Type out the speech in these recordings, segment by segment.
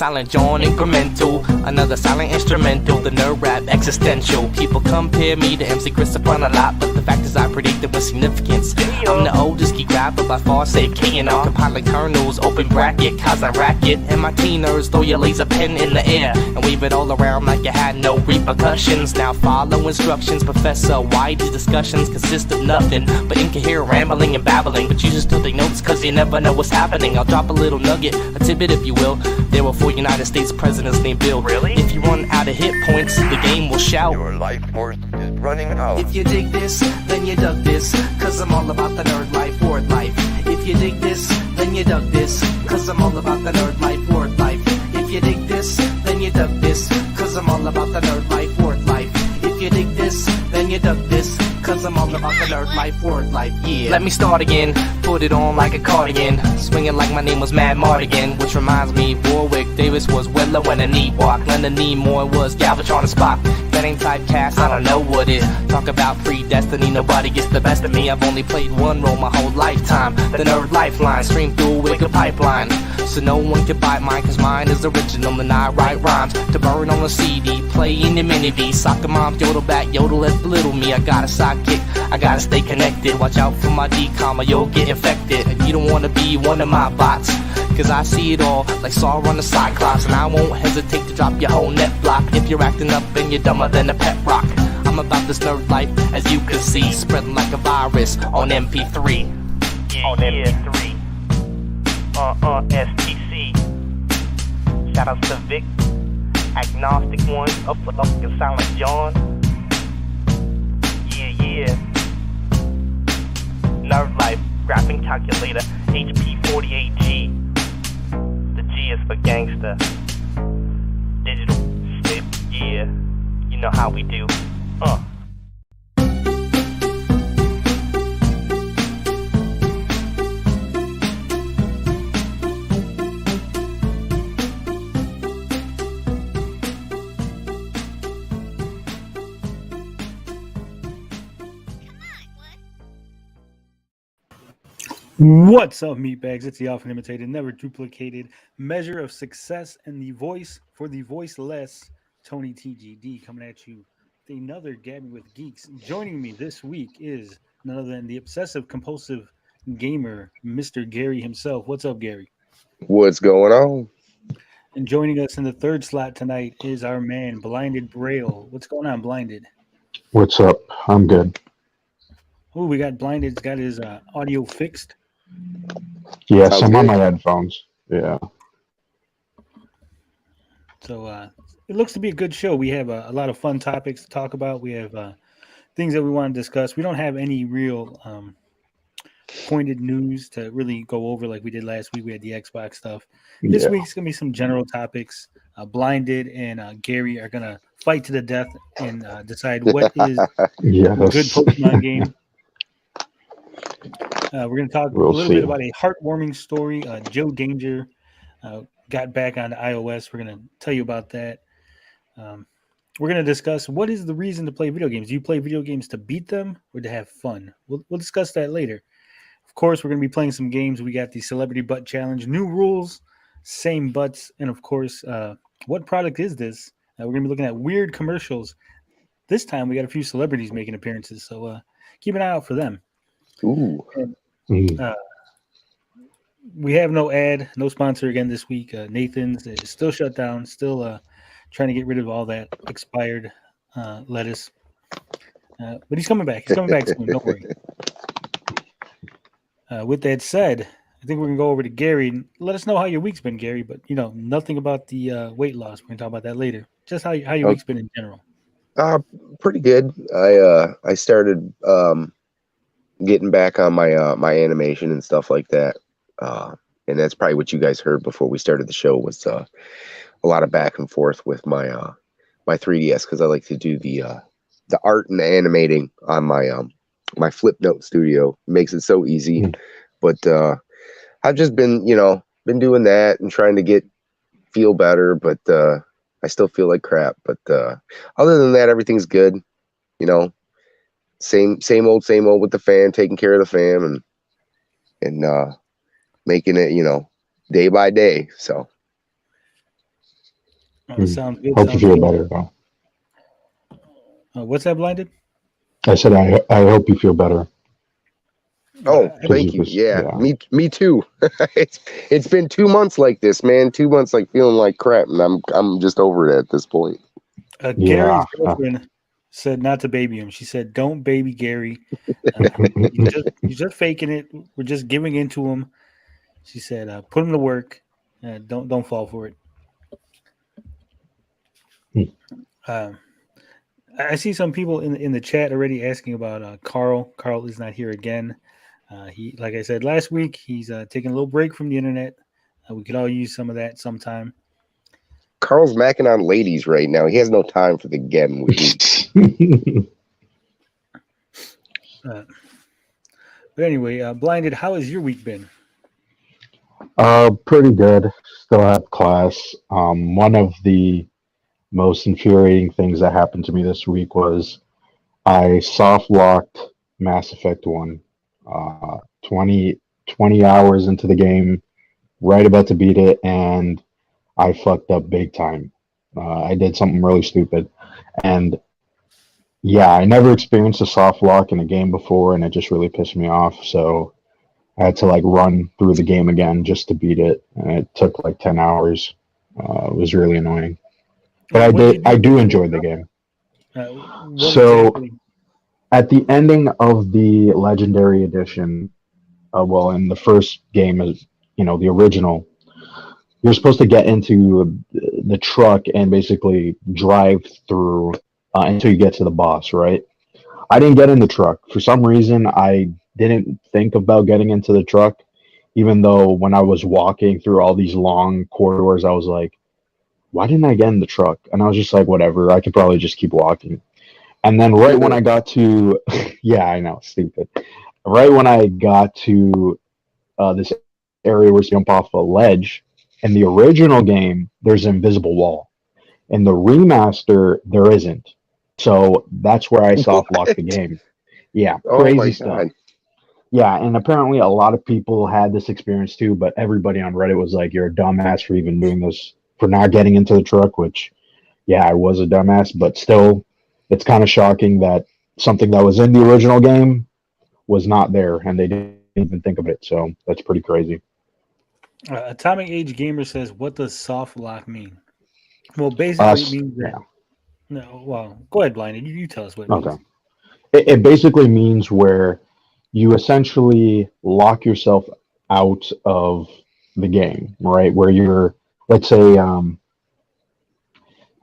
Silent John incremental, another silent instrumental, the nerd rap existential. People compare me to MC Chris upon a lot, but the fact is I predict it with significance. I'm the oldest geek rapper by far, save K and R, compiling kernels, open bracket, cause I racket. And my teen nerds throw your laser pen in the air and wave it all around like you had no repercussions. Now follow instructions, Professor. Why these discussions consist of nothing but incoherent rambling and babbling, but you just still take notes cause you never know what's happening. I'll drop a little nugget, a tidbit if you will. There were 4 United States presidents named Bill. Really? If you run out of hit points, the game will shout. Your life force is running out. If you dig this, then you dug this, cause I'm all about the nerd life, word life. If you dig this, then you dug this, cause I'm all about the nerd life, word life. If you dig this, then you dug this, cause I'm all about the nerd life, word life. If you dig this, then you dug this, cause I'm all about the nerd life, word life, yeah. Let me start again, put it on like a cardigan, swinging like my name was Mad Mardigan, which reminds me, Warwick Davis was Willow and a knee walk, Leonard Nimoy was Galvatron and Spock. That ain't typecast, I don't know what it. Talk about predestiny, nobody gets the best of me. I've only played one role my whole lifetime, the nerd lifeline, stream through a wicked pipeline, so no one can buy mine, cause mine is original and I write rhymes to burn on a CD, play in the mini V, soccer mom, yodel back, yodel at little me. I got a sidekick, I gotta stay connected, watch out for my decom or you'll get infected. And you don't wanna be one of my bots, cause I see it all like Saw on the Cyclops, and I won't hesitate to drop your whole net block if you're acting up and you're dumber than a pet rock. I'm about this nerd life, as you can see, spreading like a virus on MP3. Yeah, on MP3. STC. Shoutouts to Vic, Agnostic One, up and Silent John. Yeah. Nerd life, graphing calculator, HP48G. The G is for gangster. Digital shit, yeah. You know how we do. What's up, meatbags? It's the often imitated, never duplicated measure of success and the voice for the voiceless Tony TGD coming at you with another Gabbing with Geeks. Joining me this week is none other than the obsessive compulsive gamer, Mr. Gary himself. What's up, Gary? What's going on? And joining us in the third slot tonight is our man, Blinded Braille. What's going on, Blinded? What's up? I'm good. Oh, we got Blinded's got his audio fixed. Yes, I'm on my headphones. Yeah. So it looks to be a good show. We have a lot of fun topics to talk about. We have things that we want to discuss. We don't have any real pointed news to really go over like we did last week. We had the Xbox stuff. This week's going to be some general topics. Blinded and Gary are going to fight to the death and decide what is a good Pokemon game. We're going to talk a little bit about a heartwarming story. Joe Danger got back on iOS. We're going to tell you about that. We're going to discuss what is the reason to play video games. Do you play video games to beat them or to have fun? We'll discuss that later. Of course, we're going to be playing some games. We got the Celebrity Butt Challenge, new rules, same butts, and of course, what product is this? We're going to be looking at weird commercials. This time, we got a few celebrities making appearances, so keep an eye out for them. Ooh. And, we have no ad, no sponsor again this week. Nathan's is still shut down, still trying to get rid of all that expired lettuce. But he's coming back. He's coming back soon. Don't worry. With that said, I think we're going to go over to Gary and let us know how your week's been, Gary. But, nothing about the weight loss. We're going to talk about that later. Just how your week's been in general. Pretty good. I started getting back on my my animation and stuff like that. And that's probably what you guys heard before we started the show was a lot of back and forth with my my 3DS because I like to do the the art and the animating on my my Flipnote studio. It makes it so easy. But I've just been been doing that and trying to feel better, but I still feel like crap. But other than that, everything's good. Same old with the fam, taking care of the fam and making it day by day. So sounds good. Hope you Sounds feel good. better, though. What's that, Blinded? I said I hope you feel better. oh, thank you. Yeah, me too. It's been 2 months like this, man. 2 months like feeling like crap, and I'm just over it at this point. Gary's girlfriend said not to baby him. She said, "Don't baby Gary. He's just faking it. We're just giving into him." She said, "Put him to work. Don't fall for it." I see some people in the chat already asking about Carl. Carl is not here again. He, like I said last week, he's taking a little break from the internet. We could all use some of that sometime. Carl's macking on ladies right now. He has no time for the Gabbing with But anyway, Blinded, how has your week been? Pretty good. Still have class. One of the most infuriating things that happened to me this week was I soft locked Mass Effect 1. 20 hours into the game, right about to beat it, and I fucked up big time. I did something really stupid. And yeah, I never experienced a soft lock in a game before, and it just really pissed me off. So I had to run through the game again just to beat it, and it took 10 hours. It was really annoying. But I do enjoy the game. So exactly? At the ending of the Legendary Edition, in the first game, the original, you're supposed to get into the truck and basically drive through until you get to the boss, right? I didn't get in the truck. For some reason, I didn't think about getting into the truck, even though when I was walking through all these long corridors, I was like, why didn't I get in the truck? And I was just like, whatever, I could probably just keep walking. And then right when I got to, yeah, I know, stupid. Right when I got to this area where you jump off a ledge, in the original game, there's an invisible wall. In the remaster, there isn't. So that's where I soft locked the game. Yeah, crazy stuff. Yeah, and apparently a lot of people had this experience too, but everybody on Reddit was like, you're a dumbass for even doing this, for not getting into the truck, which, yeah, I was a dumbass, but still, it's kind of shocking that something that was in the original game was not there, and they didn't even think of it, so that's pretty crazy. Atomic Age Gamer says, what does soft lock mean? Well, basically it means that... Yeah. No, well, go ahead, Blinded. You tell us what it means. It basically means where you essentially lock yourself out of the game, right? Where you're, let's say, how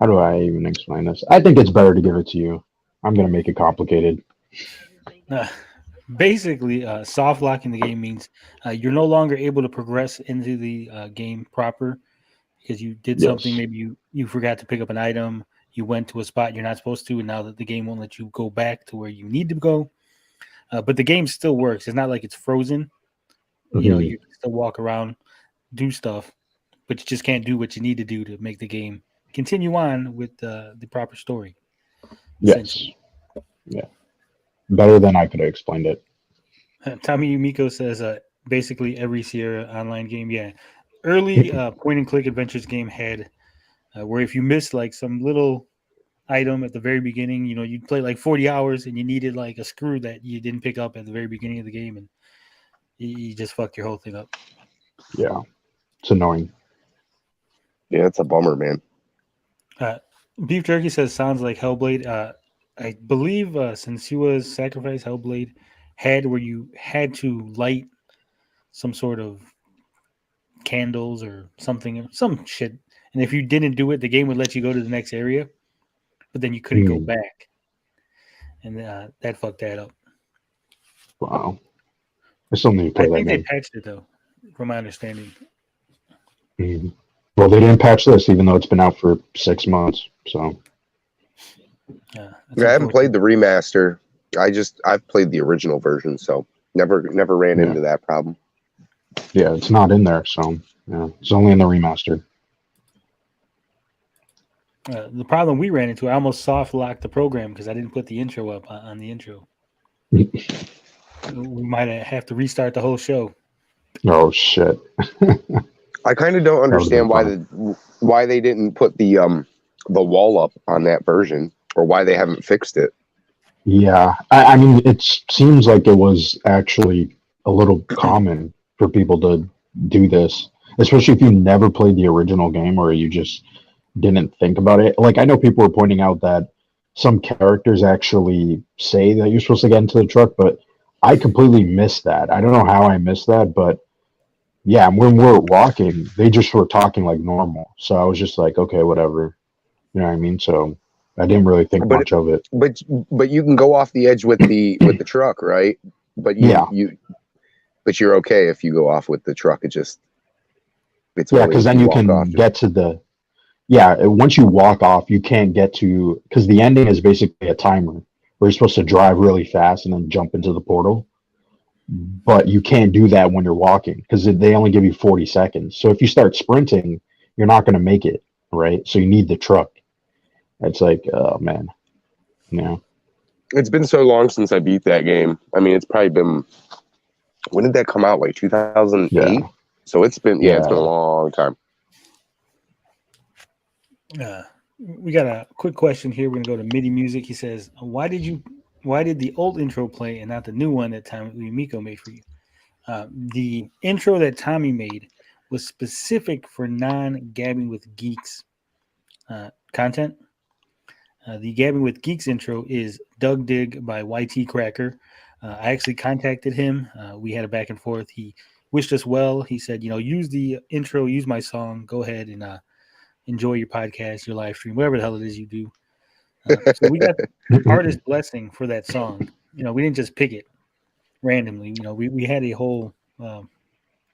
do I even explain this? I think it's better to give it to you. I'm going to make it complicated. Basically, soft locking the game means you're no longer able to progress into the game proper because you did something. Maybe you forgot to pick up an item. You went to a spot you're not supposed to, and now that the game won't let you go back to where you need to go. But the game still works. It's not like it's frozen. Mm-hmm. You know, you can still walk around, do stuff, but you just can't do what you need to do to make the game continue on with the proper story. Yes. Yeah. Better than I could have explained it. Tommy Yumiko says basically every Sierra online game. Yeah. Early point-and-click adventures game had where if you missed some little item at the very beginning, you'd play 40 hours and you needed a screw that you didn't pick up at the very beginning of the game, and you just fucked your whole thing up. Yeah. It's annoying. Yeah, it's a bummer, man. Beef Jerky says, sounds like Hellblade. I believe Sensua's Sacrifice Hellblade had where you had to light some sort of candles or something, some shit. And if you didn't do it, the game would let you go to the next area, but then you couldn't go back. And that fucked that up. Wow. I still need to play that game. I think they patched it, though, from my understanding. Well, they didn't patch this, even though it's been out for 6 months. So I haven't played the remaster. I've played the original version, so never ran into that problem. Yeah, it's not in there, so yeah, it's only in the remastered. The problem we ran into, I almost soft locked the program because I didn't put the intro up on the intro. We might have to restart the whole show. Oh shit! I kind of don't understand why they didn't put the wall up on that version, or why they haven't fixed it. Yeah, I mean, it seems like it was actually a little common for people to do this, especially if you never played the original game or you just didn't think about it. Like, I know people were pointing out that some characters actually say that you're supposed to get into the truck, but I completely missed that. I don't know how I missed that, but yeah, when we're walking, they just were talking like normal. So I was just like, okay, whatever. You know what I mean? So I didn't really think much of it. But you can go off the edge with the truck, right? But but you're okay if you go off with the truck. It's because then you can get to the once you walk off, you can't get to, because the ending is basically a timer where you're supposed to drive really fast and then jump into the portal. But you can't do that when you're walking because they only give you 40 seconds. So if you start sprinting, you're not going to make it, right? So you need the truck. It's like, oh man, yeah. It's been so long since I beat that game. I mean, it's probably been, when did that come out? Like 2008. Yeah. So it's been it's been a long time. We got a quick question here. We're gonna go to MIDI Music. He says, "Why did the old intro play and not the new one that Tommy Miko made for you?" The intro that Tommy made was specific for non-Gabbing with Geeks content. The Gabbing with Geeks intro is Doug Dig by YT Cracker. I actually contacted him. We had a back and forth. He wished us well. He said, use the intro, use my song. Go ahead and enjoy your podcast, your live stream, whatever the hell it is you do. So we got artist blessing for that song. We didn't just pick it randomly. We had a whole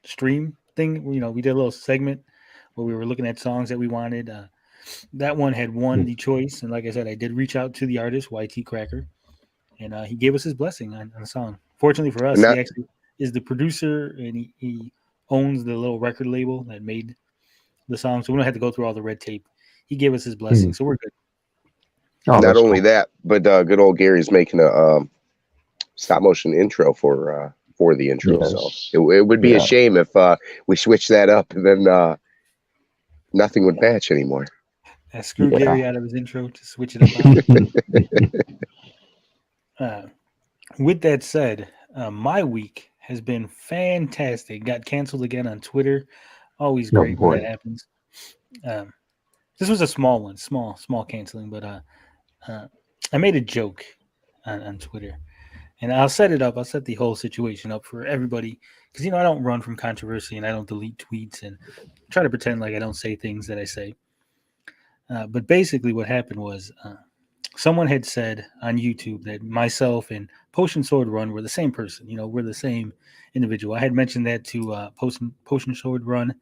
stream thing. We did a little segment where we were looking at songs that we wanted. That one had won the choice, and like I said, I did reach out to the artist YT Cracker, and he gave us his blessing on the song. Fortunately for us, he actually is the producer, and he owns the little record label that made the song, so we don't have to go through all the red tape. He gave us his blessing, so we're good. Oh, not only that, but good old Gary's making a stop motion intro for the intro. Yes. So it would be a shame if we switched that up and then nothing would match anymore. I screwed Gary out of his intro to switch it up. With that said, my week has been fantastic. Got canceled again on Twitter. Always great when that happens. This was a small one, small canceling, but I made a joke on Twitter, and I'll set it up. I'll set the whole situation up for everybody because I don't run from controversy and I don't delete tweets and try to pretend like I don't say things that I say. But basically, what happened was someone had said on YouTube that myself and Potion Sword Run were the same person. We're the same individual. I had mentioned that to Potion Sword Run.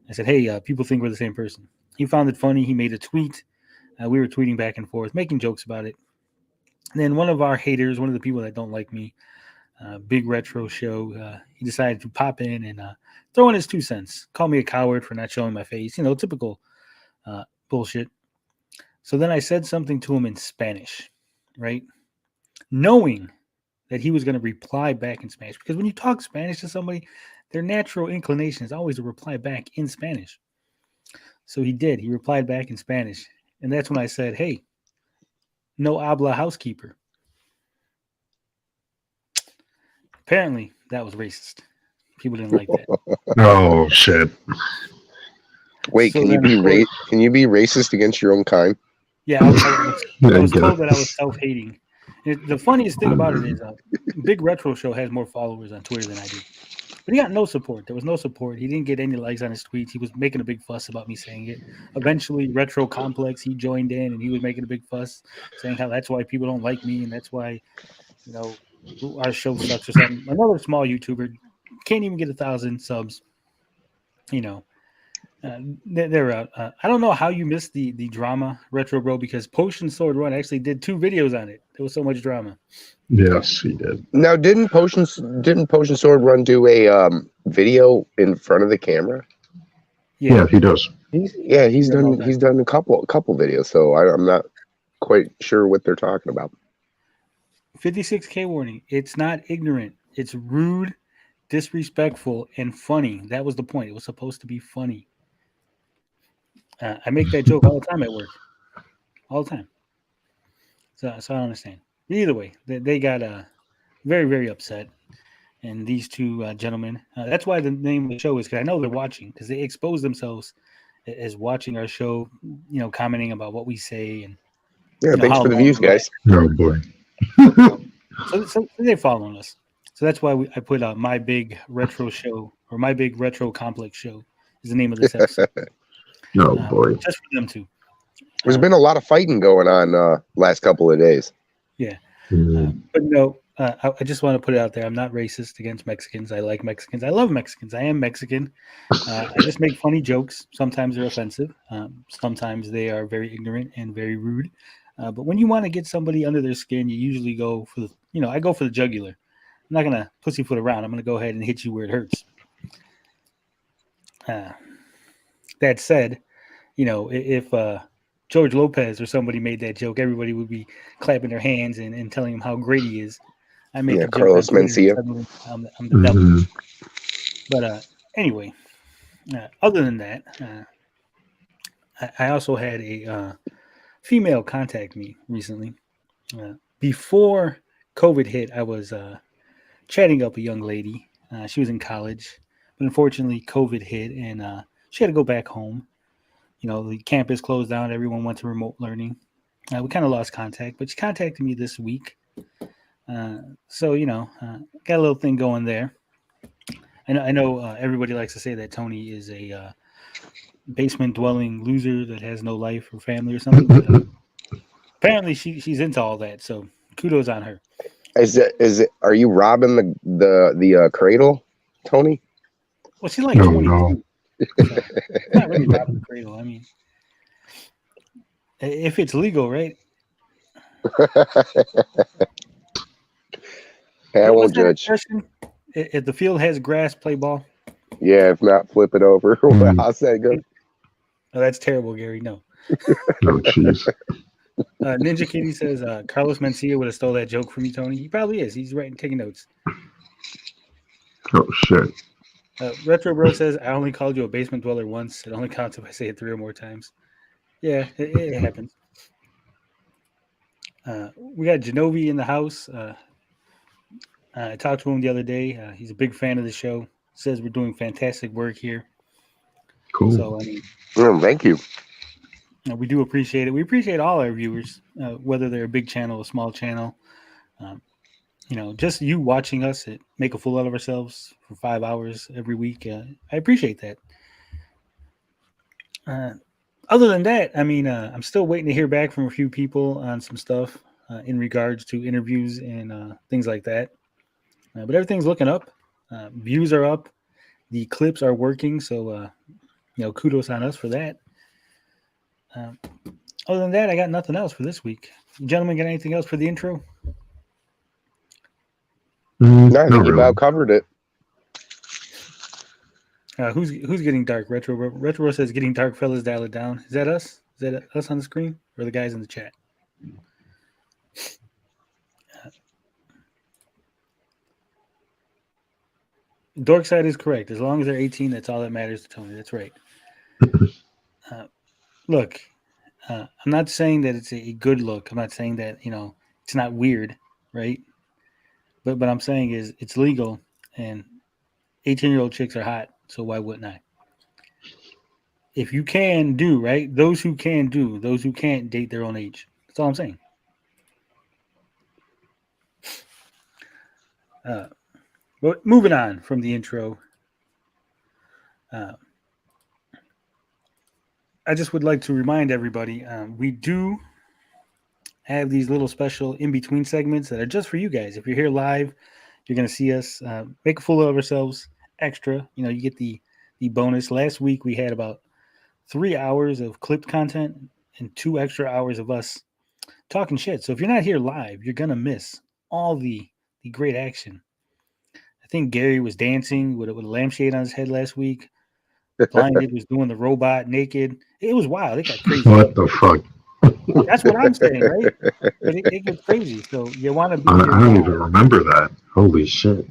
I said, hey, people think we're the same person. He found it funny. He made a tweet. We were tweeting back and forth, making jokes about it. And then one of our haters, one of the people that don't like me, Big Retro Show, he decided to pop in and throw in his 2 cents. Call me a coward for not showing my face. Typical bullshit. So then I said something to him in Spanish, right? Knowing that he was going to reply back in Spanish. Because when you talk Spanish to somebody, their natural inclination is always to reply back in Spanish. So he did. He replied back in Spanish. And that's when I said, hey, no habla housekeeper. Apparently, that was racist. People didn't like that. Oh, shit. Wait, so can you be racist against your own kind? Yeah, I was told that I was self-hating. The funniest thing about it is Big Retro Show has more followers on Twitter than I do. But he got no support. There was no support. He didn't get any likes on his tweets. He was making a big fuss about me saying it. Eventually, Retro Complex, he joined in, and he was making a big fuss, saying how that's why people don't like me, and that's why, our show sucks or something. Another small YouTuber can't even get 1,000 subs. They're out. I don't know how you missed the drama, Retro Bro, because Potion Sword Run actually did 2 videos on it. There was so much drama. Yes, he did. Now, didn't Potion Sword Run do a video in front of the camera? Yeah, he does. He's done a couple videos. So I'm not quite sure what they're talking about. 56K warning. It's not ignorant. It's rude, disrespectful, and funny. That was the point. It was supposed to be funny. I make that joke all the time at work. All the time. So I don't understand. Either way, they got very, very upset. And these 2 gentlemen, that's why the name of the show is, because I know they're watching, because they expose themselves as watching our show, commenting about what we say. And thanks for the views, guys. Oh, boy. So they're following us. So that's why I put My Big Retro Show, or My Big Retro Complex Show is the name of this episode. Oh, boy. Just for them 2. There's been a lot of fighting going on last couple of days. Yeah. But no, I just want to put it out there. I'm not racist against Mexicans. I like Mexicans. I love Mexicans. I am Mexican. I just make funny jokes. Sometimes they're offensive. Sometimes they are very ignorant and very rude. But when you want to get somebody under their skin, you usually go for the, I go for the jugular. I'm not going to pussyfoot around. I'm going to go ahead and hit you where it hurts. That said, if George Lopez or somebody made that joke, everybody would be clapping their hands and telling him how great he is. I make a joke. Carlos Mencia. I'm the devil. But anyway, other than that, I also had a female contact me recently. Before COVID hit, I was chatting up a young lady. She was in college, but unfortunately COVID hit and she had to go back home. The campus closed down. Everyone went to remote learning. We kind of lost contact, but she contacted me this week. So, got a little thing going there. I know everybody likes to say that Tony is a basement dwelling loser that has no life or family or something. But, apparently she's into all that. So kudos on her. Are you robbing the cradle, Tony? Well, she's like 22. No. So, not really robbing the cradle. I mean, if it's legal, right? I won't judge. If the field has grass, play ball. Yeah, if not, flip it over. How's that go? Oh, that's terrible, Gary. No. Oh, jeez. Ninja Kitty says Carlos Mencia would have stole that joke from you, Tony. He probably is. He's taking notes. Oh, shit. Retro Bro says, I only called you a basement dweller once. It only counts if I say it 3 or more times. Yeah, it happens. We got Genovi in the house. I talked to him the other day. He's a big fan of the show. Says we're doing fantastic work here. Cool. So, I mean, thank you. We do appreciate it. We appreciate all our viewers, whether they're a big channel, a small channel. Just you watching us make a fool out of ourselves for 5 hours every week. I appreciate that. Other than that, I mean, I'm still waiting to hear back from a few people on some stuff in regards to interviews and things like that. But everything's looking up. Views are up. The clips are working. So, kudos on us for that. Other than that, I got nothing else for this week. Gentlemen, got anything else for the intro? No, I think you about covered it. Who's getting dark? Retro says getting dark, fellas, dial it down. Is that us? Is that us on the screen or the guys in the chat? Dork side is correct. As long as they're 18, that's all that matters to Tony. That's right. Look, I'm not saying that it's a good look. I'm not saying that, it's not weird, right? But I'm saying is it's legal and 18-year-old chicks are hot, so why wouldn't I? If you can do, right? Those who can do, those who can't date their own age. That's all I'm saying. But moving on from the intro, I just would like to remind everybody, we do have these little special in-between segments that are just for you guys. If you're here live, you're going to see us make a fool of ourselves extra. You get the bonus. Last week we had about 3 hours of clipped content and 2 extra hours of us talking shit. So if you're not here live, you're gonna miss all the great action. I think Gary was dancing with a lampshade on his head last week. Blinded was doing the robot naked. It was wild. It got crazy. What the fuck? That's what I'm saying, right? But it gets crazy. So you want to be I here don't live. even remember that. Holy shit.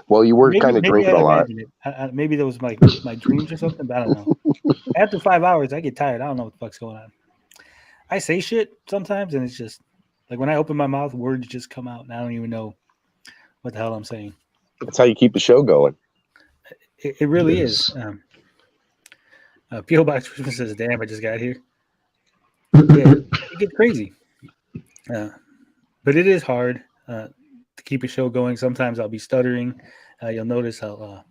Well, you were Maybe kind of maybe drinking I'd a lot. imagine it. Maybe that was my dreams or something. But I don't know. After 5 hours, I get tired. I don't know what the fuck's going on. I say shit sometimes, and it's just like when I open my mouth, words just come out, and I don't even know what the hell I'm saying. That's how you keep the show going. It really Yes. is. P.O. Box Christmas says, "Damn, I just got here." Yeah, it gets crazy. But it is hard to keep a show going. Sometimes I'll be stuttering. You'll notice I'll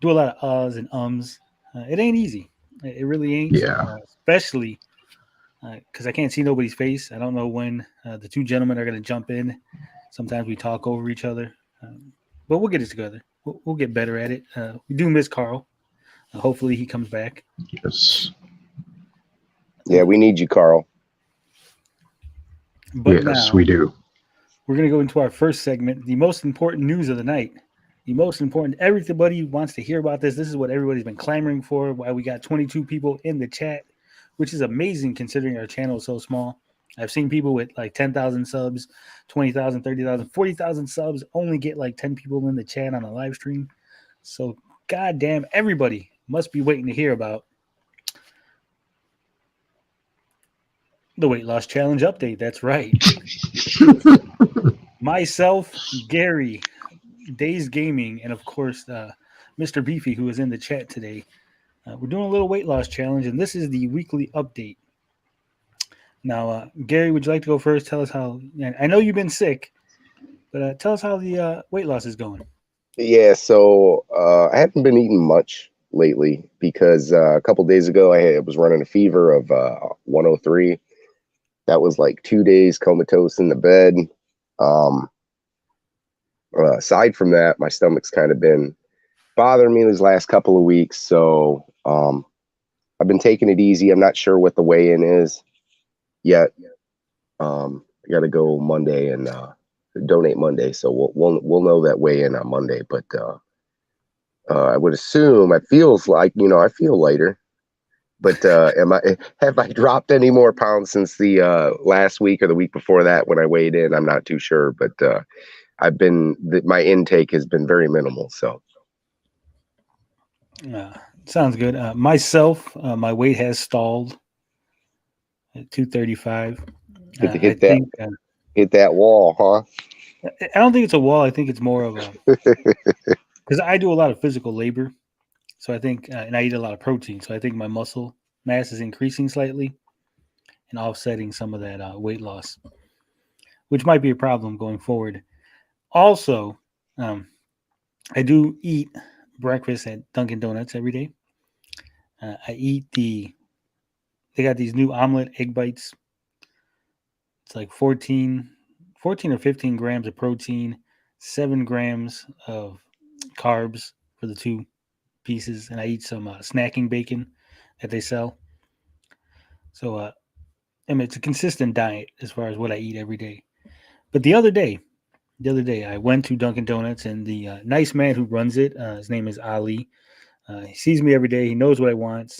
do a lot of uhs and ums. It ain't easy. It really ain't. Yeah. Especially because I can't see nobody's face. I don't know when the two gentlemen are going to jump in. Sometimes we talk over each other. But we'll get it together. We'll get better at it. We do miss Carl. Hopefully he comes back. Yes. Yeah, we need you, Carl. But Yes, now we do. we're going to go into our first segment, the most important news of the night. The most important, everybody wants to hear about this. This is what everybody's been clamoring for. Why we got 22 people in the chat, which is amazing considering our channel is so small. I've seen people with like 10,000 subs, 20,000, 30,000, 40,000 subs only get like 10 people in the chat on a live stream. So, goddamn, everybody must be waiting to hear about the weight loss challenge update. That's right. Myself, Gary, Days Gaming, and of course, Mr. Beefy, who is in the chat today. We're doing a little weight loss challenge, and this is the weekly update. Now, Gary, would you like to go first? Tell us how. I know you've been sick, but tell us how the weight loss is going. Yeah, so I haven't been eating much lately because a couple days ago I was running a fever of 103. That was like 2 days comatose in the bed. Aside from that, my stomach's kind of been bothering me these last couple of weeks. So I've been taking it easy. I'm not sure what the weigh-in is yet. I got to go Monday and donate Monday, so we'll know that weigh-in on Monday. But I would assume it feels like I feel lighter. But have I dropped any more pounds since the last week or the week before that when I weighed in? I'm not too sure, but my intake has been very minimal. So sounds good. Myself, my weight has stalled at 235. Hit that wall, huh? I don't think it's a wall. I think it's more of a because I do a lot of physical labor, so I think, and I eat a lot of protein, so I think my muscle mass is increasing slightly and offsetting some of that weight loss, which might be a problem going forward. Also, I do eat breakfast at Dunkin' Donuts every day. I eat they got these new omelet egg bites. It's like 14 or 15 grams of protein, 7 grams of carbs for the 2 pieces. And I eat some snacking bacon that they sell. So, I mean, it's a consistent diet as far as what I eat every day. But the other day, I went to Dunkin' Donuts, and the nice man who runs it, his name is Ali. He sees me every day. He knows what I want.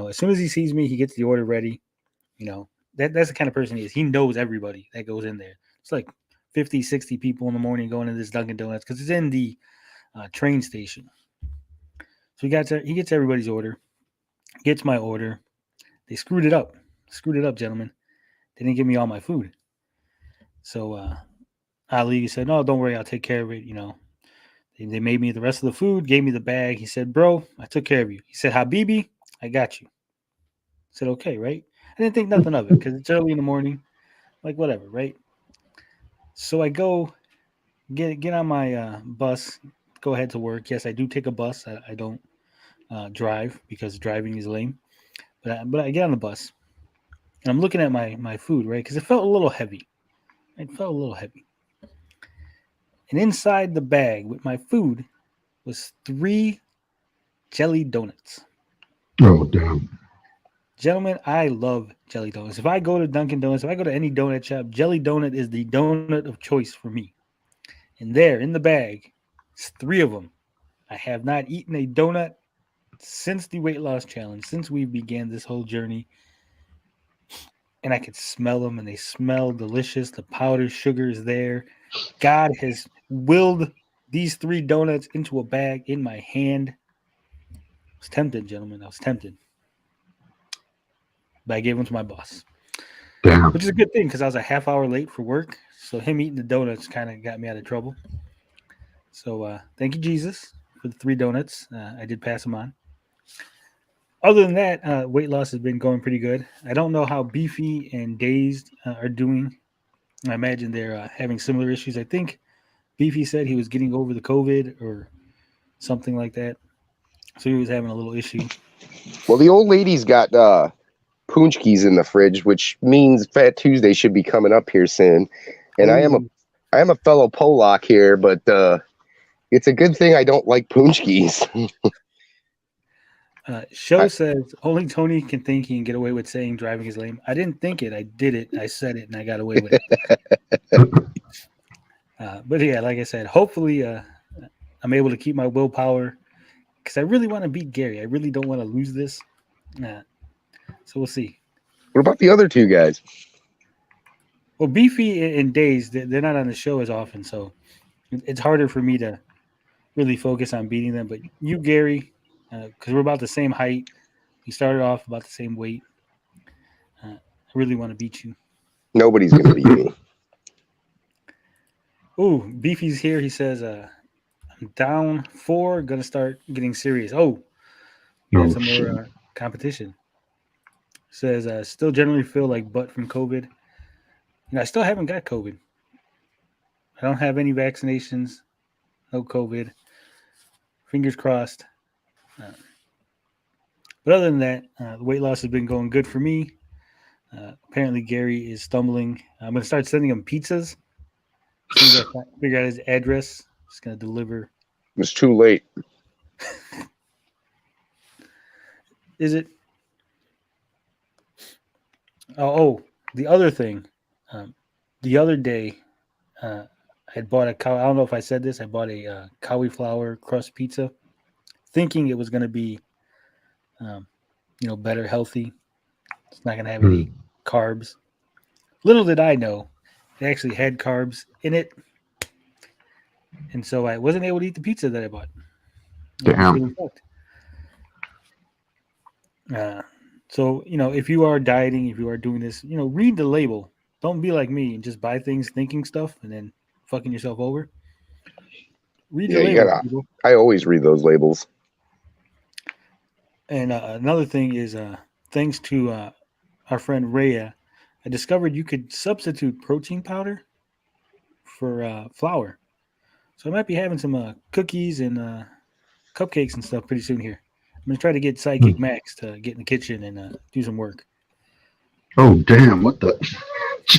As soon as he sees me, he gets the order ready. That's the kind of person he is. He knows everybody that goes in there. It's like 50, 60 people in the morning going to this Dunkin' Donuts because it's in the train station. So he gets everybody's order, gets my order. They screwed it up, gentlemen. They didn't give me all my food. So Ali said, "No, don't worry, I'll take care of it." They made me the rest of the food, gave me the bag. He said, "Bro, I took care of you." He said, "Habibi, I got you." I said, "Okay, right?" I didn't think nothing of it because it's early in the morning. Like, whatever, right? So I go get on my bus, go ahead to work. Yes, I do take a bus. I don't drive because driving is lame. But I get on the bus, and I'm looking at my food, right? Because it felt a little heavy. It felt a little heavy. And inside the bag with my food was 3 jelly donuts. Oh, damn. Gentlemen, I love jelly donuts. If I go to Dunkin' Donuts, if I go to any donut shop, jelly donut is the donut of choice for me. And there in the bag, it's 3 of them. I have not eaten a donut since the weight loss challenge, since we began this whole journey. And I could smell them, and they smell delicious. The powdered sugar is there. God has willed these 3 donuts into a bag in my hand. I was tempted, gentlemen. I was tempted. But I gave them to my boss. Damn. Which is a good thing because I was a half hour late for work. So him eating the donuts kind of got me out of trouble. So thank you, Jesus, for the 3 donuts. I did pass them on. Other than that, weight loss has been going pretty good. I don't know how Beefy and Dazed are doing. I imagine they're having similar issues. I think Beefy said he was getting over the COVID or something like that. So he was having a little issue. Well, the old lady's got Punchkis in the fridge, which means Fat Tuesday should be coming up here soon. And I am a fellow Polak here, but it's a good thing I don't like Punchkis. Show says only Tony can think he can get away with saying driving is lame. I didn't think it. I did it. I said it, and I got away with it. But yeah, like I said, hopefully I'm able to keep my willpower because I really want to beat Gary. I really don't want to lose this. So we'll see. What about the other 2 guys? Well, Beefy and Days, they're not on the show as often, so it's harder for me to really focus on beating them. But you, Gary, because we're about the same height. We started off about the same weight. I really want to beat you. Nobody's going to beat me. Ooh, Beefy's here. He says, I'm down 4, going to start getting serious. Oh, got some more competition. Says, still generally feel like butt from COVID. I still haven't got COVID. I don't have any vaccinations. No COVID. Fingers crossed. But other than that, the weight loss has been going good for me. Apparently, Gary is stumbling. I'm going to start sending him pizzas. As soon as I figure out his address, just going to deliver. It's too late. Is it? Oh, the other thing. The other day, I had bought I don't know if I said this. I bought a cauliflower crust pizza, thinking it was going to be, better, healthy. It's not going to have any carbs. Little did I know, it actually had carbs in it, and so I wasn't able to eat the pizza that I bought. Damn. So if you are dieting, if you are doing this, read the label. Don't be like me and just buy things thinking stuff and then fucking yourself over. Read the label. I always read those labels. And another thing is, thanks to our friend Rhea, I discovered you could substitute protein powder for flour. So I might be having some cookies and cupcakes and stuff pretty soon here. I'm going to try to get Sidekick Max to get in the kitchen and do some work. Oh, damn. What the?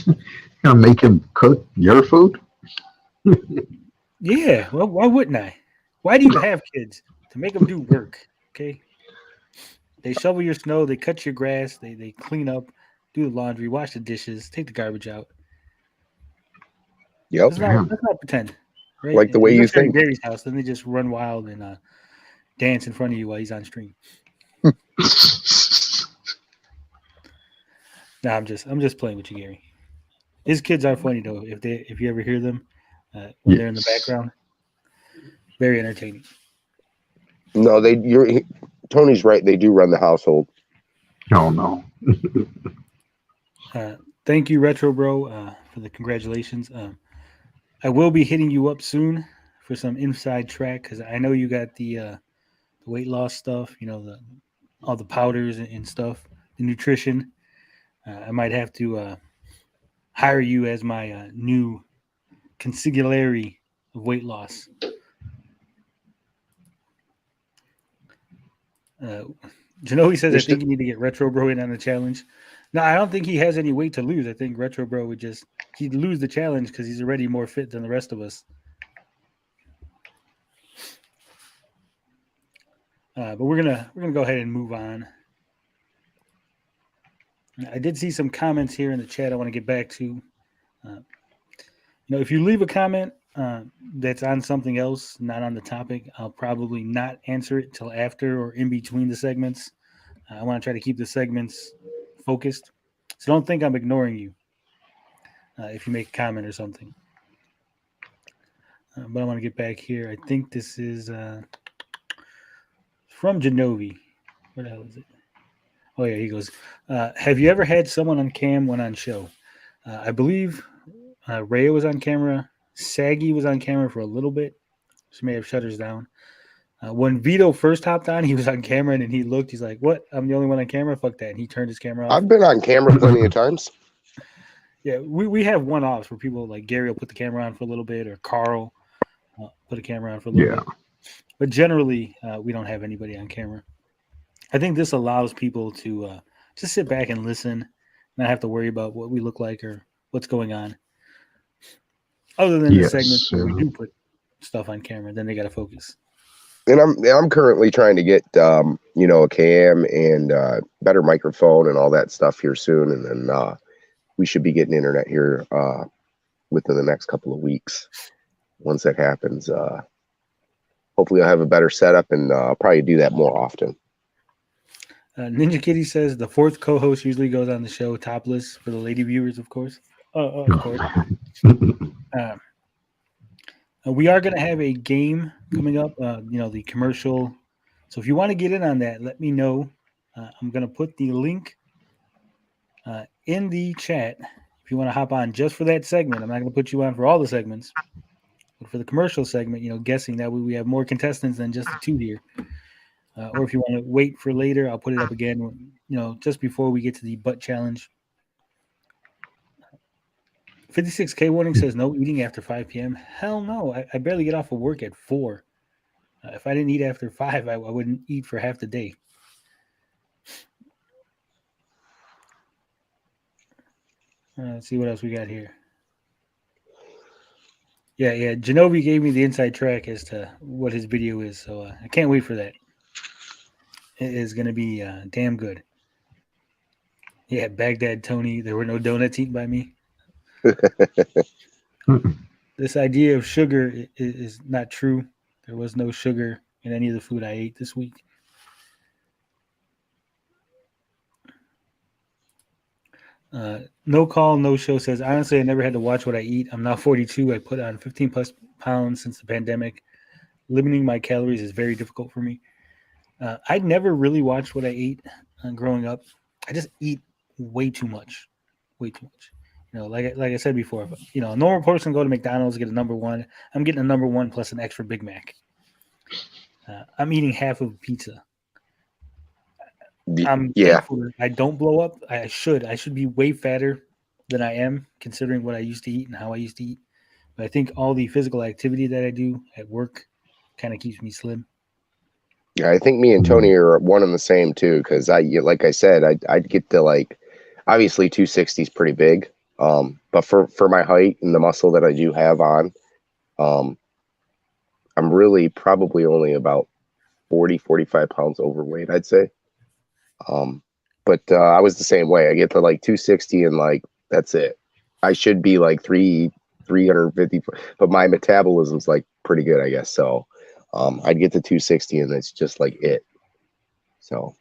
You gonna make him cook your food? Yeah. Well, why wouldn't I? Why do you have kids? To make them do work, okay? They shovel your snow. They cut your grass. They clean up, do the laundry, wash the dishes, take the garbage out. Yep. Let's not pretend. Right? Like the way you think. Gary's house, then they just run wild and dance in front of you while he's on stream. No, I'm just playing with you, Gary. His kids are funny though. If you ever hear them when they're in the background, very entertaining. No, Tony's right. They do run the household. Oh no. Thank you, Retro Bro, for the congratulations. I will be hitting you up soon for some inside track because I know you got the weight loss stuff. All the powders and stuff, the nutrition. I might have to hire you as my new consigliere of weight loss. He says, I think you need to get Retro Bro in on the challenge. No, I don't think he has any weight to lose. I think Retro Bro he'd lose the challenge because he's already more fit than the rest of us. But we're gonna go ahead and move on. I did see some comments here in the chat I want to get back to. If you leave a comment that's on something else, not on the topic, I'll probably not answer it till after or in between the segments. I want to try to keep the segments focused. So don't think I'm ignoring you if you make a comment or something. But I want to get back here. I think this is from Genovi. Where the hell is it? Oh, yeah, he goes, have you ever had someone on cam when on show? I believe Rhea was on camera. Saggy was on camera for a little bit. She may have shut hers down. When Vito first hopped on, he was on camera, and then he looked. He's like, what? I'm the only one on camera? Fuck that. And he turned his camera off. I've been on camera plenty of times. Yeah, we have one-offs where people like Gary will put the camera on for a little bit, or Carl put a camera on for a little bit. But generally, we don't have anybody on camera. I think this allows people to just sit back and listen, not have to worry about what we look like or what's going on. Other than the segments where we do put stuff on camera, then they got to focus. And I'm currently trying to get a cam and better microphone and all that stuff here soon, and then we should be getting internet here within the next couple of weeks. Once that happens, hopefully I'll have a better setup, and I'll probably do that more often. Ninja Kitty says the fourth co-host usually goes on the show topless for the lady viewers, of course. Of course. We are going to have a game coming up, the commercial. So if you want to get in on that, let me know. I'm going to put the link in the chat if you want to hop on just for that segment. I'm not going to put you on for all the segments, but for the commercial segment, guessing that way we have more contestants than just the two here. Or if you want to wait for later, I'll put it up again, just before we get to the butt challenge. 56K warning says no eating after 5 p.m. Hell no. I barely get off of work at 4. If I didn't eat after 5, I wouldn't eat for half the day. Let's see what else we got here. Yeah. Genovi gave me the inside track as to what his video is, so I can't wait for that. It is going to be damn good. Yeah, Baghdad Tony, there were no donuts eaten by me. This idea of sugar is not true. There was no sugar in any of the food I ate this week. No Call, No Show says, honestly, I never had to watch what I eat. I'm now 42. I put on 15 plus pounds since the pandemic. Limiting my calories is very difficult for me. I never really watched what I ate growing up. I just eat way too much. Way too much. Like I said before, a normal person go to McDonald's, get a number one. I'm getting a number one plus an extra Big Mac. I'm eating half of a pizza. I'm thankful I don't blow up. I should be way fatter than I am, considering what I used to eat and how I used to eat. But I think all the physical activity that I do at work kind of keeps me slim. Yeah, I think me and Tony are one and the same too, because like I said, I'd get to obviously 260 is pretty big. But for my height and the muscle that I do have on, I'm really probably only about 45 pounds overweight, I'd say. But I was the same way. I get to 260 and that's it. I should be 350, but my metabolism's pretty good, I guess. So I'd get to 260 and it's just it. So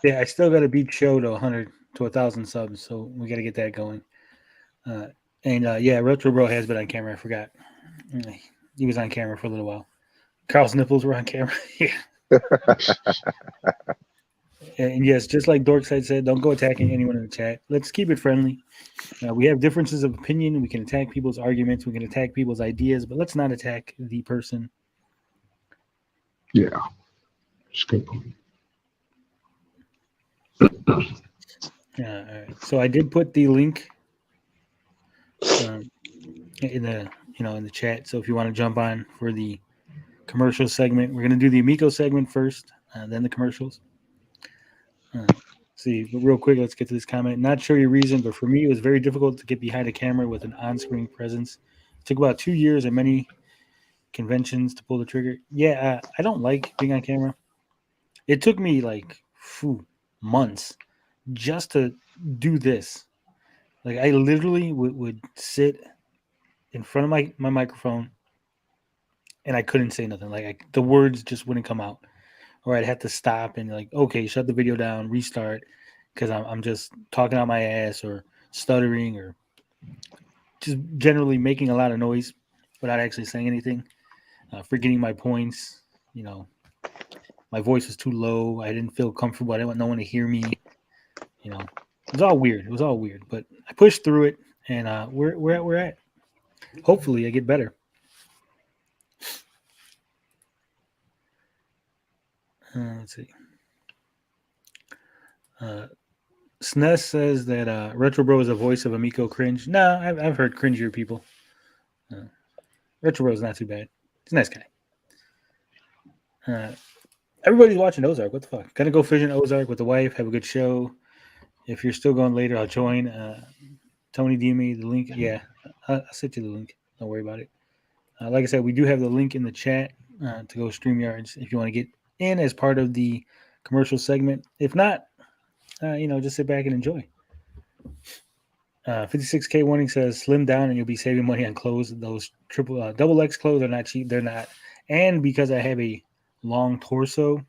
yeah, I still got to beat show to 100 to 1,000 subs, so we got to get that going. Retro Bro has been on camera. I forgot. He was on camera for a little while. Carl's nipples were on camera. Yeah. And yes, just like Dorkside said, don't go attacking anyone in the chat. Let's keep it friendly. We have differences of opinion. We can attack people's arguments. We can attack people's ideas, but let's not attack the person. Yeah. Just good point. All right. So I did put the link in the chat. So if you want to jump on for the commercial segment, we're going to do the Amico segment first, then the commercials. See, but real quick, let's get to this comment. Not sure your reason, but for me, it was very difficult to get behind a camera with an on-screen presence. It took about 2 years and many conventions to pull the trigger. Yeah, I don't like being on camera. It took me like months just to do this. Like I literally would sit in front of my microphone and I couldn't say nothing. Like the words just wouldn't come out, or I'd have to stop and like, okay, shut the video down, restart, because I'm just talking out my ass or stuttering or just generally making a lot of noise without actually saying anything, forgetting my points. You know, my voice was too low. I didn't feel comfortable. I didn't want no one to hear me. You know, it was all weird. It was all weird, but I pushed through it, and we're at. Hopefully, I get better. Let's see. SNES says that Retro Bro is the voice of Amico Cringe. No, I've heard cringier people. Retro Bro is not too bad. He's a nice guy. Everybody's watching Ozark. What the fuck? Gonna go fishing Ozark with the wife. Have a good show. If you're still going later, I'll join. Tony, DM me the link. Yeah, I'll send you the link. Don't worry about it. Like I said, we do have the link in the chat to go StreamYards if you want to get in as part of the commercial segment. If not, just sit back and enjoy. 56K warning says slim down and you'll be saving money on clothes. Those double X clothes are not cheap. They're not. And because I have a long torso,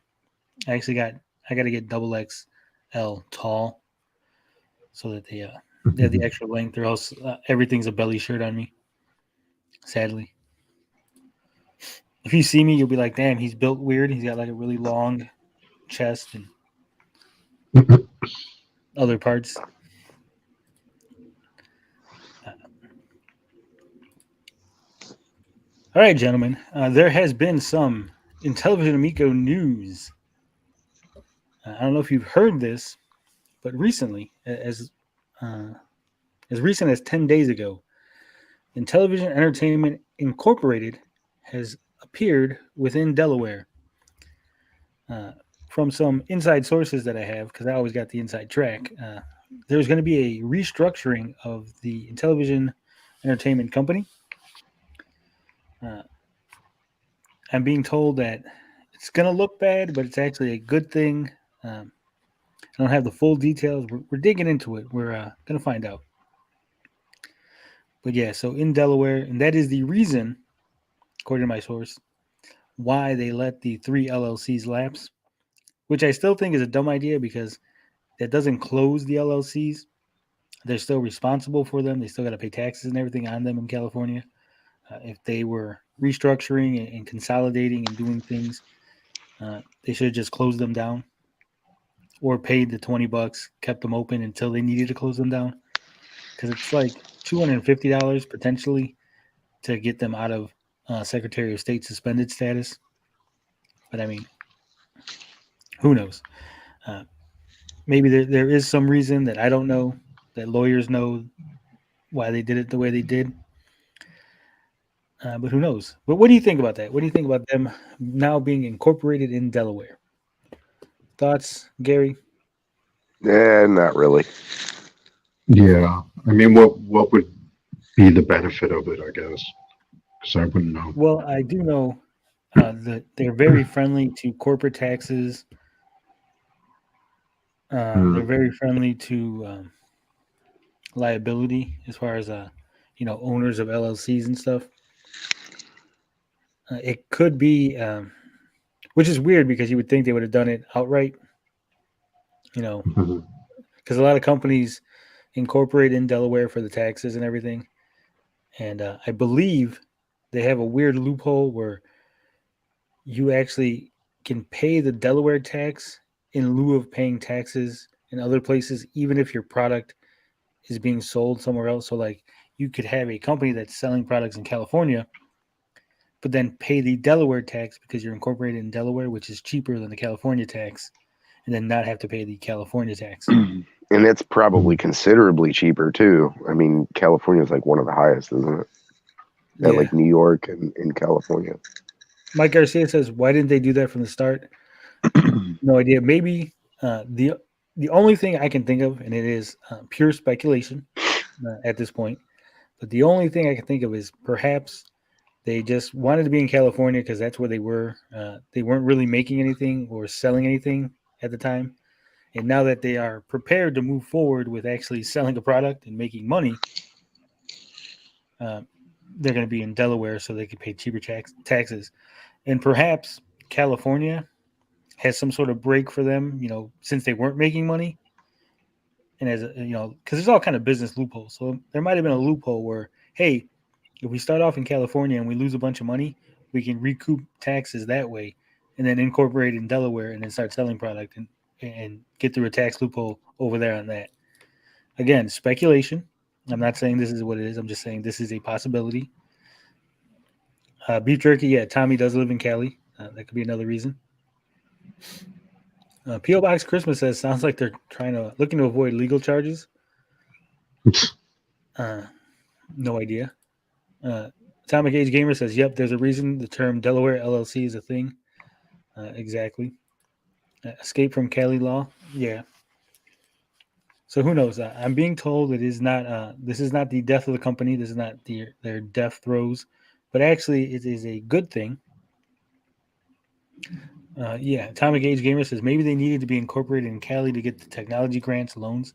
I got to get double XL tall so that they have the extra length, or else everything's a belly shirt on me. Sadly, if you see me, you'll be like, "Damn, he's built weird. He's got like a really long chest and other parts." All right, gentlemen. There has been some Intellivision Amico news. I don't know if you've heard this, but recently, as recent as 10 days ago, Intellivision Entertainment Incorporated has appeared within Delaware. From some inside sources that I have, because I always got the inside track, there's going to be a restructuring of the Intellivision Entertainment Company. I'm being told that it's going to look bad, but it's actually a good thing. I don't have the full details. We're digging into it. We're going to find out. But yeah, so in Delaware, and that is the reason, according to my source, why they let the 3 LLCs lapse, which I still think is a dumb idea because that doesn't close the LLCs. They're still responsible for them. They still got to pay taxes and everything on them in California. If they were restructuring and consolidating and doing things, they should have just closed them down or paid the $20, kept them open until they needed to close them down. Because it's like $250 potentially to get them out of Secretary of State suspended status. But I mean, who knows? Maybe there is some reason that I don't know, that lawyers know why they did it the way they did. But who knows? But what do you think about that? What do you think about them now being incorporated in Delaware? Thoughts, Gary? Yeah, not really. Yeah, I mean, what would be the benefit of it? I guess because I wouldn't know. Well, I do know that they're very friendly to corporate taxes. They're very friendly to liability as far as owners of LLCs and stuff. It could be, which is weird because you would think they would have done it outright. Because a lot of companies incorporate in Delaware for the taxes and everything, and I believe they have a weird loophole where you actually can pay the Delaware tax in lieu of paying taxes in other places, even if your product is being sold somewhere else. So like you could have a company that's selling products in California, but then pay the Delaware tax because you're incorporated in Delaware, which is cheaper than the California tax, and then not have to pay the California tax. And it's probably considerably cheaper too. I mean, California is like one of the highest, isn't it? Yeah. Like New York and in California. Mike Garcia says, why didn't they do that from the start? No idea. Maybe the only thing I can think of, and it is pure speculation at this point, but the only thing I can think of is perhaps They just wanted to be in California because that's where they were. They weren't really making anything or selling anything at the time. And now that they are prepared to move forward with actually selling a product and making money, they're going to be in Delaware so they can pay cheaper taxes. And perhaps California has some sort of break for them, since they weren't making money. And because there's all kind of business loopholes. So there might have been a loophole where, hey, if we start off in California and we lose a bunch of money, we can recoup taxes that way and then incorporate in Delaware and then start selling product and get through a tax loophole over there on that. Again, speculation. I'm not saying this is what it is. I'm just saying this is a possibility. Beef jerky, yeah, Tommy does live in Cali. That could be another reason. P.O. Box Christmas says, sounds like they're looking to avoid legal charges. No idea. Atomic Age Gamer says, yep, there's a reason the term Delaware LLC is a thing. Exactly. Escape from Cali law. Yeah. So who knows? I'm being told it is not. This is not the death of the company. This is not their death throes, but actually it is a good thing. Yeah, Atomic Age Gamer says maybe they needed to be incorporated in Cali to get the technology grants, loans.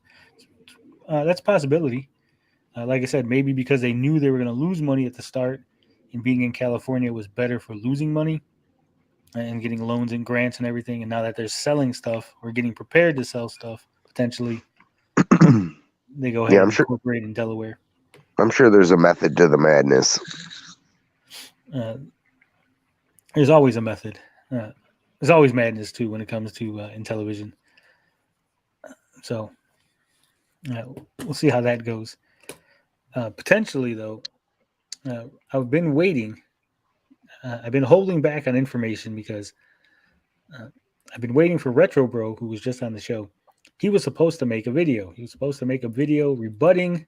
That's a possibility. Like I said, maybe because they knew they were going to lose money at the start, and being in California was better for losing money and getting loans and grants and everything. And now that they're selling stuff or getting prepared to sell stuff, potentially, they go ahead and incorporate in Delaware. I'm sure there's a method to the madness. There's always a method. There's always madness, too, when it comes to in television. So we'll see how that goes. Potentially, though, I've been waiting. I've been holding back on information because I've been waiting for Retro Bro, who was just on the show. He was supposed to make a video. He was supposed to make a video rebutting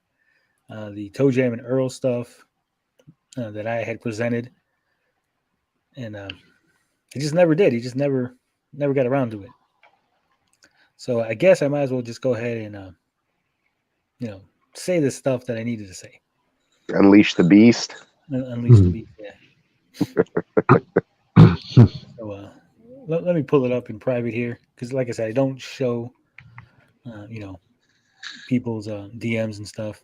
the Toe Jam and Earl stuff that I had presented. And he just never did. He just never got around to it. So I guess I might as well just go ahead and, say the stuff that I needed to say. Unleash the beast. Unleash the beast, yeah. So let me pull it up in private here because, like I said, I don't show, people's DMs and stuff.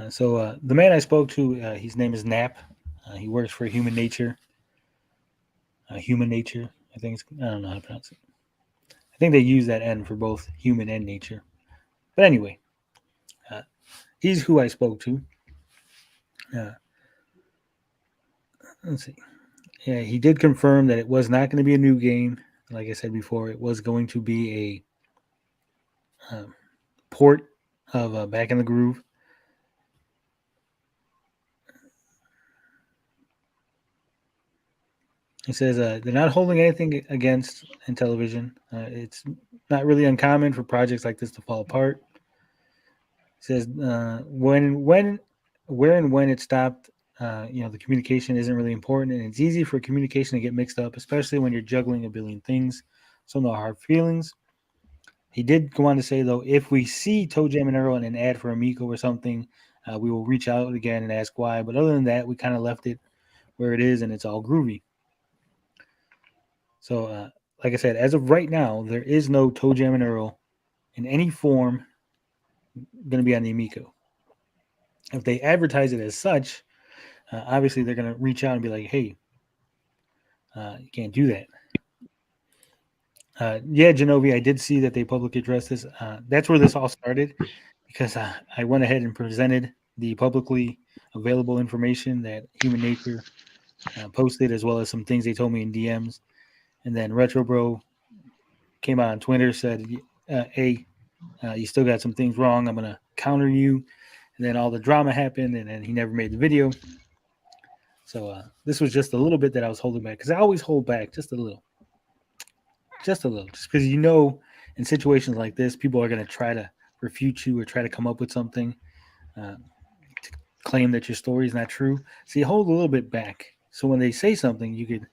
So the man I spoke to, his name is Nap. He works for Human Nature. Human Nature, I don't know how to pronounce it. I think they use that N for both human and nature. But anyway, he's who I spoke to. Let's see. Yeah, he did confirm that it was not going to be a new game. Like I said before, it was going to be a port of Back in the Groove. He says they're not holding anything against Intellivision. It's not really uncommon for projects like this to fall apart. He says where and when it stopped, the communication isn't really important, and it's easy for communication to get mixed up, especially when you're juggling a billion things. So no hard feelings. He did go on to say, though, if we see Toe Jam and Earl in an ad for Amico or something, we will reach out again and ask why. But other than that, we kind of left it where it is, and it's all groovy. So, like I said, as of right now, there is no Toe Jam and Earl in any form going to be on the Amico. If they advertise it as such, obviously they're going to reach out and be like, hey, you can't do that. Yeah, Genovi, I did see that they publicly addressed this. That's where this all started because I went ahead and presented the publicly available information that Human Nature posted, as well as some things they told me in DMs. And then Retro Bro came out on Twitter, said, hey, you still got some things wrong. I'm going to counter you. And then all the drama happened, and then he never made the video. So this was just a little bit that I was holding back because I always hold back just a little. Just because in situations like this, people are going to try to refute you or try to come up with something to claim that your story is not true. So you hold a little bit back. So when they say something, you could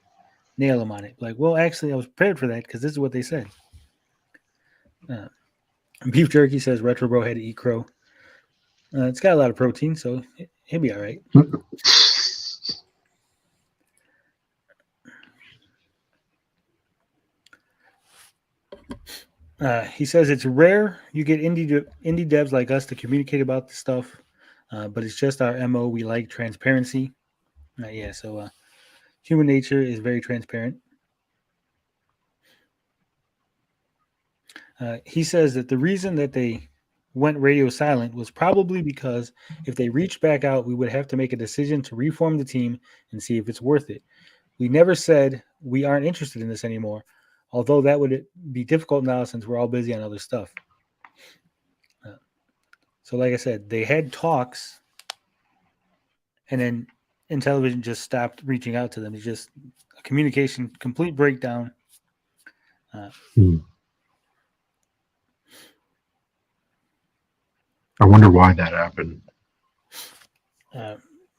nail them on it. Like, well, actually, I was prepared for that because this is what they said. Beef Jerky says Retro Bro had to eat crow. It's got a lot of protein, so he'll be all right. He says it's rare you get indie devs like us to communicate about the stuff, but it's just our MO. We like transparency. So human nature is very transparent. He says that the reason that they went radio silent was probably because if they reached back out, we would have to make a decision to reform the team and see if it's worth it. We never said we aren't interested in this anymore, although that would be difficult now since we're all busy on other stuff. So like I said, they had talks, and then Intellivision just stopped reaching out to them. It's just a communication, complete breakdown. I wonder why that happened.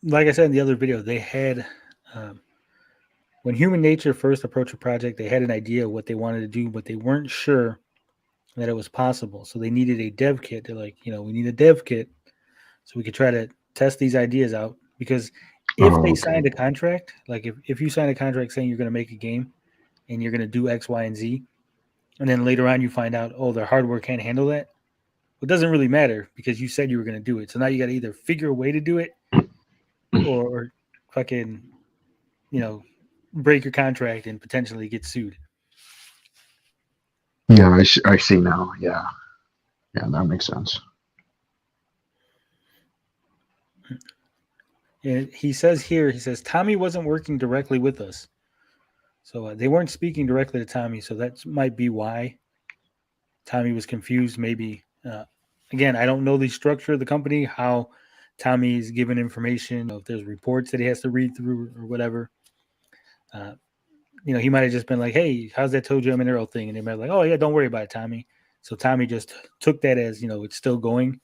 Like I said in the other video, they had when Human Nature first approached a project, they had an idea of what they wanted to do, but they weren't sure that it was possible. So they needed a dev kit. They're like, we need a dev kit so we could try to test these ideas out. Because if they signed a contract, like if you sign a contract saying you're going to make a game and you're going to do X, Y, and Z, and then later on you find out, their hardware can't handle that, it doesn't really matter because you said you were going to do it. So now you got to either figure a way to do it or fucking, break your contract and potentially get sued. Yeah, I see now. Yeah, that makes sense. And he says Tommy wasn't working directly with us. So they weren't speaking directly to Tommy. So that might be why Tommy was confused. Maybe, again, I don't know the structure of the company, how Tommy is given information, if there's reports that he has to read through or whatever. He might have just been like, hey, how's that ToeJam and Arrow thing? And they might be like, oh, yeah, don't worry about it, Tommy. So Tommy just took that as, it's still going.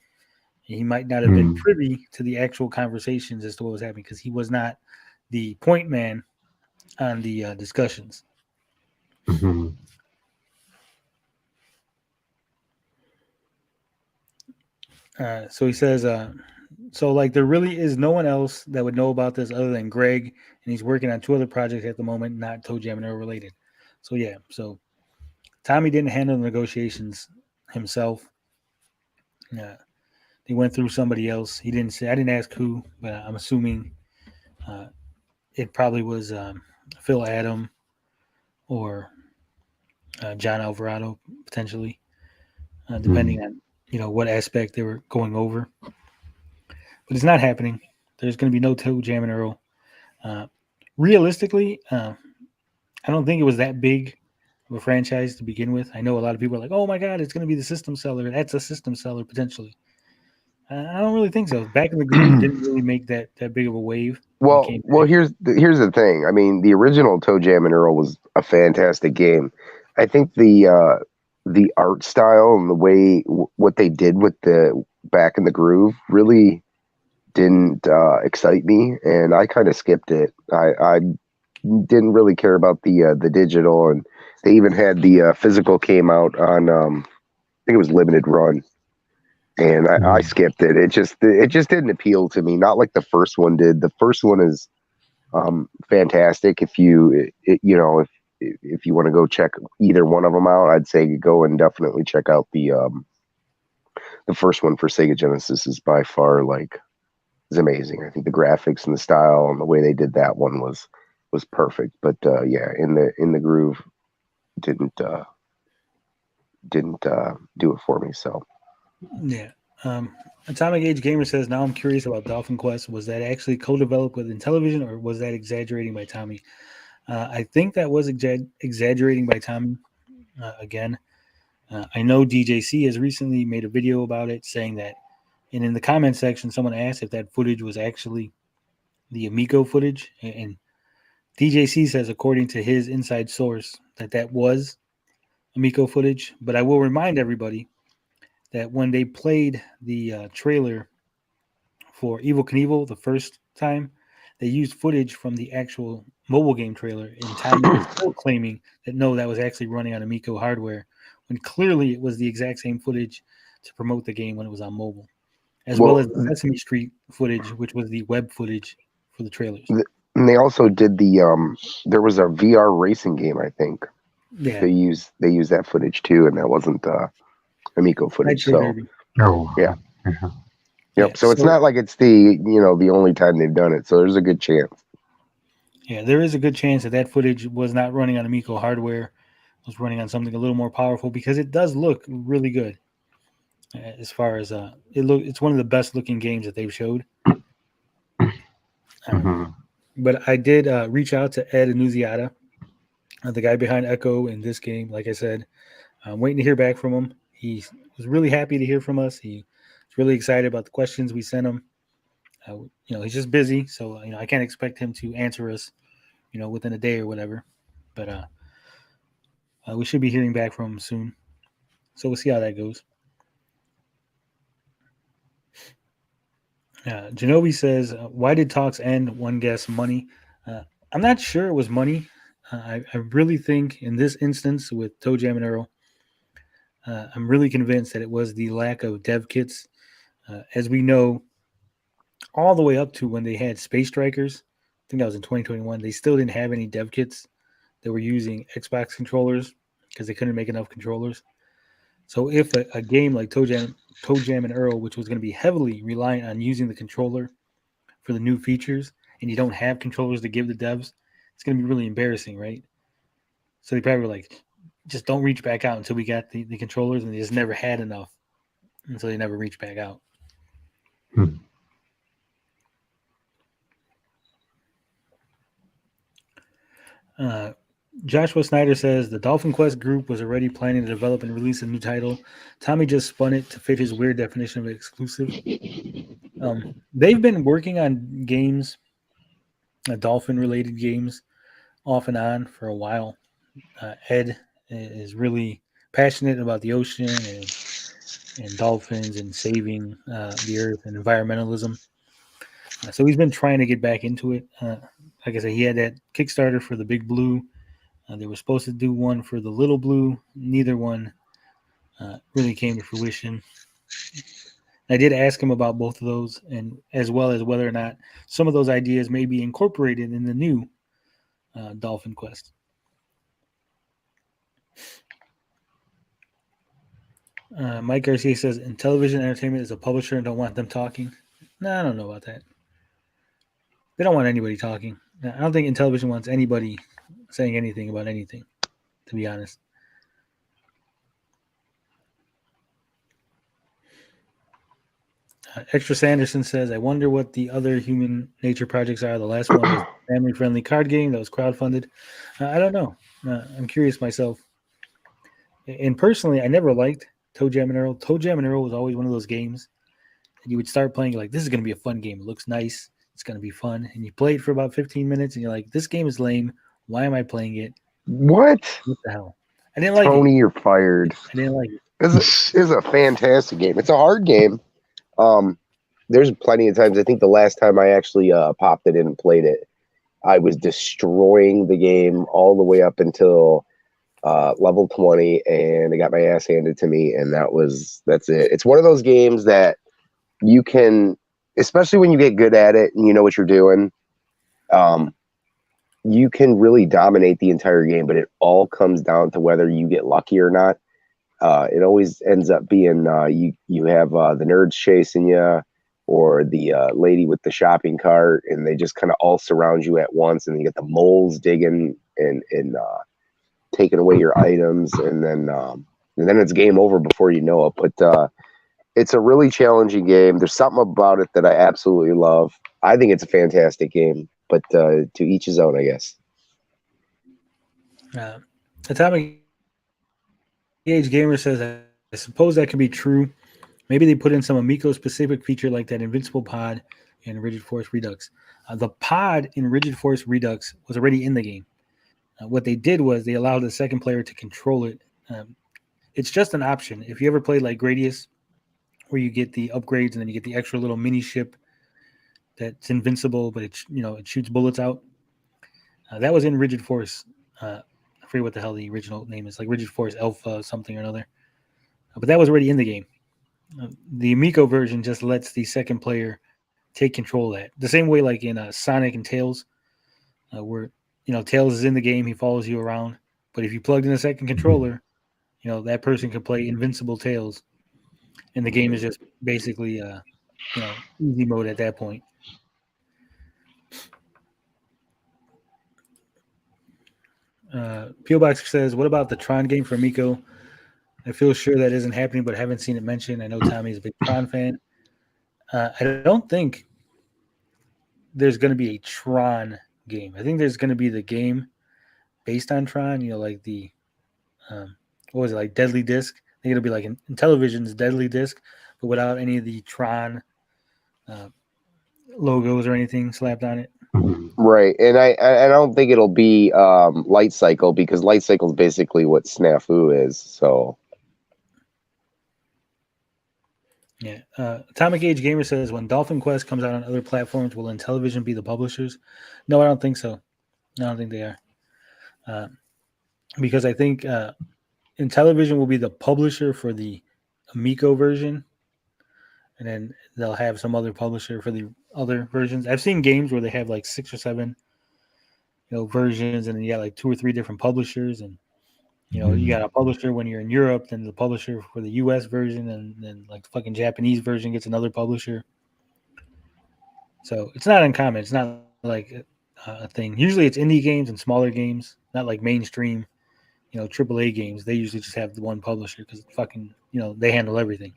And he might not have been privy to the actual conversations as to what was happening because he was not the point man on the discussions. Mm-hmm. So he says, there really is no one else that would know about this other than Greg, and he's working on 2 other projects at the moment, not ToeJam and Arrow related. So yeah, so Tommy didn't handle the negotiations himself. They went through somebody else. He didn't say. I didn't ask who, but I'm assuming it probably was Phil Adam or John Alvarado potentially, depending on what aspect they were going over. But it's not happening. There's going to be no ToeJam and Arrow. Realistically, I don't think it was that big of a franchise to begin with. I know a lot of people are like, "Oh my God, it's going to be the system seller." That's a system seller potentially. I don't really think so. Back in the Groove didn't really make that big of a wave. Well, here's the thing. I mean, the original ToeJam and Earl was a fantastic game. I think the art style and the way what they did with the Back in the Groove really didn't excite me, and I kind of skipped it. I didn't really care about the digital, and they even had the physical came out on I think it was limited run. And I skipped it. It just didn't appeal to me. Not like the first one did. The first one is fantastic. If you want to go check either one of them out, I'd say go and definitely check out the first one for Sega Genesis. Is by far is amazing. I think the graphics and the style and the way they did that one was perfect. But in the Groove didn't do it for me. So. Yeah. Atomic Age Gamer says, now I'm curious about Dolphin Quest. Was that actually co-developed with Intellivision, or was that exaggerating by Tommy? I think that was exaggerating by Tommy. Again, I know DJC has recently made a video about it saying that, and in the comment section, someone asked if that footage was actually the Amico footage, and DJC says, according to his inside source, that was Amico footage. But I will remind everybody that when they played the trailer for Evel Knievel the first time, they used footage from the actual mobile game trailer, and Tommy was still claiming that no, that was actually running on Amico hardware, when clearly it was the exact same footage to promote the game when it was on mobile. as well as the Sesame Street footage, which was the web footage for the trailers. And they also did there was a VR racing game, I think. Yeah. They used that footage too, and that wasn't Amico footage. Nitro So Derby. Oh, yeah. yeah. Yep. So it's not like it's the only time they've done it. So there's a good chance. Yeah, there is a good chance that footage was not running on Amico hardware. It was running on something a little more powerful because it does look really good. As far as it's one of the best looking games that they've showed. But I did reach out to Ed Annunziata, the guy behind Echo in this game. Like I said, I'm waiting to hear back from him. He was really happy to hear from us. He was really excited about the questions we sent him. He's just busy, so I can't expect him to answer us, within a day or whatever. But we should be hearing back from him soon. So we'll see how that goes. Genobi says, why did talks end? One guess, money. I'm not sure it was money. I really think in this instance with Toe Jam and Earl, I'm really convinced that it was the lack of dev kits. As we know, all the way up to when they had Space Strikers, I think that was in 2021, they still didn't have any dev kits. They were using Xbox controllers because they couldn't make enough controllers. So if a game like Toe Jam and Earl, which was going to be heavily reliant on using the controller for the new features, and you don't have controllers to give the devs, it's going to be really embarrassing, right? So they probably were like, just don't reach back out until we got the controllers, and they just never had enough. And so they never reached back out. Joshua Snyder says the Dolphin Quest group was already planning to develop and release a new title. Tommy just spun it to fit his weird definition of exclusive. They've been working on games, dolphin-related games, off and on for a while. Ed is really passionate about the ocean and dolphins and saving the earth and environmentalism. So he's been trying to get back into it. Like I said, he had that Kickstarter for the Big Blue. They were supposed to do one for the Little Blue. Neither one really came to fruition. I did ask him about both of those, and as well as whether or not some of those ideas may be incorporated in the new Dolphin Quest. Mike Garcia says, Intellivision Entertainment is a publisher and don't want them talking. No, I don't know about that. They don't want anybody talking. I don't think Intellivision wants anybody saying anything about anything, to be honest. Extra Sanderson says, I wonder what the other human nature projects are. The last one was a family-friendly card game that was crowdfunded. I don't know. I'm curious myself. And personally, I never liked Toe Jam and Earl. Toe Jam and Earl was always one of those games that you would start playing like, this is going to be a fun game. It looks nice. It's going to be fun. And you play it for about 15 minutes, and you're like, this game is lame. Why am I playing it? What the hell? I didn't like it. Tony, you're fired. I didn't like it. This is a fantastic game. It's a hard game. There's plenty of times. I think the last time I actually popped it in and played it, I was destroying the game all the way up until level 20, and I got my ass handed to me, and that's it. It's one of those games that you can, especially when you get good at it and you know what you're doing, you can really dominate the entire game, but it all comes down to whether you get lucky or not. It always ends up being you have the nerds chasing you, or the lady with the shopping cart, and they just kind of all surround you at once, and you get the moles digging and taking away your items, and then it's game over before you know it. But it's a really challenging game. There's something about it that I absolutely love. I think it's a fantastic game, but to each his own, I guess. Atomic Age Gamer says, I suppose that could be true. Maybe they put in some Amico-specific feature like that Invincible Pod in Rigid Force Redux. The pod in Rigid Force Redux was already in the game. What they did was they allowed the second player to control it. It's just an option. If you ever played like Gradius, where you get the upgrades and then you get the extra little mini ship that's invincible, but it shoots bullets out. That was in Rigid Force. I forget what the hell the original name is, like Rigid Force Alpha something or another. But that was already in the game. The Amico version just lets the second player take control of that. The same way like in Sonic and Tails, where Tails is in the game, he follows you around. But if you plugged in a second controller, that person can play Invincible Tails, and the game is just basically easy mode at that point. Peel Box says, "What about the Tron game for Amico? I feel sure that isn't happening, but haven't seen it mentioned. I know Tommy's a big Tron fan. I don't think there's going to be a Tron game. I think there's going to be the game based on Tron. Like the what was it, like Deadly Disc? I think it'll be like in television's Deadly Disc, but without any of the Tron logos or anything slapped on it." Right, and I don't think it'll be Light Cycle, because Light Cycle is basically what Snafu is. So yeah, Atomic Age Gamer says, when Dolphin Quest comes out on other platforms, will Intellivision be the publishers? No, I don't think so. I don't think they are, because I think Intellivision will be the publisher for the Amico version, and then they'll have some other publisher for the other versions. I've seen games where they have like 6 or 7, versions, and then you got like 2 or 3 different publishers, and you got a publisher when you're in Europe, then the publisher for the US version, and then like the fucking Japanese version gets another publisher. So it's not uncommon. It's not like a thing. Usually it's indie games and smaller games, not like mainstream, AAA games. They usually just have the one publisher because fucking, they handle everything.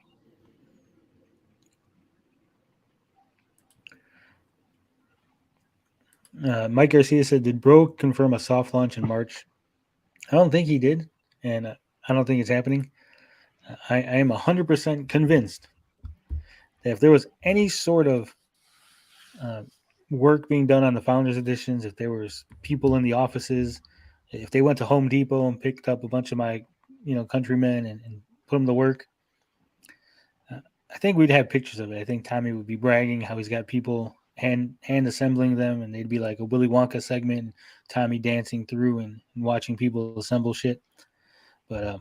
Mike Garcia said, "Did Bro confirm a soft launch in March?" I don't think he did, and I don't think it's happening. I am 100% convinced that if there was any sort of work being done on the Founders Editions, if there was people in the offices, if they went to Home Depot and picked up a bunch of my, countrymen and put them to work, I think we'd have pictures of it. I think Tommy would be bragging how he's got people hand assembling them, and they'd be like a Willy Wonka segment, and Tommy dancing through and watching people assemble shit. But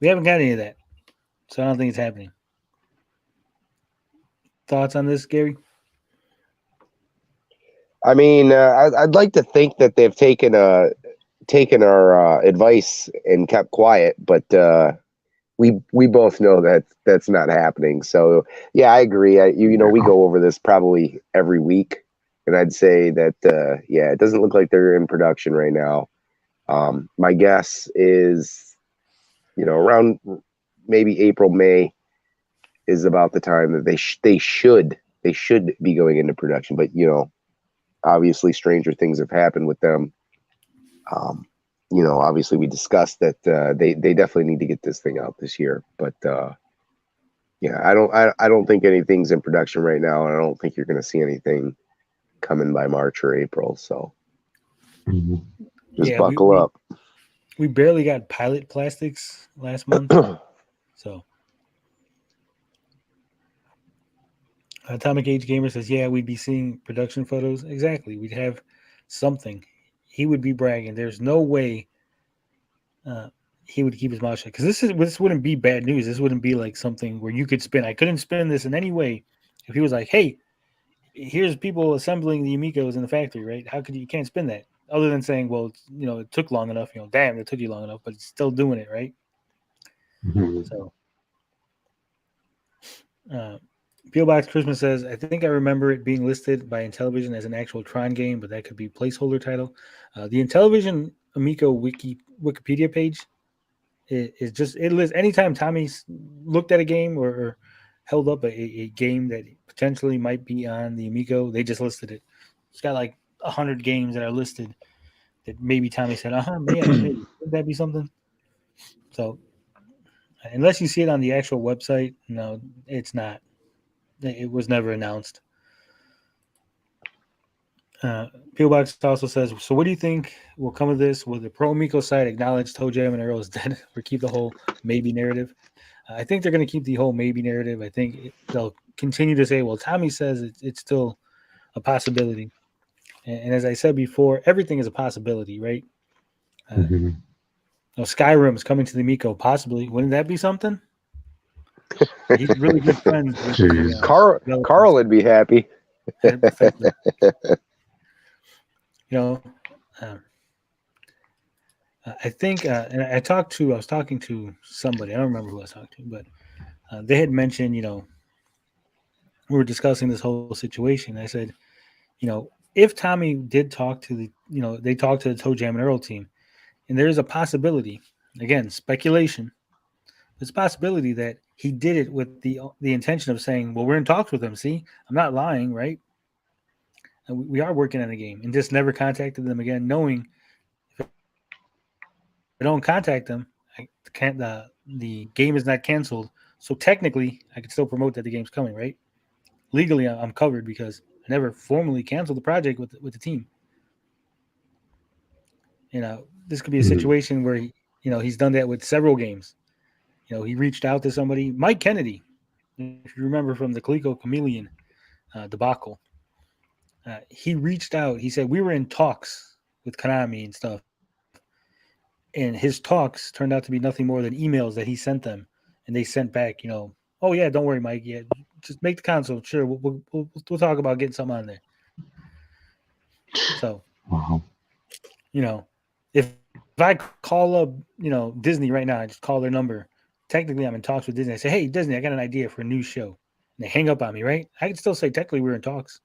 we haven't got any of that, so I don't think it's happening. Thoughts on this, Gary? I mean, I'd like to think that they've taken our advice and kept quiet, but we both know that that's not happening. So yeah, I agree. We go over this probably every week, and I'd say that it doesn't look like they're in production right now. My guess is, around maybe April, May is about the time that they should be going into production. But obviously stranger things have happened with them. Obviously we discussed that they definitely need to get this thing out this year. But I don't think anything's in production right now, and I don't think you're going to see anything coming by March or April. So just buckle up. We barely got pilot plastics last month. So Atomic Age Gamer says, yeah, we'd be seeing production photos. Exactly. We'd have something. He would be bragging. There's no way he would keep his mouth shut, because this wouldn't be bad news. This wouldn't be like something where you could spin. I couldn't spin this in any way if he was like, hey, here's people assembling the Amigos in the factory, right? How could you can't spin that, other than saying, well, it took long enough. Damn, it took you long enough, but it's still doing it, right? So Peel Box Christmas says, I think I remember it being listed by Intellivision as an actual Tron game, but that could be placeholder title. The Intellivision Amico Wikipedia page is just, it lists anytime Tommy's looked at a game or held up a game that potentially might be on the Amico, they just listed it. It's got like 100 games that are listed that maybe Tommy said, maybe. Would that be something? So unless you see it on the actual website, no, it's not. It was never announced. Peel Box also says, so what do you think will come of this? Will the Pro Amico side acknowledge Toe Jam and Earl is dead, or keep the whole maybe narrative? I think they're going to keep the whole maybe narrative. I think they'll continue to say, well, Tommy says it's still a possibility. And as I said before, everything is a possibility, right? Skyrim is coming to the Amico, possibly. Wouldn't that be something? He's really good friends with Jeez. Carl would be happy. effectively. You know, um, I think, and I was talking to somebody. I don't remember who I was talking to, but they had mentioned, we were discussing this whole situation. I said, if Tommy did talk to they talked to the Toe Jam and Earl team, and there is a possibility, again, speculation. There's a possibility that he did it with the intention of saying, well, we're in talks with them. See, I'm not lying, right? And we are working on a game, and just never contacted them again, knowing if I don't contact them, the game is not canceled. So technically, I can still promote that the game's coming, right? Legally, I'm covered because I never formally canceled the project with the team. This could be a situation where he's done that with several games. He reached out to somebody, Mike Kennedy, if you remember from the Coleco Chameleon debacle. He reached out. He said we were in talks with Konami and stuff, and his talks turned out to be nothing more than emails that he sent them, and they sent back, oh yeah, don't worry, Mike, yeah, just make the console. Sure, we'll talk about getting something on there. So, if I call up, Disney right now, I just call their number. Technically, I'm in talks with Disney. I say, hey, Disney, I got an idea for a new show. And they hang up on me, right? I can still say, technically, we're in talks.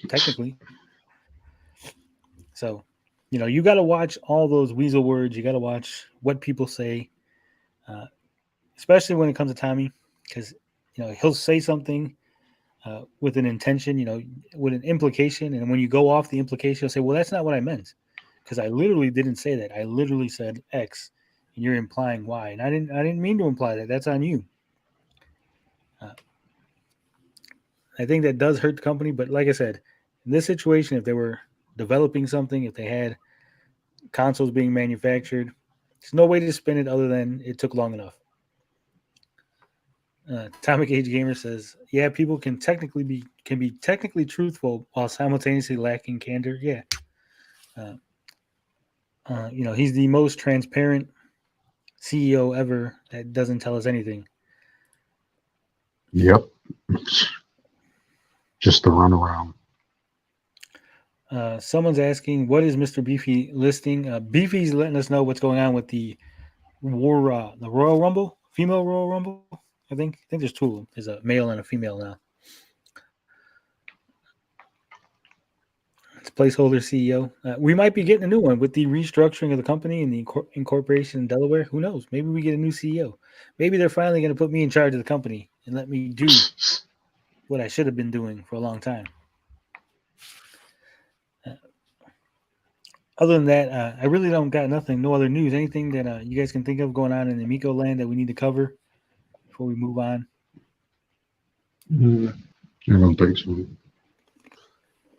Technically. So, you got to watch all those weasel words. You got to watch what people say, especially when it comes to Tommy, because, he'll say something with an intention, with an implication. And when you go off the implication, he'll say, well, that's not what I meant. Because I literally didn't say that. I literally said X, and you're implying Y. And I didn't mean to imply that. That's on you. I think that does hurt the company. But like I said, in this situation, if they were developing something, if they had consoles being manufactured, there's no way to spin it other than it took long enough. Atomic Age Gamer says, yeah, people can be technically truthful while simultaneously lacking candor. Yeah. He's the most transparent CEO ever that doesn't tell us anything. Yep. Just the runaround. Someone's asking, what is Mr. Beefy listing? Beefy's letting us know what's going on with the Royal Rumble, female Royal Rumble. I think there's two of them. There's a male and a female now. It's placeholder CEO. We might be getting a new one with the restructuring of the company and the incorporation in Delaware. Who knows? Maybe we get a new CEO. Maybe they're finally going to put me in charge of the company and let me do what I should have been doing for a long time. Other than that, I really don't got nothing. No other news. Anything that you guys can think of going on in Amico land that we need to cover before we move on? I don't think so. No,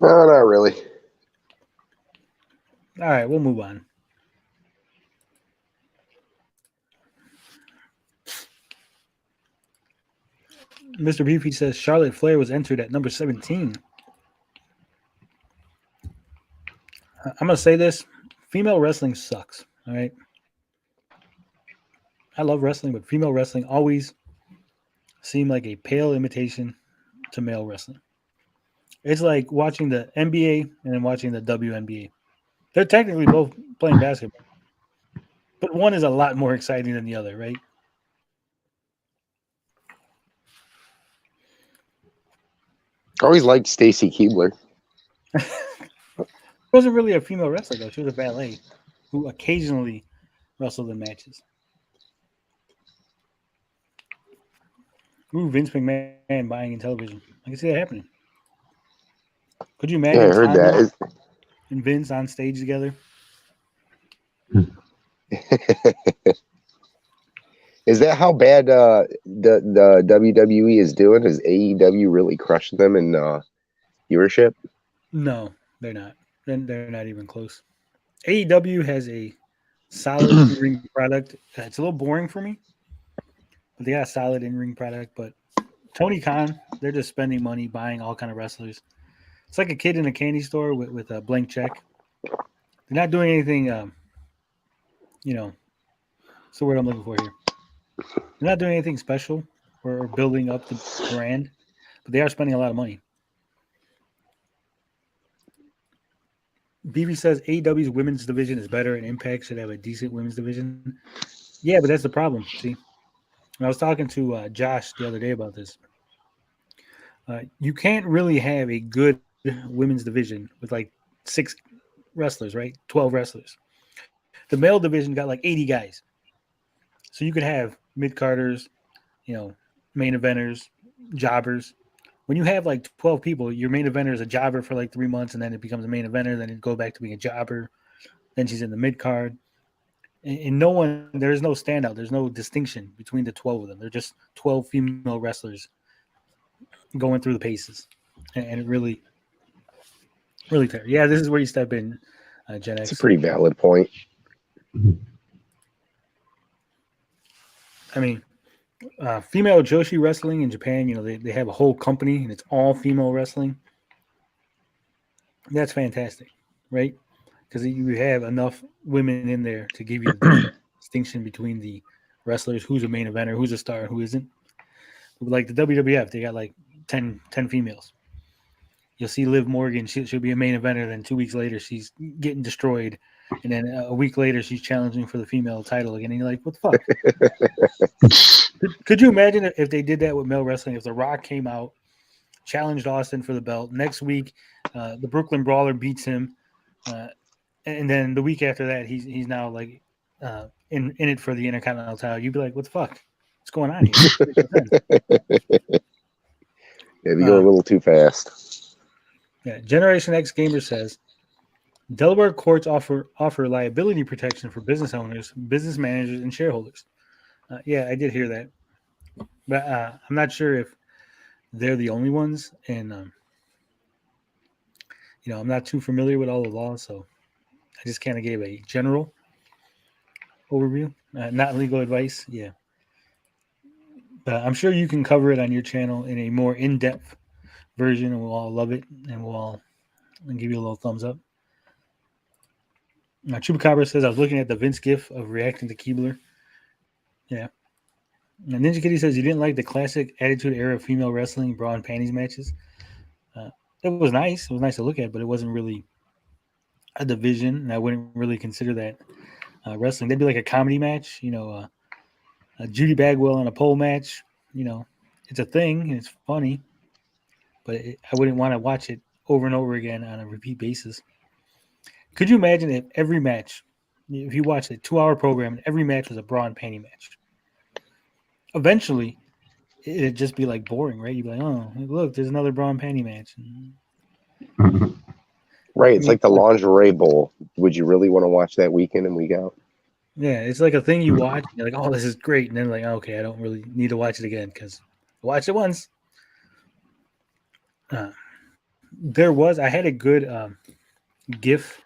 not really. All right, we'll move on. Mr. Beefy says Charlotte Flair was entered at number 17. I'm going to say this. Female wrestling sucks, all right? I love wrestling, but female wrestling always seemed like a pale imitation to male wrestling. It's like watching the NBA and then watching the WNBA. They're technically both playing basketball, but one is a lot more exciting than the other, right? I always liked Stacy Keibler. She wasn't really a female wrestler, though. She was a valet who occasionally wrestled in matches. Ooh, Vince McMahon buying in television. I can see that happening. Could you imagine? Yeah, I heard that. And Vince on stage together? Is that how bad the WWE is doing? Is AEW really crushing them in viewership? No, they're not. They're not even close. AEW has a solid in-ring product. It's a little boring for me, but they got a solid in-ring product. But Tony Khan, they're just spending money buying all kind of wrestlers. It's like a kid in a candy store with a blank check. They're not doing anything, what's the word I'm looking for here? They're not doing anything special or building up the brand, but they are spending a lot of money. BB says AEW's women's division is better and Impact should have a decent women's division. Yeah, but that's the problem. See, I was talking to Josh the other day about this. You can't really have a good women's division with like 6 wrestlers, right? 12 wrestlers. The male division got like 80 guys. So you could have mid-carders, main eventers, jobbers. When you have like 12 people, your main eventer is a jobber for like 3 months, and then it becomes a main eventer, then it goes back to being a jobber. Then she's in the mid-card. And there is no standout. There's no distinction between the 12 of them. They're just 12 female wrestlers going through the paces. And it really, really terrible. Yeah, this is where you step in, Gen X. It's a pretty valid point. I mean, female Joshi wrestling in Japan, they have a whole company and it's all female wrestling. That's fantastic, right? Because you have enough women in there to give you the distinction between the wrestlers, who's a main eventer, who's a star, and who isn't. Like the WWF, they got like 10 females. You'll see Liv Morgan, she'll be a main eventer, then 2 weeks later she's getting destroyed. And then a week later, she's challenging for the female title again. And you're like, what the fuck? Could you imagine if they did that with male wrestling? If The Rock came out, challenged Austin for the belt. Next week, the Brooklyn Brawler beats him. And then the week after that, he's now like in it for the Intercontinental title. You'd be like, what the fuck? What's going on here? Yeah, you go a little too fast. Yeah, Generation X Gamer says, Delaware courts offer liability protection for business owners, business managers, and shareholders. Yeah, I did hear that. But I'm not sure if they're the only ones. And, I'm not too familiar with all the laws, so I just kind of gave a general overview, not legal advice. Yeah. But I'm sure you can cover it on your channel in a more in-depth version, and we'll all love it, and we'll all give you a little thumbs up. Now, Chupacabra says, I was looking at the Vince gif of reacting to Keebler. Yeah. And Ninja Kitty says, you didn't like the classic Attitude Era female wrestling bra and panties matches. It was nice. It was nice to look at, but it wasn't really a division, and I wouldn't really consider that wrestling. That'd be like a comedy match, a Judy Bagwell and a pole match. It's a thing, and it's funny, but I wouldn't want to watch it over and over again on a repeat basis. Could you imagine if every match, if you watched a 2-hour program and every match was a bra and panty match? Eventually, it'd just be like boring, right? You'd be like, oh, look, there's another bra and panty match. Right, it's like the lingerie bowl. Would you really want to watch that week in and week out? Yeah, it's like a thing you watch. You're like, oh, this is great. And then like, okay, I don't really need to watch it again because I watched it once. I had a good GIF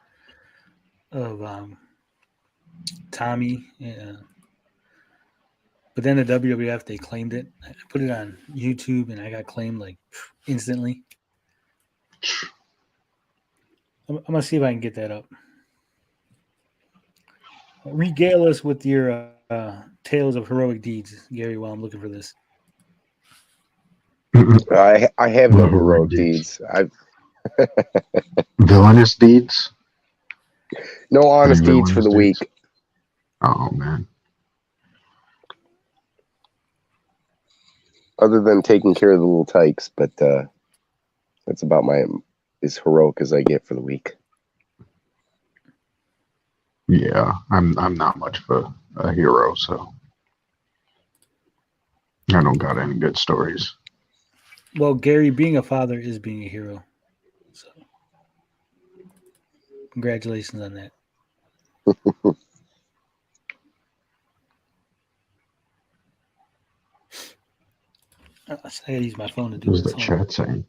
of Tommy, but then the WWF, they claimed it. I put it on YouTube and I got claimed like instantly. I'm gonna see if I can get that up. Regale us with your tales of heroic deeds, Gary, while I'm looking for this. I have no heroic deeds. I've Villainous deeds? no honest deeds for the week. Oh, man. Other than taking care of the little tykes, but that's about as heroic as I get for the week. Yeah, I'm not much of a hero, so I don't got any good stories. Well, Gary, being a father is being a hero. So congratulations on that. I gotta use my phone to do What was this. the chat saying?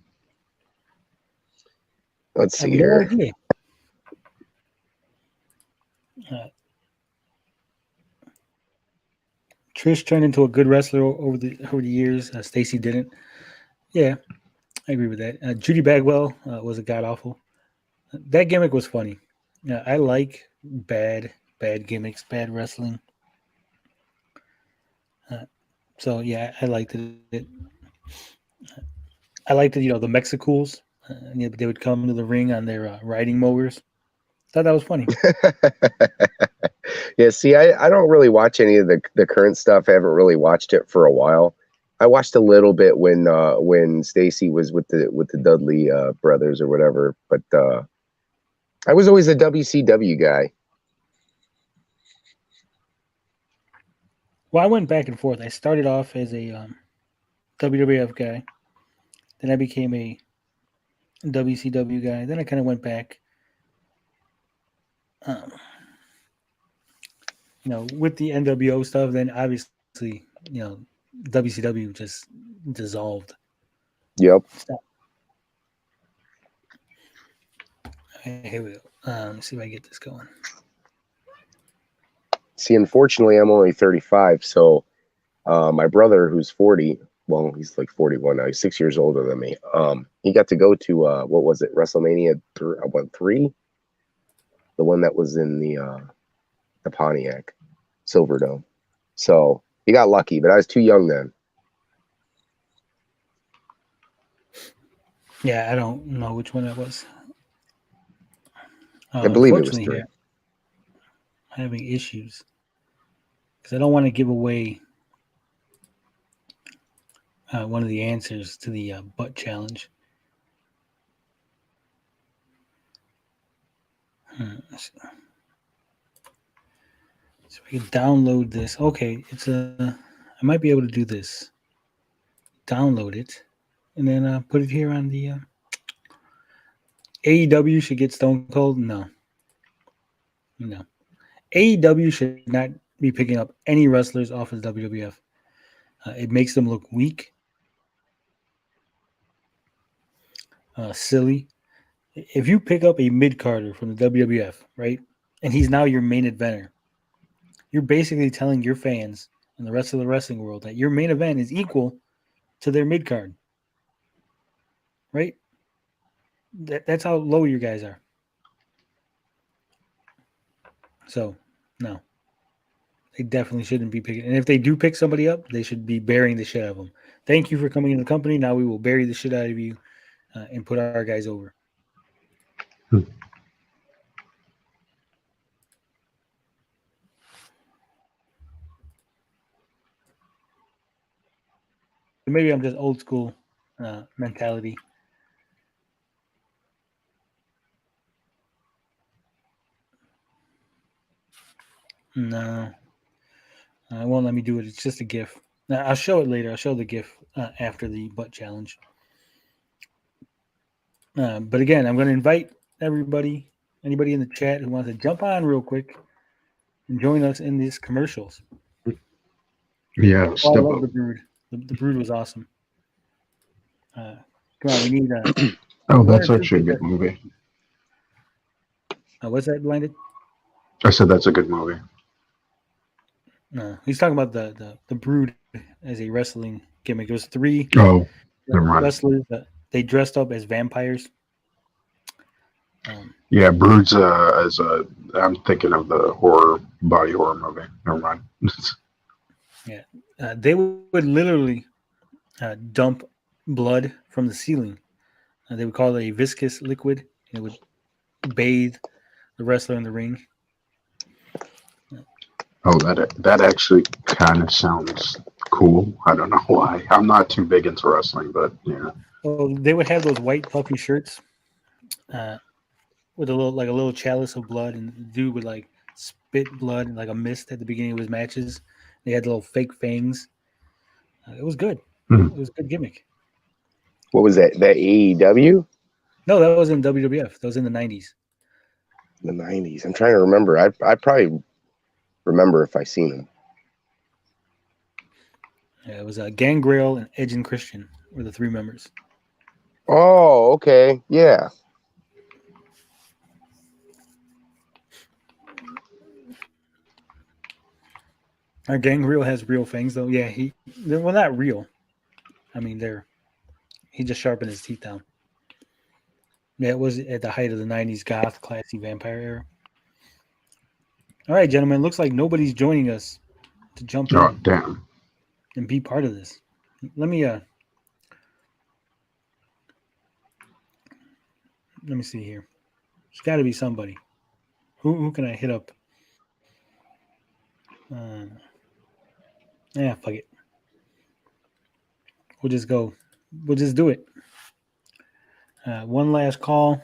Let's I have see no here. idea. Trish turned into a good wrestler over the years. Stacy didn't. Yeah, I agree with that. Judy Bagwell was a god awful. That gimmick was funny. I like bad gimmicks, bad wrestling. So yeah, I liked it. I liked it. The Mexicools. They would come to the ring on their riding mowers. Thought that was funny. Yeah, see, I don't really watch any of the current stuff. I haven't really watched it for a while. I watched a little bit when Stacy was with the Dudley brothers or whatever, but I was always a WCW guy. Well, I went back and forth. I started off as a WWF guy, then I became a WCW guy. Then I kind of went back. Um, with the NWO stuff, then obviously, WCW just dissolved. Yep. Here we go. Let's see if I get this going. See, unfortunately, I'm only 35, so my brother, who's 40, well, he's like 41 now. He's 6 years older than me. He got to go to what was it, WrestleMania 3? The one that was in the Pontiac Silverdome. So he got lucky, but I was too young then. Yeah, I don't know which one that was. I believe it was 3. I'm having issues because I don't want to give away one of the answers to the butt challenge. So we can download this. Okay, I might be able to do this. Download it, and then put it here on the AEW should get Stone Cold. No. AEW should not be picking up any wrestlers off of WWF. It makes them look weak, silly. If you pick up a mid-carder from the WWF, right, and he's now your main eventer, you're basically telling your fans and the rest of the wrestling world that your main event is equal to their mid-card, right? That's how low your guys are. So, no. They definitely shouldn't be picking. And if they do pick somebody up, they should be burying the shit out of them. Thank you for coming in the company. Now we will bury the shit out of you and put our guys over. Maybe I'm just old school mentality. No. It won't let me do it. It's just a GIF. Now, I'll show it later. I'll show the GIF after the butt challenge. But again, I'm going to invite anybody in the chat who wants to jump on real quick and join us in these commercials. Yeah, I love the Brood. The Brood was awesome. Come on, we need. Oh, that's actually a good movie. What's that, Blinded? I said that's a good movie. No, he's talking about the Brood as a wrestling gimmick. There was 3 wrestlers that they dressed up as vampires. Yeah, Brood's I'm thinking of the body horror movie. Never mind. Yeah, they would literally dump blood from the ceiling. They would call it a viscous liquid. It would bathe the wrestler in the ring. Oh, that actually kind of sounds cool. I don't know why. I'm not too big into wrestling, but yeah. Well, they would have those white puffy shirts with a little chalice of blood, and the dude would like spit blood like a mist at the beginning of his matches. They had little fake fangs. It was good. It was a good gimmick. What was that? That AEW? No, that was in WWF. That was in the 90s. The 90s. I'm trying to remember. I probably remember if I seen him. Yeah, it was Gangrel and Edge and Christian were the 3 members. Oh, okay. Yeah. Our Gangrel has real fangs, though. Yeah, they're not real. I mean, he just sharpened his teeth down. Yeah, it was at the height of the 90s goth classy vampire era. All right, gentlemen. Looks like nobody's joining us to jump in. Oh, damn. and be part of this. Let me see here. There's got to be somebody. Who can I hit up? Fuck it. We'll just go. We'll just do it. One last call.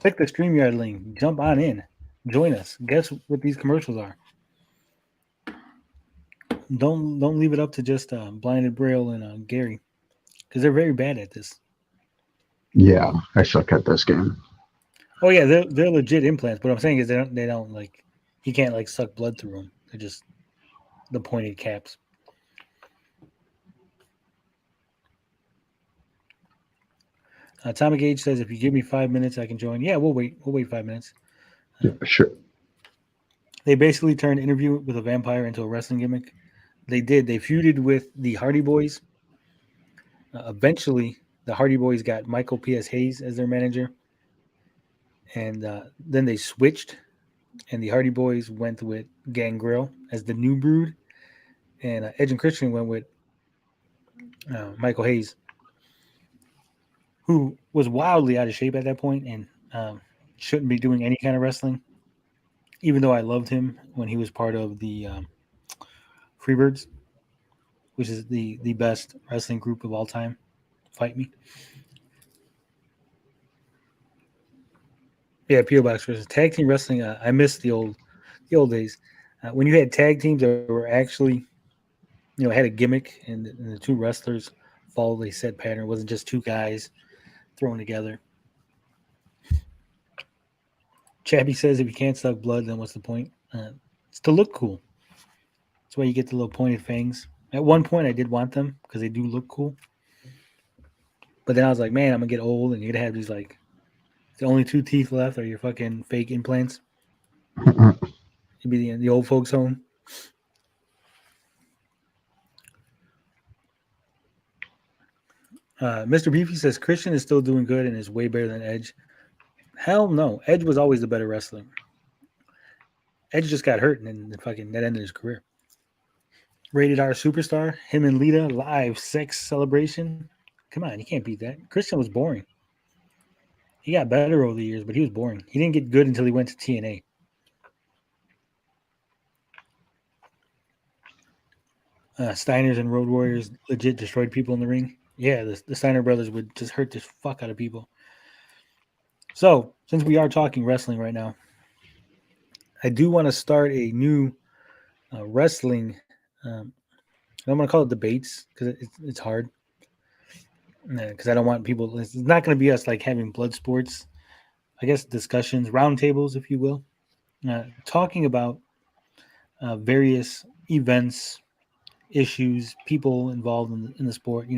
Click the StreamYard link. Jump on in. Join us. Guess what these commercials are. Don't leave it up to just Blinded Braille and Gary, because they're very bad at this. Yeah, I suck at this game. Oh yeah, they're legit implants. What I'm saying is they don't like, he can't like suck blood through them. They're just the pointed caps. Atomic Age says, if you give me 5 minutes, I can join. Yeah, we'll wait. We'll wait 5 minutes. Yeah, sure. They basically turned Interview with a Vampire into a wrestling gimmick. They did. They feuded with the Hardy Boys. Eventually, the Hardy Boys got Michael P.S. Hayes as their manager. And then they switched, and the Hardy Boys went with Gangrel as the new brood. And Edge and Christian went with Michael Hayes, who was wildly out of shape at that point and shouldn't be doing any kind of wrestling, even though I loved him when he was part of the Freebirds, which is the best wrestling group of all time. Fight me. Yeah, P.O. Box wrestling. Tag team wrestling, I miss the old days. When you had tag teams that were actually, had a gimmick, and the two wrestlers followed a set pattern. It wasn't just two guys thrown together. Chappie says, if you can't suck blood, then what's the point? It's to look cool. That's why you get the little pointed fangs. At one point, I did want them because they do look cool. But then I was like, man, I'm going to get old, and you're going to have these, like, the only two teeth left are your fucking fake implants. You'd be the old folks' home. Mr. Beefy says, Christian is still doing good and is way better than Edge. Hell no. Edge was always the better wrestler. Edge just got hurt, and then that ended his career. Rated R Superstar, him and Lita, live sex celebration. Come on, you can't beat that. Christian was boring. He got better over the years, but he was boring. He didn't get good until he went to TNA. Steiners and Road Warriors legit destroyed people in the ring. Yeah, the Steiner brothers would just hurt the fuck out of people. So, since we are talking wrestling right now, I do want to start a new wrestling. I'm going to call it debates because it's hard. Because I don't want people. It's not going to be us like having blood sports. I guess discussions, roundtables, if you will, talking about various events, issues, people involved in the sport.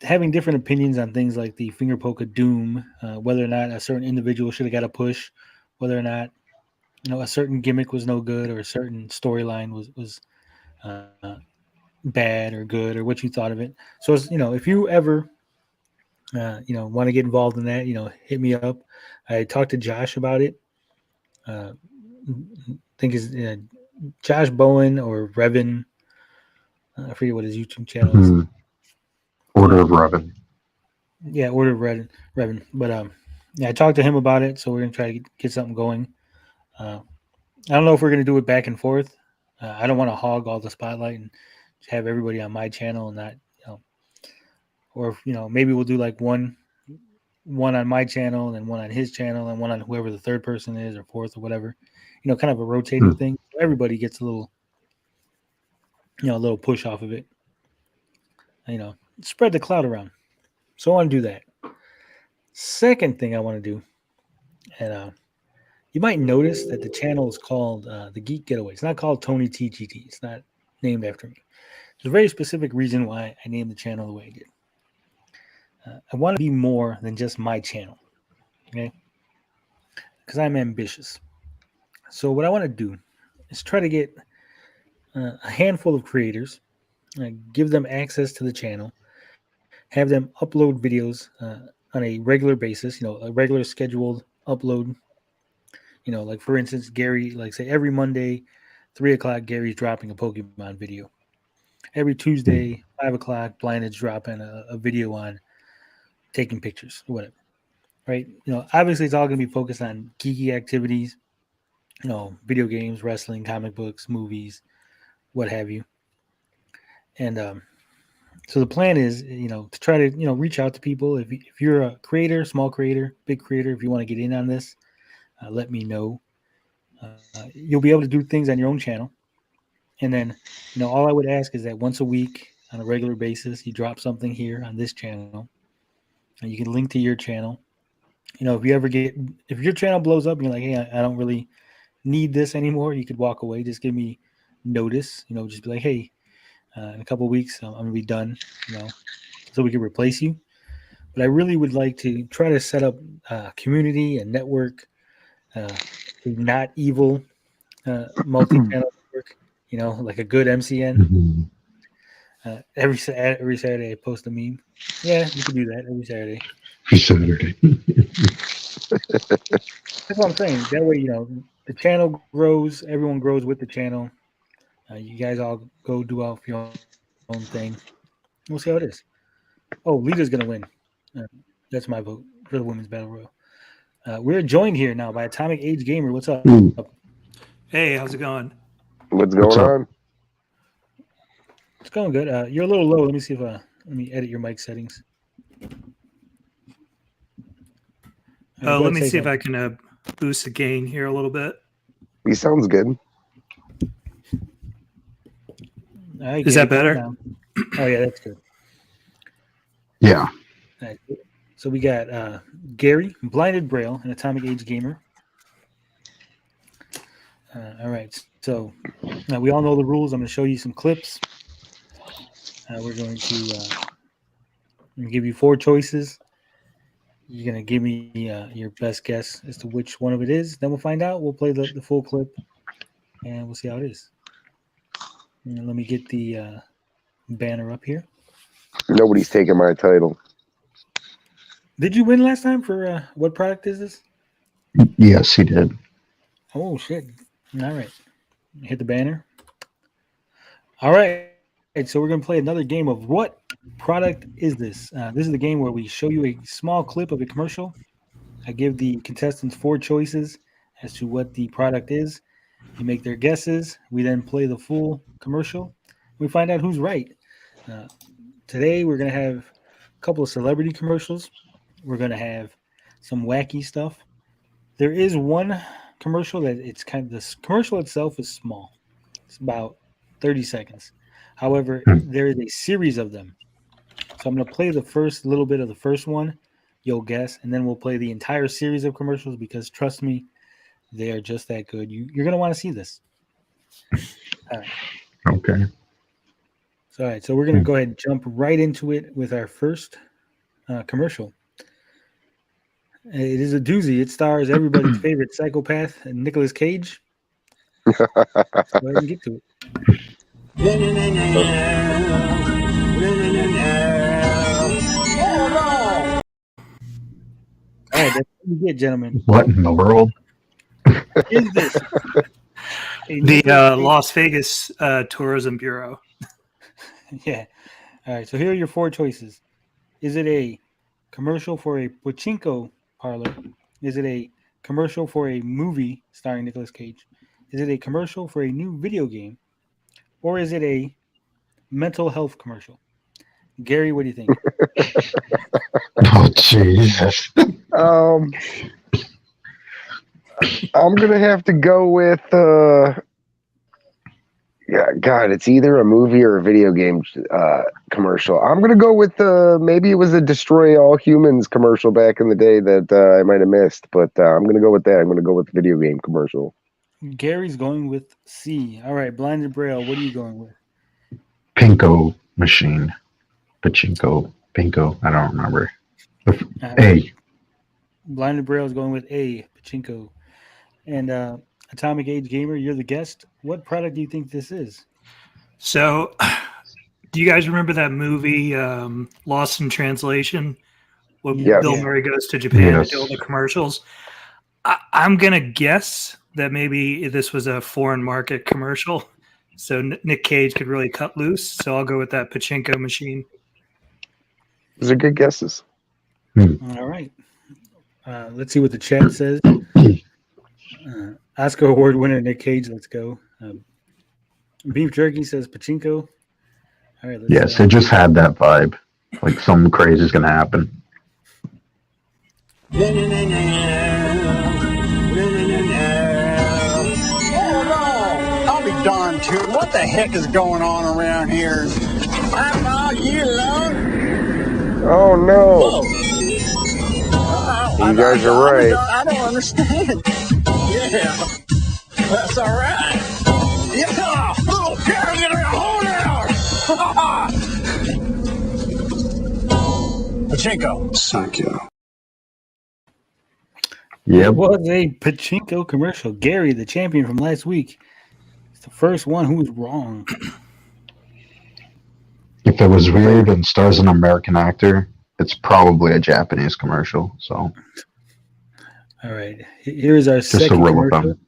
Having different opinions on things like the finger poke of doom, whether or not a certain individual should have got a push, whether or not a certain gimmick was no good or a certain storyline was bad or good, or what you thought of it. So if you ever want to get involved in that, hit me up. I talked to Josh about it. I think is Josh Bowen or Revan. I forget what his YouTube channel is. Order of Revan. Yeah, Order of Revan. But I talked to him about it, so we're gonna try to get something going. I don't know if we're gonna do it back and forth. I don't want to hog all the spotlight and have everybody on my channel and not, or maybe we'll do like one on my channel and then one on his channel and one on whoever the third person is or fourth or whatever. Kind of a rotating thing. Everybody gets a little, a little push off of it. Spread the cloud around. So I want to do that. Second thing I want to do, and you might notice that the channel is called The Geek Getaway. It's not called Tony TGT. It's not named after me. There's a very specific reason why I named the channel the way I did. I want to be more than just my channel, okay? Because I'm ambitious. So what I want to do is try to get a handful of creators, give them access to the channel, have them upload videos on a regular basis, a regular scheduled upload. Like for instance, Gary, like say every Monday, 3:00, Gary's dropping a Pokemon video. every Tuesday, 5 o'clock, Blinded's dropping a video on taking pictures or whatever. Right? Obviously it's all going to be focused on geeky activities, video games, wrestling, comic books, movies, what have you. And so the plan is, to try to, reach out to people. If you're a creator, small creator, big creator, if you want to get in on this, let me know. You'll be able to do things on your own channel. And then, all I would ask is that once a week on a regular basis, you drop something here on this channel and you can link to your channel. If your channel blows up and you're like, hey, I don't really need this anymore, you could walk away. Just give me notice, just be like, hey, in a couple of weeks, I'm going to be done, so we can replace you. But I really would like to try to set up a community and network, not evil multi-channel network, like a good MCN. Every Saturday I post a meme. Yeah, you can do that every Saturday. Every Saturday. That's what I'm saying. That way, the channel grows, everyone grows with the channel. You guys all go do off your own thing. We'll see how it is. Oh, Lita's going to win. That's my vote for the Women's Battle Royal. We're joined here now by Atomic Age Gamer. What's up? Hey, how's it going? What's going on? It's going good. You're a little low. Let me see if let me edit your mic settings. Let me see if I can boost the gain here a little bit. He sounds good. Is that better? Oh yeah, that's good. Yeah. Right. So we got Gary, Blinded Braille, and Atomic Age Gamer. All right. So now we all know the rules. I'm going to show you some clips. We're going to give you 4 choices. You're going to give me your best guess as to which one of it is. Then we'll find out. We'll play the full clip, and we'll see how it is. And let me get the banner up here. Nobody's taking my title. Did you win last time for what product is this? Yes, he did. Oh, shit. All right. Hit the banner. All right. So we're going to play another game of what product is this? This is the game where we show you a small clip of a commercial. I give the contestants 4 choices as to what the product is. They make their guesses. We then play the full commercial. We find out who's right. Today we're going to have a couple of celebrity commercials. We're going to have some wacky stuff. There is one commercial that this commercial itself is small. It's about 30 seconds. However, there is a series of them. So I'm going to play the first little bit of the first one. You'll guess, and then we'll play the entire series of commercials because trust me, they are just that good. You're going to want to see this. All right. Okay. So, all right. So we're going to go ahead and jump right into it with our first commercial. It is a doozy. It stars everybody's favorite psychopath, Nicolas Cage. Let's go ahead and get to it. All right, that's what you get, gentlemen. What in the world? Is this the Las Vegas Tourism Bureau? Yeah. All right. So here are your 4 choices. Is it a commercial for a pachinko parlor? Is it a commercial for a movie starring Nicolas Cage? Is it a commercial for a new video game? Or is it a mental health commercial? Gary, what do you think? Oh, Jesus. I'm going to have to go with, God, it's either a movie or a video game commercial. I'm going to go with, maybe it was a Destroy All Humans commercial back in the day that I might have missed, but I'm going to go with that. I'm going to go with the video game commercial. Gary's going with C. All right, Blinded Braille, what are you going with? Pinko machine. Pachinko. Pinko. I don't remember. A. Blinded Braille is going with A. Pachinko. And Atomic Age Gamer, you're the guest. What product do you think this is? So, do you guys remember that movie, Lost in Translation? When Bill Murray goes to Japan to do all the commercials? I'm going to guess that maybe this was a foreign market commercial so Nick Cage could really cut loose. So I'll go with that pachinko machine. Those are good guesses. All right. Let's see what the chat says. Oscar Award winner Nick Cage. Let's go. Beef Jerky says pachinko. All right. Yes, it just had that vibe. Like something crazy is going to happen. I'll be darned too. What the heck is going on around here? I'm all year long. Oh no! You guys are right. I don't understand. Yeah, that's all right. Yeah, little girl, get her hold out. Pachinko. Thank you. Yep. It was a pachinko commercial. Gary, the champion from last week, is the first one who was wrong. If it was weird and stars an American actor, it's probably a Japanese commercial. So, all right. Here's our just a second rule of commercial. thumb.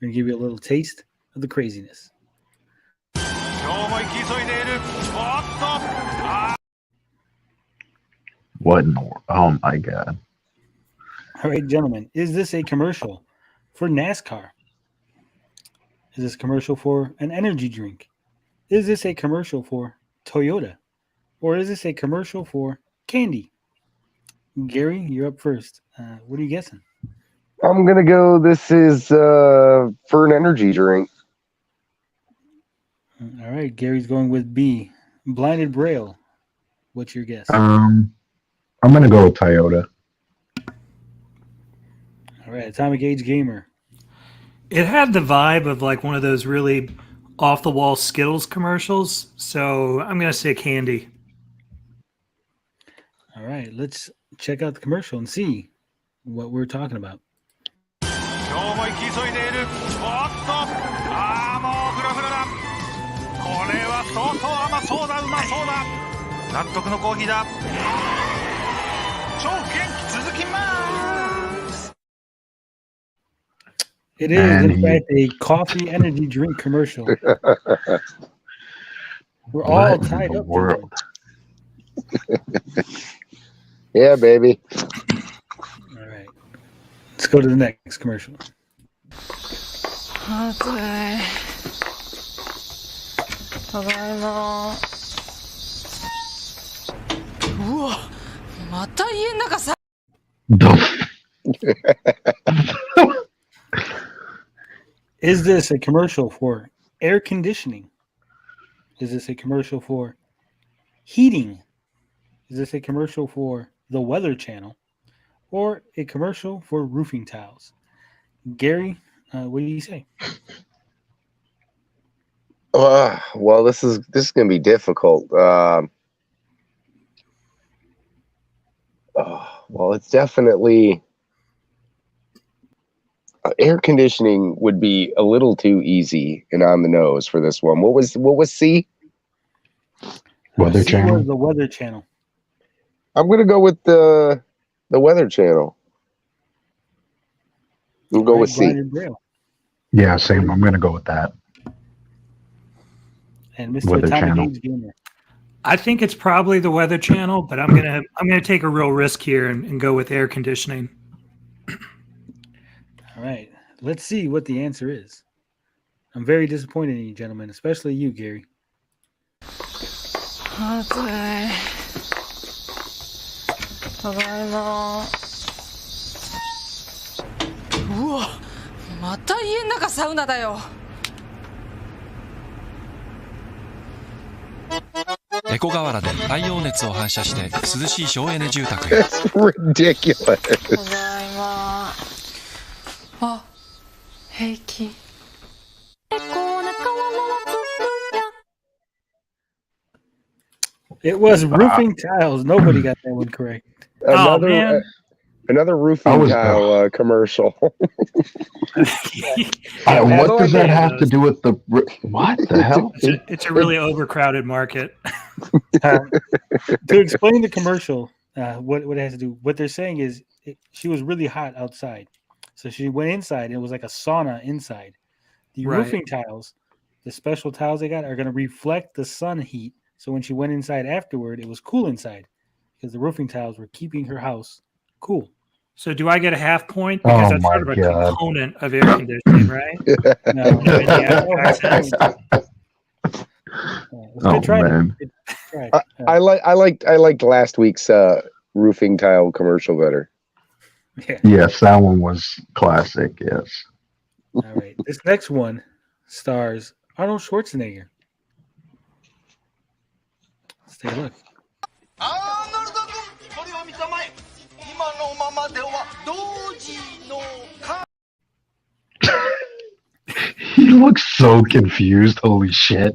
We're going to give you a little taste of the craziness. What in the world? Oh my god! All right, gentlemen, is this a commercial for NASCAR? Is this a commercial for an energy drink? Is this a commercial for Toyota? Or is this a commercial for candy? Gary, you're up first. What are you guessing? I'm gonna go. This is for an energy drink. All right, Gary's going with B. Blinded Braille. What's your guess? I'm gonna go with Toyota. All right, Atomic Age Gamer. It had the vibe of like one of those really off the wall Skittles commercials. So I'm going to say candy. All right, let's check out the commercial and see what we're talking about. It is, in fact, a coffee energy drink commercial. We're all tied up. World. Yeah, baby. All right. Let's go to the next commercial. ただいま。うわ、また家の中さ。Is this a commercial for air conditioning? Is this a commercial for heating? Is this a commercial for the Weather Channel? Or a commercial for roofing tiles? Gary, what do you say? Well, this is going to be difficult. Well, it's definitely air conditioning would be a little too easy and on the nose for this one. What was C? Weather C Channel. was the Weather Channel. I'm going to go with the Weather Channel. We'll go with C. Blinded Braille. Yeah, same. I'm gonna go with that. And Mr. Weather Atomic Channel. Age Gamer. I think it's probably the Weather Channel, but I'm gonna take a real risk here and go with air conditioning. All right. Let's see what the answer is. I'm very disappointed in you, gentlemen, especially you, Gary. 暑い。ただいま。うわ、また家の中サウナだよ。エコ瓦で太陽熱を反射して涼しい省エネ住宅へ。 That's ridiculous. ただいま。あ、平気。エコな川はつぶや。 It was roofing tiles. Nobody got that one correct. Another man. another roofing tile commercial. What does that have to do with the? What the hell? It's a really overcrowded market. To explain the commercial, what it has to do, what they're saying is she was really hot outside. So she went inside and it was like a sauna inside. The Right. roofing tiles the special towels they got are going to reflect the sun heat. So when she went inside afterward, it was cool inside because the roofing tiles were keeping her house cool. So do I get a half point because that's sort of a component of air conditioning, right? No, man. I liked last week's roofing tile commercial better. Yeah. Yes, that one was classic. Yes. All right. This next one stars Arnold Schwarzenegger. Let's take a look. He looks so confused. Holy shit.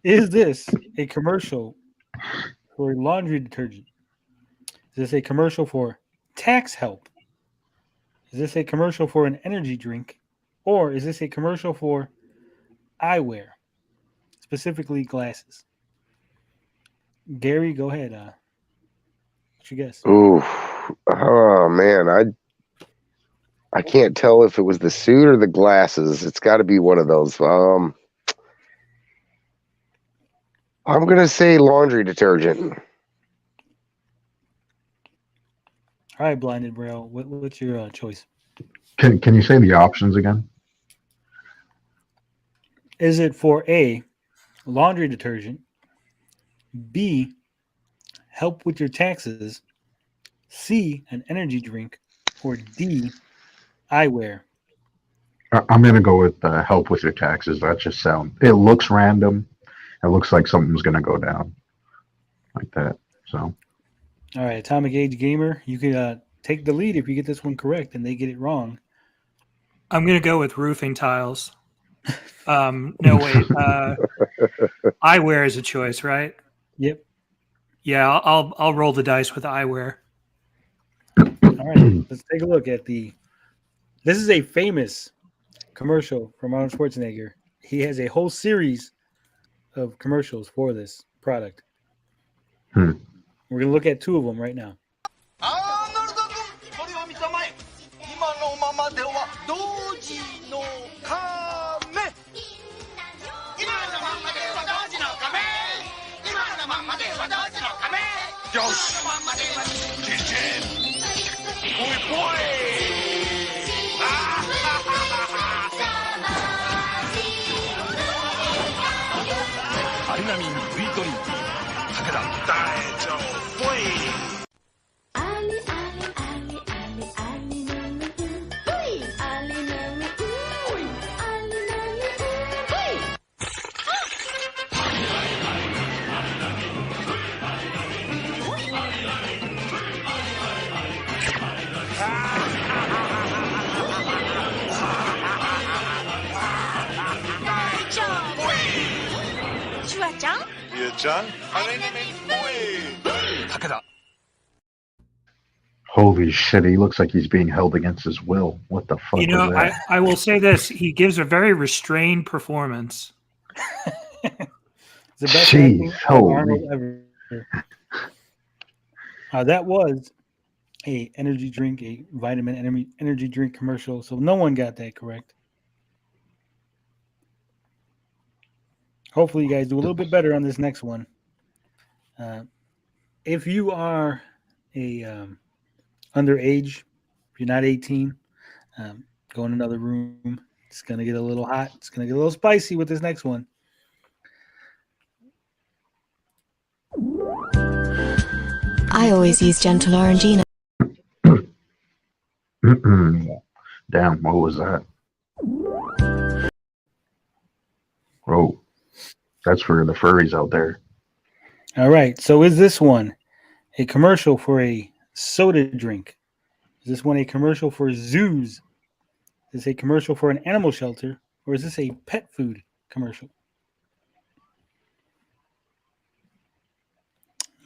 Is this a commercial for laundry detergent? Is this a commercial for tax help? Is this a commercial for an energy drink? Or is this a commercial for eyewear, specifically glasses? Gary, go ahead. What's your guess? Ooh, oh man, I can't tell if it was the suit or the glasses. It's got to be one of those. I'm gonna say laundry detergent. All right, Blinded Braille. What's your choice? Can you say the options again? Is it for A, laundry detergent, B, help with your taxes, C, an energy drink, or D, eyewear? I'm going to go with help with your taxes. That just it looks random. It looks like something's going to go down like that. So, all right, Atomic Age Gamer, you can take the lead if you get this one correct and they get it wrong. I'm going to go with roofing tiles. No, wait. Eyewear is a choice, right? Yep. Yeah, I'll roll the dice with eyewear. All right, let's take a look at this is a famous commercial from Arnold Schwarzenegger. He has a whole series of commercials for this product. We're going to look at two of them right now. Holy shit, he looks like he's being held against his will. What the fuck? You know, was that? I will say this. He gives a very restrained performance. It's the best Jeez, acting of Arnold ever. That was a energy drink, a vitamin energy drink commercial. So no one got that correct. Hopefully you guys do a little bit better on this next one. If you are a underage, if you're not 18, go in another room. It's going to get a little hot. It's going to get a little spicy with this next one. I always use Gentle Orangina. Damn, what was that? Oh, that's for the furries out there. All right. So is this one a commercial for a soda drink? Is this one a commercial for zoos? Is this a commercial for an animal shelter? Or is this a pet food commercial?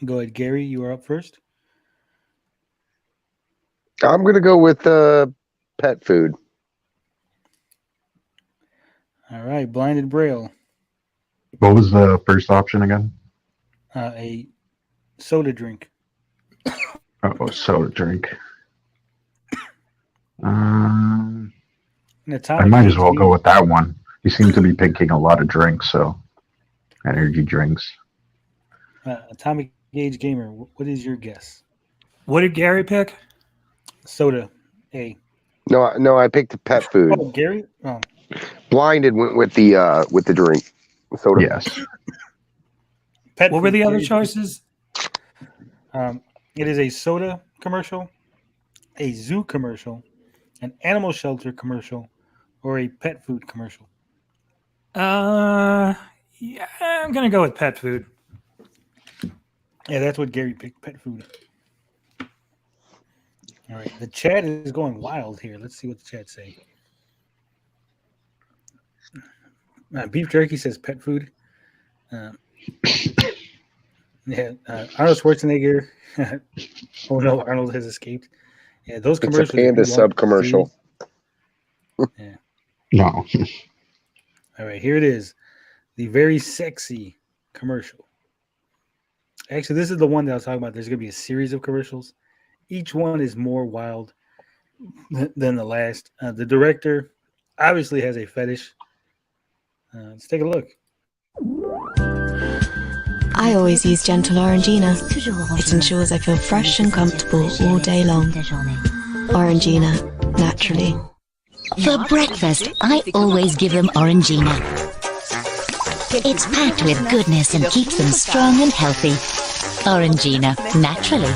Go ahead, Gary. You are up first. I'm going to go with pet food. All right. Blinded Braille. What was the first option again? A soda drink. Oh, soda drink. I might as well go with that one. You seem to be picking a lot of drinks, so energy drinks. Atomic Gauge Gamer, what is your guess? What did Gary pick? Soda. A. No, I picked the pet food. Oh, Gary? Oh. Blinded went with the drink. Soda. Yes. What were the other choices? It is a soda commercial, a zoo commercial, an animal shelter commercial, or a pet food commercial. Yeah, I'm gonna go with pet food. Yeah, that's what Gary picked. Pet food. All right, the chat is going wild here. Let's see what the chat say. Beef jerky says pet food. Arnold Schwarzenegger. Oh no, Arnold has escaped. Yeah, those commercials. It's a Panda sub commercial. Yeah. No. All right, here it is. The very sexy commercial. Actually, this is the one that I was talking about. There's going to be a series of commercials. Each one is more wild than the last. The director obviously has a fetish. Let's take a look. I always use Gentle Orangina. It ensures I feel fresh and comfortable all day long. Orangina, naturally. For breakfast, I always give them Orangina. It's packed with goodness and keeps them strong and healthy. Orangina, naturally.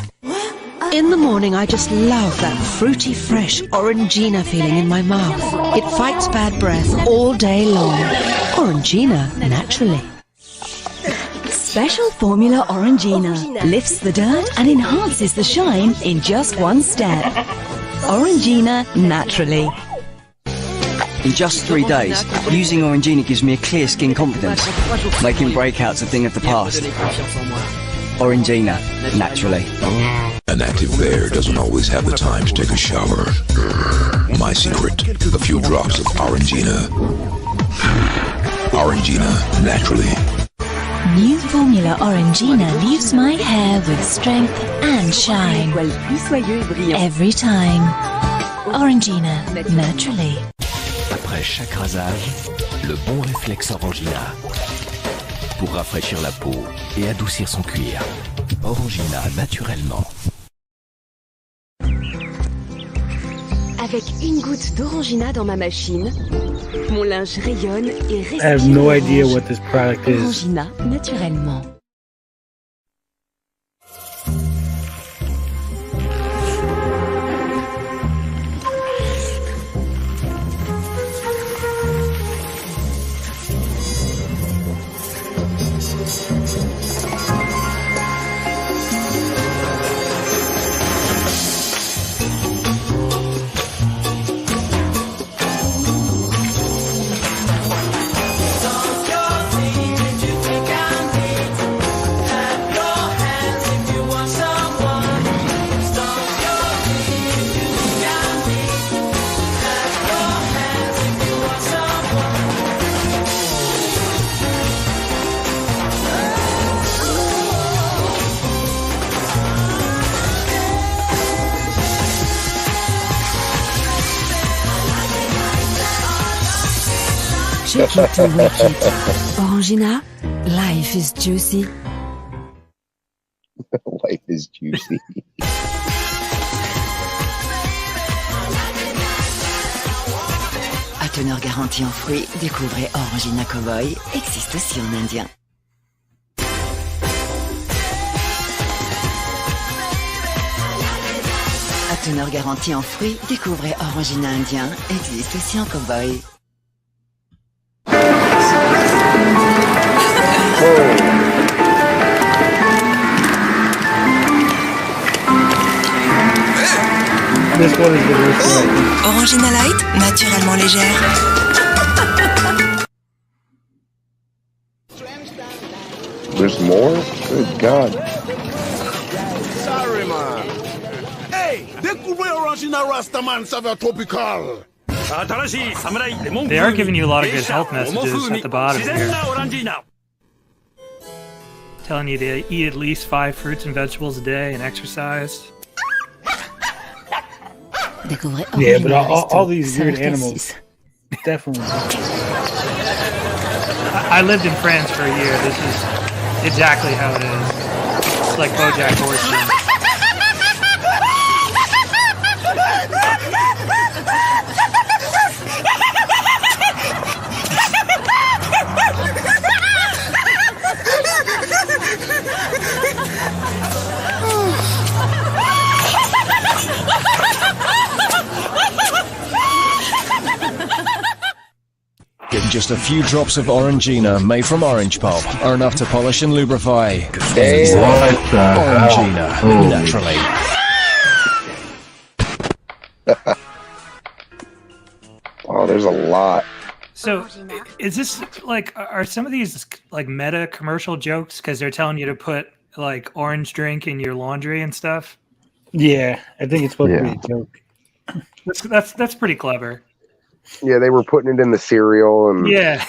In the morning, I just love that fruity, fresh Orangina feeling in my mouth. It fights bad breath all day long. Orangina, naturally. Special formula Orangina lifts the dirt and enhances the shine in just one step. Orangina, naturally. In just 3 days, using Orangina gives me a clear skin confidence, making breakouts a thing of the past. Orangina, naturally. An active bear doesn't always have the time to take a shower. My secret, a few drops of Orangina. Orangina, naturally. New formula Orangina leaves my hair with strength and shine. Every time. Orangina, naturally. Après chaque rasage, le bon réflexe Orangina. Pour rafraîchir la peau et adoucir son cuir. Orangina, naturellement. Avec une goutte d'Orangina dans ma machine, mon linge rayonne et respire. I have no idea what this product is. Orangina, naturellement. Shake it to wake it. Orangina, life is juicy. Life is juicy. À teneur garantie en fruits, découvrez Orangina Cowboy, existe aussi en indien. À teneur garantie en fruits, découvrez Orangina indien, existe aussi en cowboy. This one is the worst one. Orangina Light, naturellement légère. There's more? Good God. Sorry, man. Hey, découvrez Orangina Rastaman Saveur Tropical. They are giving you a lot of good health messages at the bottom here. Telling you to eat at least 5 fruits and vegetables a day and exercise. Yeah, but all these weird animals definitely. I lived in France for a year. This is exactly how it is. It's like BoJack Horseman. Just a few drops of Orangina made from orange pulp are enough to polish and lubrify. Orangina, naturally. Oh, there's a lot. So, is this like, are some of these like meta commercial jokes because they're telling you to put like orange drink in your laundry and stuff? Yeah, I think it's supposed to be a joke. That's pretty clever. Yeah, they were putting it in the cereal and Yeah,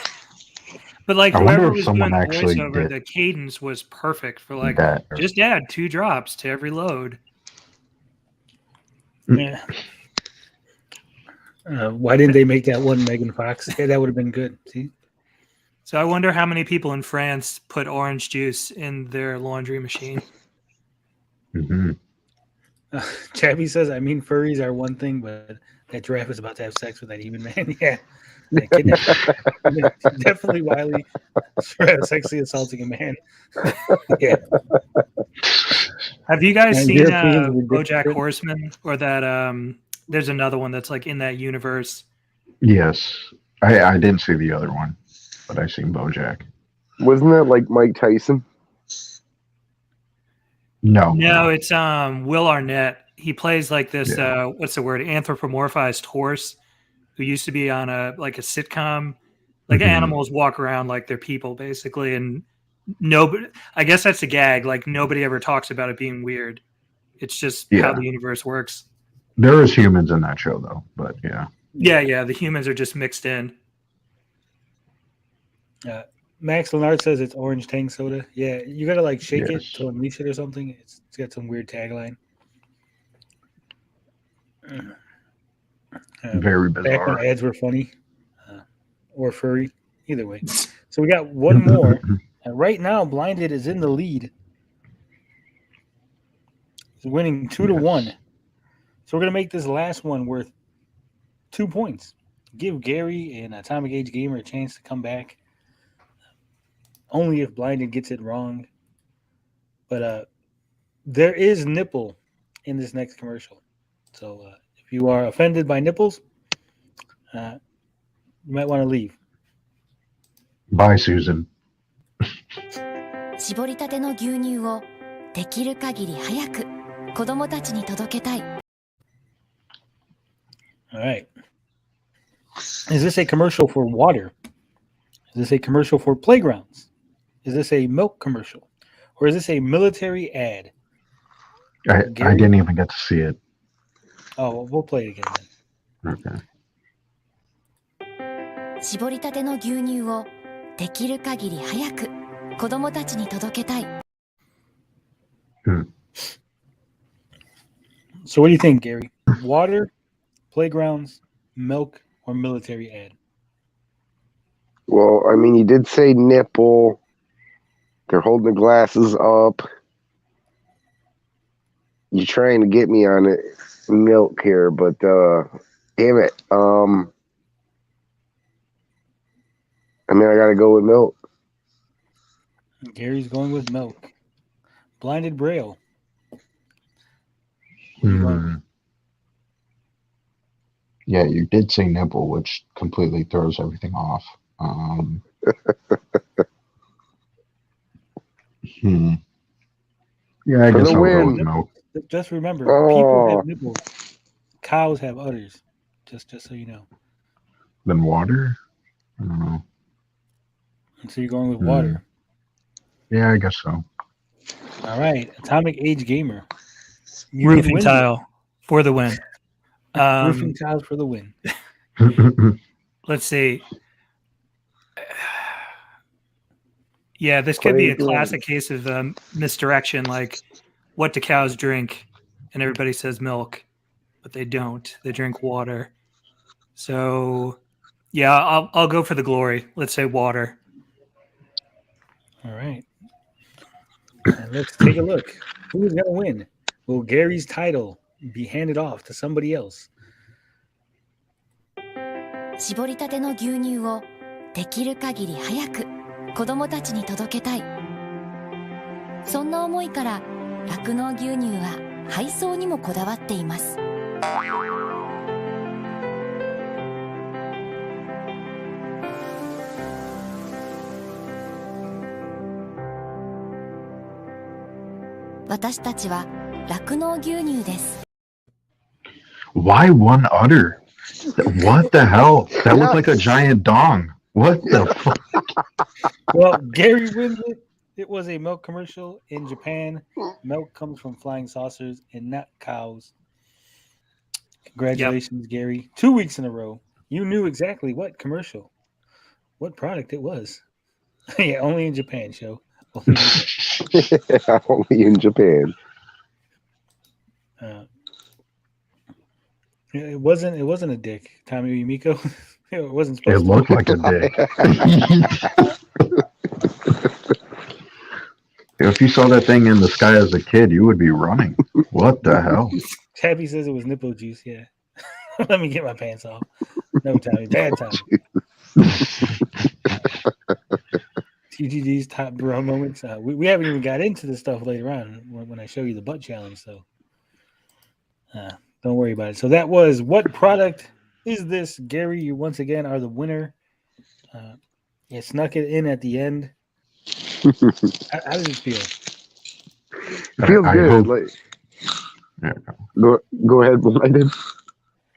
but like I wonder whoever if was someone doing the actually voiceover, did the cadence was perfect for like that. just add 2 drops to every load. Yeah. Why didn't they make that one Megan Fox? Yeah, that would have been good. See? So I wonder how many people in France put orange juice in their laundry machine. Mm-hmm. Chappie says, I mean, furries are one thing, but that giraffe is about to have sex with that even man. Yeah. Definitely Wiley sexually assaulting a man. Yeah. Have you guys And seen Europeans were BoJack different. Horseman or that there's another one that's like in that universe? Yes. I didn't see the other one, but I seen BoJack. wasn't that like Mike Tyson? No. No, it's Will Arnett. He plays like this what's the word? Anthropomorphized horse who used to be on a sitcom. Like animals walk around like they're people basically, and nobody, I guess that's a gag, like nobody ever talks about it being weird. It's just how the universe works. There is humans in that show though, but yeah. Yeah, the humans are just mixed in. Max Leonard says it's orange tang soda. Yeah, you gotta like shake it to unleash it or something. It's got some weird tagline. Very Back bizarre. when ads were funny or furry, either way. So we got one more. And right now, Blinded is in the lead. He's winning 2-1. So we're gonna make this last one worth 2 points. Give Gary and Atomic Age Gamer a chance to come back. Only if Blinded gets it wrong. But there is nipple in this next commercial. So if you are offended by nipples, you might want to leave. Bye, Susan. 絞りたての牛乳をできる限り早く子供たちに届けたい。 All right. Is this a commercial for water? Is this a commercial for playgrounds? Is this a milk commercial? Or is this a military ad? I didn't even get to see it. Oh, well, we'll play it again then. Okay. 絞りたての牛乳をできる限り早く子供たちに届けたい。 So what do you think, Gary? Water, playgrounds, milk, or military ad? Well, I mean, you did say nipple. They're holding the glasses up. You're trying to get me on it, milk here, but damn it. I mean, I gotta go with milk. Gary's going with milk. Blinded Braille. Yeah, you did say nipple, which completely throws everything off. Yeah, I guess I'll go with milk. Just remember, people have nipples. Cows have udders. Just so you know. Then water? I don't know. And so you're going with water. Yeah, I guess so. All right, Atomic Age Gamer. Roofing tile for the win. Roofing tiles for the win. Let's see. Yeah, this could be a classic case of misdirection. Like, what do cows drink? And everybody says milk, but they don't. They drink water. So, yeah, I'll go for the glory. Let's say water. All right. Let's take a look. Who is going to win? Will Gary's title be handed off to somebody else? 絞りたての牛乳をできる限り早く子供たちに届けたい。そんな思いから酪農牛乳は配送にもこだわっています。私たちは酪農牛乳です。 Why one udder? What the hell? That looked like a giant dong. What the fuck? Well, Gary wins it. It was a milk commercial in Japan. Milk comes from flying saucers and not cows. Congratulations, Gary. 2 weeks in a row. You knew exactly what commercial, what product it was. Yeah, only in Japan, show. Only in Japan. Only in Japan. It wasn't a dick, Tommy Yumiko. It wasn't It supposed to. looked like a dick. If you saw that thing in the sky as a kid, you would be running. What the hell? Happy says it was nipple juice. Yeah. Let me get my pants off. No, Tommy. Bad Tommy. TGD's top bro moments. We haven't even got into the stuff later on when I show you the butt challenge. So don't worry about it. So that was What Product Is This? Gary, you once again are the winner. You snuck it in at the end. How does it feel? It feels good. Go ahead, Blyden.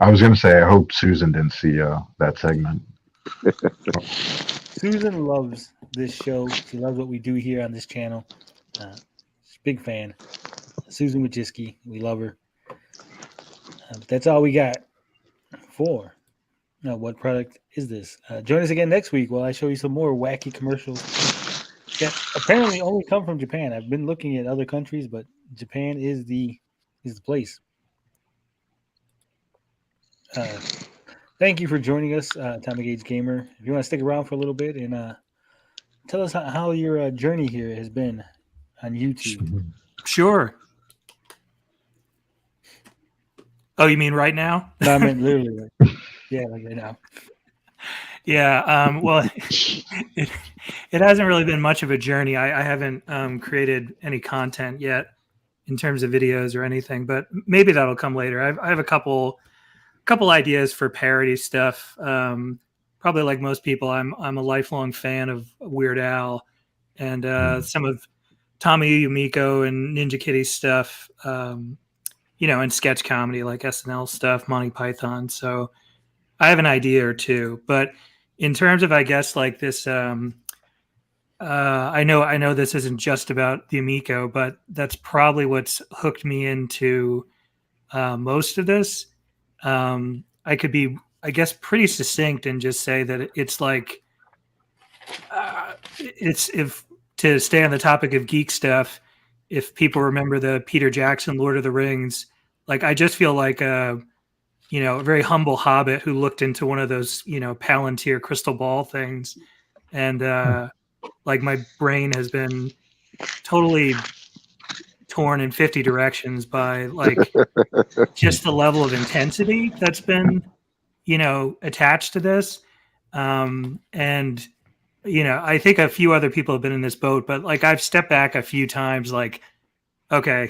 I was gonna say I hope Susan didn't see that segment. Susan loves this show. She loves what we do here on this channel. She's a big fan. Susan Wojcicki, we love her. But that's all we got for What Product Is This? Join us again next week while I show you some more wacky commercials that apparently only come from Japan. I've been looking at other countries, but Japan is the place. Thank you for joining us, Tommy Gage Gamer. If you want to stick around for a little bit and tell us how your journey here has been on YouTube. Sure. Oh, you mean right now? No, I meant literally. Yeah, like right now. Yeah. Well, it hasn't really been much of a journey. I haven't created any content yet in terms of videos or anything, but maybe that'll come later. I have a couple ideas for parody stuff. Probably like most people, I'm a lifelong fan of Weird Al and some of Tommy Yumiko and Ninja Kitty stuff. And sketch comedy like SNL stuff, Monty Python. So I have an idea or two, but in terms of, I guess, like this, I know this isn't just about the Yumiko, but that's probably what's hooked me into most of this. I could be, I guess, pretty succinct and just say that it's like, if to stay on the topic of geek stuff, if people remember the Peter Jackson Lord of the Rings, like I just feel like a very humble hobbit who looked into one of those, Palantir crystal ball things. And like my brain has been totally torn in 50 directions by like just the level of intensity that's been, attached to this. And, I think a few other people have been in this boat, but like I've stepped back a few times, like, okay,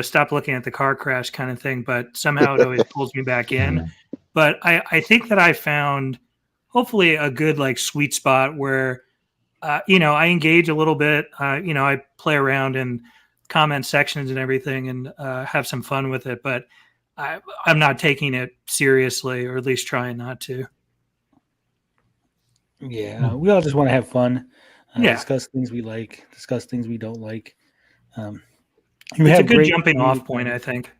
stop looking at the car crash kind of thing, but somehow it always pulls me back in. But I think that I found hopefully a good like sweet spot where, I engage a little bit, I play around in comment sections and everything and have some fun with it, but I'm not taking it seriously, or at least trying not to. Yeah, we all just want to have fun, Yeah. discuss things we like, discuss things we don't like. It's a good jumping off point, I think.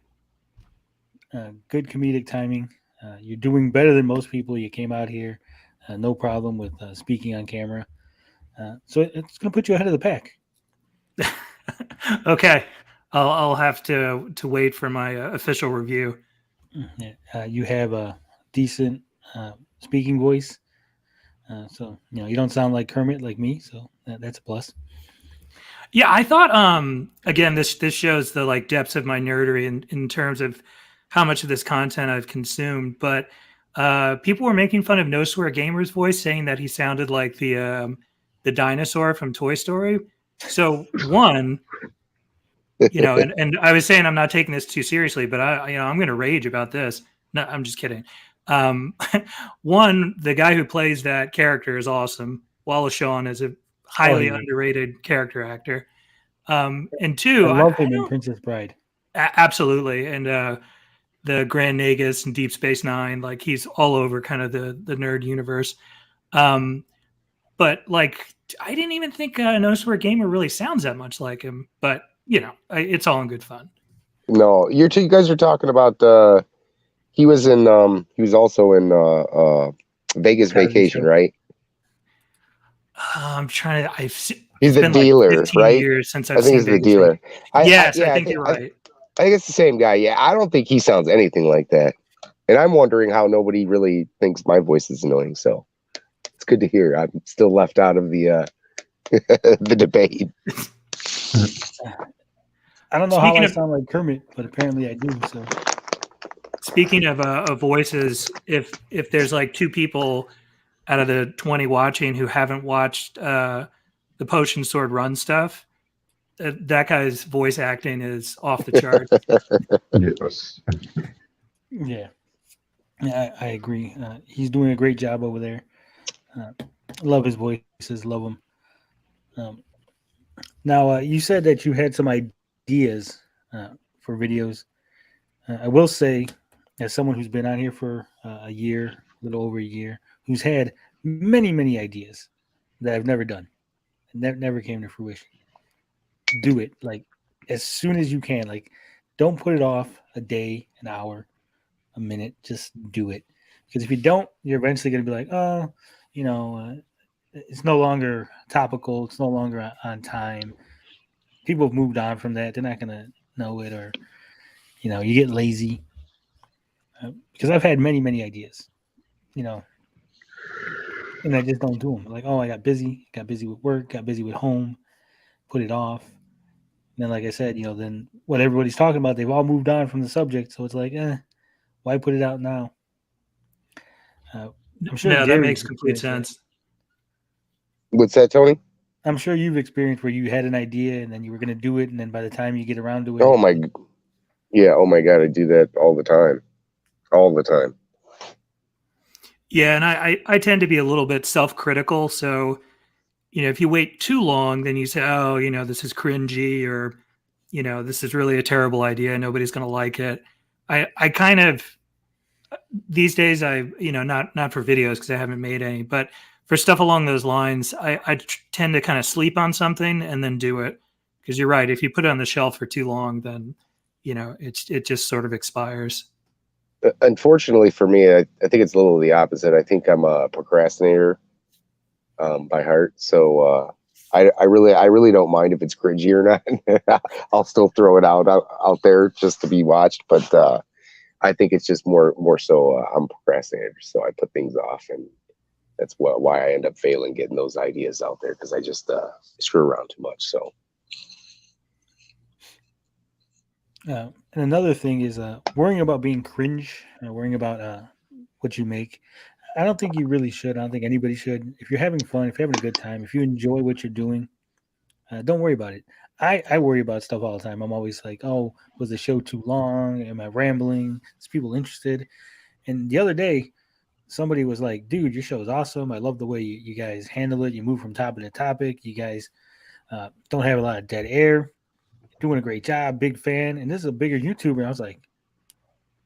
Good comedic timing. You're doing better than most people. You came out here, no problem with speaking on camera. So it's going to put you ahead of the pack. Okay, I'll have to wait for my official review. You have a decent speaking voice. So you don't sound like Kermit like me, so that's a plus. Yeah, I thought again this shows the like depths of my nerdery in terms of how much of this content I've consumed. But people were making fun of No Swear Gamer's voice, saying that he sounded like the dinosaur from Toy Story. So one, and I was saying I'm not taking this too seriously, but I'm going to rage about this. No, I'm just kidding. One, the guy who plays that character is awesome. Wallace Shawn is a highly underrated character actor. And two, I love him in Princess Bride. Absolutely. And the Grand Nagus and Deep Space Nine, like he's all over kind of the nerd universe. But like, I didn't even think No Swear Gamer really sounds that much like him, but it's all in good fun. No, you guys are talking about, he was also in Vegas Vacation, right? I'm trying to. He's the dealer, like 15 right? years since I think he's the dealer. I think you're right. I think it's the same guy. Yeah, I don't think he sounds anything like that. And I'm wondering how nobody really thinks my voice is annoying. So it's good to hear. I'm still left out of the the debate. I don't know how I sound like Kermit, but apparently I do. So speaking of voices, if there's like two people out of the 20 watching who haven't watched the Potion Sword Run stuff, that guy's voice acting is off the charts. Yes. Yeah, I agree. He's doing a great job over there. Love his voices. Love him. Now, you said that you had some ideas for videos. I will say, as someone who's been on here for a year, a little over a year, who's had many, many ideas that I've never done and never came to fruition. Do it like as soon as you can. Like, don't put it off a day, an hour, a minute. Just do it, because if you don't, you're eventually going to be like, oh, it's no longer topical. It's no longer on time. People have moved on from that. They're not going to know it, or you get lazy. Because I've had many, many ideas, and I just don't do them. Like, oh, I got busy with work, got busy with home, put it off. And then, like I said, then what everybody's talking about, they've all moved on from the subject. So it's like, why put it out now? I'm sure that makes complete sense. What's that, Tony? I'm sure you've experienced where you had an idea and then you were going to do it, and then by the time you get around to it, oh my God, I do that all the time. Yeah, and I tend to be a little bit self-critical. So, if you wait too long, then you say, oh, this is cringy, or, this is really a terrible idea. Nobody's going to like it. I kind of, these days, not for videos because I haven't made any, but for stuff along those lines, I tend to kind of sleep on something and then do it. Because you're right. If you put it on the shelf for too long, then, it just sort of expires. Unfortunately for me, I think it's a little the opposite. I think I'm a procrastinator by heart. So I really don't mind if it's cringy or not. I'll still throw it out there just to be watched. But I think it's just more so I'm a procrastinator. So I put things off, and that's why I end up failing getting those ideas out there, because I just screw around too much. So. And another thing is worrying about being cringe, worrying about what you make. I don't think you really should. I don't think anybody should. If you're having fun, if you're having a good time, if you enjoy what you're doing, don't worry about it. I worry about stuff all the time. I'm always like, oh, was the show too long? Am I rambling? Is people interested? And the other day, somebody was like, dude, your show is awesome. I love the way you guys handle it. You move from topic to topic. You guys don't have a lot of dead air. Doing a great job, big fan. And this is a bigger YouTuber. I was like,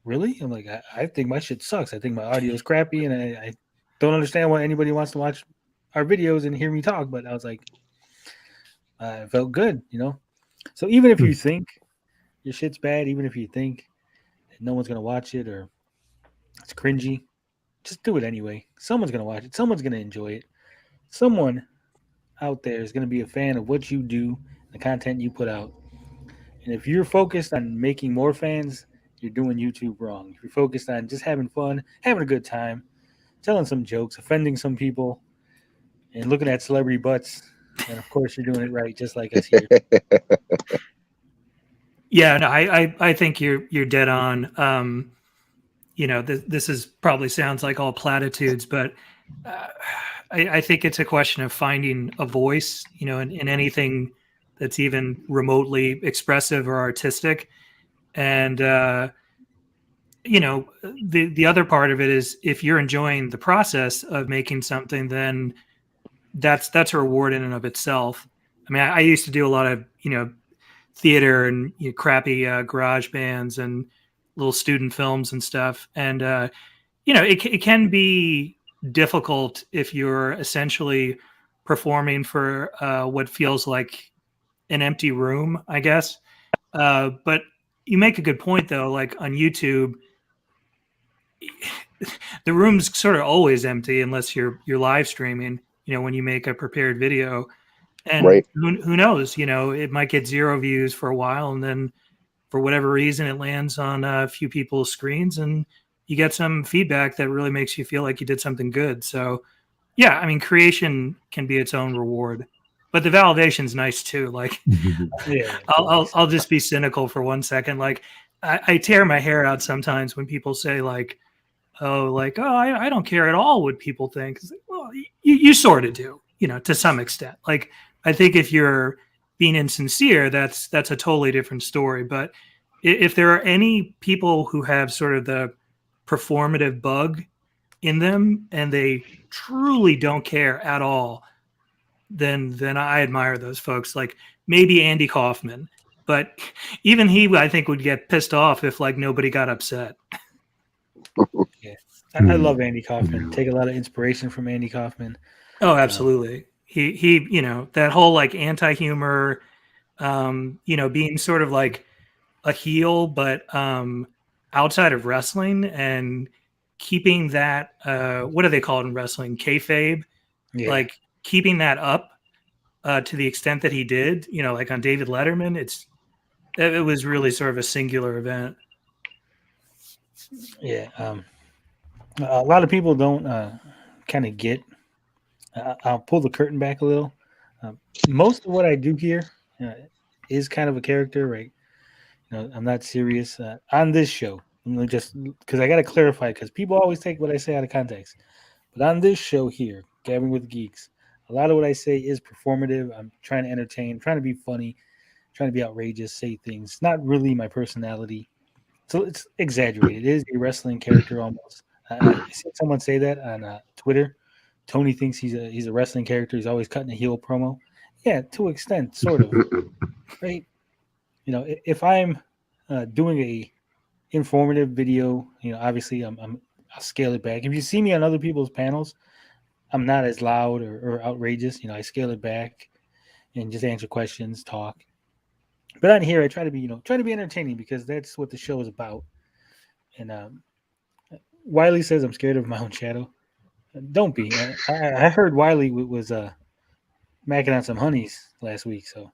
really? I'm like, I think my shit sucks. I think my audio is crappy, and I don't understand why anybody wants to watch our videos and hear me talk. But I was like, it felt good, So even if you think your shit's bad, even if you think that no one's gonna watch it or it's cringy, just do it anyway. Someone's gonna watch it. Someone's gonna enjoy it. Someone out there is gonna be a fan of what you do, the content you put out. And if you're focused on making more fans, you're doing YouTube wrong. If you're focused on just having fun, having a good time, telling some jokes, offending some people, and looking at celebrity butts. And of course, you're doing it right, just like us here. Yeah, no, I think you're dead on. This is probably sounds like all platitudes, but I think it's a question of finding a voice, in anything that's even remotely expressive or artistic. And the other part of it is if you're enjoying the process of making something, then that's a reward in and of itself. I mean, I used to do a lot of theater and crappy garage bands and little student films and stuff, and it can be difficult if you're essentially performing for what feels like an empty room, I guess. But you make a good point though, like on YouTube, the room's sort of always empty unless you're live streaming, when you make a prepared video. And Right. who knows, it might get 0 views for a while, and then for whatever reason it lands on a few people's screens and you get some feedback that really makes you feel like you did something good. So yeah, I mean, creation can be its own reward, but the validation's nice too. Like Yeah, I'll just be cynical for 1 second. Like I tear my hair out sometimes when people say like, oh, I don't care at all what people think. It's like, well, you sort of do, to some extent. Like, I think if you're being insincere, that's a totally different story. But if there are any people who have sort of the performative bug in them and they truly don't care at all, then I admire those folks. Like maybe Andy Kaufman, but even he, I think, would get pissed off if like nobody got upset. Yeah. I love Andy Kaufman. Take a lot of inspiration from Andy Kaufman. Oh, absolutely. He that whole like anti-humor, being sort of like a heel, but outside of wrestling and keeping that, what do they call it in wrestling? Kayfabe. Yeah. Like keeping that up to the extent that he did, like on David Letterman, it was really sort of a singular event. Yeah. A lot of people don't kind of get. I'll pull the curtain back a little. Most of what I do here is kind of a character, right? I'm not serious on this show. Just because I got to clarify, because people always take what I say out of context. But on this show here, Gabbing with Geeks, a lot of what I say is performative. I'm trying to entertain, trying to be funny, trying to be outrageous, say things. Not really my personality. So it's exaggerated. It is a wrestling character almost. I see someone say that on Twitter. Tony thinks he's a wrestling character. He's always cutting a heel promo. Yeah, to an extent, sort of. Right? If I'm doing a informative video, obviously I'll scale it back. If you see me on other people's panels, I'm not as loud or outrageous. I scale it back and just answer questions, talk. But on here, I try to be entertaining because that's what the show is about. And Wiley says I'm scared of my own shadow. Don't be. I heard Wiley was macking on some honeys last week. So,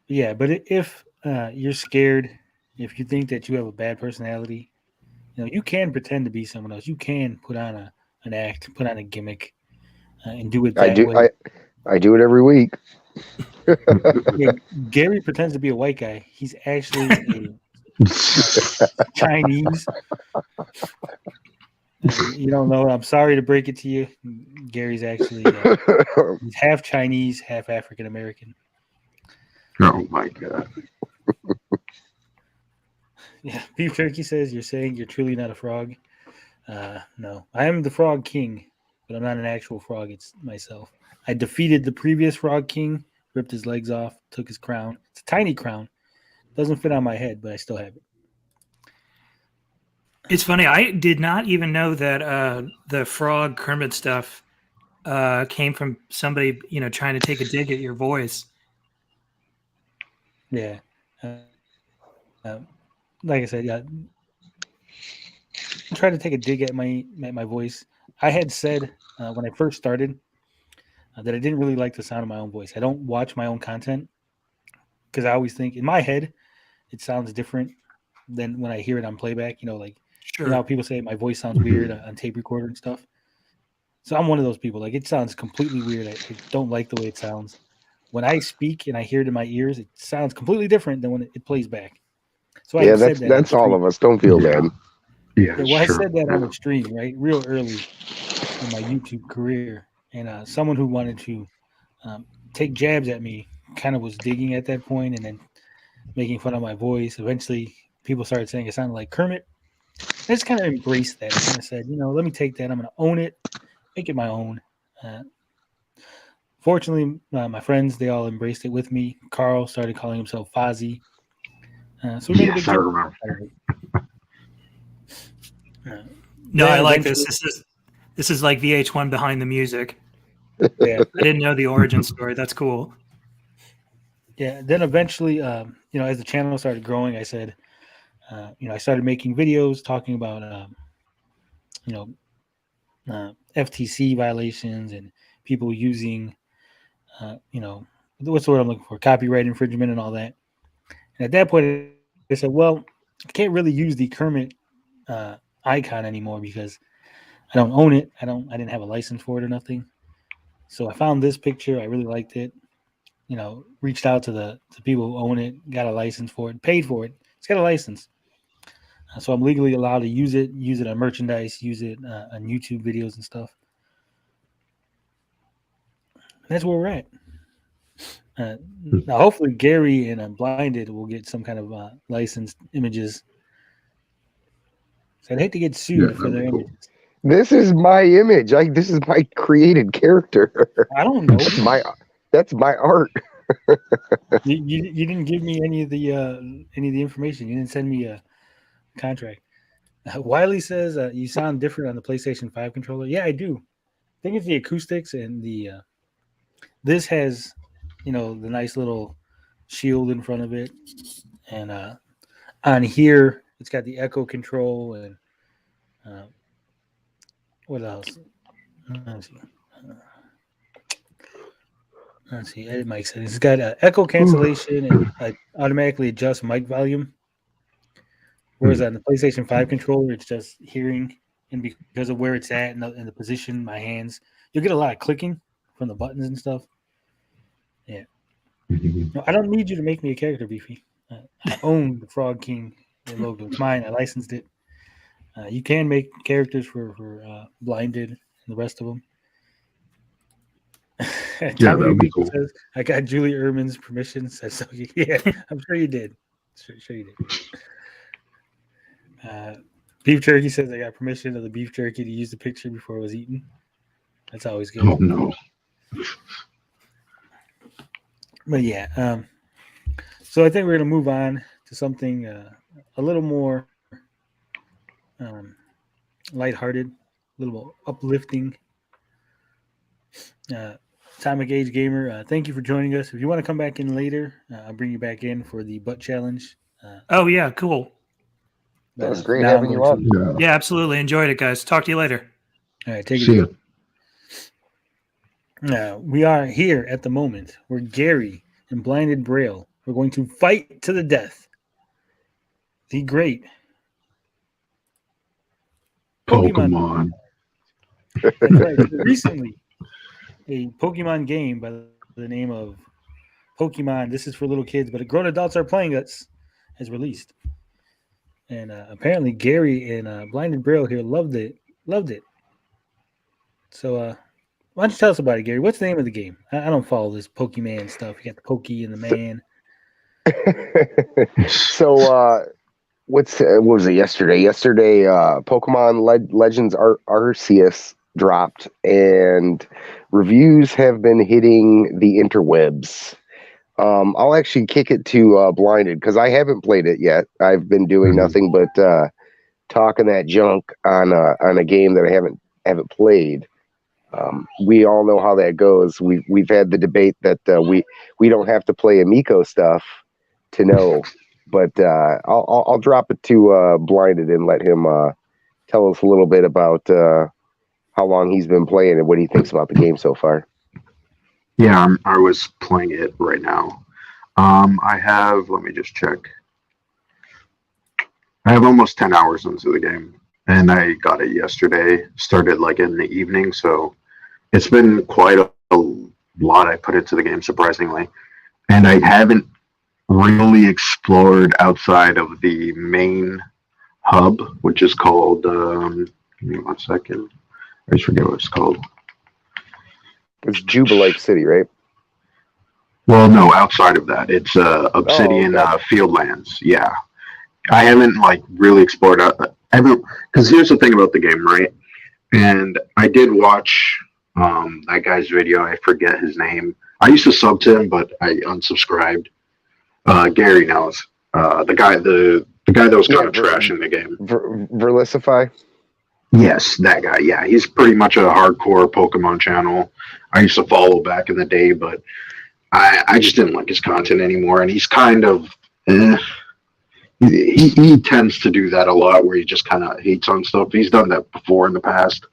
yeah. But if you're scared, if you think that you have a bad personality, you can pretend to be someone else. You can put on an act, put on a gimmick, and do it that way. I do it every week. Yeah, Gary pretends to be a white guy. He's actually a Chinese. You don't know. I'm sorry to break it to you. Gary's actually he's half Chinese, half African American. Oh my god. Yeah, Beef Turkey says you're saying you're truly not a frog. No, I am the Frog King, but I'm not an actual frog. It's myself. I defeated the previous Frog King, ripped his legs off, took his crown. It's a tiny crown. Doesn't fit on my head, but I still have it. It's funny. I did not even know that the frog Kermit stuff came from somebody, trying to take a dig at your voice. Yeah. Like I said, yeah. I tried to take a dig at my voice. I had said when I first started that I didn't really like the sound of my own voice. I don't watch my own content because I always think in my head it sounds different than when I hear it on playback. Like Sure. You know how people say my voice sounds weird on tape recorder and stuff. So I'm one of those people. Like, it sounds completely weird. I don't like the way it sounds. When I speak and I hear it in my ears, it sounds completely different than when it plays back. So I said that's all of us. Don't feel bad. Yeah, well, I said that on the stream, right, real early in my YouTube career, and someone who wanted to take jabs at me kind of was digging at that point, and then making fun of my voice. Eventually, people started saying it sounded like Kermit. I just kind of embraced that. I kind of said, let me take that. I'm going to own it, make it my own. Fortunately, my friends, they all embraced it with me. Carl started calling himself Fozzie. So we made a big joke. No, I like this. This is like VH1 behind the music. Yeah, I didn't know the origin story. That's cool. Yeah. Then eventually, as the channel started growing, I said, I started making videos talking about, FTC violations and people using, what's the word I'm looking for? Copyright infringement and all that. And at that point, I said, well, I can't really use the Kermit icon anymore because I don't own it. I didn't have a license for it or nothing. So I found this picture. I really liked it. Reached out to the people who own it, got a license for it, paid for it. It's got a license. So I'm legally allowed to use it on merchandise, use it on YouTube videos and stuff. And that's where we're at. Now, hopefully Gary and Blinded will get some kind of licensed images. So I'd hate to get sued for their images. This is my image. This is my created character. I don't know. That's my art. you didn't give me any of the information. You didn't send me a contract. Wiley says you sound different on the PlayStation 5 controller. Yeah, I do. I think it's the acoustics and the this has the nice little shield in front of it, and on here it's got the echo control and what else? Let's see. Edit mic settings. It's got echo cancellation and automatically adjust mic volume. Whereas on the PlayStation 5 controller, it's just hearing, and because of where it's at and the position, my hands, you'll get a lot of clicking from the buttons and stuff. Yeah. No, I don't need you to make me a character, Beefy. I own the Frog King logo. It's mine. I licensed it. You can make characters for Blinded and the rest of them. Yeah, that would be cool. Says, I got Julie Erman's permission. Says so. Yeah, I'm sure you did. Sure you did. Beef Jerky says I got permission of the beef jerky to use the picture before it was eaten. That's always good. Oh no. But yeah, so I think we're going to move on to something a little more lighthearted, a little more uplifting. Atomic Age Gamer, thank you for joining us. If you want to come back in later, I'll bring you back in for the butt challenge. Oh yeah, cool. That was great having you on. Yeah, absolutely. Enjoyed it, guys. Talk to you later. All right, take it easy. Now, we are here at the moment where Gary and Blinded Braille are going to fight to the death. The great Pokemon. That's right. Recently, a Pokemon game by the name of Pokemon. This is for little kids, but grown adults are playing us. Has released, and apparently Gary and Blinded Braille here loved it. So, why don't you tell us about it, Gary? What's the name of the game? I don't follow this Pokemon stuff. You got the Pokey and the man. So, what was it yesterday? Yesterday, Pokemon Legends Arceus dropped, and reviews have been hitting the interwebs. I'll actually kick it to Blinded because I haven't played it yet. I've been doing nothing but talking that junk on a game that I haven't played. We all know how that goes. We've had the debate that we don't have to play Amico stuff to know. But I'll drop it to Blinded and let him tell us a little bit about how long he's been playing and what he thinks about the game so far. Yeah, I was playing it right now. I have, let me just check. I have almost 10 hours into the game, and I got it yesterday. Started like in the evening, so it's been quite a lot I put into the game, surprisingly. And I haven't really explored outside of the main hub, which is called, give me 1 second. I just forget what it's called. It's Jubilite City, right? Well, no, outside of that, it's Obsidian Fieldlands. Yeah, I haven't like really explored because here's the thing about the game, right? And I did watch that guy's video. I forget his name. I used to sub to him, but I unsubscribed. Gary knows the guy that was kind of trash in the game. Verlicify. Yes, that guy. Yeah, he's pretty much a hardcore Pokemon channel. I used to follow back in the day, but I just didn't like his content anymore. And he's kind of he tends to do that a lot, where he just kind of hates on stuff. He's done that before in the past,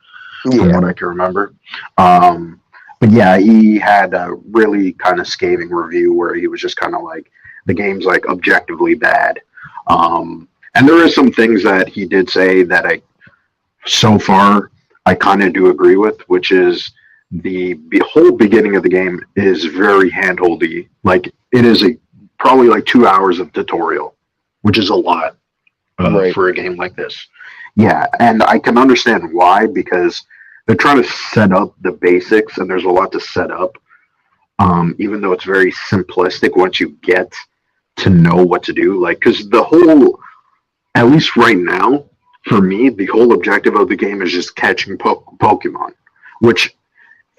from what I can remember. But yeah, he had a really kind of scathing review where he was just kind of like, the game's like objectively bad. And there is some things that he did say that so far I kind of do agree with, which is the whole beginning of the game is very handholdy. Like it is probably like 2 hours of tutorial, which is a lot for a game like this. Yeah, and I can understand why, because they're trying to set up the basics, and there's a lot to set up. Even though it's very simplistic once you get to know what to do, like, because the whole, at least right now, for me, the whole objective of the game is just catching Pokemon, which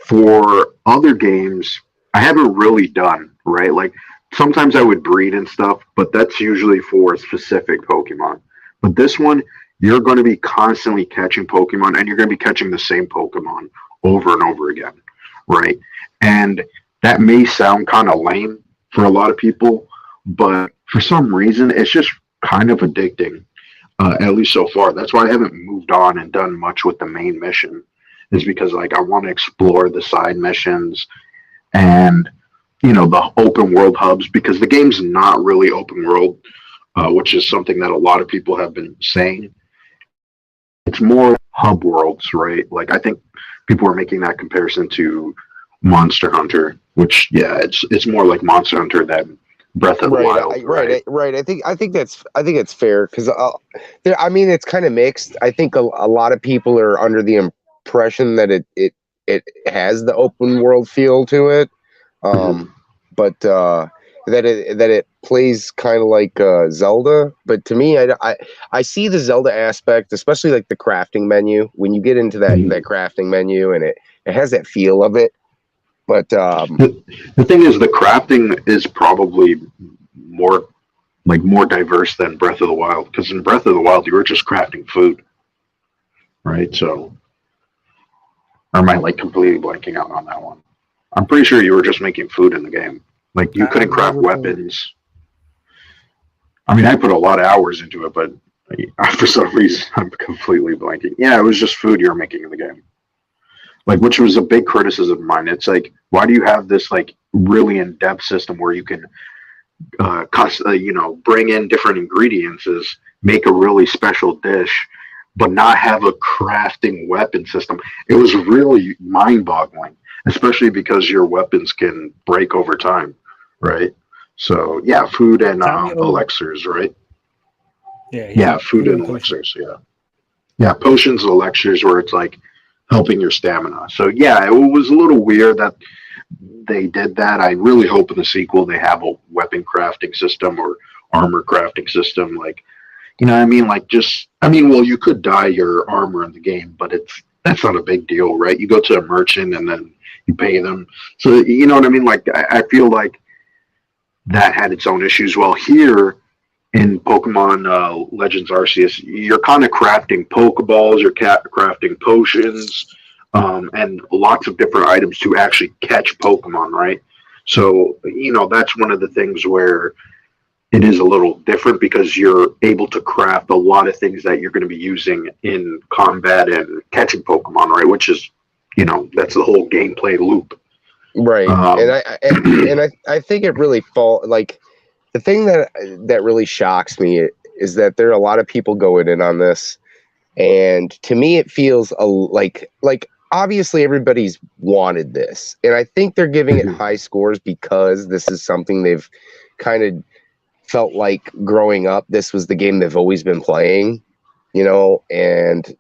for other games, I haven't really done, right? Like, sometimes I would breed and stuff, but that's usually for specific Pokemon. But this one, you're going to be constantly catching Pokemon, and you're going to be catching the same Pokemon over and over again, right? And that may sound kind of lame for a lot of people, but for some reason, it's just kind of addicting, at least so far. That's why I haven't moved on and done much with the main mission, is because like I want to explore the side missions and, you know, the open world hubs, because the game's not really open world, which is something that a lot of people have been saying. It's more hub worlds, right? Like I think people are making that comparison to Monster Hunter, which it's more like Monster Hunter than Breath of the Wild. Right. I think it's fair, because I mean, it's kind of mixed. I think a lot of people are under the impression that it has the open world feel to it, but that it plays kind of like Zelda. But to me, I see the Zelda aspect, especially like the crafting menu. When you get into that crafting menu, and it has that feel of it. But the thing is, the crafting is probably more diverse than Breath of the Wild, because in Breath of the Wild you were just crafting food, right? So, or am I like completely blanking out on that one? I'm pretty sure you were just making food in the game. Like you couldn't craft weapons. I mean, I put a lot of hours into it, but for some reason I'm completely blanking. Yeah, it was just food you were making in the game. Like, which was a big criticism of mine. It's like, why do you have this like really in-depth system where you can, bring in different ingredients, make a really special dish, but not have a crafting weapon system? It was really mind-boggling, especially because your weapons can break over time, right? So yeah, food and elixirs, right? Yeah, food and elixirs. Yeah, potions and elixirs, where it's like helping your stamina. So yeah, it was a little weird that they did that. I really hope in the sequel they have a weapon crafting system or armor crafting system. Like, you know what I mean? Like well, you could dye your armor in the game, but that's not a big deal, right? You go to a merchant and then you pay them. So you know what I mean? Like I feel like that had its own issues. Well, here in Pokemon Legends Arceus, you're kind of crafting Pokeballs, you're crafting potions, and lots of different items to actually catch Pokemon, right? So, you know, that's one of the things where it is a little different, because you're able to craft a lot of things that you're going to be using in combat and catching Pokemon, right? Which is, you know, that's the whole gameplay loop. Right. And I think it really like, the thing that really shocks me is that there are a lot of people going in on this, And to me, it feels like obviously everybody's wanted this, and I think they're giving it high scores because this is something they've kind of felt like growing up. This was the game they've always been playing, you know, and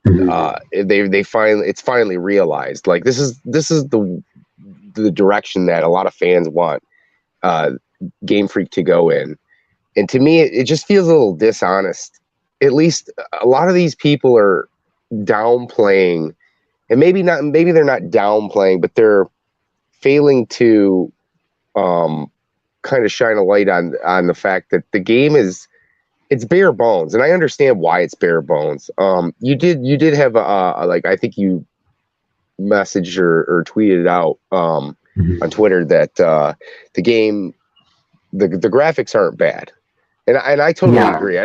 it's finally realized like this is the direction that a lot of fans want Game Freak to go in. And to me, it just feels a little dishonest. At least a lot of these people are downplaying, and maybe they're not downplaying, but they're failing to kind of shine a light on the fact that the game it's bare bones. And I understand why it's bare bones. You did have like, I think you messaged or tweeted out on Twitter that the game, the graphics aren't bad. And I totally agree. I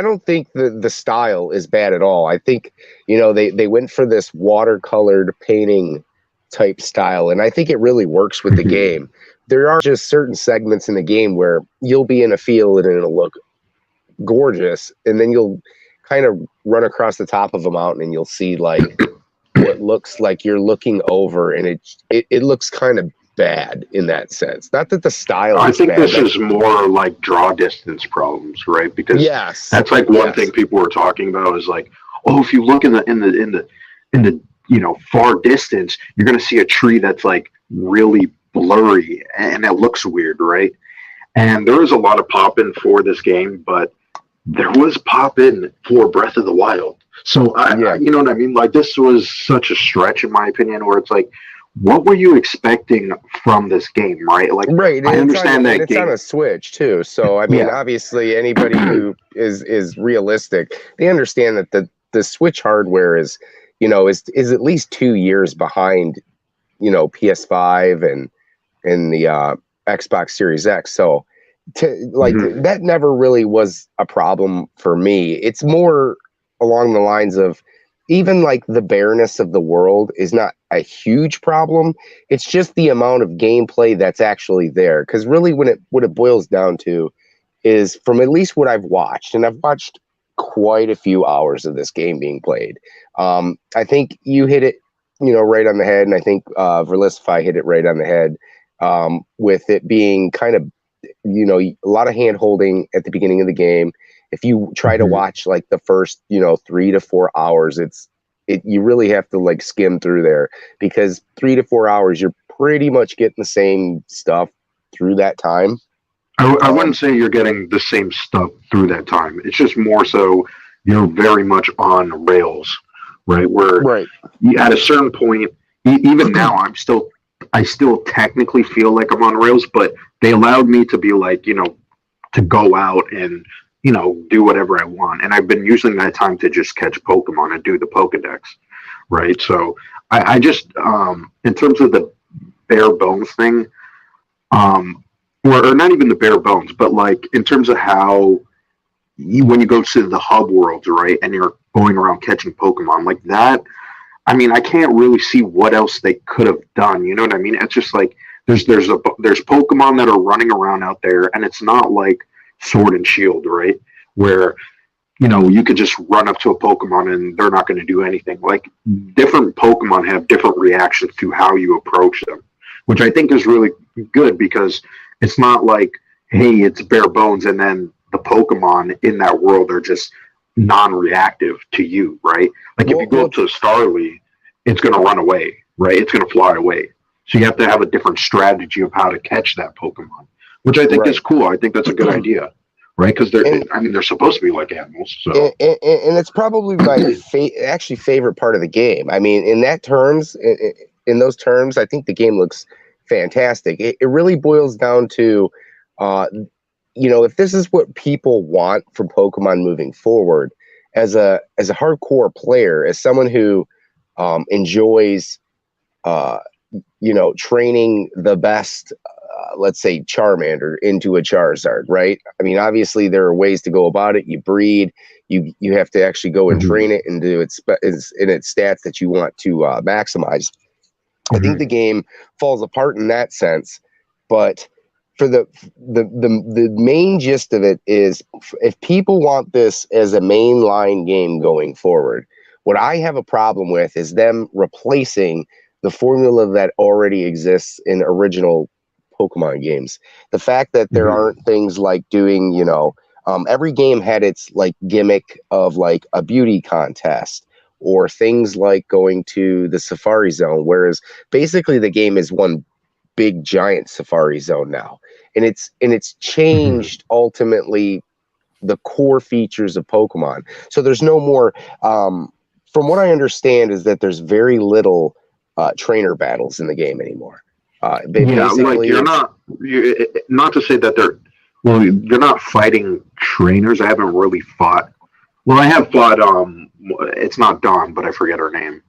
don't think the style is bad at all. I think, you know, they went for this watercolored painting type style, and I think it really works with the game. There are just certain segments in the game where you'll be in a field and it'll look gorgeous, and then you'll kind of run across the top of a mountain and you'll see like what looks like you're looking over, and it looks kind of bad in that sense. Not that the style I is think bad, this is more like draw distance problems, right? Because that's like one thing people were talking about is like, oh, if you look in the you know, far distance, you're going to see a tree that's like really blurry and it looks weird, right? And there was a lot of pop-in for this game, but there was pop-in for Breath of the Wild. So, you know what I mean? Like, this was such a stretch, in my opinion, where it's like, what were you expecting from this game, right? Like, I understand that it's on a Switch too. So, I mean, obviously, anybody who is realistic, they understand that the Switch hardware is, you know, is at least 2 years behind, you know, PS5 and the Xbox Series X. So, that never really was a problem for me. It's more along the lines of, even like the bareness of the world is not a huge problem. It's just the amount of gameplay that's actually there. Because really, what it boils down to is, from at least what I've watched, and I've watched quite a few hours of this game being played. I think you hit it, you know, right on the head, and I think Verlisify hit it right on the head with it being kind of, you know, a lot of hand holding at the beginning of the game. If you try to watch like the first, you know, 3 to 4 hours, you really have to like skim through there, because 3 to 4 hours, you're pretty much getting the same stuff through that time. I wouldn't say you're getting the same stuff through that time. It's just more so you're very much on rails, right? Where at a certain point, even now, I still technically feel like I'm on rails, but they allowed me to be like, you know, to go out and, you know, do whatever I want. And I've been using that time to just catch Pokemon and do the Pokedex, right? So I just, in terms of the bare bones thing, or not even the bare bones, but like in terms of how when you go to the hub worlds, right, and you're going around catching Pokemon like that, I mean, I can't really see what else they could have done. You know what I mean? It's just like there's Pokemon that are running around out there, and it's not like Sword and Shield, right? Where, you know, you could just run up to a Pokemon and they're not going to do anything. Like, different Pokemon have different reactions to how you approach them, which I think is really good, because it's not like, hey, it's bare bones and then the Pokemon in that world are just non-reactive to you, right? Like, if you go up to a Starly, it's going to run away, right? It's going to fly away. So you have to have a different strategy of how to catch that Pokemon, which I think is cool. I think that's a good idea, right? Because they're supposed to be like animals. So, and it's probably my actually favorite part of the game. I mean, in those terms, I think the game looks fantastic. It really boils down to, you know, if this is what people want from Pokemon moving forward, as a hardcore player, as someone who enjoys, you know, training the best, let's say, Charmander into a Charizard, right? I mean, obviously there are ways to go about it. You breed, you have to actually go and train it into its stats that you want to maximize. I think the game falls apart in that sense, but for the main gist of it is, if people want this as a mainline game going forward, What I have a problem with is them replacing the formula that already exists in original Pokemon games. The fact that there aren't things like doing, every game had its like gimmick of like a beauty contest or things like going to the Safari Zone, whereas basically the game is one big giant Safari Zone now. And it's changed ultimately the core features of Pokemon. So there's no more from what I understand is that there's very little trainer battles in the game anymore. Like not to say that you're not fighting trainers. I haven't really fought. Well, I have fought. It's not Dawn, but I forget her name.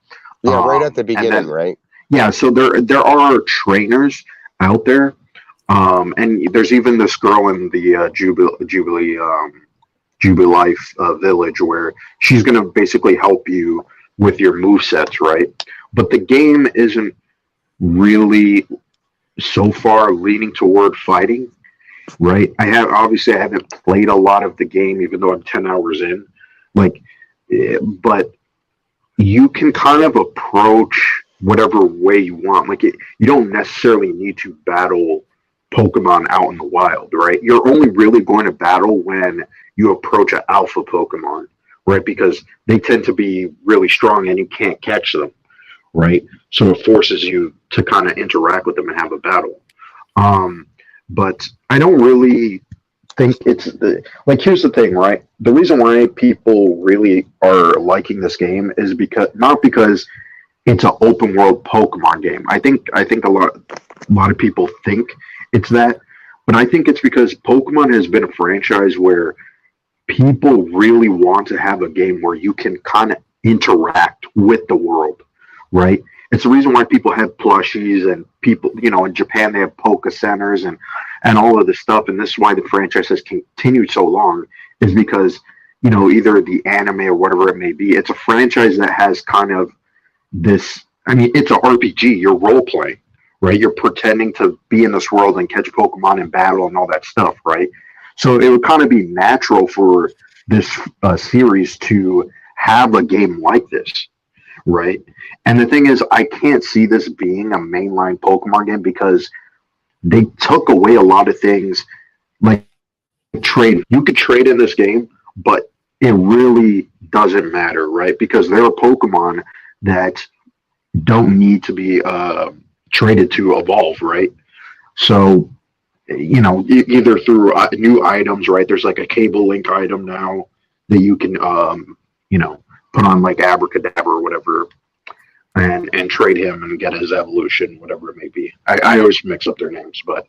Yeah, right at the beginning, right? Yeah, so there are trainers out there, and there's even this girl in the Jubilife village where she's going to basically help you with your movesets, right? But the game isn't really so far leaning toward fighting, right? I haven't played a lot of the game, even though I'm 10 hours in. But you can kind of approach whatever way you want. You don't necessarily need to battle Pokemon out in the wild, right? You're only really going to battle when you approach an alpha Pokemon, right? Because they tend to be really strong and you can't catch them, right? So it forces you to kind of interact with them and have a battle. But I don't really think it's here's the thing, right? The reason why people really are liking this game is not because it's an open world Pokemon game. I think a lot of people think it's that, but I think it's because Pokemon has been a franchise where people really want to have a game where you can kind of interact with the world, right? It's the reason why people have plushies and people, in Japan they have Poke Centers and all of this stuff. And this is why the franchise has continued so long, is because, either the anime or whatever it may be, it's a franchise that has kind of this, it's an RPG, you're role playing, right? You're pretending to be in this world and catch Pokemon and battle and all that stuff, right? So it would kind of be natural for this series to have a game like this, right? And the thing is, I can't see this being a mainline Pokemon game because they took away a lot of things, like trade. You could trade in this game, but it really doesn't matter, right? Because there are Pokemon that don't need to be traded to evolve, right? So, either through new items, right? There's like a cable link item now that you can, put on like Abracadabra or whatever and trade him and get his evolution, whatever it may be. I always mix up their names, but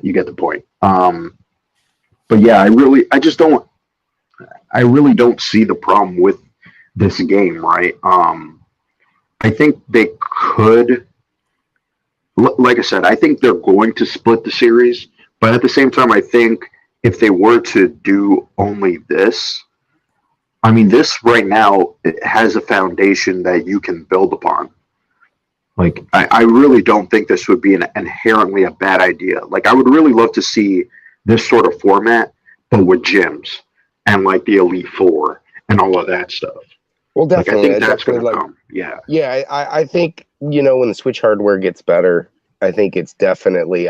you get the point. But yeah, I really don't see the problem with this game, right? I think they could, like I said, I think they're going to split the series, but at the same time, I think if they were to do only this, this right now, it has a foundation that you can build upon. I really don't think this would be inherently a bad idea. I would really love to see this sort of format, but with gyms and the Elite Four and all of that stuff. Well, definitely. I think that's going to come. Yeah. Yeah, I think, when the Switch hardware gets better, I think it's definitely...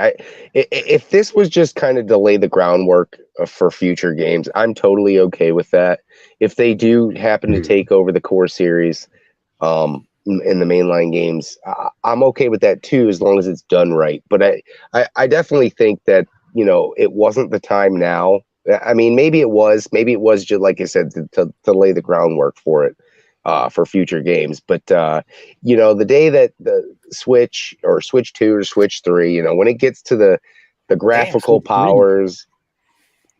if this was just kind of delay the groundwork for future games, I'm totally okay with that. If they do happen to take over the core series in the mainline games, I'm okay with that too, as long as it's done right. But I definitely think that, it wasn't the time now. Maybe it was just, like I said, to lay the groundwork for it. For future games, but the day that the Switch or Switch 2 or Switch 3, when it gets to the graphical powers,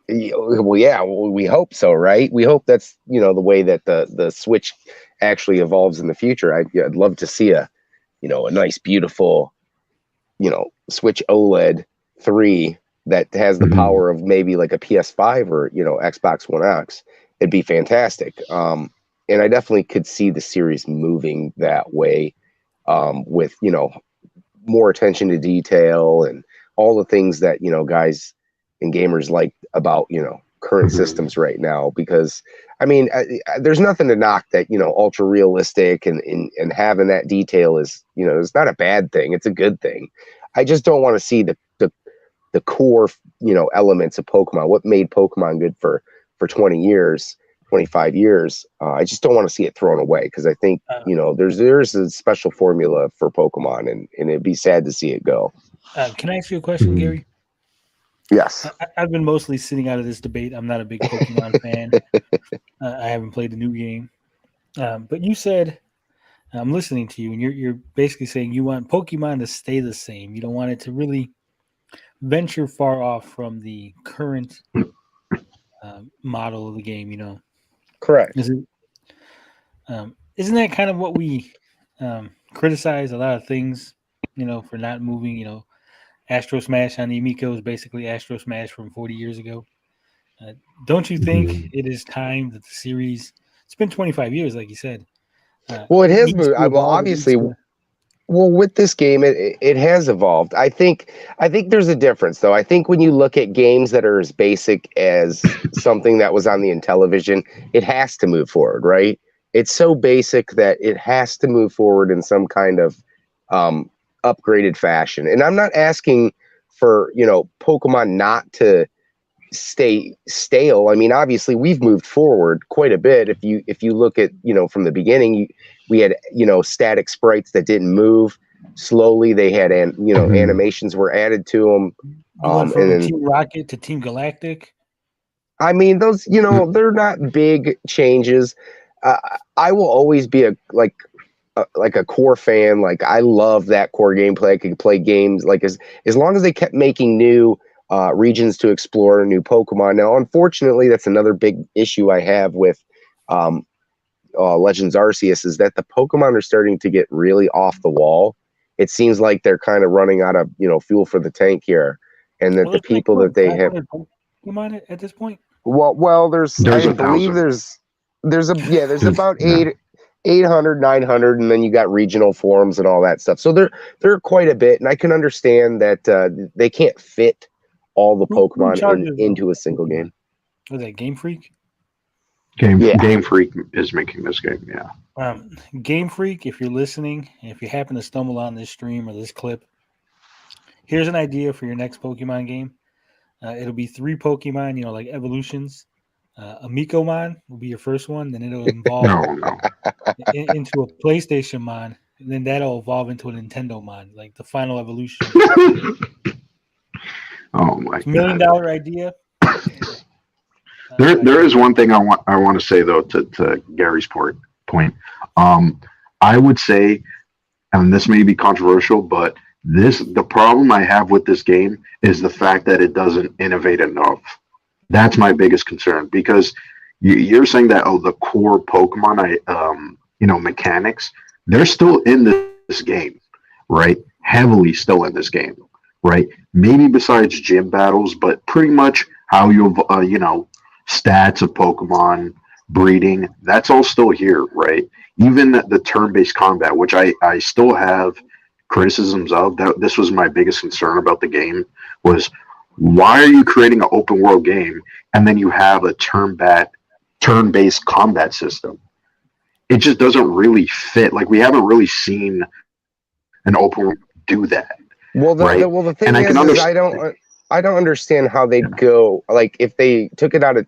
well, yeah, we hope so, right? We hope that's the way that the Switch actually evolves in the future. I'd love to see a nice, beautiful, Switch OLED 3 that has the power of maybe like a PS5 or Xbox One X. It'd be fantastic. And I definitely could see the series moving that way, with, more attention to detail and all the things that, guys and gamers like about, current systems right now, because I mean, there's nothing to knock that, ultra realistic and having that detail is, it's not a bad thing. It's a good thing. I just don't want to see the core, elements of Pokemon, what made Pokemon good for 20 years, 25 years. I just don't want to see it thrown away, because I think, there's a special formula for Pokemon, and it'd be sad to see it go. Can I ask you a question, Gary? Yes. I've been mostly sitting out of this debate. I'm not a big Pokemon fan. I haven't played the new game. But you said, I'm listening to you, and you're basically saying you want Pokemon to stay the same. You don't want it to really venture far off from the current model of the game, Correct. Isn't that kind of what we criticize a lot of things, for not moving, Astro Smash on the Amico is basically Astro Smash from 40 years ago. Don't you think it is time that the series, it's been 25 years, like you said. Well, it has moved. Well, obviously, with this game, it has evolved. I think there's a difference, though. I think when you look at games that are as basic as something that was on the Intellivision, it has to move forward, right? It's so basic that it has to move forward in some kind of upgraded fashion. And I'm not asking for, Pokemon not to stay stale. I mean, obviously we've moved forward quite a bit. If you look at, from the beginning, we had, static sprites that didn't move. Slowly they had, animations were added to them. From Team Rocket to Team Galactic. I mean, those, they're not big changes. I will always be a core fan. Like, I love that core gameplay. I could play games like as long as they kept making new regions to explore, new Pokemon. Now, unfortunately, that's another big issue I have with Legends Arceus, is that the Pokemon are starting to get really off the wall. It seems like they're kind of running out of about fuel for the tank here, and that the people that they have Pokemon at this point. Well, there's I believe there's about 800, 900, and then you got regional forums and all that stuff. So there are quite a bit, and I can understand that they can't fit all the Pokemon into a single game. Was that Game Freak? Game Freak is making this game, yeah. Game Freak, if you're listening, if you happen to stumble on this stream or this clip, here's an idea for your next Pokemon game. It'll be 3 Pokemon, like evolutions. Amico-mon will be your first one, then it'll evolve into a PlayStation Mon, and then that'll evolve into a Nintendo Mon, like the final evolution. Oh my God. $1 million idea. There is one thing I want to say, though, to Gary's point. I would say, and this may be controversial, but the problem I have with this game is the fact that it doesn't innovate enough. That's my biggest concern, because you're saying that, the core Pokemon, mechanics, they're still in this game, right? Heavily still in this game, right? Maybe besides gym battles, but pretty much how you, stats of Pokemon, breeding, that's all still here, right? Even the turn-based combat, which I still have criticisms of. That this was my biggest concern about the game, was why are you creating an open world game and then you have a turn-based combat system? It just doesn't really fit. Like, we haven't really seen an open world do that. Well, the thing is I don't understand how they'd go, like, if they took it out of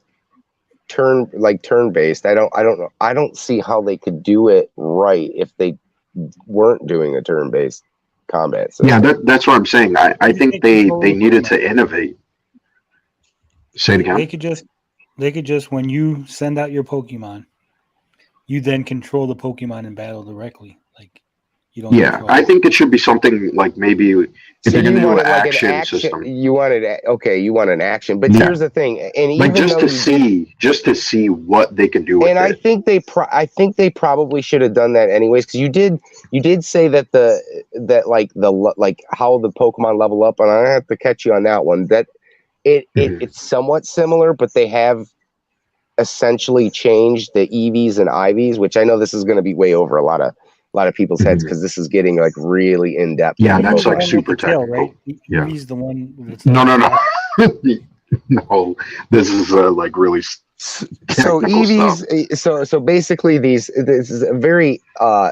turn-based. I don't see how they could do it right if they weren't doing a turn-based combat system. Yeah, that's what I'm saying. I think they needed to innovate. Say it again. They could just when you send out your Pokemon, you then control the Pokemon in battle directly. Like, you don't. Yeah, I think it should be something like, maybe if you're going to do an action system. You want an action, but here's the thing, and even like just to see what they can do with it. And I think they probably should have done that anyways, because you did say that how the Pokemon level up, and I have to catch you on that one. That it's somewhat similar, but they have essentially changed the EVs and IVs, which I know this is going to be way over a lot of people's heads, because this is getting like really in depth. Yeah, that's like super technical. Right? Yeah, he's the one. That's no. No, this is like really So technical stuff. EVs, so basically this is a very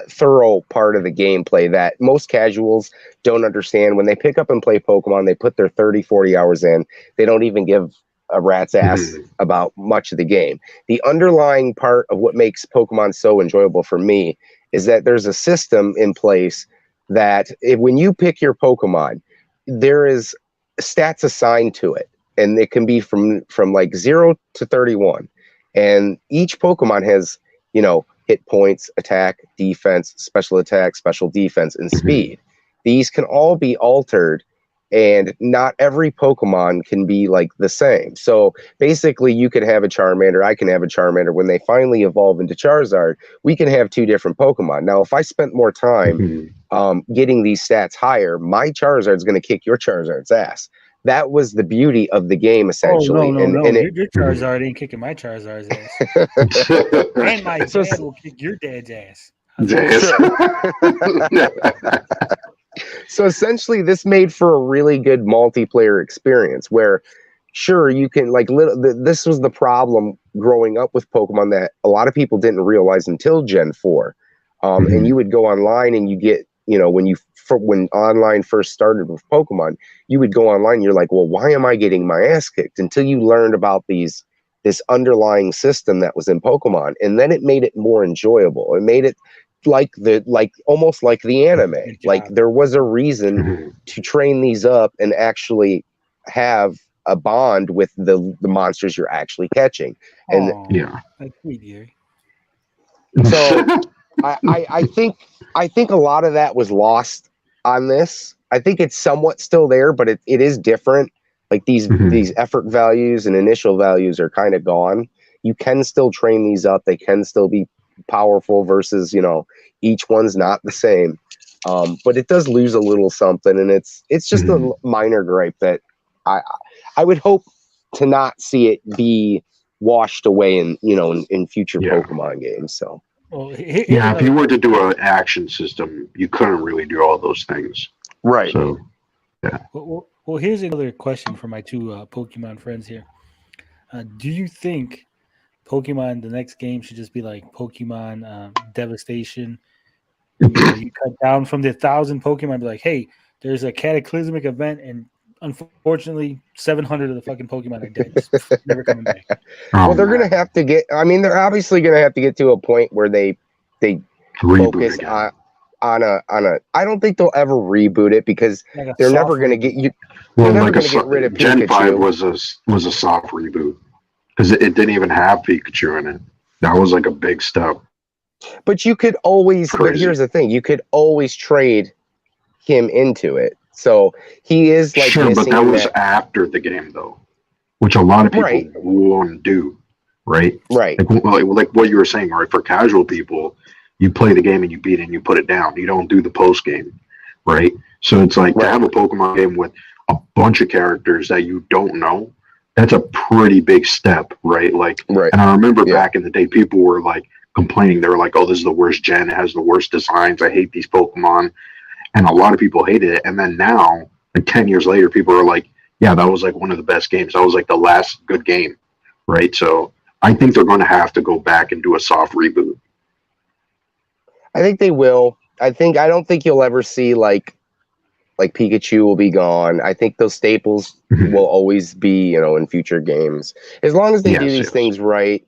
thorough part of the gameplay that most casuals don't understand. When they pick up and play Pokemon, they put their 30, 40 hours in. They don't even give a rat's ass about much of the game. The underlying part of what makes Pokemon so enjoyable for me is that there's a system in place that when you pick your Pokemon, there is stats assigned to it. And it can be from like 0 to 31. And each Pokemon has, hit points, attack, defense, special attack, special defense, and speed. These can all be altered, and not every Pokemon can be like the same. So basically you could have a Charmander, I can have a Charmander. When they finally evolve into Charizard, we can have two different Pokemon. Now, if I spent more time getting these stats higher, my Charizard's going to kick your Charizard's ass. That was the beauty of the game, essentially. Oh, no. Your Charizard ain't kicking my Charizard's ass. And my dad will kick your dad's ass. So essentially, this made for a really good multiplayer experience where, sure, you can, this was the problem growing up with Pokemon that a lot of people didn't realize until Gen 4. And you would go online and you get, when online first started with Pokemon, you would go online and you're like, well, why am I getting my ass kicked? Until you learned about this underlying system that was in Pokemon, and then it made it more enjoyable. It made it almost like the anime. Like there was a reason to train these up and actually have a bond with the monsters you're actually catching. And that's sweet, Gary. So I think a lot of that was lost on this. I think it's somewhat still there, but it is different. Like these effort values and initial values are kind of gone. You can still train these up. They can still be powerful versus, each one's not the same. But it does lose a little something, and it's just a minor gripe that I would hope to not see it be washed away in future Pokemon games. So if you were to do an action system, you couldn't really do all those things. Right. So Well, here's another question for my two Pokemon friends here. Do you think Pokemon, the next game, should just be like Pokemon Devastation? You cut down from the 1,000 Pokemon, be like, hey, there's a cataclysmic event, and unfortunately, 700 of the fucking Pokemon are dead. Just never coming back. Well, they're gonna have to get. I mean, they're obviously gonna have to get to a point where they focus on a. I don't think they'll ever reboot it because they're never gonna get you. They're never gonna get rid of Pikachu. Gen 5 was a soft reboot because it didn't even have Pikachu in it. That was like a big step. But you could always. But here's the thing: you could always trade him into it. So he is like sure, but that was after the game, though, which a lot of people won't do, right? Right. Like what you were saying, right? For casual people, you play the game and you beat it and you put it down. You don't do the post game, right? So it's like to have a Pokemon game with a bunch of characters that you don't know. That's a pretty big step, right? And I remember back in the day, people were like complaining. They were like, "Oh, this is the worst gen. It has the worst designs. I hate these Pokemon." And a lot of people hated it. And then now, like 10 years later, people are like, yeah, that was like one of the best games. That was like the last good game, right? So I think they're going to have to go back and do a soft reboot. I think they will. I don't think you'll ever see like Pikachu will be gone. I think those staples will always be, in future games. As long as they do these things right.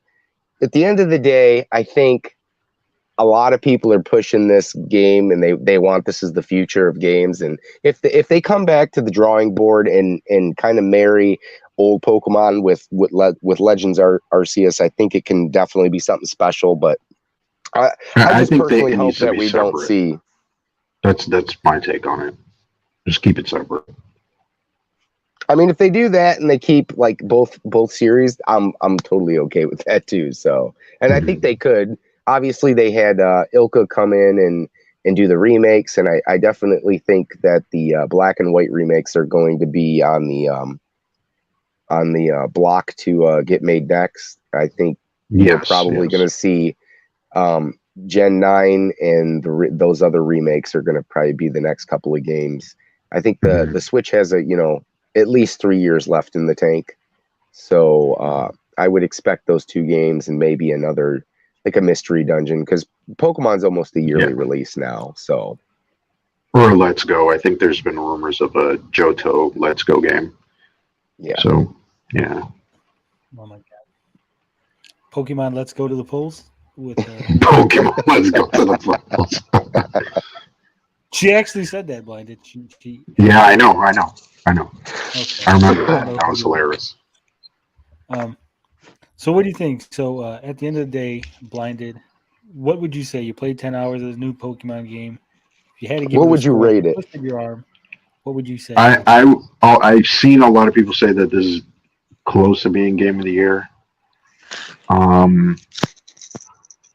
At the end of the day, I think a lot of people are pushing this game and they want this as the future of games. And if they come back to the drawing board and kind of marry old Pokemon with Legends Arceus, I think it can definitely be something special. But I just personally hope that we don't see. That's my take on it. Just keep it separate. I mean, if they do that and they keep like both series, I'm totally okay with that too. So, and I think they could. Obviously, they had Ilka come in and do the remakes, and I definitely think that the black and white remakes are going to be on the block to get made next. I think you're probably going to see Gen 9 and those other remakes are going to probably be the next couple of games. I think the Switch has at least 3 years left in the tank. So I would expect those 2 games and maybe another, like a mystery dungeon, because Pokemon's almost a yearly release now. So, or a Let's Go. I think there's been rumors of a Johto Let's Go game. Yeah. So, yeah. Oh my god. Pokemon Let's Go to the polls with Pokemon Let's Go to the polls. She actually said that, Blind. Did she? Yeah, I know. Okay. I remember that. Okay. That was hilarious. So what do you think? So at the end of the day, Blinded, what would you say? You played 10 hours of this new Pokemon game. If you had to give what it a would you score, rate it? twisted your arm, what would you say? I've seen a lot of people say that this is close to being Game of the Year.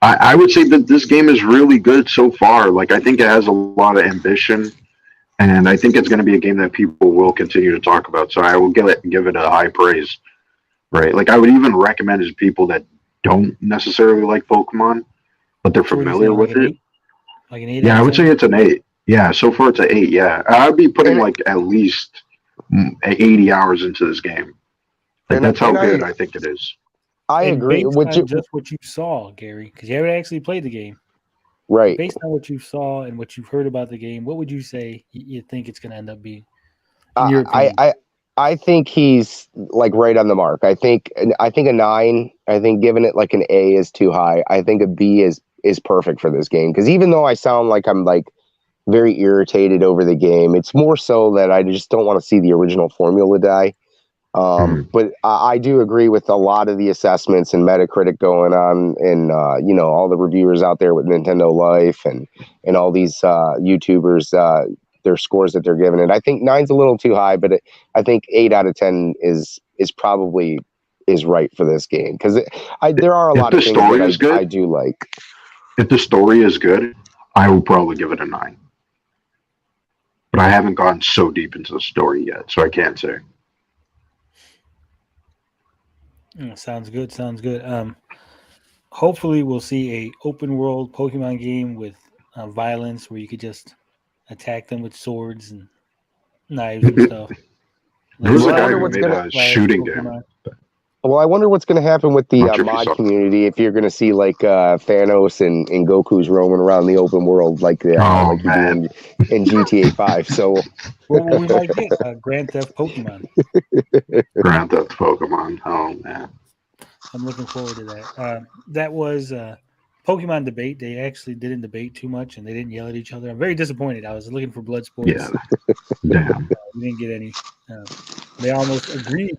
I would say that this game is really good so far. Like, I think it has a lot of ambition, and I think it's going to be a game that people will continue to talk about. So I will give it a high praise, right? Like, I would even recommend it to people that don't necessarily like Pokemon, but they're familiar with it. Like an 8? Yeah, I would say it's an 8. Yeah, so far it's an 8. Yeah, I'd be putting like at least 80 hours into this game. Like, that's how good I think it is. I agree with you. Just what you saw, Gary, because you haven't actually played the game, right? Based on what you saw and what you've heard about the game, what would you say you think it's going to end up being? In your opinion? I think he's like right on the mark. I think a 9. I think giving it like an A is too high. I think a B is perfect for this game, because even though I sound like I'm like very irritated over the game, it's more so that I just don't want to see the original formula die. But I do agree with a lot of the assessments and Metacritic going on, and all the reviewers out there with Nintendo Life and all these YouTubers, their scores that they're giving it. I think 9's a little too high, but I think 8 out of 10 is probably right for this game, because there are a lot of things that I do like. If the story is good, I will probably give it a 9. But I haven't gone so deep into the story yet, so I can't say. Sounds good. Hopefully we'll see a open world Pokemon game with violence where you could just attack them with swords and knives and stuff. There was a guy who made a shooting game. Well, I wonder what's going to happen with the mod community, if you're going to see like Thanos and Goku's roaming around the open world like you do in GTA 5. So we might get Grand Theft Pokemon. Grand Theft Pokemon. Oh man, I'm looking forward to that. That was Pokemon debate. They actually didn't debate too much, and they didn't yell at each other. I'm very disappointed. I was looking for blood sports. Yeah, damn. We didn't get any. They almost agreed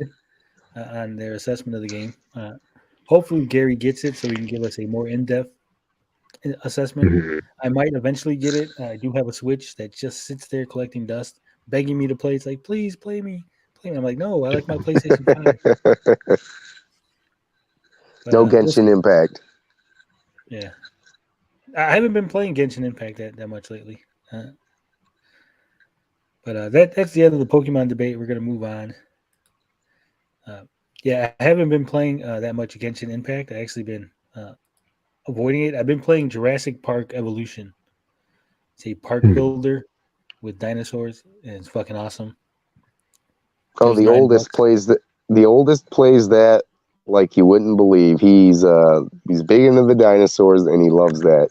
on their assessment of the game. Hopefully Gary gets it so he can give us a more in-depth assessment. Mm-hmm. I might eventually get it. I do have a Switch that just sits there collecting dust, begging me to play. It's like, please play me. I'm like, no, I like my PlayStation 5. No Genshin Impact. Yeah. I haven't been playing Genshin Impact that much lately. But that's the end of the Pokemon debate. We're going to move on. I haven't been playing that much Genshin Impact. I've actually been avoiding it. I've been playing Jurassic Park Evolution. It's a park builder with dinosaurs, and it's fucking awesome. Oh, the oldest plays that like you wouldn't believe. He's big into the dinosaurs, and he loves that.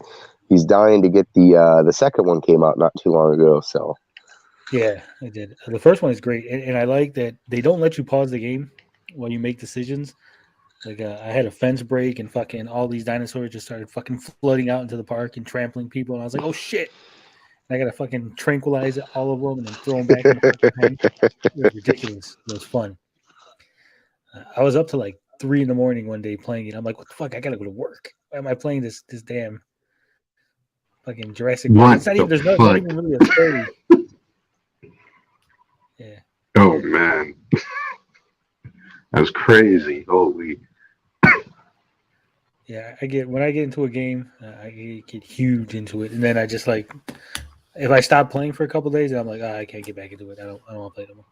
He's dying to get the second one came out not too long ago. So yeah, I did. The first one is great, and I like that they don't let you pause the game while you make decisions. Like I had a fence break, and fucking all these dinosaurs just started fucking flooding out into the park and trampling people, and I was like, oh shit. I gotta fucking tranquilize all of them and then throw them back in the tank. It was ridiculous. It was fun. I was up to like 3 a.m. one day playing it. I'm like, what the fuck? I gotta go to work. Why am I playing this damn fucking Jurassic Park? It's not even. There's not even really a story. Yeah. Oh man, that was crazy. Holy. Yeah, when I get into a game, I get huge into it, and then I just like. If I stop playing for a couple of days, I'm like, I can't get back into it. I don't want to play it anymore.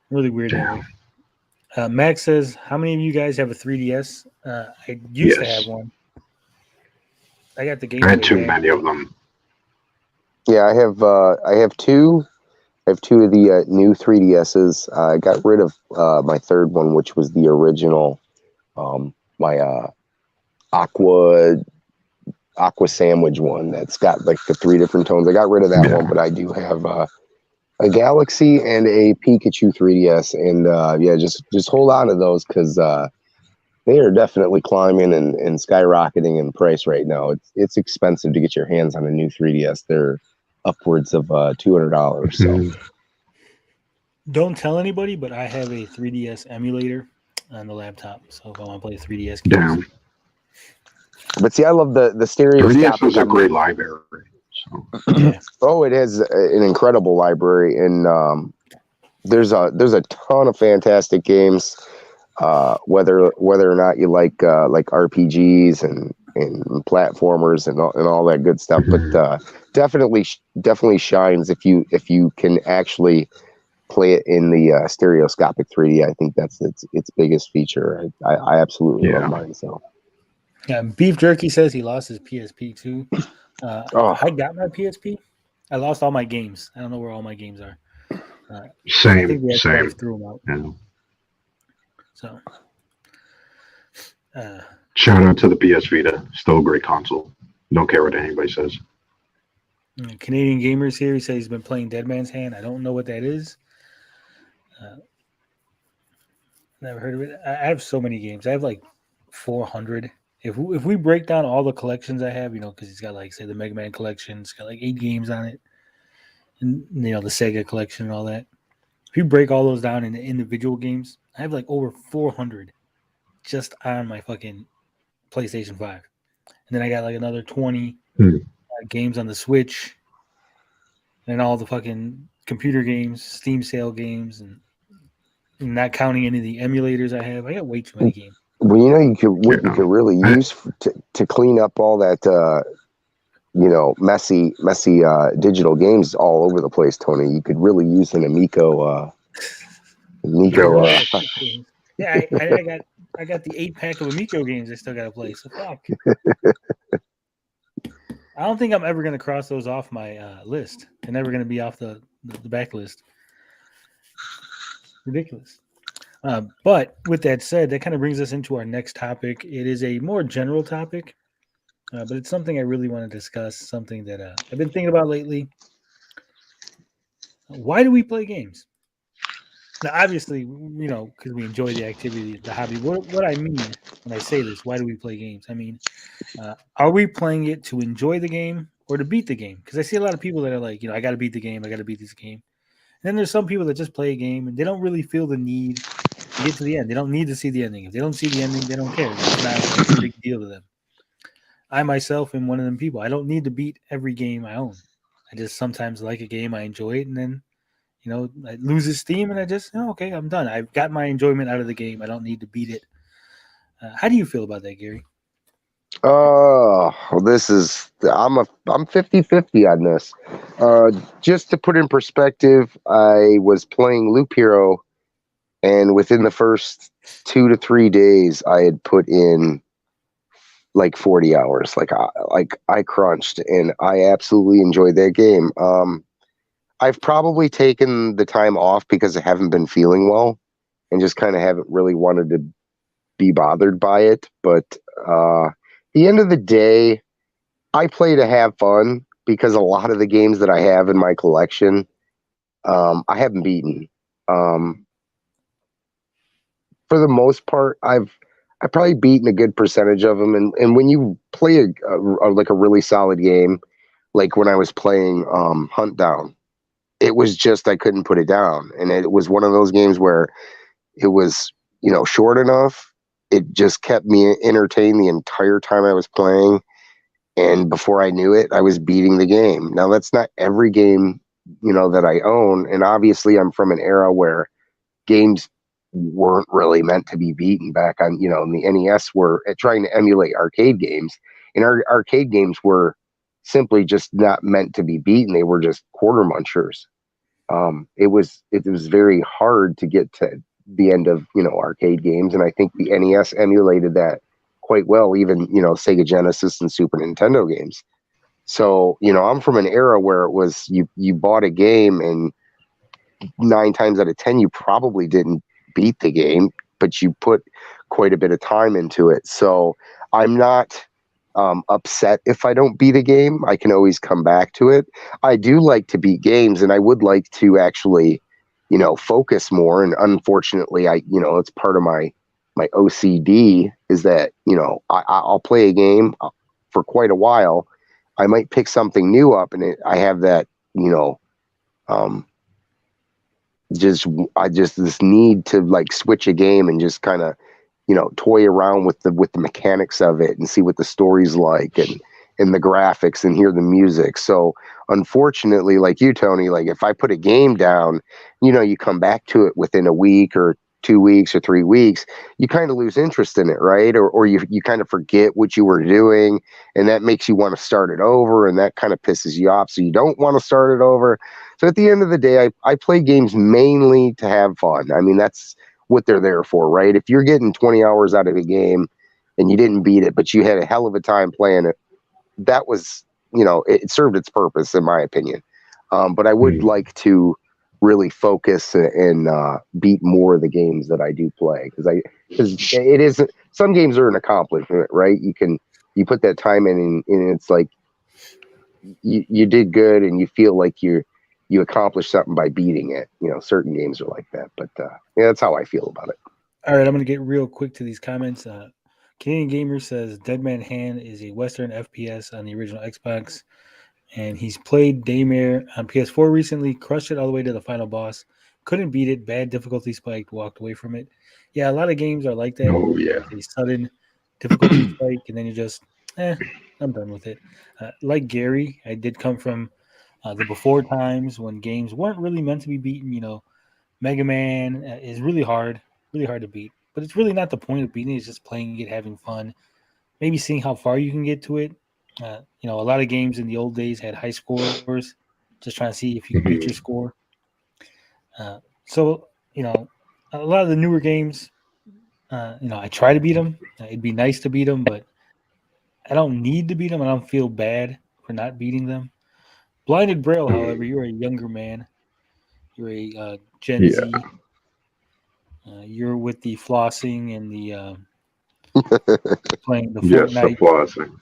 Really weird that way. Max says, how many of you guys have a 3DS? I used to have one. I got the game. I had too many of them. Yeah, I have 2. have two of the new 3DSs. I got rid of my third one, which was the original, my aqua sandwich one that's got like the 3 different tones. I got rid of that one, but I do have a Galaxy and a Pikachu 3DS, and yeah, just hold on to those because they are definitely climbing and skyrocketing in price right now. It's expensive to get your hands on a new 3DS. They're upwards of $200. So don't tell anybody, but I have a 3DS emulator on the laptop. So if I want to play 3DS games. Damn. But see, I love the stereo. 3DS was a great library. So. Yeah. Oh, it has an incredible library, and there's a ton of fantastic games. Whether or not you like RPGs and platformers and all that good stuff, but definitely shines if you can actually play it in the stereoscopic 3D. I think that's its biggest feature. I absolutely love mine. So yeah, Beef Jerky says he lost his PSP too. I got my PSP. I lost all my games. I don't know where all my games are. Same. I think we actually threw them out. Yeah. So, shout out to the PS Vita. Still a great console. Don't care what anybody says. Canadian Gamers here. He says he's been playing Dead Man's Hand. I don't know what that is. Never heard of it. I have so many games. I have like 400. If we break down all the collections I have, because he's got like, say, the Mega Man collection, it's got like 8 games on it, and the Sega collection and all that. If you break all those down into individual games, I have like over 400 just on my fucking PlayStation 5. And then I got like another 20 games on the Switch, and all the fucking computer games, Steam sale games, and not counting any of the emulators I have. I got way too many games. Well, you could really use to clean up all that messy digital games all over the place, Tony. You could really use an Amico. Yeah, I got the 8-pack of Amico games I still got to play. So fuck. I don't think I'm ever going to cross those off my list. They're never going to be off the back list. Ridiculous. But with that said, that kind of brings us into our next topic. It is a more general topic, but it's something I really want to discuss, something that I've been thinking about lately. Why do we play games? Now, obviously, because we enjoy the activity, the hobby. What I mean when I say this, why do we play games? I mean, are we playing it to enjoy the game or to beat the game? Because I see a lot of people that are like, I got to beat the game. I got to beat this game. And then there's some people that just play a game and they don't really feel the need to get to the end. They don't need to see the ending. If they don't see the ending, they don't care. It's not a big deal to them. I myself am one of them people. I don't need to beat every game I own. I just sometimes like a game, I enjoy it, and then it loses steam, and I just, okay, I'm done. I've got my enjoyment out of the game. I don't need to beat it. How do you feel about that, Gary? Oh, this is I'm 50-50 on this. Just to put in perspective, I was playing Loop Hero, and within the first 2 to 3 days, I had put in like 40 hours. Like I crunched, and I absolutely enjoyed that game. I've probably taken the time off because I haven't been feeling well and just kind of haven't really wanted to be bothered by it. But at the end of the day, I play to have fun because a lot of the games that I have in my collection, I haven't beaten. For the most part, I've probably beaten a good percentage of them. And when you play a really solid game, like when I was playing Hunt Down, it was just I couldn't put it down. And it was one of those games where it was, short enough. It just kept me entertained the entire time I was playing. And before I knew it, I was beating the game. Now, that's not every game, that I own. And obviously, I'm from an era where games weren't really meant to be beaten back on, in the NES were trying to emulate arcade games. And our arcade games were simply just not meant to be beaten. They were just quarter munchers. It was very hard to get to the end of, arcade games. And I think the NES emulated that quite well, even, Sega Genesis and Super Nintendo games. So, I'm from an era where it was, you bought a game and 9 times out of 10, you probably didn't beat the game, but you put quite a bit of time into it. So I'm not upset if I don't beat a game. I can always come back to it. I do like to beat games, and I would like to actually, focus more. And unfortunately, it's part of my OCD is that, I'll play a game for quite a while. I might pick something new up, and I have that, just this need to like switch a game and just kind of, toy around with the mechanics of it and see what the story's like and the graphics and hear the music. So unfortunately, like you, Tony, like if I put a game down, you come back to it within a week or 2 weeks or 3 weeks, you kind of lose interest in it, right? Or you kind of forget what you were doing, and that makes you want to start it over, and that kind of pisses you off. So you don't want to start it over. So at the end of the day, I play games mainly to have fun. I mean, that's what they're there for, right? If you're getting 20 hours out of a game and you didn't beat it, but you had a hell of a time playing it, that was, it served its purpose, in my opinion. But I would like to really focus and beat more of the games that I do play, because it isn't, some games are an accomplishment, right? You put that time in and it's like you did good and you feel like you accomplished something by beating it. Certain games are like that, but that's how I feel about it. All right, I'm going to get real quick to these comments. Canadian Gamer says Dead Man Hand is a Western FPS on the original Xbox, and he's played Daymare on PS4 recently, crushed it all the way to the final boss, couldn't beat it, bad difficulty spike, walked away from it. Yeah, a lot of games are like that. Oh, yeah. A sudden difficulty spike, and then you just, I'm done with it. Like Gary, I did come from the before times when games weren't really meant to be beaten. Mega Man is really hard to beat, but it's really not the point of beating it. It's just playing it, having fun, maybe seeing how far you can get to it. A lot of games in the old days had high scores, just trying to see if you can beat your score. So a lot of the newer games, I try to beat them. It'd be nice to beat them, but I don't need to beat them. I don't feel bad for not beating them. Blinded Braille, however, you're a younger man. You're a Gen Z. You're with the flossing and the playing the Fortnite. Yes, the flossing.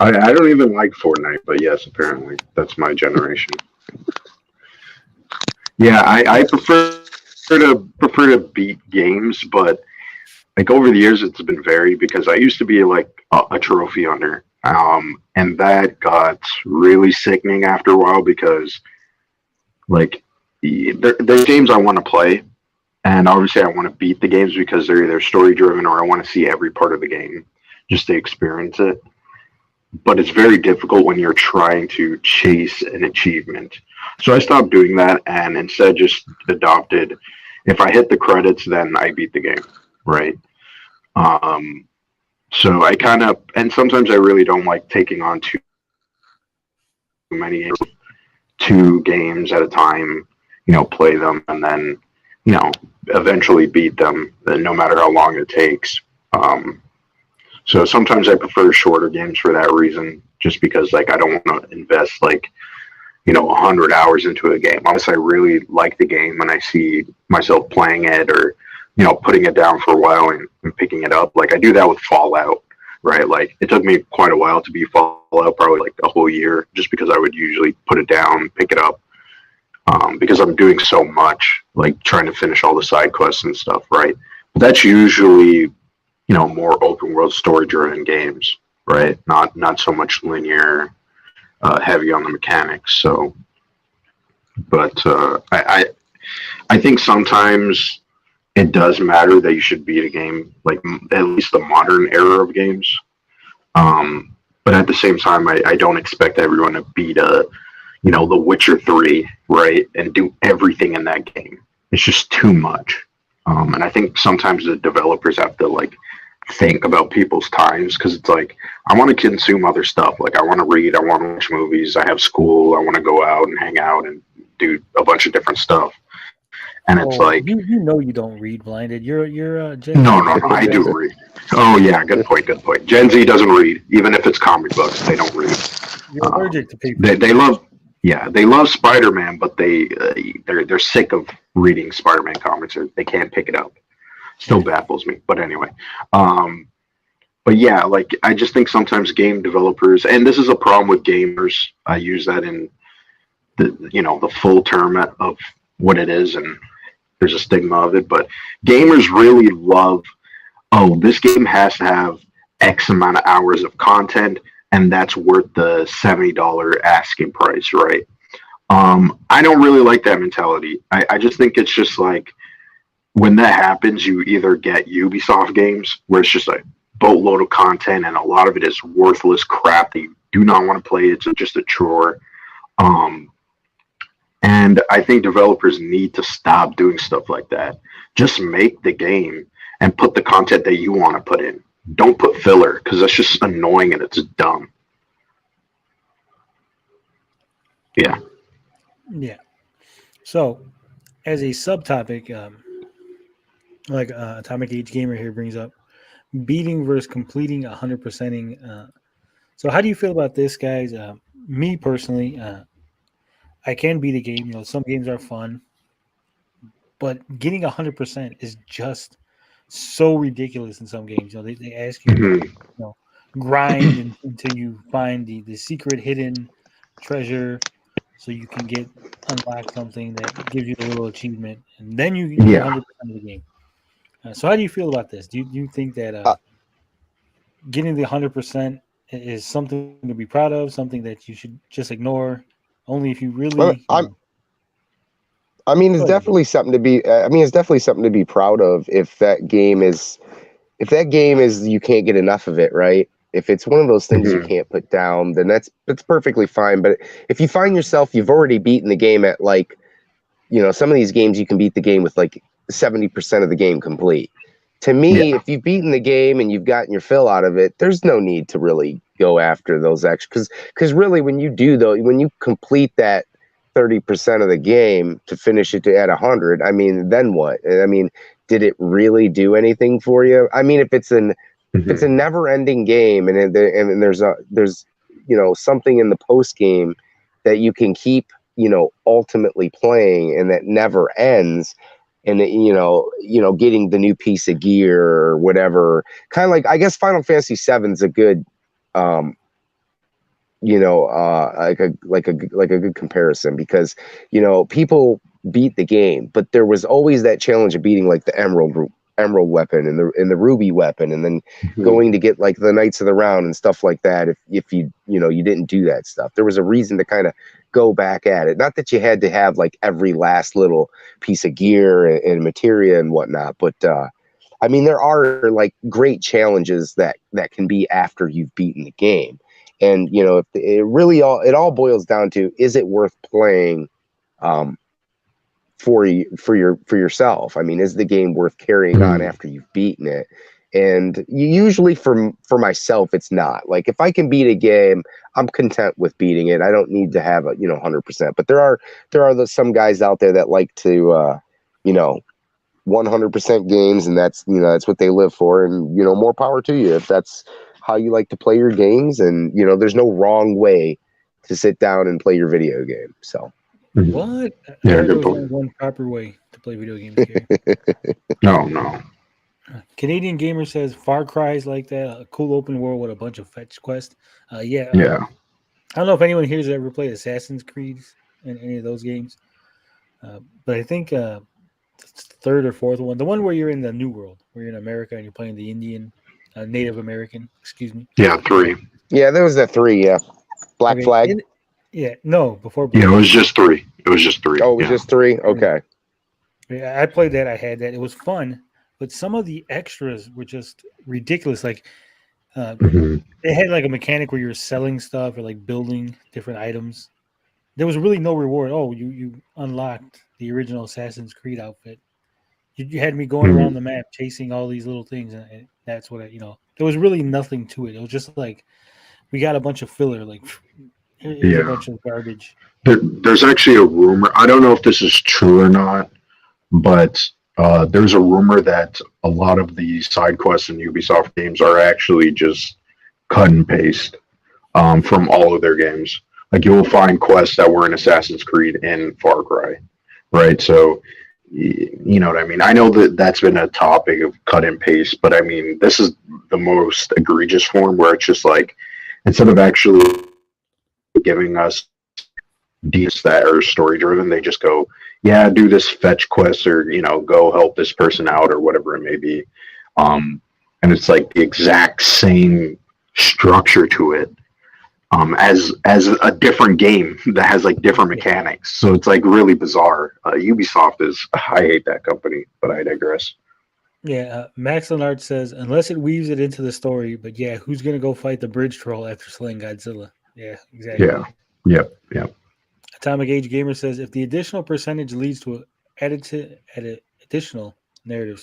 I don't even like Fortnite, but yes, apparently that's my generation. Yeah, I prefer to beat games, but like over the years it's been varied, because I used to be like a trophy hunter, and that got really sickening after a while, because like there's games I want to play, and obviously I want to beat the games because they're either story driven or I want to see every part of the game just to experience it. But it's very difficult when you're trying to chase an achievement. So I stopped doing that and instead just adopted, if I hit the credits, then I beat the game, right? So I kind of, and sometimes I really don't like taking on too many, 2 games at a time, play them and then, eventually beat them, no matter how long it takes. So sometimes I prefer shorter games for that reason, just because like I don't want to invest 100 hours into a game. Unless I really like the game and I see myself playing it, or putting it down for a while and picking it up. Like I do that with Fallout, right? Like it took me quite a while to beat Fallout, probably like a whole year, just because I would usually put it down, pick it up, because I'm doing so much, like trying to finish all the side quests and stuff, right? But that's usually more open world story driven games, right? Not so much linear, heavy on the mechanics. So, but I think sometimes it does matter that you should beat a game, like at least the modern era of games. But at the same time, I don't expect everyone to beat The Witcher 3, right? And do everything in that game. It's just too much. And I think sometimes the developers have to like think about people's times, because it's like I want to consume other stuff. Like I want to read, I want to watch movies, I have school, I want to go out and hang out and do a bunch of different stuff. And it's like you don't read, Blinded. You're Gen Z. No, I do read. Oh yeah, good point. Gen Z doesn't read, even if it's comic books. They don't read. You're allergic to people. They love. Yeah, they love Spider-Man, but they're sick of reading Spider-Man comics, or they can't pick it up. Still baffles me, but anyway. But yeah, like I just think sometimes game developers, and this is a problem with gamers. I use that in the full term of what it is, and there's a stigma of it. But gamers really love, oh, this game has to have X amount of hours of content, and that's worth the $70 asking price, right? I don't really like that mentality. I just think it's just like when that happens, you either get Ubisoft games where it's just a boatload of content and a lot of it is worthless crap that you do not want to play. It's just a chore. And I think developers need to stop doing stuff like that. Just make the game and put the content that you want to put in. Don't put filler, because that's just annoying and it's dumb. Yeah. Yeah. So, as a subtopic, like Atomic Age Gamer here brings up, beating versus completing 100%ing. So, how do you feel about this, guys? Me personally, I can beat a game. Some games are fun, but getting 100% is just so ridiculous in some games. They ask you to grind until you find the secret hidden treasure, so you can unlock something that gives you a little achievement, and then you get 100% of the game. So how do you feel about this? Do you think that getting the 100% is something to be proud of, something that you should just ignore, only if you really? It's definitely something to be. It's definitely something to be proud of if that game is you can't get enough of it, right? If it's one of those things you can't put down, then that's perfectly fine. But if you find yourself, you've already beaten the game at some of these games you can beat the game with 70% of the game complete. To me, if you've beaten the game and you've gotten your fill out of it, there's no need to really go after those extras. Because really, when you complete that 30% of the game to finish it at 100, then what? Did it really do anything for you? If it's a never-ending game and there's something in the post game that you can keep ultimately playing and that never ends, and getting the new piece of gear or whatever, kind of like, I guess Final Fantasy VII is a good like a good comparison, because people beat the game, but there was always that challenge of beating the emerald weapon and the ruby weapon, and then going to get the Knights of the Round and stuff like that. If you didn't do that stuff, there was a reason to kind of go back at it. Not that you had to have every last little piece of gear and materia and whatnot, but there are great challenges that can be after you've beaten the game. And if it all boils down to, is it worth playing for yourself? Is the game worth carrying on after you've beaten it? And usually for myself, it's not. If I can beat a game, I'm content with beating it. I don't need to have 100%. But there are some guys out there that like to 100% games, and that's what they live for. And more power to you if that's how you like to play your games. And there's no wrong way to sit down and play your video game. So what? There's only one proper way to play video games here. No. Canadian Gamer says Far Cry is like that, a cool open world with a bunch of fetch quests. I don't know if anyone here has ever played Assassin's Creed in any of those games, but I think third or fourth one, the one where you're in the New World, where you're in America and you're playing the Indian, Native American, excuse me. Yeah, 3. Yeah, there was that 3. Yeah, Black Flag. Before. Black. Yeah, it was just 3. It was just 3. Oh, it was just 3. Okay. Yeah, I played that. I had that. It was fun. But some of the extras were just ridiculous. They had a mechanic where you were selling stuff or building different items. There was really no reward. Oh, you unlocked the original Assassin's Creed outfit. You had me going around the map chasing all these little things, and that's what there was really nothing to it. It was just we got a bunch of filler, here's a bunch of garbage. There's actually a rumor. I don't know if this is true or not, but there's a rumor that a lot of the side quests in Ubisoft games are actually just cut and paste from all of their games. Like you will find quests that were in Assassin's Creed in Far Cry, right? So you know what I mean. I know that that's been a topic of cut and paste, but I mean this is the most egregious form where it's just like instead of actually giving us deeds that are story driven, they just go, yeah, do this fetch quest or go help this person out or whatever it may be. And it's like the exact same structure to it as a different game that has like different mechanics. So it's like really bizarre. Ubisoft I hate that company, but I digress. Yeah, Max Leonard says, unless it weaves it into the story, but yeah, who's going to go fight the bridge troll after slaying Godzilla? Yeah, exactly. Yeah, yep. Atomic Age Gamer says, if the additional percentage leads to an additional narrative,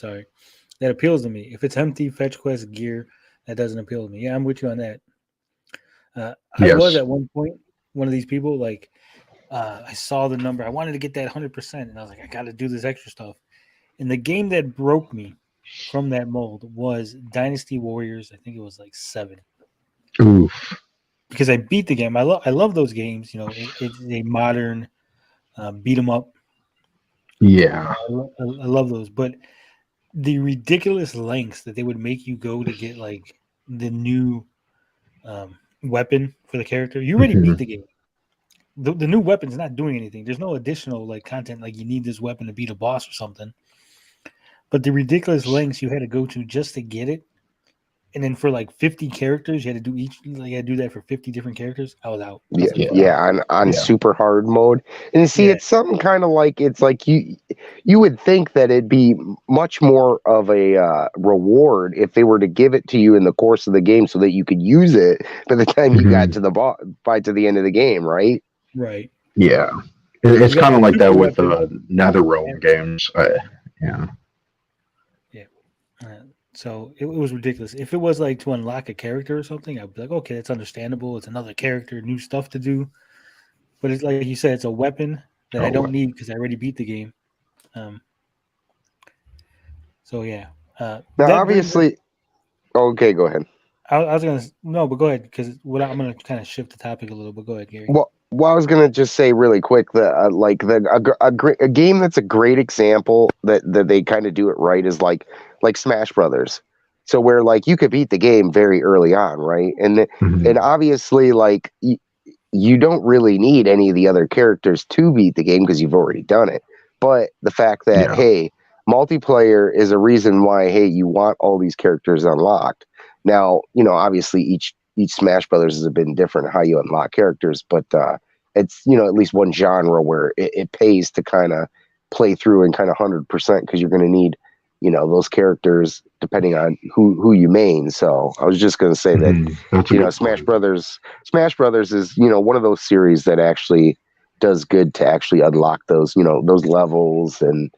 that appeals to me. If it's empty fetch quest gear, that doesn't appeal to me. Yeah, I'm with you on that. I was at one point one of these people, like, I saw the number. I wanted to get that 100%, and I was like, I got to do this extra stuff. And the game that broke me from that mold was Dynasty Warriors. I think it was like 7. Oof. Because I beat the game. I love those games. It's a modern beat 'em up. Yeah. I love those. But the ridiculous lengths that they would make you go to get like the new weapon for the character. You already beat the game. The new weapon's not doing anything. There's no additional like content like you need this weapon to beat a boss or something. But the ridiculous lengths you had to go to just to get it, and then for like 50 characters, you had to do do that for 50 different characters. I was out. On super hard mode. And see, it's something kind of like you would think that it'd be much more of a reward if they were to give it to you in the course of the game so that you could use it by the time you got to the end of the game, right? Right. Yeah. It's kind of like that with NetherRealm games. Yeah. So it was ridiculous. If it was like to unlock a character or something, I'd be like, okay, it's understandable. It's another character, new stuff to do. But it's like you said, it's a weapon that I don't need because I already beat the game. So yeah. Now, obviously, okay, go ahead. I was gonna but go ahead because I'm gonna kind of shift the topic a little. But go ahead, Gary. Well, I was gonna just say really quick that a game that's a great example that they kind of do it right is like Smash Brothers. So where like you could beat the game very early on, right? And and obviously like you don't really need any of the other characters to beat the game because you've already done it. But the fact that hey, multiplayer is a reason why you want all these characters unlocked. Now, obviously each Smash Brothers has been different how you unlock characters, but it's at least one genre where it pays to kind of play through and kind of 100% because you're going to need those characters depending on who you main. So I was just going to say that Smash Brothers is one of those series that actually does good to actually unlock those those levels and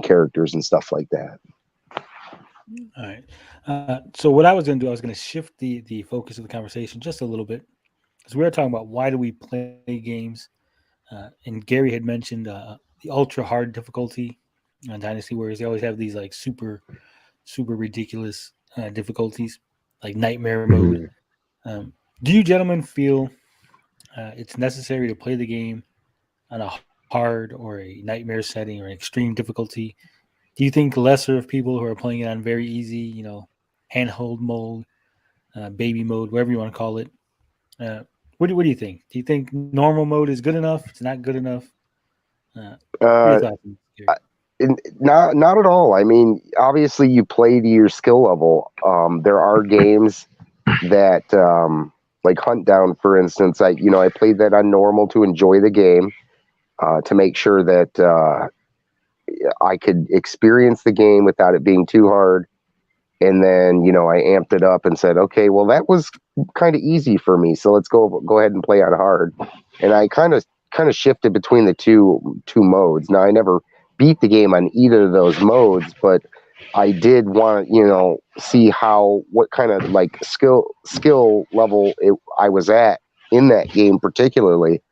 characters and stuff like that. All right. So what I was going to do, I was going to shift the focus of the conversation just a little bit, because we were talking about why do we play games, and Gary had mentioned the ultra hard difficulty on Dynasty Warriors. They always have these like super ridiculous difficulties, like nightmare mode. Do you gentlemen feel it's necessary to play the game on a hard or a nightmare setting or an extreme difficulty? Do you think lesser of people who are playing it on very easy, handhold mode, baby mode, whatever you want to call it? What do you think? Do you think normal mode is good enough? It's not good enough? Not at all. I mean, obviously you play to your skill level. There are games that like Hunt Down, for instance. I played that on normal to enjoy the game, to make sure that I could experience the game without it being too hard. And then, I amped it up and said, okay, well, that was kind of easy for me. So let's go ahead and play on hard. And I kind of shifted between the two modes. Now, I never beat the game on either of those modes, but I did want to, see what kind of like skill level I was at in that game particularly.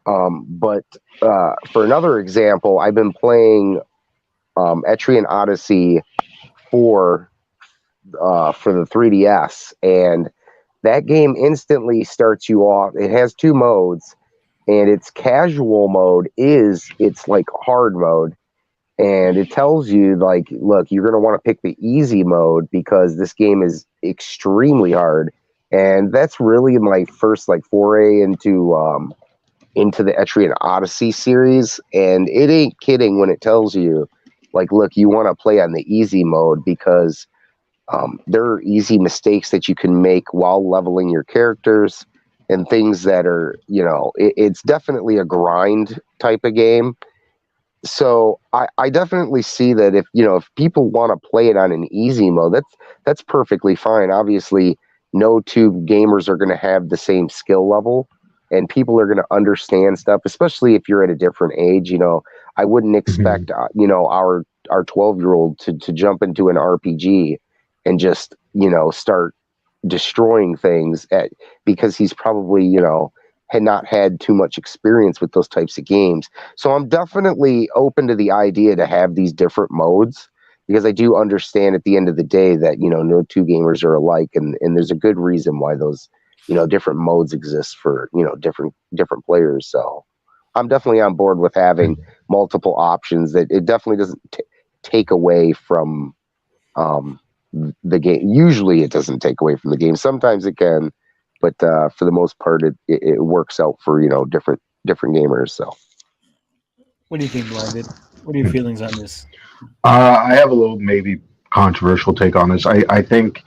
But for another example, I've been playing Etrian Odyssey 4 for the 3DS, and that game instantly starts you off. It has 2 modes, and its casual mode is its like hard mode, and it tells you like, look, you're going to want to pick the easy mode because this game is extremely hard. And that's really my first like foray into the Etrian Odyssey series, and it ain't kidding when it tells you like, look, you want to play on the easy mode because there are easy mistakes that you can make while leveling your characters and things that are, it's definitely a grind type of game. So I definitely see that if people want to play it on an easy mode, that's perfectly fine. Obviously, no two gamers are going to have the same skill level, and people are going to understand stuff, especially if you're at a different age. I wouldn't expect our 12-year-old to jump into an RPG and just start destroying things because he's probably had not had too much experience with those types of games. So I'm definitely open to the idea to have these different modes, because I do understand at the end of the day that no two gamers are alike, and there's a good reason why those different modes exist for different players. So I'm definitely on board with having multiple options. That it definitely doesn't take away from the game. Usually it doesn't take away from the game. Sometimes it can, but for the most part it works out for different gamers. So what do you think, Blinded? What are your feelings on this? I have a little maybe controversial take on this. I think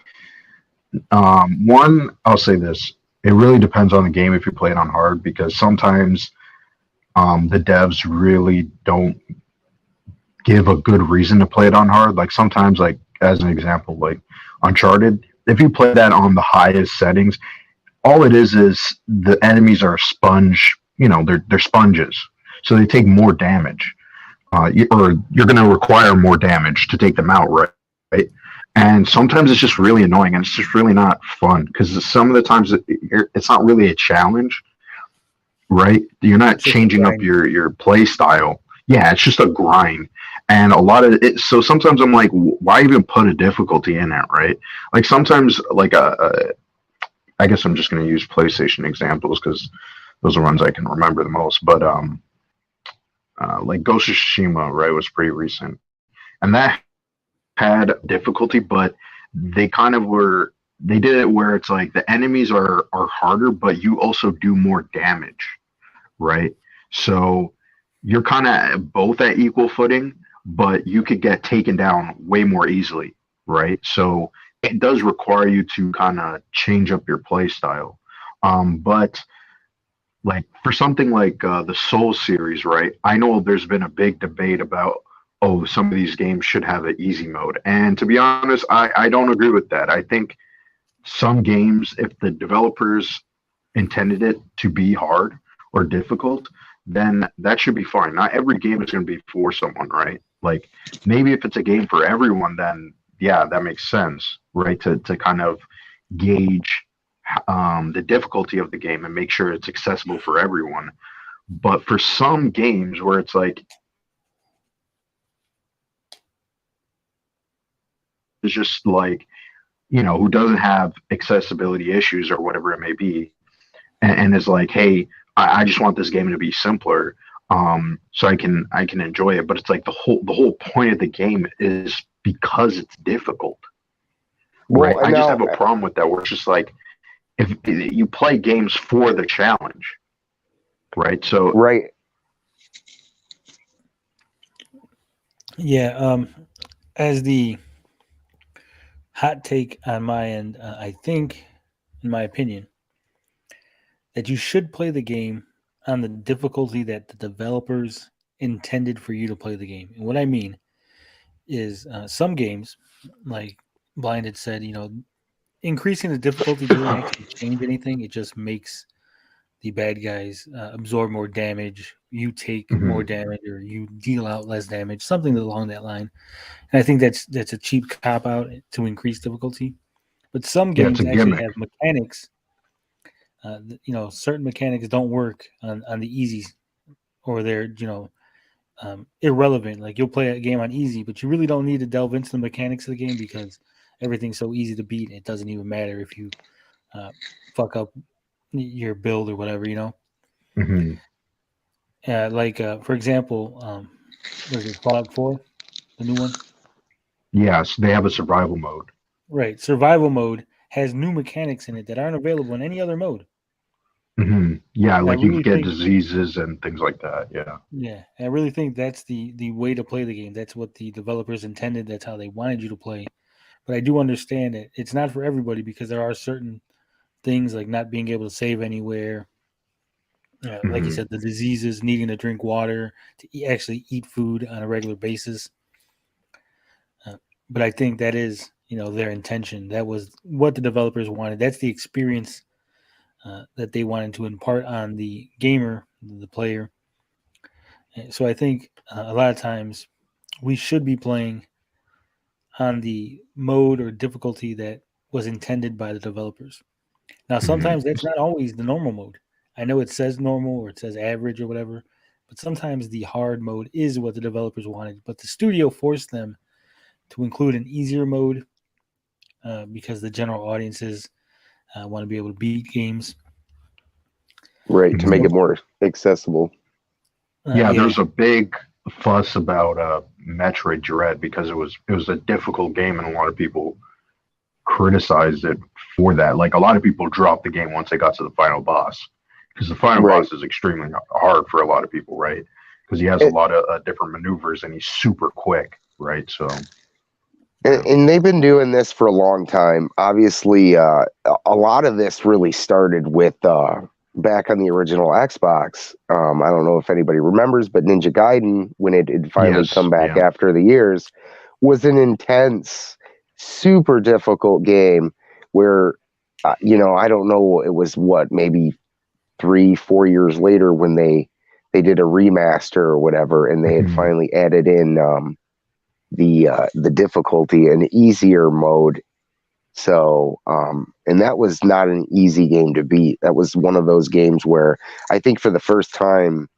one, I'll say this: it really depends on the game if you play it on hard, because sometimes the devs really don't give a good reason to play it on hard. Like sometimes, like as an example, like Uncharted, if you play that on the highest settings, all it is the enemies are a sponge. They're sponges, so they take more damage, or you're going to require more damage to take them out, right? And sometimes it's just really annoying, and it's just really not fun, because some of the times it's not really a challenge, right? You're not changing up your play style. Yeah, it's just a grind. And a lot of it, so sometimes I'm like, why even put a difficulty in it, right? Like sometimes, like I guess I'm just going to use PlayStation examples because those are ones I can remember the most. But like Ghost of Tsushima, right, was pretty recent, and that had difficulty, but they did it where it's like the enemies are harder, but you also do more damage, right? So you're kind of both at equal footing, but you could get taken down way more easily, right? So it does require you to kind of change up your play style. But like for something like the Soul series, right? I know there's been a big debate about, oh, some of these games should have an easy mode. And to be honest, I don't agree with that. I think some games, if the developers intended it to be hard or difficult, then that should be fine. Not every game is going to be for someone, right? Like maybe if it's a game for everyone, then yeah, that makes sense, right? To kind of gauge the difficulty of the game and make sure it's accessible for everyone. But for some games where it's like, it's just like, who doesn't have accessibility issues or whatever it may be, and is like, hey, I just want this game to be simpler, so I can enjoy it. But it's like the whole point of the game is because it's difficult, right? I just have a problem with that, where it's just like, if you play games for the challenge, right? So right. Yeah, as the hot take on my end, I think, in my opinion, that you should play the game on the difficulty that the developers intended for you to play the game. And what I mean is some games, like Blinded said, increasing the difficulty doesn't actually change anything. It just makes the bad guys absorb more damage, you take more damage, or you deal out less damage, something along that line. And I think that's a cheap cop out to increase difficulty. But some games actually have mechanics. Certain mechanics don't work on the easy, or they're irrelevant. Like you'll play a game on easy, but you really don't need to delve into the mechanics of the game because everything's so easy to beat. It doesn't even matter if you fuck up your build or whatever. Mhm. For example, was it Fallout 4, the new one? Yes, they have a survival mode. Right. Survival mode has new mechanics in it that aren't available in any other mode. Yeah, And I like you really could get think, diseases and things like that. Yeah. yeah, I really think that's the way to play the game. That's what the developers intended. That's how they wanted you to play. But I do understand that it's not for everybody because there are certain things like not being able to save anywhere. Like you Mhm. said, the diseases, needing to drink water, to actually eat food on a regular basis. But I think that is, their intention. That was what the developers wanted. That's the experience that they wanted to impart on the gamer, the player. So I think a lot of times we should be playing on the mode or difficulty that was intended by the developers. Now, Mhm. sometimes that's not always the normal mode. I know it says normal or it says average or whatever, but sometimes the hard mode is what the developers wanted. But the studio forced them to include an easier mode because the general audiences want to be able to beat games. Right, to make Mhm. it more accessible. Yeah, Yeah. there's a big fuss about Metroid Dread because it was a difficult game and a lot of people criticized it for that. Like a lot of people dropped the game once they got to the final boss because the final Right. boss is extremely hard for a lot of people, right? Because he has a lot of different maneuvers and he's super quick, right? So And they've been doing this for a long time. Obviously, a lot of this really started with back on the original Xbox. I don't know if anybody remembers, but Ninja Gaiden, when it had finally Yes, come back yeah. after the years, was an intense, super difficult game where, I don't know, it was maybe 3-4 years later when they did a remaster or whatever, and they had Mhm. finally added in the difficulty, an easier mode. So, and that was not an easy game to beat. That was one of those games where I think for the first time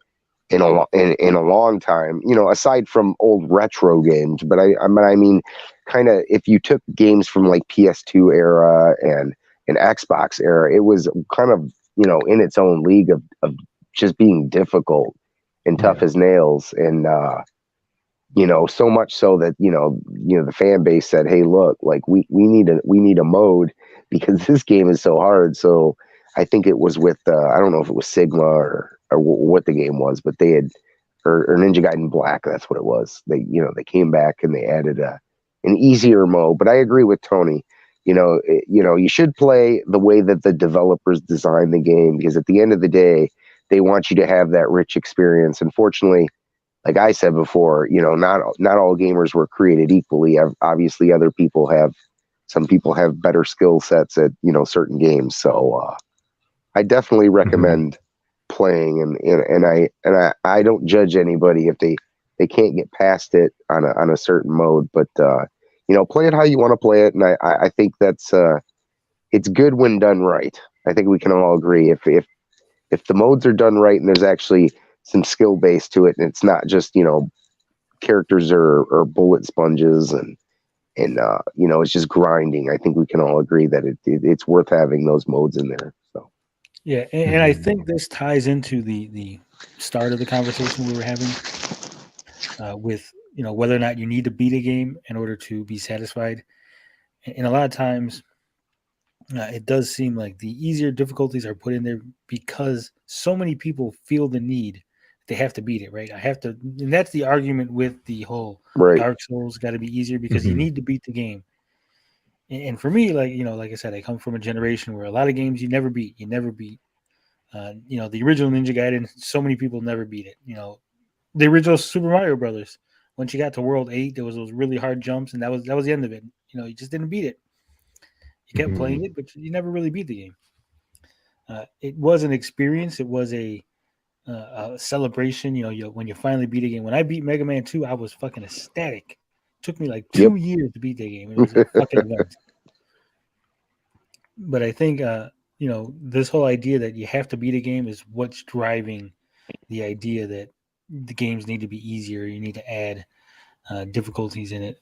in a long time, aside from old retro games, but I mean, kind of if you took games from like PS2 era and an Xbox era, it was kind of in its own league of just being difficult and tough as nails. And so much so that the fan base said, "Hey, look, like we need a mode because this game is so hard." So I think it was with I don't know if it was Sigma or what the game was, but they had or Ninja Gaiden Black. That's what it was. They came back and they added an easier mode. But I agree with Tony. You should play the way that the developers designed the game because at the end of the day, they want you to have that rich experience. Unfortunately, like I said before, not all gamers were created equally. Obviously, some people have better skill sets at certain games. So I definitely recommend playing, and I don't judge anybody if they can't get past it on a certain mode, but play it how you want to play it, and I think that's it's good when done right. I think we can all agree if the modes are done right and there's actually some skill base to it, and it's not just characters or bullet sponges and it's just grinding. I think we can all agree that it's worth having those modes in there. So Yeah, and I think this ties into the start of the conversation we were having with whether or not you need to beat a game in order to be satisfied. And a lot of times, it does seem like the easier difficulties are put in there because so many people feel the need they have to beat it, right? I have to, and that's the argument with the whole right. Dark Souls got to be easier because you need to beat the game. And for me, like I said, I come from a generation where a lot of games you never beat. The original Ninja Gaiden, so many people never beat it. The original Super Mario Brothers. Once you got to World 8, there was those really hard jumps, and that was the end of it. You just didn't beat it. You kept playing it, but you never really beat the game. It was an experience. It was a celebration. When you finally beat a game. When I beat Mega Man 2, I was fucking ecstatic. It took me like 2 years to beat that game. It was a fucking event. But I think this whole idea that you have to beat a game is what's driving the idea that the games need to be easier. You need to add difficulties in it.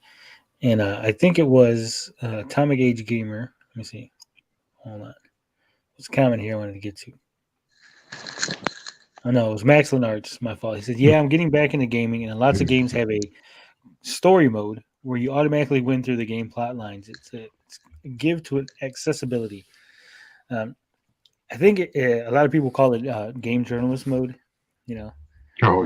And I think it was Atomic Age Gamer. Let me see. Hold on. There's a comment here I wanted to get to. Oh no, it was Max Lenart's my fault. He said, "Yeah, I'm getting back into gaming, and lots of games have a story mode where you automatically win through the game plot lines. It's a give to it accessibility. I think a lot of people call it game journalist mode. You know,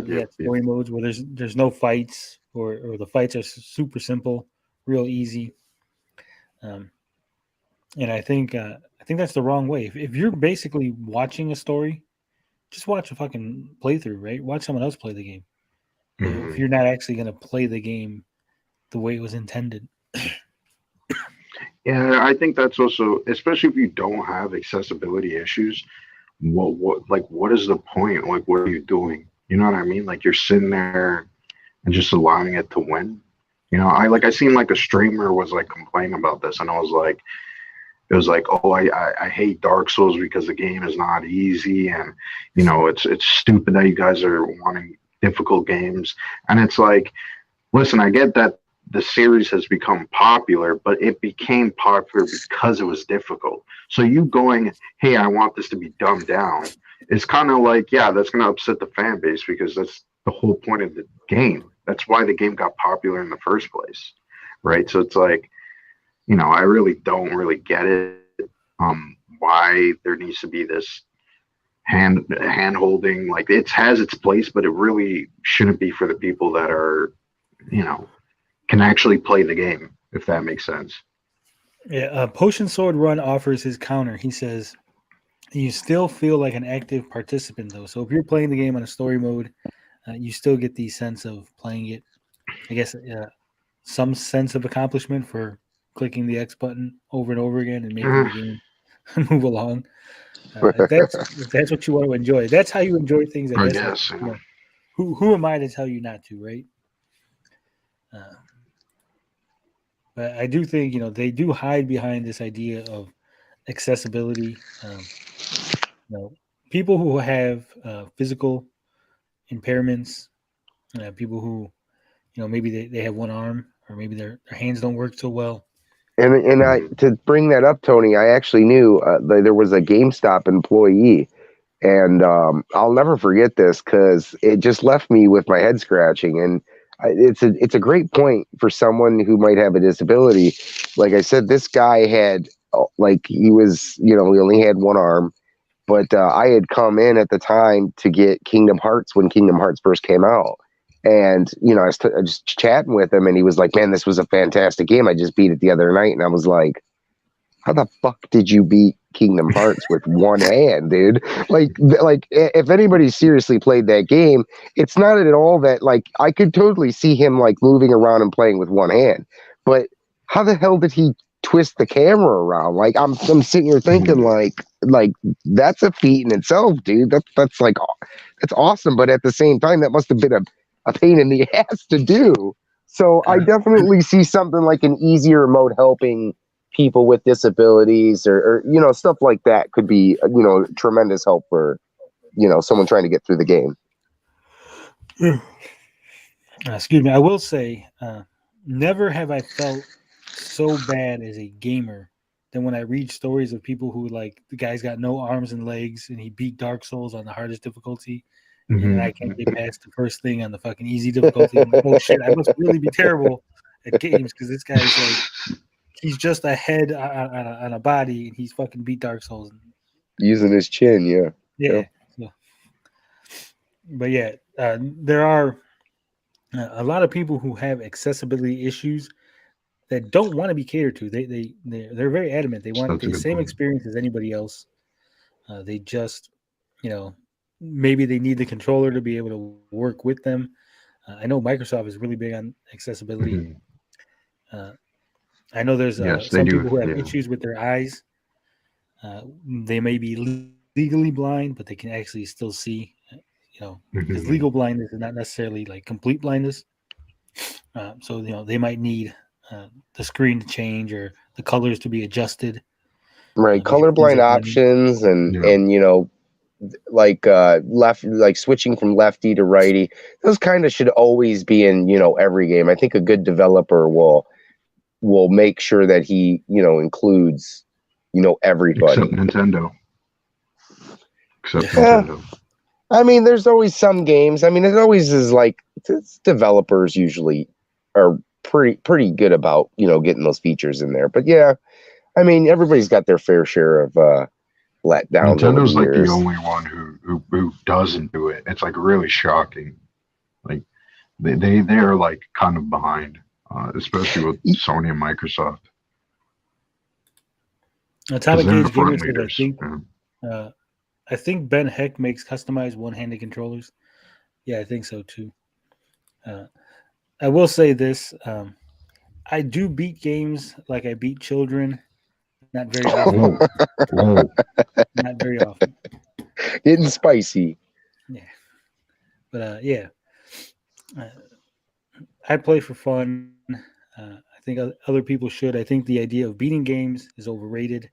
yeah, story modes where there's no fights or the fights are super simple, real easy. And I think that's the wrong way. If you're basically watching a story, just watch a fucking playthrough, right? Watch someone else play the game. If you're not actually going to play the game the way it was intended. Yeah, I think that's also, especially if you don't have accessibility issues, what is the point? Like, what are you doing? You know what I mean? Like, you're sitting there and just allowing it to win. You know, I seen like a streamer was like complaining about this, and it was like, oh, I hate Dark Souls because the game is not easy, and you know, it's stupid that you guys are wanting difficult games. And it's like, listen, I get that the series has become popular, but it became popular because it was difficult. So you going, hey, I want this to be dumbed down, it's kind of like, yeah, that's going to upset the fan base, because that's the whole point of the game. That's why the game got popular in the first place, right? So it's like, you know, I really don't really get it. Why there needs to be this hand holding. Like, it has its place, but it really shouldn't be for the people that are, you know, can actually play the game, if that makes sense. Yeah, Potion Sword Run offers his counter. He says, you still feel like an active participant, though. So if you're playing the game on a story mode, you still get the sense of playing it. I guess some sense of accomplishment for clicking the X button over and over again and making the game move along. That's what you want to enjoy. That's how you enjoy things. I guess. You know, who am I to tell you not to, right? But I do think, you know, they do hide behind this idea of accessibility. You know, people who have physical impairments, people who, you know, maybe they have one arm, or maybe their hands don't work so well. And I, to bring that up, Tony, I actually knew there was a GameStop employee, and I'll never forget this because it just left me with my head scratching. And it's a great point for someone who might have a disability. Like I said, this guy had, like, he was, you know, he only had one arm, but I had come in at the time to get Kingdom Hearts when Kingdom Hearts first came out. And, you know, I was just chatting with him, and he was like, man, this was a fantastic game. I just beat it the other night. And I was like, how the fuck did you beat Kingdom Hearts with one hand, dude? Like if anybody seriously played that game, it's not at all that, like, I could totally see him like moving around and playing with one hand, but how the hell did he twist the camera around? Like, I'm sitting here thinking like that's a feat in itself, dude. That's like, that's awesome. But at the same time, that must have been a pain in the ass to do. So I definitely see something like an easier mode helping people with disabilities or you know, stuff like that could be, you know, tremendous help for, you know, someone trying to get through the game. Excuse me. I will say, never have I felt so bad as a gamer than when I read stories of people who, like, the guy's got no arms and legs and he beat Dark Souls on the hardest difficulty. And I can't get past the first thing on the fucking easy difficulty. I'm like, oh shit, I must really be terrible at games because this guy's like, he's just a head on a body, and he's fucking beat Dark Souls using his chin. Yeah. So, but yeah, there are a lot of people who have accessibility issues that don't want to be catered to. They're very adamant. They want the same experience as anybody else. They just, you know, maybe they need the controller to be able to work with them. I know Microsoft is really big on accessibility. I know there's some people who have issues with their eyes. They may be legally blind, but they can actually still see. You know, because legal blindness is not necessarily like complete blindness. So, you know, they might need the screen to change or the colors to be adjusted. Right, colorblind options and you know, like left, like switching from lefty to righty. Those kind of should always be in, you know, every game. I think a good developer will make sure that he, you know, includes, you know, everybody. Except Nintendo. I mean, there's always some games. I mean, it always is like developers usually are pretty good about getting those features in there. But yeah, I mean, everybody's got their fair share of letdowns over the Nintendo's like the years. only one who doesn't do it. It's like really shocking. Like they are like kind of behind, especially with Sony and Microsoft. Atomic They're the Age Gamer front says, leaders. I think Ben Heck makes customized one-handed controllers. Yeah, I think so too. I will say this: I do beat games like I beat children. Not very often. Not very often. Getting spicy. Yeah, but yeah, I play for fun. I think other people should. I think the idea of beating games is overrated.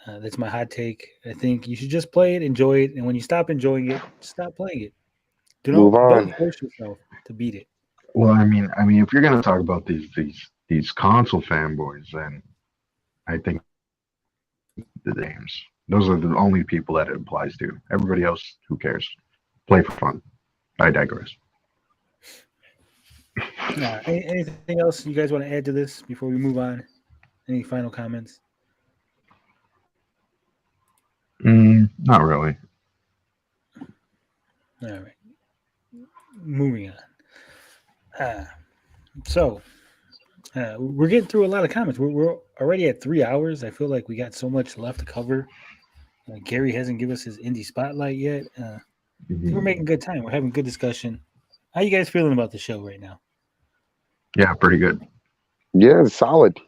That's my hot take. I think you should just play it, enjoy it, and when you stop enjoying it, stop playing it. Move on. Don't force yourself to beat it. Well, I mean, if you're gonna talk about these console fanboys, then I think the games. Those are the only people that it applies to. Everybody else, who cares? Play for fun. I digress. Anything else you guys want to add to this before we move on? Any final comments? Not really. All right. Moving on. So we're getting through a lot of comments. We're already at 3 hours. I feel like we got so much left to cover. Gary hasn't given us his indie spotlight yet. I think we're making good time. We're having good discussion. How you guys feeling about the show right now? Yeah, pretty good. Yeah, solid.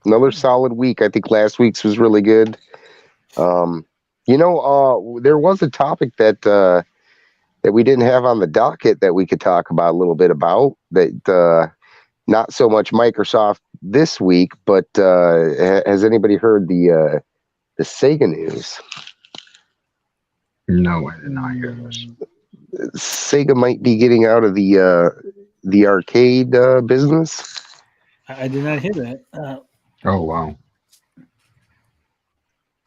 Another solid week. I think last week's was really good. There was a topic that we didn't have on the docket that we could talk about a little bit about. That not so much Microsoft this week, but has anybody heard the Sega news? No, I did not hear this. Sega might be getting out of the arcade business. I did not hear that. Oh wow!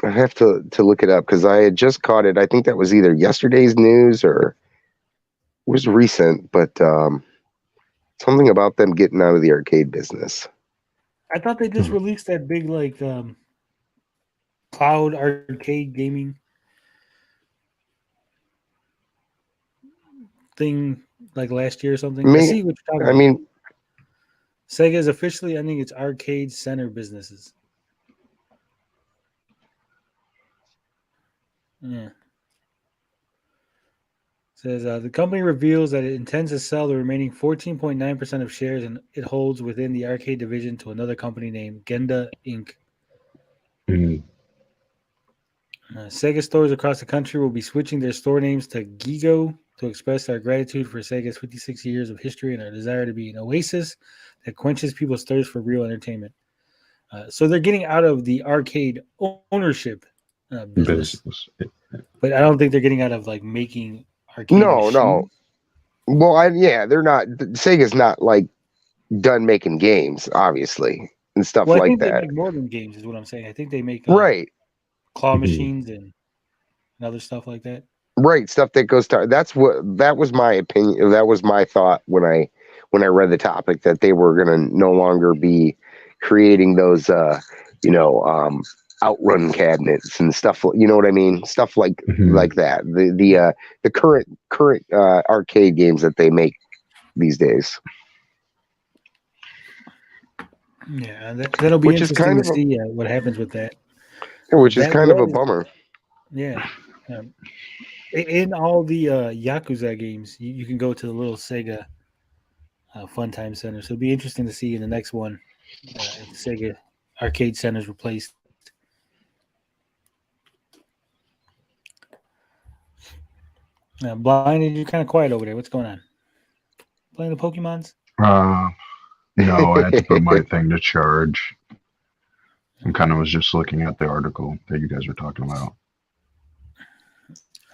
I have to look it up because I had just caught it. I think that was either yesterday's news or it was recent, but something about them getting out of the arcade business. I thought they just released that big cloud arcade gaming thing like last year or something. I see what you're talking about. Sega is officially ending its arcade center businesses. Yeah. Says the company reveals that it intends to sell the remaining 14.9% of shares it holds within the arcade division to another company named Genda Inc. Sega stores across the country will be switching their store names to Gigo to express our gratitude for Sega's 56 years of history and our desire to be an oasis that quenches people's thirst for real entertainment. So they're getting out of the arcade ownership business. But I don't think they're getting out of making arcade machines. No. Well, they're not. Sega's not done making games, obviously, and stuff I like think that. They make more than games, is what I'm saying. I think they make right claw machines and other stuff like that. Right, stuff that goes to. That was my opinion. That was my thought when I read the topic, that they were going to no longer be creating those, outrun cabinets and stuff. You know what I mean? Stuff like that. The current arcade games that they make these days. Yeah, that'll be interesting to see what happens with that. Which is kind of a bummer. Yeah. In all the Yakuza games, you can go to the little Sega Fun Time Center. So it'll be interesting to see in the next one if the Sega arcade center is replaced. Blind, you're kind of quiet over there. What's going on? Playing the Pokemons? No, I had to put my thing to charge. I kind of was just looking at the article that you guys were talking about.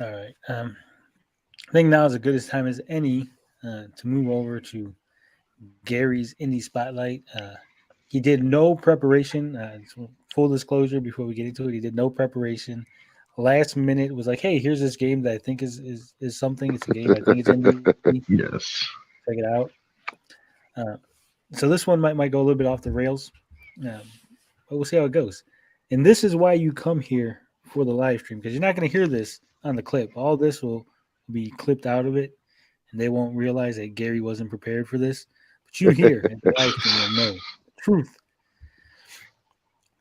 All right. I think now is as good a time as any to move over to Gary's Indie Spotlight. He did no preparation. Full disclosure before we get into it, he did no preparation last minute was like, hey, here's this game that I think is something. It's a game I think it's indie. Yes. Check it out. So this one might go a little bit off the rails, but we'll see how it goes. And this is why you come here for the live stream, because you're not going to hear this on the clip. All this will be clipped out of it, and they won't realize that Gary wasn't prepared for this. But you here in the live stream will know the truth.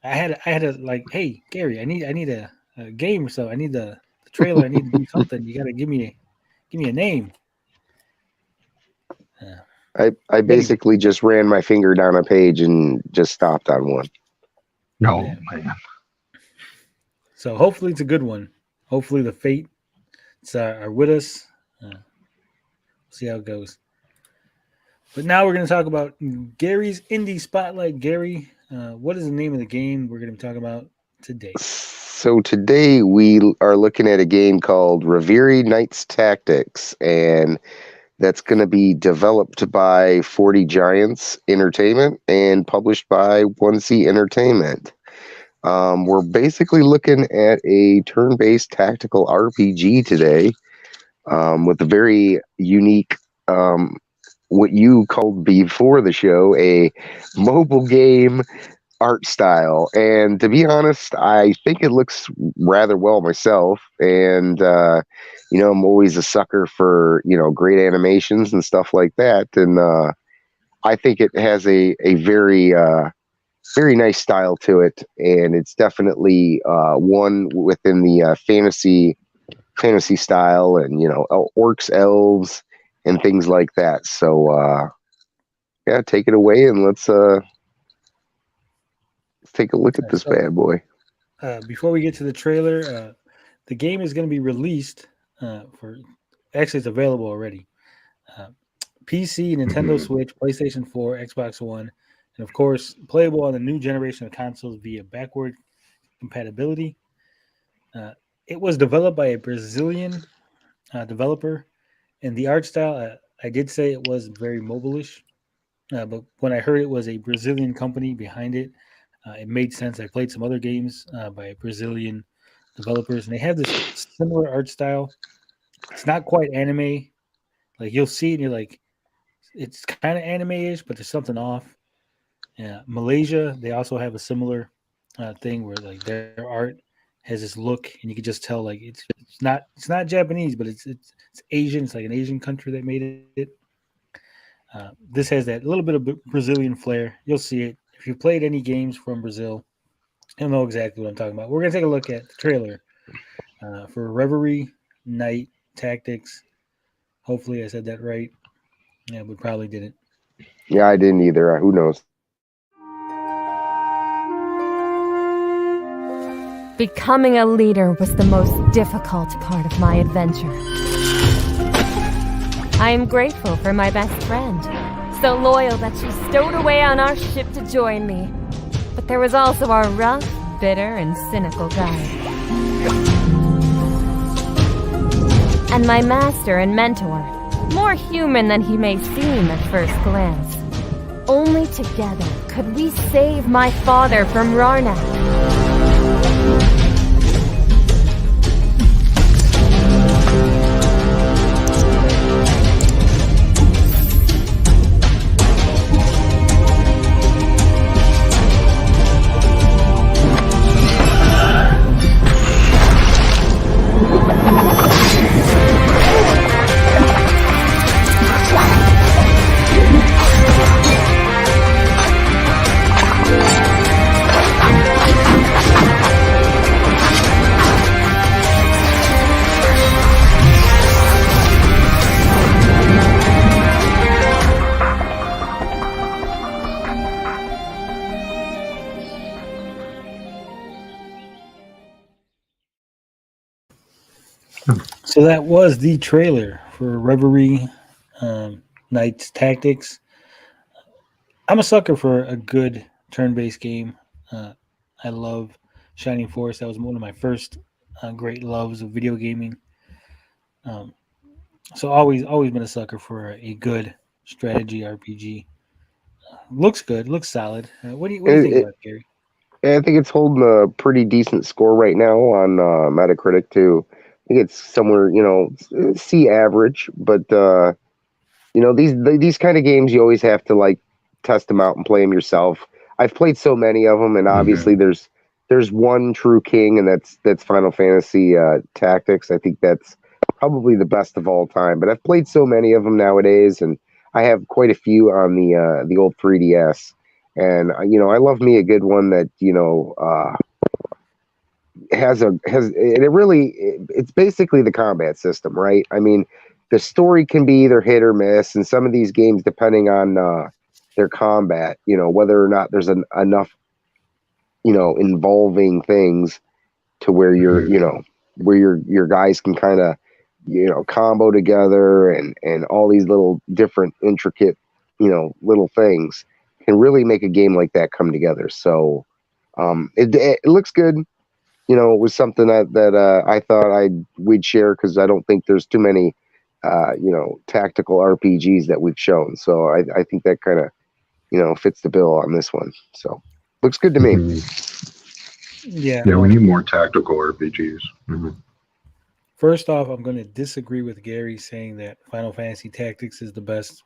I had a like, hey Gary, I need a game, so I need the trailer. I need to do something. You got to give me a name. I basically just ran my finger down a page and just stopped on one. No, man. So hopefully it's a good one. Hopefully the fates are with us. See how it goes. But now we're going to talk about Gary's Indie Spotlight. Gary, what is the name of the game we're going to be talking about today? So today we are looking at a game called Reverie Knights Tactics, and that's going to be developed by 40 Giants Entertainment and published by 1C Entertainment. We're basically looking at a turn-based tactical RPG today, with a very unique, what you called before the show, a mobile game art style. And to be honest, I think it looks rather well myself. And, I'm always a sucker for, great animations and stuff like that. And I think it has a very, very nice style to it. And it's definitely one within the fantasy style, and, orcs, elves, and things like that. So, yeah, take it away and let's take a look at this bad boy. Before we get to the trailer, the game is going to be released actually it's available already. PC, Nintendo Switch, PlayStation 4, Xbox One, and of course playable on the new generation of consoles via backward compatibility. It was developed by a Brazilian developer, and the art style, I did say it was very mobile-ish, but when I heard it was a Brazilian company behind it, it made sense. I played some other games by Brazilian developers, and they have this similar art style. It's not quite anime. Like, you'll see it and you're like, it's kind of anime-ish, but there's something off. Malaysia, they also have a similar thing where like their art has this look, and you can just tell like it's not Japanese, but it's Asian. It's like an Asian country that made it. This has that little bit of Brazilian flair. You'll see it. If you've played any games from Brazil, you'll know exactly what I'm talking about. We're going to take a look at the trailer for Reverie Night Tactics. Hopefully I said that right. Yeah, we probably didn't. Yeah, I didn't either. Who knows? Becoming a leader was the most difficult part of my adventure. I am grateful for my best friend, so loyal that she stowed away on our ship to join me. But there was also our rough, bitter, and cynical guide. And my master and mentor, more human than he may seem at first glance. Only together could we save my father from Rarnak. So that was the trailer for Reverie Knights Tactics. I'm a sucker for a good turn-based game. I love Shining Force. That was one of my first great loves of video gaming. So always been a sucker for a good strategy RPG. Looks good. Looks solid. What do you think about it, Gary? I think it's holding a pretty decent score right now on Metacritic too. I think it's somewhere, C average, but these kind of games you always have to like test them out and play them yourself. I've played so many of them, and obviously there's one true king, and that's Final Fantasy Tactics. I think that's probably the best of all time. But I've played so many of them nowadays, and I have quite a few on the old 3DS. And I love me a good one that it's basically the combat system, right? I mean, the story can be either hit or miss, and some of these games, depending on their combat, whether or not there's enough, involving things to where your guys can kind of, combo together and all these little different intricate, little things can really make a game like that come together. So it looks good. It was something that I thought we'd share because I don't think there's too many, tactical RPGs that we've shown. So I think that kind of, fits the bill on this one. So looks good to me. Yeah. Yeah, we need more tactical RPGs. First off, I'm going to disagree with Gary saying that Final Fantasy Tactics is the best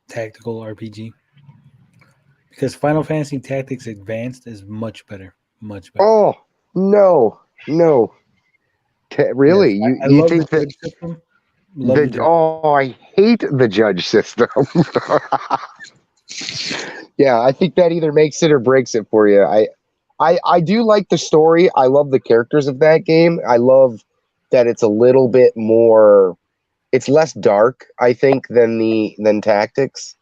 tactical RPG. Because Final Fantasy Tactics Advanced is much better. Much better. Oh, no. Really? Yes, you think that? I hate the judge system. Yeah, I think that either makes it or breaks it for you. I do like the story. I love the characters of that game. I love that it's a little bit more. It's less dark, I think, than Tactics.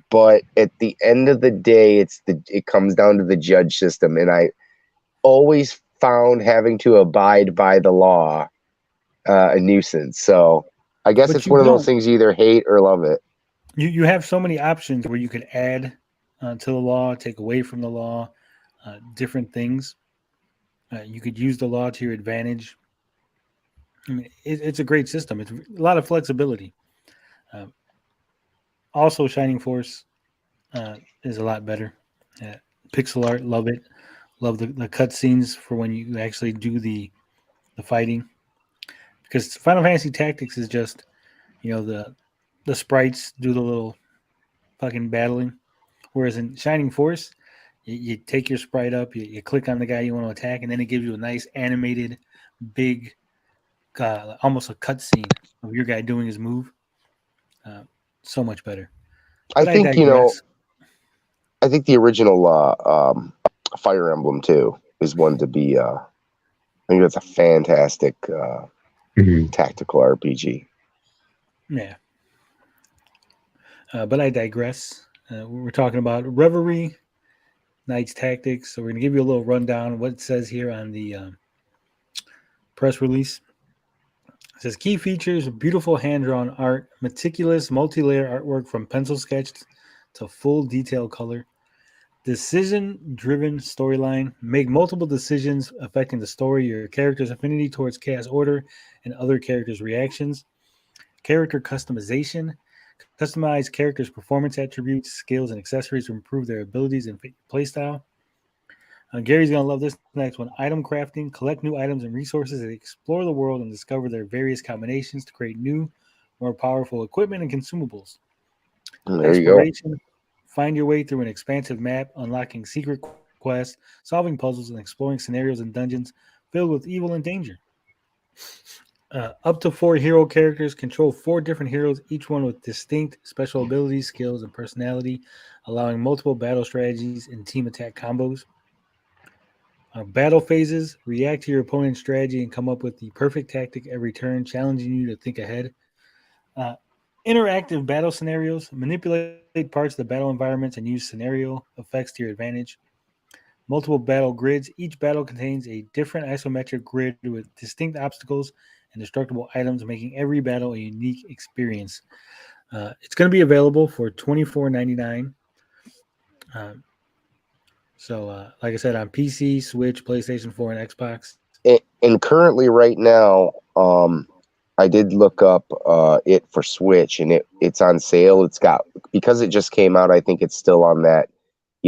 But at the end of the day, it comes down to the judge system, and I always found having to abide by the law a nuisance. So I guess it's one of those things you either hate or love it. You have so many options where you could add to the law, take away from the law, different things. You could use the law to your advantage. I mean, it's a great system. It's a lot of flexibility. Also, Shining Force is a lot better. Pixel art, love it. Love the cutscenes for when you actually do the fighting. Because Final Fantasy Tactics is just, the sprites do the little fucking battling. Whereas in Shining Force, you take your sprite up, you click on the guy you want to attack, and then it gives you a nice animated, big, almost a cutscene of your guy doing his move. So much better. But I think I think the original Fire Emblem 2 is one to be. I think that's a fantastic tactical RPG. Yeah. But I digress. We're talking about Reverie, Knights Tactics. So we're going to give you a little rundown of what it says here on the press release. It says key features: beautiful hand-drawn art, meticulous multi-layer artwork from pencil sketch to full detail color, decision-driven storyline, make multiple decisions affecting the story, your character's affinity towards Chaos Order, and other characters' reactions, character customization, customize characters' performance attributes, skills, and accessories to improve their abilities and playstyle. Gary's going to love this next one. Item crafting, collect new items and resources and explore the world and discover their various combinations to create new, more powerful equipment and consumables. There you go. Find your way through an expansive map, unlocking secret quests, solving puzzles, and exploring scenarios and dungeons filled with evil and danger. Up to 4 hero characters, control 4 different heroes, each one with distinct special abilities, skills, and personality, allowing multiple battle strategies and team attack combos. Battle phases, react to your opponent's strategy and come up with the perfect tactic every turn, challenging you to think ahead. Interactive battle scenarios, manipulate parts of the battle environments and use scenario effects to your advantage. Multiple battle grids, each battle contains a different isometric grid with distinct obstacles and destructible items, making every battle a unique experience. It's going to be available for $24.99. So, like I said, on PC, Switch, PlayStation 4, and Xbox. And currently, right now, I did look up it for Switch, and it's on sale. It's got, because it just came out, I think it's still on that,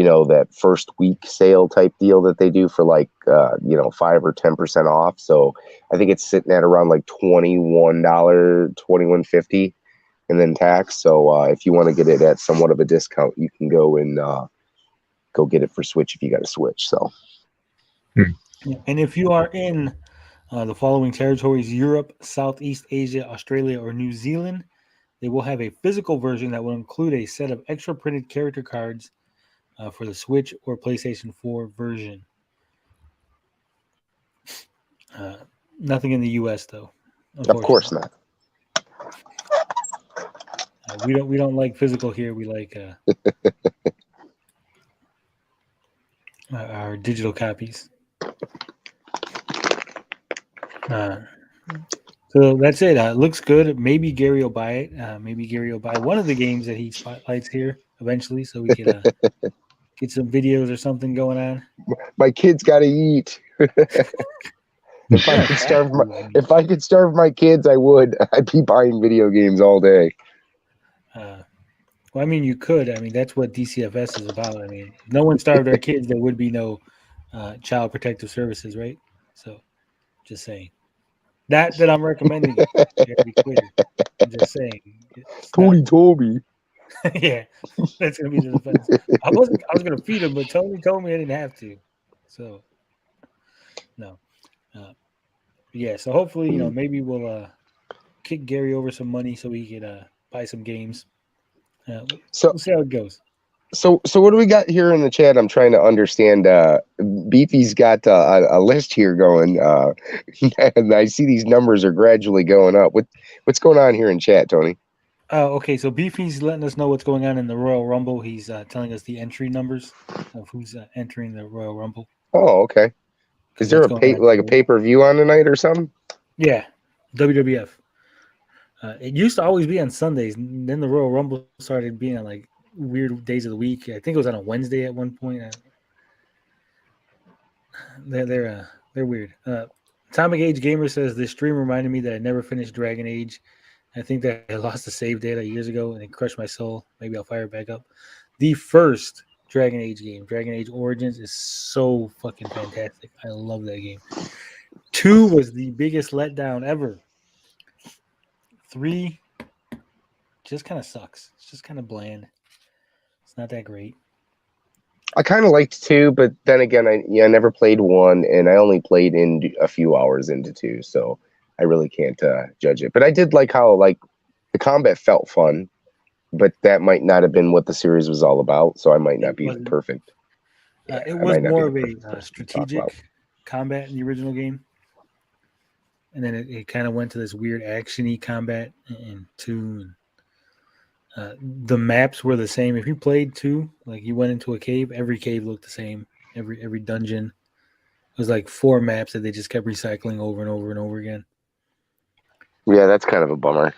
that first week sale type deal that they do for like 5 or 10% off. So I think it's sitting at around like $21, $21.50, and then tax. So if you want to get it at somewhat of a discount, you can go and go get it for Switch if you got a Switch. So, and if you are in the following territories: Europe, Southeast Asia, Australia, or New Zealand, they will have a physical version that will include a set of extra printed character cards for the Switch or PlayStation 4 version. Nothing in the U.S. though. Of course not. We don't like physical here. We like our digital copies. So that's it. It looks good. Maybe Gary will buy it. Maybe Gary will buy one of the games that he spotlights here eventually, so we could get some videos or something going on. My kids got to eat. If I could starve my kids, I would. I'd be buying video games all day. Well, I mean, you could. I mean, that's what DCFS is about. I mean, if no one starved our kids, there would be no child protective services, right? So, just saying. That I'm recommending. Be clear. I'm just saying. Tony told me. Yeah, that's gonna be the defense. I was gonna feed him, but Tony told me I didn't have to. So, no. Yeah. So hopefully, maybe we'll kick Gary over some money so he could buy some games. We'll see how it goes. So what do we got here in the chat? I'm trying to understand. Beefy's got a list here going, and I see these numbers are gradually going up. What's going on here in chat, Tony? Oh, okay. So Beefy's letting us know what's going on in the Royal Rumble. He's telling us the entry numbers of who's entering the Royal Rumble. Oh, okay. Is there a pay-per-view on tonight or something? Yeah, WWF. It used to always be on Sundays, and then the Royal Rumble started being on like weird days of the week. I think it was on a Wednesday at one point. They're weird. Atomic Age Gamer says this stream reminded me that I never finished Dragon Age. I think that I lost the save data years ago and it crushed my soul. Maybe I'll fire it back up. The first Dragon Age game, Dragon Age Origins, is so fucking fantastic. I love that game. 2 was the biggest letdown ever. 3 just kind of sucks. It's just kind of bland. It's not that great. I kind of liked 2, but then again, I never played 1, and I only played in a few hours into 2, so I really can't judge it. But I did like how the combat felt fun, but that might not have been what the series was all about, so I might not be perfect. It was more of a strategic combat in the original game. And then it kind of went to this weird action-y combat in 2. The maps were the same. If you played 2, like you went into a cave, every cave looked the same. Every dungeon. It was like 4 maps that they just kept recycling over and over and over again. Yeah, that's kind of a bummer.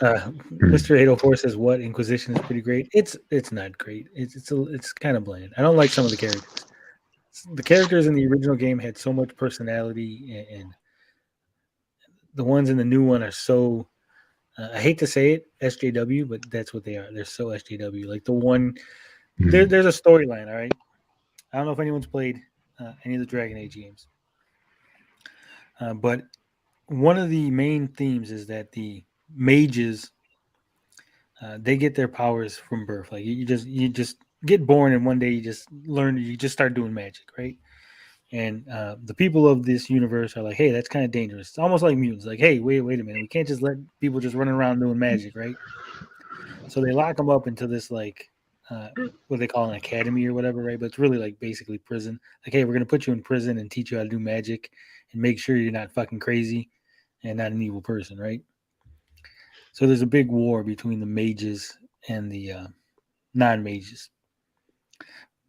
Mr. 804 says, "What Inquisition is pretty great." It's not great. It's kind of bland. I don't like some of the characters. The characters in the original game had so much personality, and the ones in the new one are so. I hate to say it, SJW, but that's what they are. They're so SJW. Like the one, there's a storyline. All right, I don't know if anyone's played any of the Dragon Age games, but one of the main themes is that the mages they get their powers from birth. Like you just get born, and one day you just start doing magic, right? And the people of this universe are like, hey, that's kind of dangerous. It's almost like mutants. Like, hey, wait a minute. We can't just let people just run around doing magic, right? So they lock them up into this, like, what they call an academy or whatever, right? But it's really like basically prison. Like, hey, we're going to put you in prison and teach you how to do magic and make sure you're not fucking crazy and not an evil person, right? So there's a big war between the mages and the non-mages.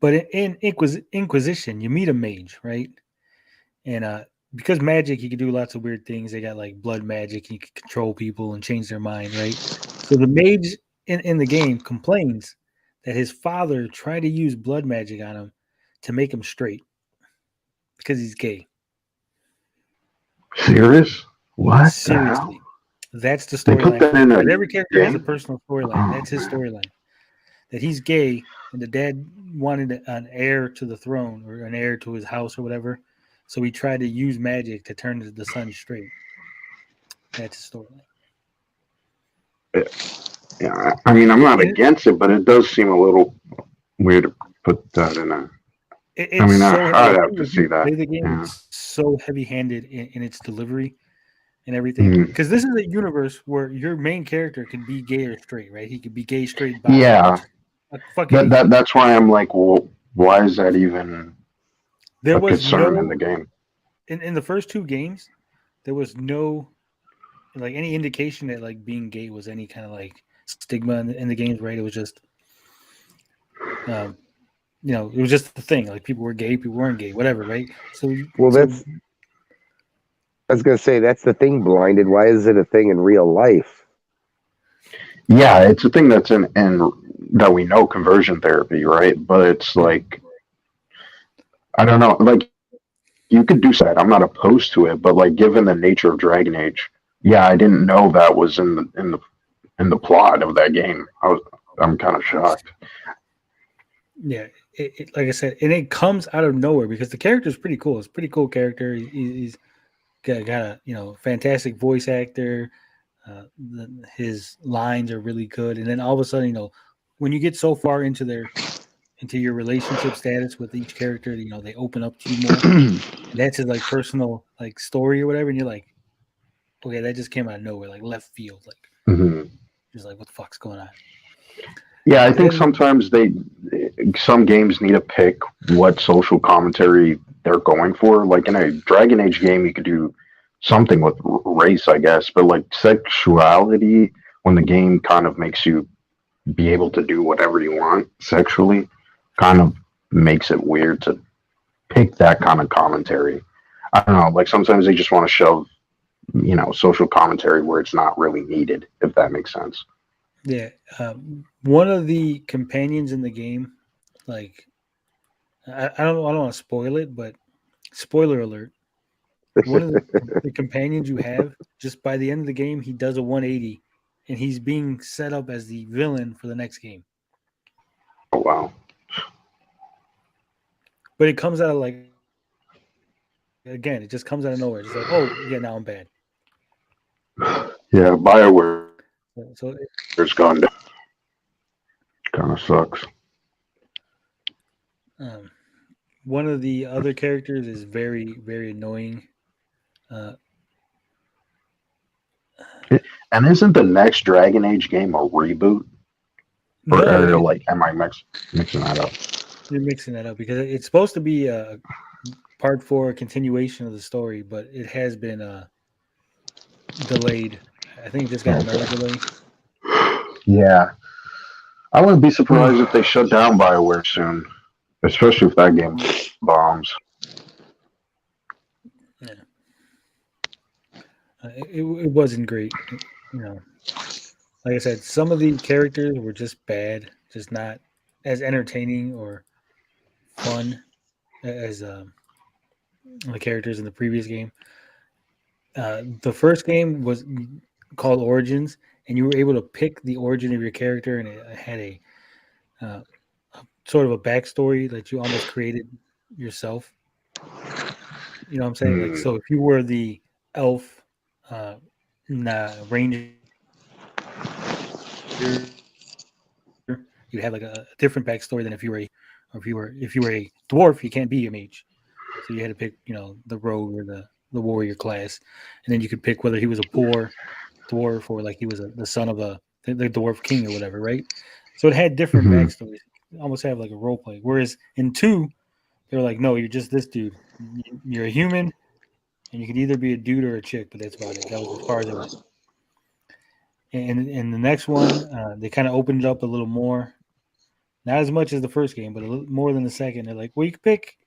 But in Inquisition, you meet a mage, right? And because magic, you can do lots of weird things. They got like blood magic. You can control people and change their mind, right? So the mage in the game complains that his father tried to use blood magic on him to make him straight because he's gay. Serious? What? Seriously. That's the storyline. Every character has a personal storyline. That's his storyline. that he's gay, and the dad wanted an heir to the throne or an heir to his house or whatever. So he tried to use magic to turn the son straight. That's his storyline. Yeah, I mean, I'm not against it, but it does seem a little weird to put that in a. I mean, I'd have to see that. Play the game, it's so heavy-handed in its delivery and everything. Because this is a universe where your main character could be gay or straight, right? He could be gay, straight, bi. Yeah. That's why I'm like, well, why is that even a concern in the game? In the first two games, there was no like any indication that like being gay was any kind of like stigma in the games, right? It was just, it was just the thing. Like people were gay, people weren't gay, whatever, right? I was gonna say that's the thing. Blinded. Why is it a thing in real life? Yeah, it's a thing that's in that we know, conversion therapy, right? But it's like, I don't know, like you could do that. I'm not opposed to it, but like given the nature of Dragon Age, yeah, I didn't know that was in the plot of that game. I'm kind of shocked. Yeah, like I said, and it comes out of nowhere because the character is pretty cool. It's a pretty cool character. He's got a fantastic voice actor. His lines are really good, and then all of a sudden, when you get so far into your relationship status with each character, they open up to you more. And that's his like personal like story or whatever, and you're like, okay, that just came out of nowhere, like left field, like just like what the fuck's going on. Yeah, I think sometimes some games need to pick what social commentary they're going for. Like in a Dragon Age game, you could do something with race, I guess, but like sexuality, when the game kind of makes you be able to do whatever you want sexually, kind of makes it weird to pick that kind of commentary. I don't know, like sometimes they just want to shove, social commentary where it's not really needed, if that makes sense. Yeah. One of the companions in the game, like, I don't want to spoil it, but spoiler alert. One of the companions you have, just by the end of the game, he does a 180, and he's being set up as the villain for the next game. Oh, wow. But it comes out of like, again, it just comes out of nowhere. It's like, oh, yeah, now I'm bad. Yeah, BioWare. So it's gone down. Kind of sucks. One of the other characters is very, very annoying. And isn't the next Dragon Age game a reboot? Or like, am I mixing that up? You're mixing that up because it's supposed to be a part 4, a continuation of the story, but it has been delayed. I think it just got another delay. Yeah. I wouldn't be surprised if they shut down BioWare soon, especially if that game bombs. Yeah. It wasn't great. Like I said, some of the characters were just bad, just not as entertaining or fun as the characters in the previous game. The first game was called Origins, and you were able to pick the origin of your character, and it had a sort of a backstory that you almost created yourself. You know what I'm saying? Like, so if you were the elf ranger, you'd have like a different backstory than if you were a dwarf. You can't be a mage, so you had to pick the rogue or the warrior class, and then you could pick whether he was a poor dwarf or like he was the son of the dwarf king or whatever, right? So it had different backstories. You almost have like a role play. Whereas in 2, they were like, no, you're just this dude. You're a human, and you could either be a dude or a chick, but that's about it. That was as far as it went. And in the next one, they kind of opened it up a little more. Not as much as the first game, but a little more than the second. They're like, well, you can pick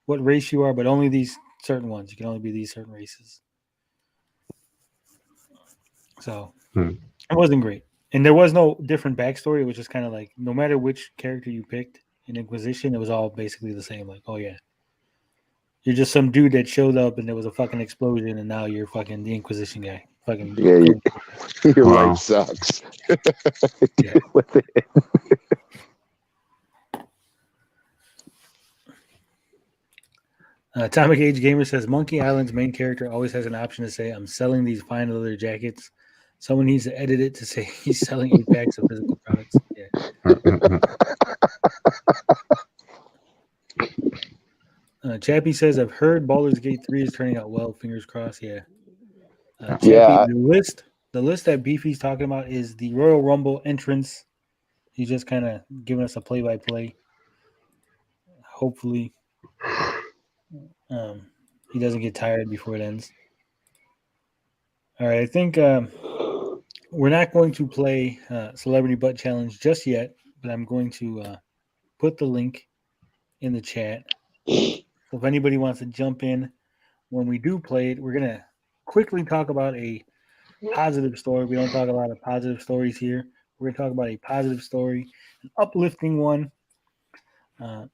what race you are, but only these certain ones. You can only be these certain races. So it wasn't great. And there was no different backstory. It was just kind of like, no matter which character you picked in Inquisition, it was all basically the same. Like, oh, yeah. You're just some dude that showed up and there was a fucking explosion, and now you're fucking the Inquisition guy. Fucking your life sucks. Yeah. With it. Atomic Age Gamer says Monkey Island's main character always has an option to say, "I'm selling these fine leather jackets." Someone needs to edit it to say he's selling 8 packs of physical products. Yeah. Chappie says, "I've heard Baldur's Gate 3 is turning out well. Fingers crossed." Yeah. Chappie, Yeah. the list that Beefy's talking about is the Royal Rumble entrance. He's just kind of giving us a play-by-play. Hopefully, he doesn't get tired before it ends. All right, I think we're not going to play Celebrity Butt Challenge just yet, but I'm going to put the link in the chat. So if anybody wants to jump in when we do play it, we're going to quickly talk about a positive story. We don't talk a lot of positive stories here. We're going to talk about a positive story, an uplifting one. So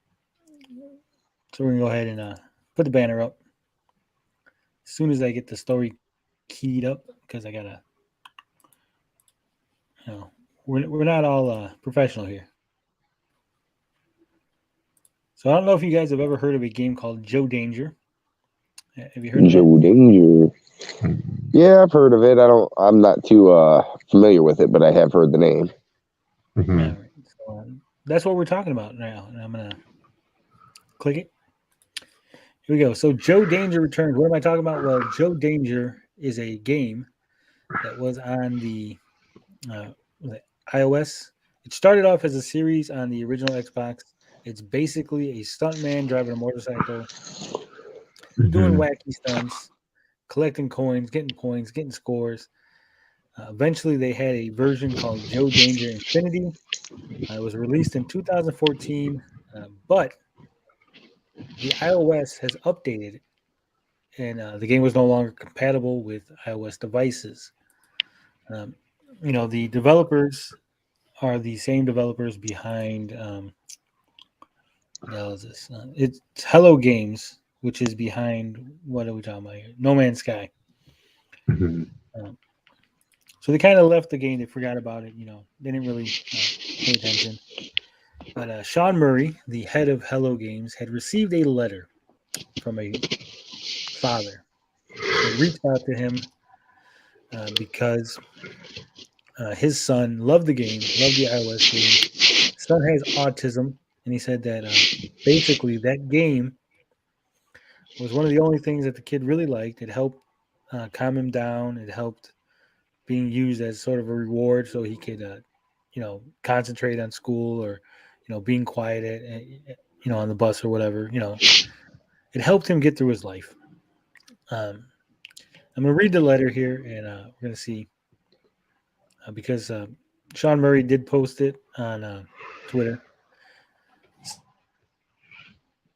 we're going to go ahead and put the banner up as soon as I get the story keyed up, because I got to, we're not all professional here. So I don't know if you guys have ever heard of a game called Joe Danger. Have you heard of Joe Danger? Yeah, I've heard of it. I'm not too familiar with it, but I have heard the name. Mm-hmm. All right. So, that's what we're talking about now. And I'm going to click it. Here we go. So Joe Danger returns. What am I talking about? Well, Joe Danger is a game that was on the iOS. It started off as a series on the original Xbox. It's basically a stuntman driving a motorcycle, doing wacky stunts, collecting coins, getting scores. Eventually, they had a version called Joe Danger Infinity. It was released in 2014, but the iOS has updated, and the game was no longer compatible with iOS devices. The developers are the same developers behind it's Hello Games, which is behind, what are we talking about here? No Man's Sky. So they kind of left the game. They forgot about it. They didn't really pay attention. But Sean Murray, the head of Hello Games, had received a letter from a father. He had reached out to him because his son loved the game, loved the iOS game. His son has autism, and he said that basically that game was one of the only things that the kid really liked. It helped calm him down. It helped being used as sort of a reward so he could, concentrate on school or, being quiet on the bus or whatever. It helped him get through his life. I'm going to read the letter here, and we're going to see because Sean Murray did post it on Twitter.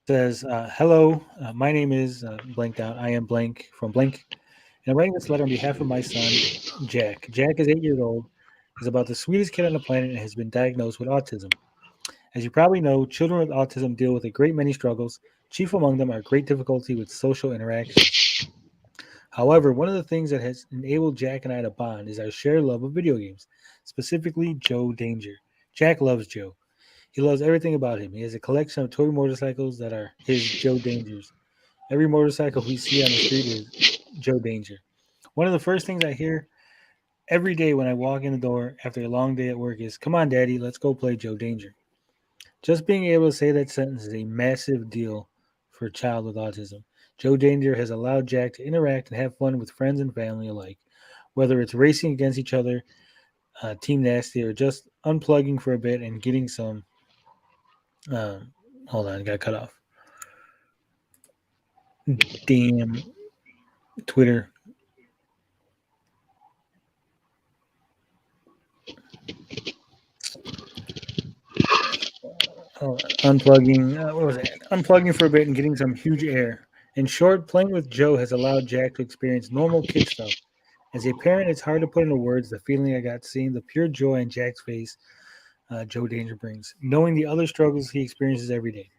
Says, hello, my name is blanked out. I am blank from blank. And I'm writing this letter on behalf of my son, Jack. Jack is 8 years old, is about the sweetest kid on the planet, and has been diagnosed with autism. As you probably know, children with autism deal with a great many struggles. Chief among them are great difficulty with social interactions. However, one of the things that has enabled Jack and I to bond is our shared love of video games, specifically Joe Danger. Jack loves Joe. He loves everything about him. He has a collection of toy motorcycles that are his Joe Dangers. Every motorcycle we see on the street is Joe Danger. One of the first things I hear every day when I walk in the door after a long day at work is, "Come on, Daddy, let's go play Joe Danger." Just being able to say that sentence is a massive deal for a child with autism. Joe Danger has allowed Jack to interact and have fun with friends and family alike, whether it's racing against each other, Team Nasty, or just unplugging for a bit and getting some. Hold on, got cut off. Damn Twitter. Unplugging. What was it? Unplugging for a bit and getting some huge air. In short, playing with Joe has allowed Jack to experience normal kid stuff. As a parent, it's hard to put into words the feeling I got seeing the pure joy in Jack's face Joe Danger brings, knowing the other struggles he experiences every day.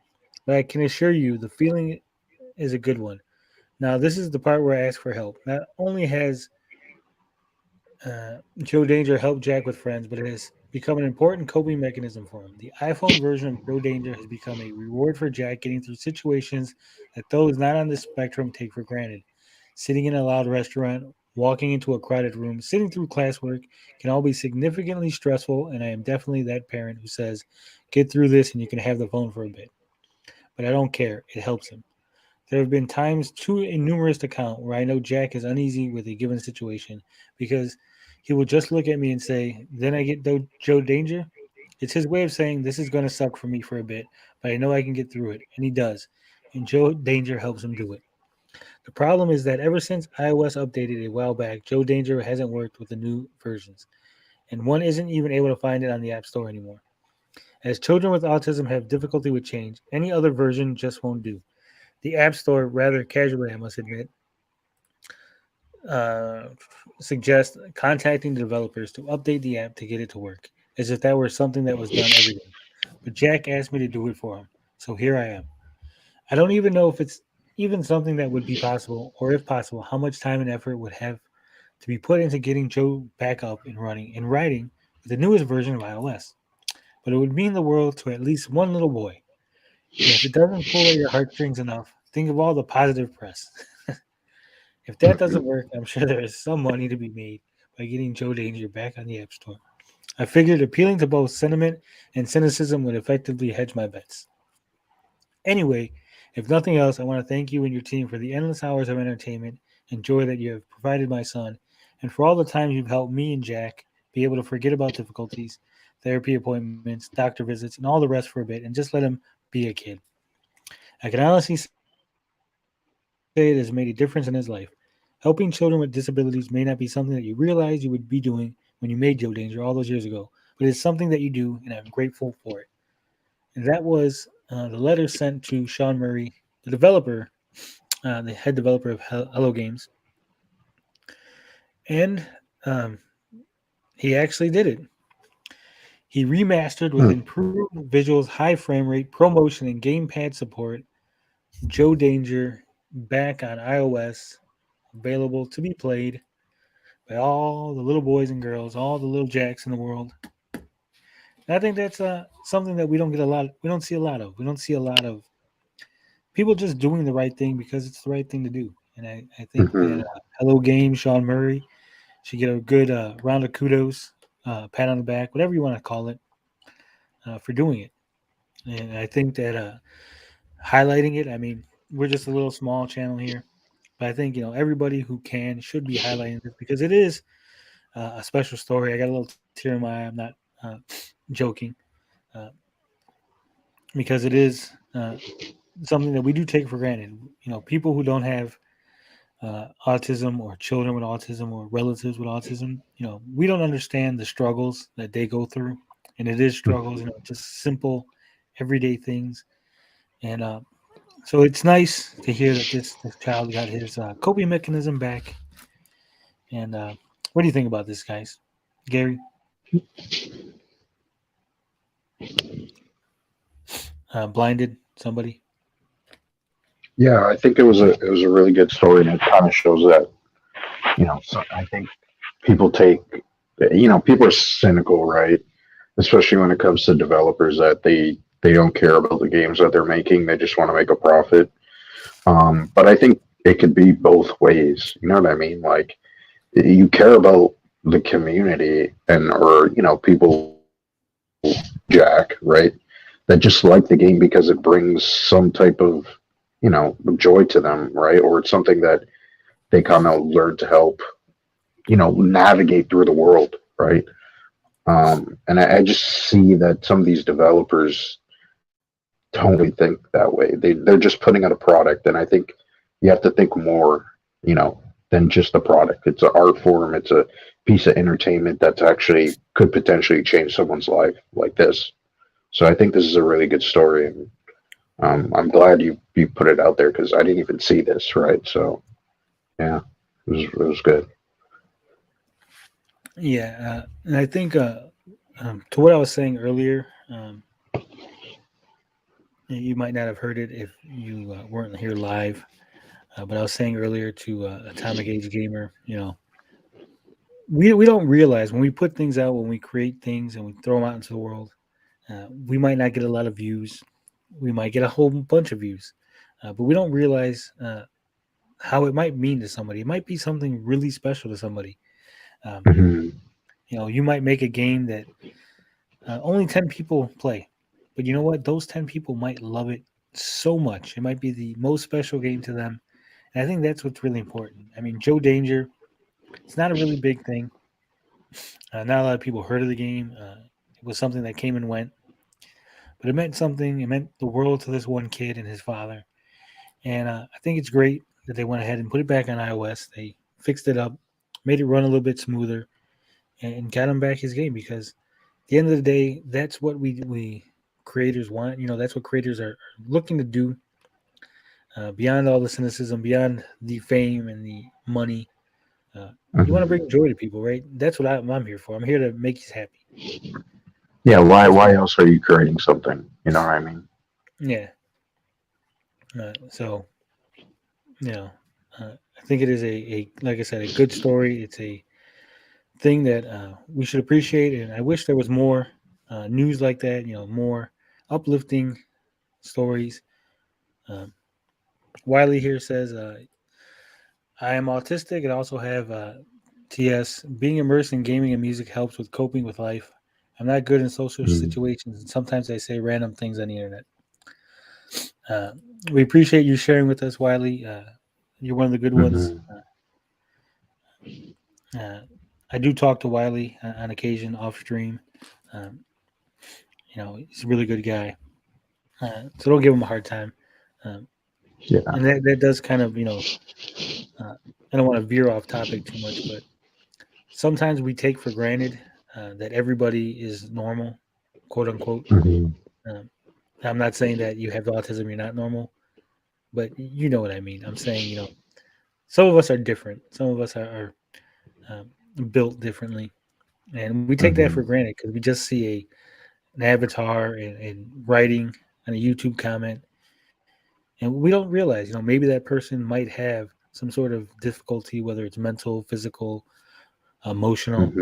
But I can assure you the feeling is a good one. Now, this is the part where I ask for help. Not only has Joe Danger helped Jack with friends, but it has become an important coping mechanism for him. The iPhone version of Joe Danger has become a reward for Jack getting through situations that those not on the spectrum take for granted. Sitting in a loud restaurant, walking into a crowded room, sitting through classwork can all be significantly stressful, and I am definitely that parent who says, get through this and you can have the phone for a bit. But I don't care. It helps him. There have been times too numerous to count where I know Jack is uneasy with a given situation because he will just look at me and say, then I get Joe Danger. It's his way of saying this is going to suck for me for a bit, but I know I can get through it. And he does. And Joe Danger helps him do it. The problem is that ever since iOS updated a while back, Joe Danger hasn't worked with the new versions. And one isn't even able to find it on the App Store anymore. As children with autism have difficulty with change, any other version just won't do. The App Store, rather casually, I must admit, suggests contacting the developers to update the app to get it to work, as if that were something that was done every day. But Jack asked me to do it for him, so here I am. I don't even know if it's even something that would be possible, or if possible, how much time and effort would have to be put into getting Joe back up and running and riding with the newest version of iOS. But it would mean the world to at least one little boy. And if it doesn't pull at your heartstrings enough, think of all the positive press. If that doesn't work, I'm sure there is some money to be made by getting Joe Danger back on the App Store. I figured appealing to both sentiment and cynicism would effectively hedge my bets. Anyway, if nothing else, I want to thank you and your team for the endless hours of entertainment and joy that you have provided my son, and for all the times you've helped me and Jack be able to forget about difficulties, therapy appointments, doctor visits, and all the rest for a bit, and just let him be a kid. I can honestly say it has made a difference in his life. Helping children with disabilities may not be something that you realized you would be doing when you made Joe Danger all those years ago, but it's something that you do, and I'm grateful for it. And that was the letter sent to Sean Murray, the developer, the head developer of Hello Games. And he actually did it. He remastered with improved visuals, high frame rate, ProMotion, and gamepad support Joe Danger back on iOS, available to be played by all the little boys and girls, all the little Jacks in the world. And I think that's something that we don't see a lot of. We don't see a lot of people just doing the right thing because it's the right thing to do. And I think that Hello Game, Sean Murray, should get a good round of kudos, pat on the back, whatever you want to call it, for doing it. And I think that highlighting it, I mean, we're just a little small channel here, but I think, everybody who can should be highlighting this because it is a special story. I got a little tear in my eye. I'm not joking, because it is something that we do take for granted. People who don't have autism, or children with autism, or relatives with autism, we don't understand the struggles that they go through, and it is struggles, just simple everyday things. And so it's nice to hear that this child got his coping mechanism back. And what do you think about this, guys? Gary? Blinded somebody? Yeah, I think it was a really good story, and it kind of shows that, so I think people people are cynical, right? Especially when it comes to developers, that they don't care about the games that they're making. They just want to make a profit. But I think it could be both ways. You know what I mean? Like, you care about the community or people, Jack, right? That just like the game because it brings some type of, joy to them, right? Or it's something that they kind of learn to help, navigate through the world, right? And I just see that some of these developers don't really think that way. They're just putting out a product, and I think you have to think more, than just a product. It's an art form. It's a piece of entertainment that's actually could potentially change someone's life, like this. So I think this is a really good story, and I'm glad you put it out there because I didn't even see this, right? So yeah, it was good. Yeah, and I think to what I was saying earlier, you might not have heard it if you weren't here live, but I was saying earlier to Atomic Age Gamer, we don't realize when we put things out, when we create things and we throw them out into the world, we might not get a lot of views. We might get a whole bunch of views, but we don't realize how it might mean to somebody. It might be something really special to somebody. You might make a game that only 10 people play, but you know what? Those 10 people might love it so much. It might be the most special game to them. And I think that's what's really important. I mean, Joe Danger, it's not a really big thing. Not a lot of people heard of the game. It was something that came and went, but it meant something. It meant the world to this one kid and his father. And I think it's great that they went ahead and put it back on iOS. They fixed it up, made it run a little bit smoother, and got him back his game, because at the end of the day, that's what we creators want. That's what creators are looking to do, beyond all the cynicism, beyond the fame and the money. You want to bring joy to people, right? That's what I'm here for. I'm here to make you happy. Yeah, why else are you creating something? You know what I mean? Yeah. So, I think it is a like I said, a good story. It's a thing that we should appreciate, and I wish there was more news like that. More uplifting stories. Wiley here says, I am autistic and also have TS. Being immersed in gaming and music helps with coping with life. I'm not good in social situations, and sometimes I say random things on the internet. We appreciate you sharing with us, Wiley. You're one of the good ones. I do talk to Wiley on occasion off stream. He's a really good guy. So don't give him a hard time. Yeah. And that does kind of, I don't want to veer off topic too much, but sometimes we take for granted that everybody is normal, quote unquote. I'm not saying that you have autism, you're not normal, but you know what I mean. I'm saying, some of us are different. Some of us are built differently. And we take that for granted because we just see an avatar and writing on a YouTube comment. And we don't realize, maybe that person might have some sort of difficulty, whether it's mental, physical, emotional.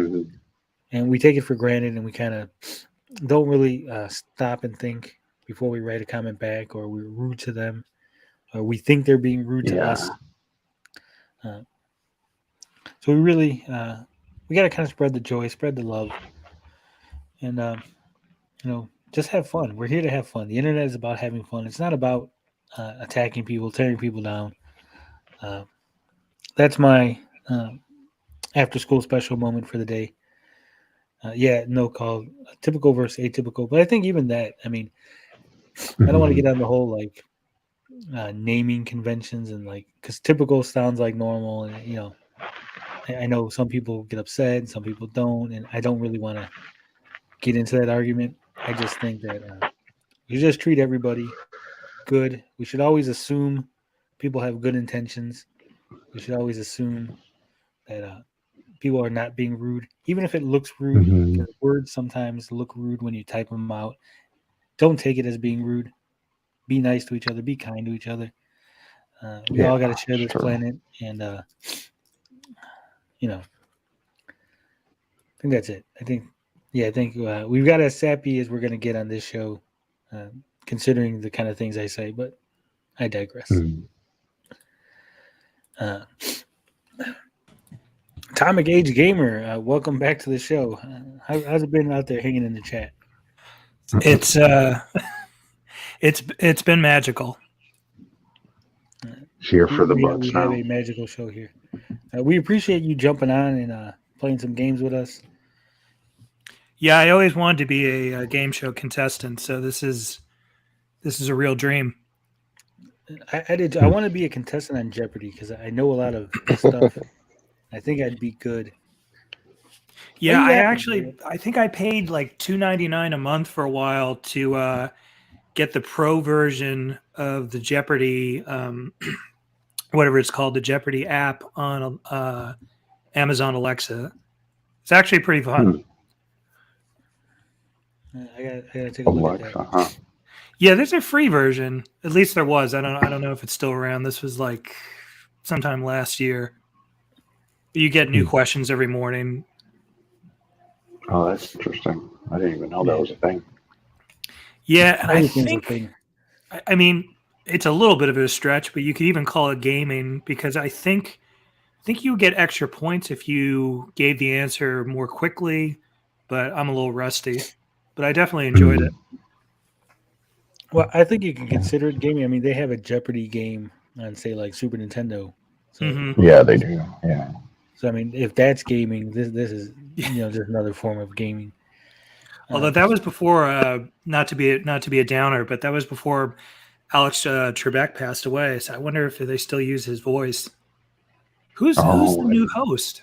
And we take it for granted, and we kind of don't really stop and think before we write a comment back, or we're rude to them, or we think they're being rude to us. So we really, we got to kind of spread the joy, spread the love, and, just have fun. We're here to have fun. The internet is about having fun. It's not about attacking people, tearing people down. That's my after school special moment for the day. Called typical versus atypical. But I think even that, I mean, I don't want to get on the whole naming conventions and because typical sounds like normal, and I know some people get upset, some people don't, and I don't really want to get into that argument. I just think that you just treat everybody good. We should always assume people have good intentions. We should always assume that people are not being rude, even if it looks rude. Because words sometimes look rude when you type them out. Don't take it as being rude. Be nice to each other. Be kind to each other. We all got to share this planet, and I think that's it. I think we've got as sappy as we're going to get on this show, considering the kind of things I say. But I digress. Atomic Age Gamer, welcome back to the show. How's it been out there hanging in the chat? It's been magical. Here for the bucks we now. have a magical show here. We appreciate you jumping on and playing some games with us. Yeah, I always wanted to be a game show contestant, so this is a real dream. I did. I want to be a contestant on Jeopardy because I know a lot of stuff. I think I'd be good. Yeah, I think I paid like $2.99 a month for a while to get the pro version of the Jeopardy, whatever it's called, the Jeopardy app on Amazon Alexa. It's actually pretty fun. I gotta take a look at that. Huh? Yeah, there's a free version. At least there was. I don't know if it's still around. This was like sometime last year. You get new questions every morning. Oh, that's interesting. I didn't even know that was a thing. Yeah, and I Everything's a think, thing. I mean, it's a little bit of a stretch, but you could even call it gaming because I think you get extra points if you gave the answer more quickly. But I'm a little rusty. But I definitely enjoyed it. Well, I think you can consider it gaming. I mean, they have a Jeopardy game on, say, like Super Nintendo. So, Yeah, they do. Yeah. So I mean, if that's gaming, this is just another form of gaming. Although that was before, not to be a downer, but that was before Alex Trebek passed away. So I wonder if they still use his voice. Who's the new host?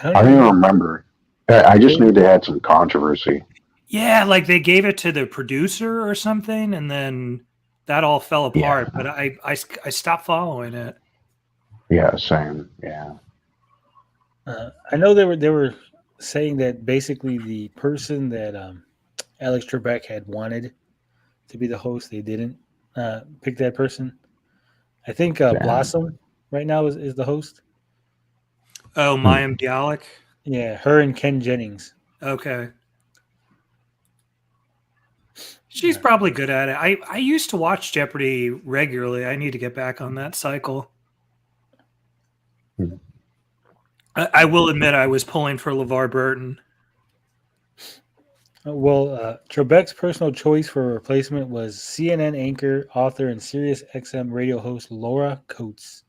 I don't even remember. I just knew they had some controversy. Yeah, like they gave it to the producer or something, and then that all fell apart. But I stopped following it. Yeah, same. Yeah. I know they were saying that basically the person that Alex Trebek had wanted to be the host, they didn't pick that person. I think Blossom right now is the host. Oh, Mayim Bialik? Yeah, her and Ken Jennings. Okay. She's probably good at it. I used to watch Jeopardy regularly. I need to get back on that cycle. I will admit I was pulling for LeVar Burton. Well, Trebek's personal choice for a replacement was CNN anchor, author, and Sirius XM radio host Laura Coates.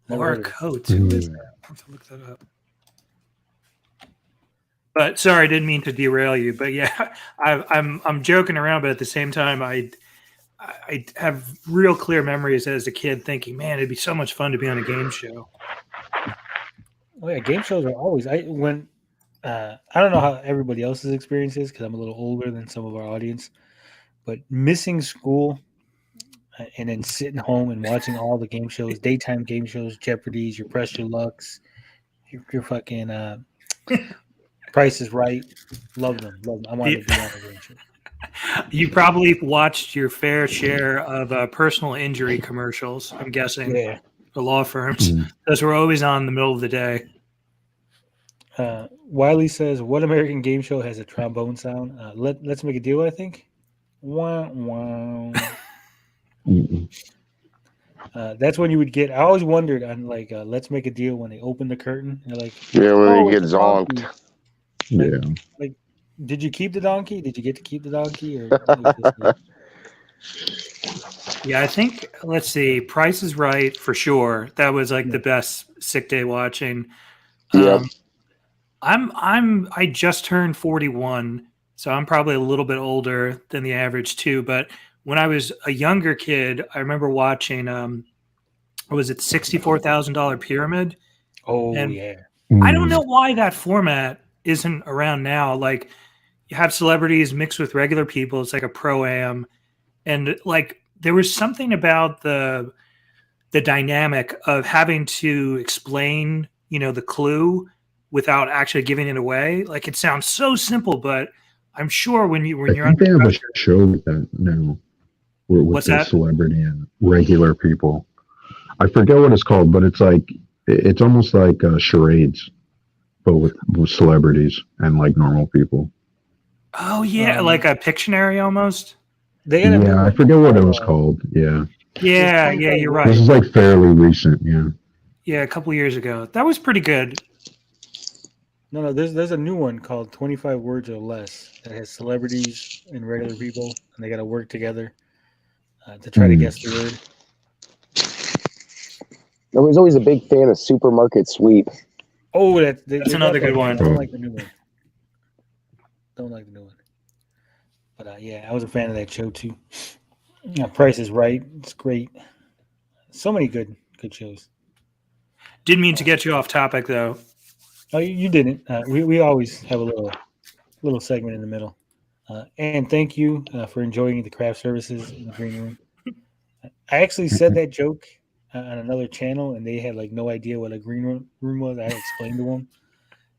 Laura Coates? Who is that? I have to look that up. But sorry, I didn't mean to derail you. But yeah, I'm joking around, but at the same time, I have real clear memories as a kid thinking, man, it'd be so much fun to be on a game show. Oh yeah, game shows are always. I don't know how everybody else's experience is because I'm a little older than some of our audience, but missing school and then sitting home and watching all the game shows, daytime game shows, Jeopardies, your Press Your Lucks, your fucking Price is Right. Love them. I wanted to be on a game show. You probably watched your fair share of personal injury commercials, I'm guessing. Yeah. For law firms. Those were always on in the middle of the day. Wiley says, what American game show has a trombone sound? Let's Make a Deal, I think. Wah, wah. That's when you would get. I always wondered on Let's Make a Deal when they open the curtain. They're like, when you get zonked. Like, did you keep the donkey? Did you get to keep the donkey? Or yeah, I think. Let's see. Price is Right for sure. That was like the best sick day watching. I just turned 41, so I'm probably a little bit older than the average too. But when I was a younger kid, I remember watching what was it, $64,000 Pyramid? Oh, and yeah. I don't know why that format isn't around now. Like, you have celebrities mixed with regular people. It's like a pro-am. And like, there was something about the dynamic of having to explain, the clue without actually giving it away. Like, it sounds so simple, but I'm sure when you're I think they have a show with that now. With the celebrity and regular people. I forget what it's called, but it's almost like charades, but with celebrities and like normal people. Oh yeah, like a Pictionary almost. I forget what it was called. Yeah, you're right. This is like fairly recent. Yeah, a couple years ago. That was pretty good. No, there's a new one called 25 Words or Less that has celebrities and regular people, and they got to work together to try to guess the word. I was always a big fan of Supermarket Sweep. Oh, that's another good one. I don't like the new one. But I was a fan of that show too. Price is Right. It's great. So many good shows. Didn't mean to get you off topic though. Oh, you didn't. We always have a little segment in the middle. And thank you for enjoying the craft services in the green room. I actually said that joke on another channel, and they had no idea what a green room was. I explained to them,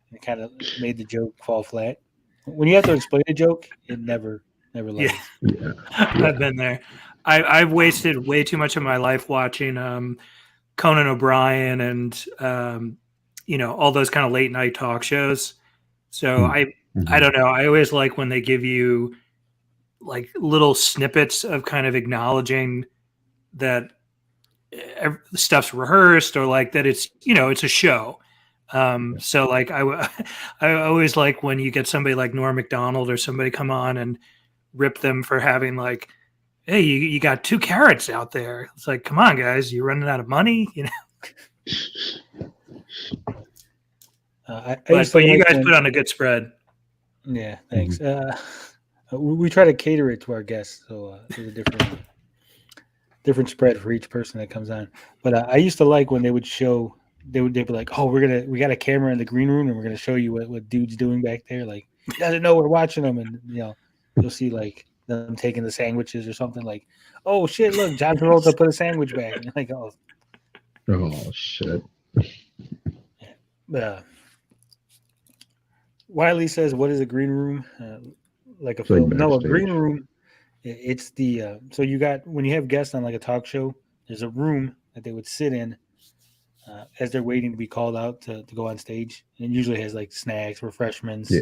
and it kind of made the joke fall flat. When you have to explain a joke, it never lands. Yeah. I've been there. I've wasted way too much of my life watching Conan O'Brien and all those kind of late night talk shows. So I don't know. I always like when they give you like little snippets of kind of acknowledging that stuff's rehearsed or like that it's it's a show. So like I always like when you get somebody like Norm Macdonald or somebody come on and rip them for having like, hey, you got 2 carrots out there. It's like, come on, guys, you're running out of money, I but you guys put on a good spread. Yeah, thanks. We try to cater it to our guests, so there's a different spread for each person that comes on. But I used to like when they would show. They'd be like, "Oh, we got a camera in the green room, and we're gonna show you what dude's doing back there." Like, he doesn't know we're watching them, and you'll see like them taking the sandwiches or something. Like, "Oh shit, look, John Travolta put a sandwich back." And you're like, "Oh shit." Wiley says, "What is a green room? Like a It's like film? No, a backstage. green room. It's the so you got when you have guests on like a talk show. There's a room that they would sit in." As they're waiting to be called out to go on stage. And it usually has like snacks, refreshments. Yeah.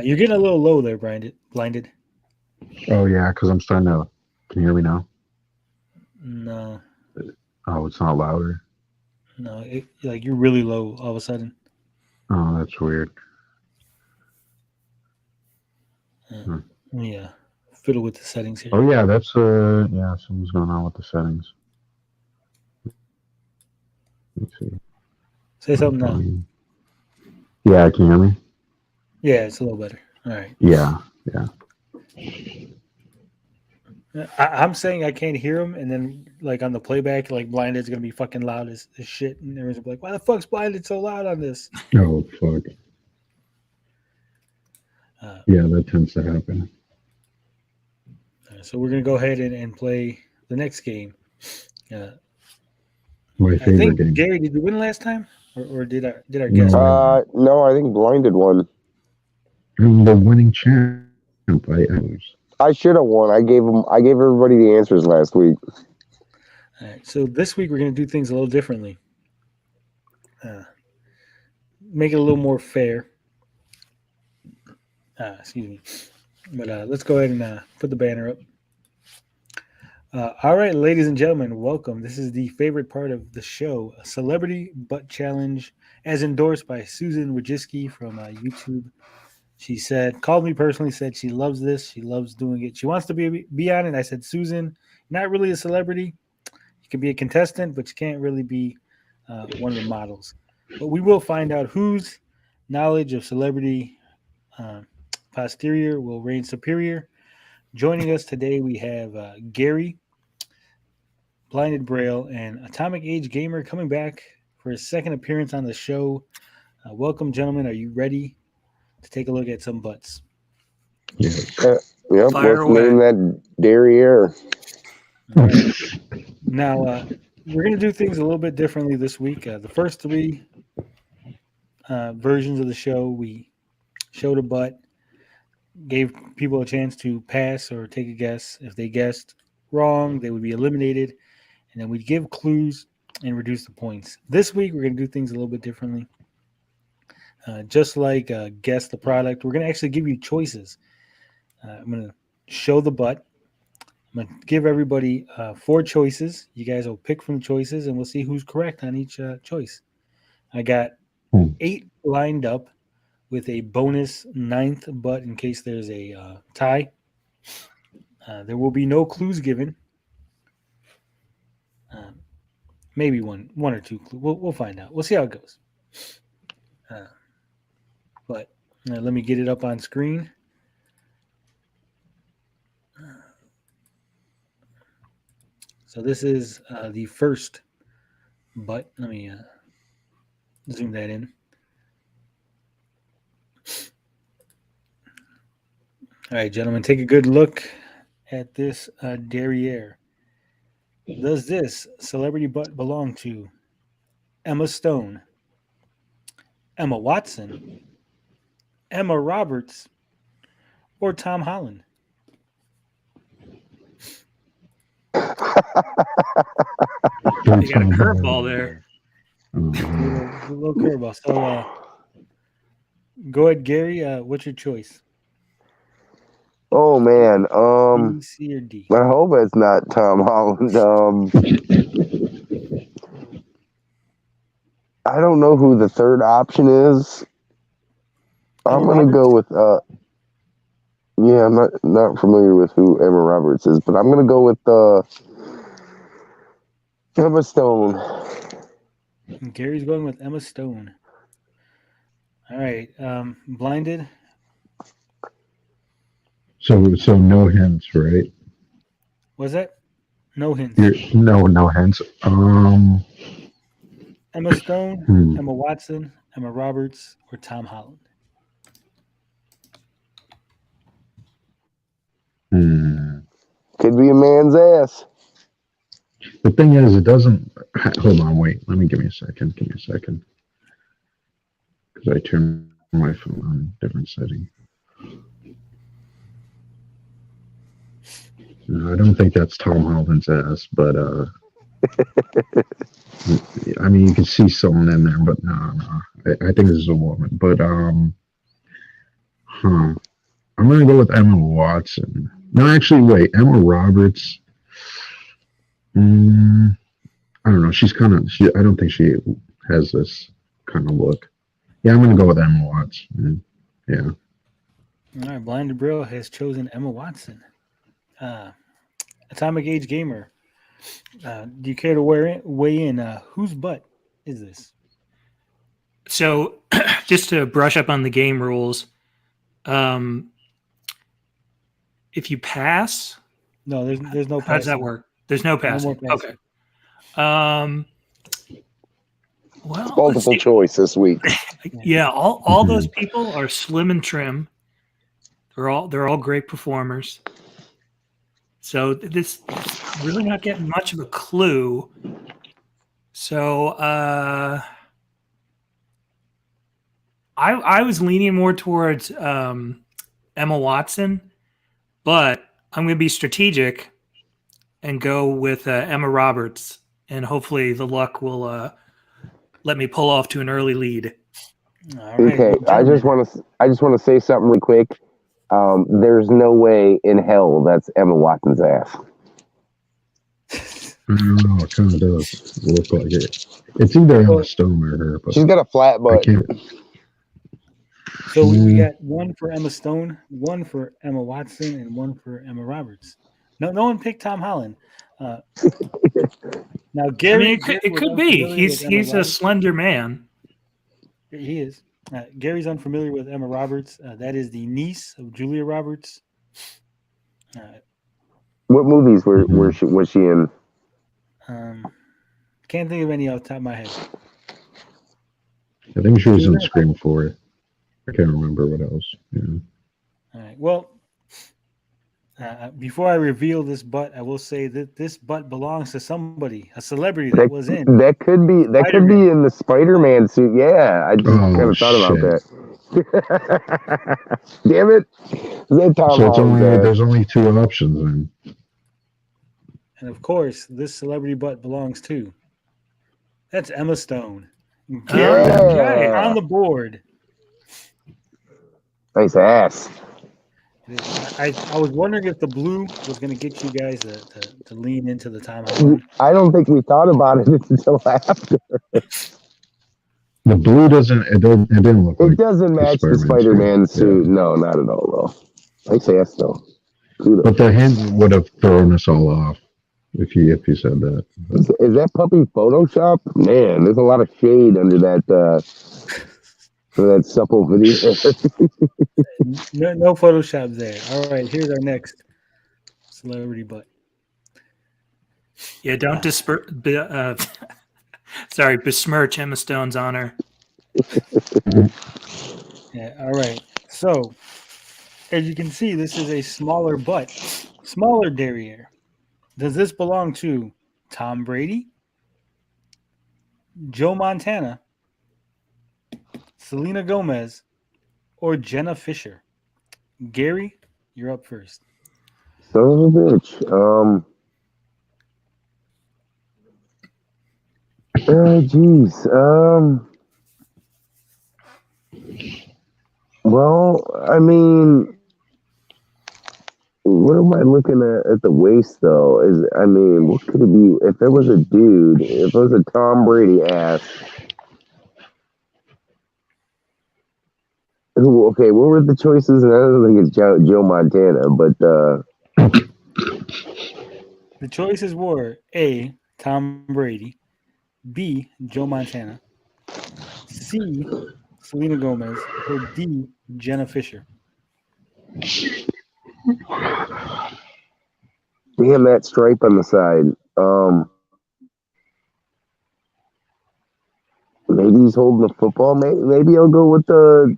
You're getting a little low there, Blinded. Oh yeah, because I'm starting to. Can you hear me now? No. Oh, it's not louder. No, like you're really low all of a sudden. Oh, that's weird. Yeah, fiddle with the settings here. Oh yeah, that's something's going on with the settings. Let's see. Say something now. Yeah, can you hear me? Yeah, it's a little better. All right. Yeah. I'm saying I can't hear him, and then like on the playback, like Blinded's gonna be fucking loud as shit, and everyone's gonna be like, "Why the fuck's Blinded so loud on this?" Oh fuck. Yeah, that tends to happen. So we're gonna go ahead and play the next game. My I favorite think game. Gary, did you win last time, or did our guest? No, I think Blinded won. I'm the winning champ. I should have won. I gave everybody the answers last week. All right, so this week we're going to do things a little differently. Make it a little more fair. Excuse me. But let's go ahead and put the banner up. All right, ladies and gentlemen, welcome. This is the favorite part of the show, a Celebrity Butt Challenge, as endorsed by Susan Wojcicki from YouTube. She called me personally, said she loves this. She loves doing it. She wants to be on it. I said, Susan, not really a celebrity. You can be a contestant, but you can't really be one of the models. But we will find out whose knowledge of celebrity posterior will reign superior. Joining us today, we have Gary, Blinded Braille, and Atomic Age Gamer coming back for his second appearance on the show. Welcome, gentlemen. Are you ready to take a look at some butts? Yep, Fire let's away. name that derriere. Right. Now, we're going to do things a little bit differently this week. The first 3 versions of the show, we showed a butt, gave people a chance to pass or take a guess. If they guessed wrong, they would be eliminated, and then we'd give clues and reduce the points. This week, we're going to do things a little bit differently. Just like guess the product, we're going to actually give you choices. I'm going to show the butt. I'm going to give everybody 4 choices. You guys will pick from the choices, and we'll see who's correct on each choice. I got 8 lined up with a bonus 9th butt in case there's a tie. There will be no clues given. Maybe one or 2 clues. We'll find out. We'll see how it goes. But let me get it up on screen. So this is the first butt. Let me zoom that in. All right, gentlemen, take a good look at this derriere. Does this celebrity butt belong to Emma Stone, Emma Watson, Emma Roberts, or Tom Holland? You got a curveball there. A little curveball. So, go ahead, Gary. What's your choice? Oh man, B, C, or D? I hope it's not Tom Holland. I don't know who the third option is. I'm gonna go with yeah, I'm not familiar with who Emma Roberts is, but I'm gonna go with Emma Stone. Gary's going with Emma Stone. All right, Blinded. So no hints, right? Was that? No hints. No hints. Emma Stone, Emma Watson, Emma Roberts, or Tom Holland? Could be a man's ass. The thing is, it doesn't. Hold on, wait. Give me a second. Because I turned my phone on different setting. No, I don't think that's Tom Holland's ass, but I mean, you can see someone in there, but no. I think this is a woman. But I'm gonna go with Emma Watson. No, actually, wait, Emma Roberts. I don't know. She's kind of. I don't think she has this kind of look. Yeah, I'm gonna go with Emma Watson. Yeah. All right, Blinded Bro has chosen Emma Watson. Atomic Age Gamer. Do you care to weigh in? Whose butt is this? So, just to brush up on the game rules, if you pass, no, there's no. How does that work? There's no passing. Okay. Well, it's multiple choice this week. Yeah, all those people are slim and trim. They're all great performers. So this really not getting much of a clue. So I was leaning more towards Emma Watson, but I'm going to be strategic and go with Emma Roberts, and hopefully the luck will let me pull off to an early lead. All right, okay, I just want to say something really quick. There's no way in hell that's Emma Watson's ass. I don't know. It kind of does look like it. It's either Emma Stone or her. But she's got a flat butt. So we got one for Emma Stone, one for Emma Watson, and one for Emma Roberts. No one picked Tom Holland. Now, Gary, I mean, it could be. He's a slender man. He is. Gary's unfamiliar with Emma Roberts. That is the niece of Julia Roberts. What movies was she in? Can't think of any off the top of my head. I think she was in Scream 4. I can't remember what else. Yeah. All right. Well, before I reveal this butt, I will say that this butt belongs to somebody, a celebrity that was in. That could be in the Spider-Man suit. Yeah, I just kind of thought about that. Damn it! Is that Tom Holland? There's only two options then. And of course, this celebrity butt belongs to. That's Emma Stone. Gary on the board. Nice ass. I was wondering if the blue was going to get you guys to lean into the Tom Holland. I don't think we thought about it until after. The blue it didn't look. It doesn't match the Spider-Man suit. No, not at all. Though. Nice ass though. Kudos. But the hint would have thrown us all off if you said that. Is that puppy Photoshop? Man, there's a lot of shade under that. For that supple video. no Photoshop there. All right, here's our next celebrity butt. Yeah, don't besmirch Emma Stone's honor. Yeah, all right. So, as you can see, this is a smaller butt, smaller derriere. Does this belong to Tom Brady, Joe Montana, Selena Gomez, or Jenna Fisher? Gary, you're up first. Son of a bitch. Geez. Well, I mean, what am I looking at the waist though? What could it be? If it was a dude, if it was a Tom Brady ass. Okay, what were the choices? And I don't think it's Joe Montana, but The choices were A. Tom Brady, B. Joe Montana, C. Selena Gomez, or D. Jenna Fisher. damn that stripe on the side. Maybe he's holding the football. Maybe I'll go with the.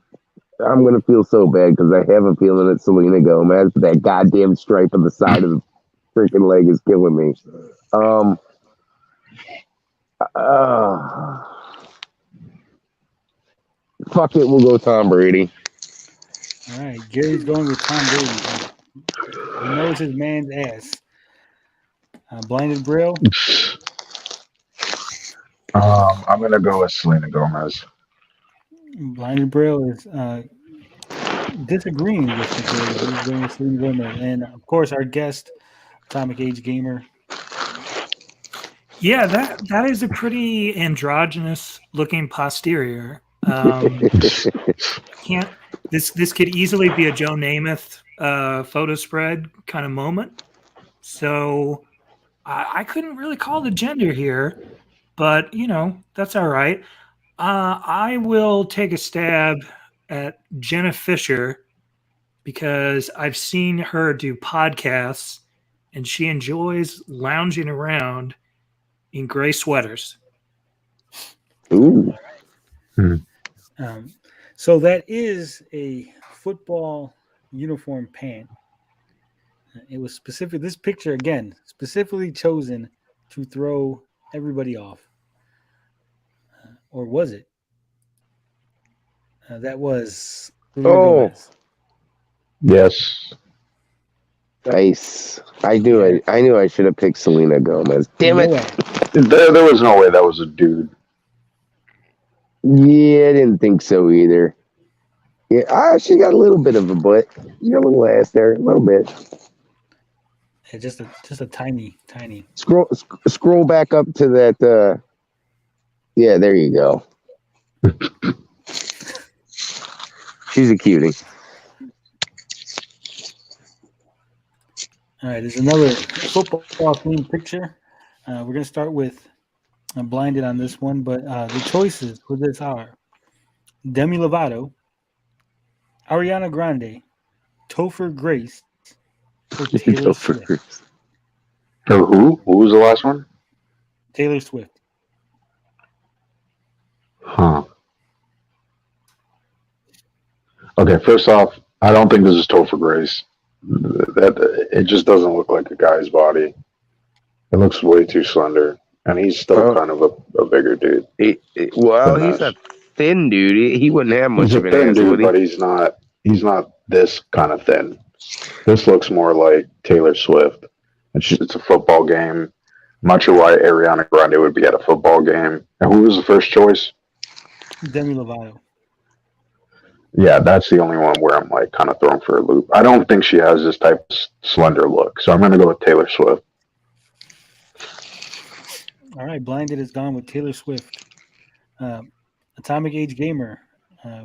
I'm gonna feel so bad because I have a feeling it's Selena Gomez. That goddamn stripe on the side of the freaking leg is killing me. Fuck it, we'll go Tom Brady. All right, Gary's going with Tom Brady. He knows his man's ass. Blinded Brill. I'm gonna go with Selena Gomez. Blinded Brill is disagreeing with the Gary. He's going with Selena Gomez, and of course our guest, Atomic Age Gamer. Yeah, that is a pretty androgynous looking posterior. This could easily be a Joe Namath photo spread kind of moment. So I couldn't really call the gender here, but that's all right. I will take a stab at Jenna Fisher because I've seen her do podcasts and she enjoys lounging around in gray sweaters. Ooh. So that is a football uniform pant. It was specific. This picture again, specifically chosen to throw everybody off, or was it? That was. Gomez. Yes. Nice. I knew I should have picked Selena Gomez. Damn it! There was no way that was a dude. Yeah, I didn't think so either. Yeah, she got a little bit of a butt. She got a little ass there, a little bit. Yeah, just a tiny. Scroll back up to that. Yeah, there you go. She's a cutie. All right, there's another football themed picture. We're gonna start with. I'm blinded on this one, but the choices for this are Demi Lovato, Ariana Grande, Topher Grace, or Taylor Swift. Who? Who was the last one? Taylor Swift. Huh. Okay, first off, I don't think this is Topher Grace. It just doesn't look like a guy's body. It looks way too slender. And he's still kind of a bigger dude. He's a thin dude. He wouldn't have much He's of a an thin ass, dude, would he? but he's not this kind of thin. This looks more like Taylor Swift. It's a football game. I'm not sure why Ariana Grande would be at a football game. And who was the first choice? Demi Lovato. Yeah, that's the only one where I'm like kind of thrown for a loop. I don't think she has this type of slender look, so I'm going to go with Taylor Swift. All right, Blinded is gone with Taylor Swift. Atomic Age Gamer,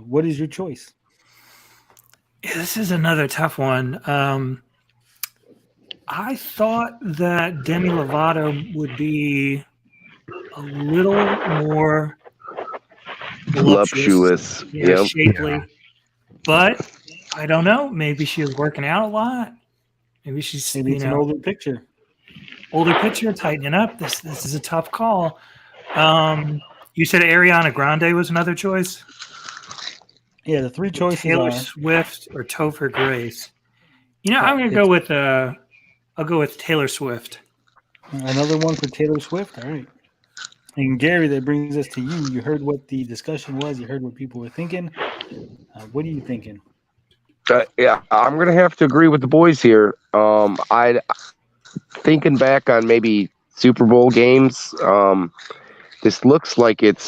what is your choice? Yeah, this is another tough one. I thought that Demi Lovato would be a little more voluptuous, shapely. Yeah. But I don't know. Maybe she was working out a lot. Maybe it's an older picture. Older picture, tightening up. This is a tough call. You said Ariana Grande was another choice? Yeah, the three choices Taylor Swift or Topher Grace. I'm going to go with I'll go with Taylor Swift. Another one for Taylor Swift. All right. And Gary, that brings us to you. You heard what the discussion was. You heard what people were thinking. What are you thinking? Yeah, I'm going to have to agree with the boys here. Thinking back on maybe Super Bowl games, This looks like it's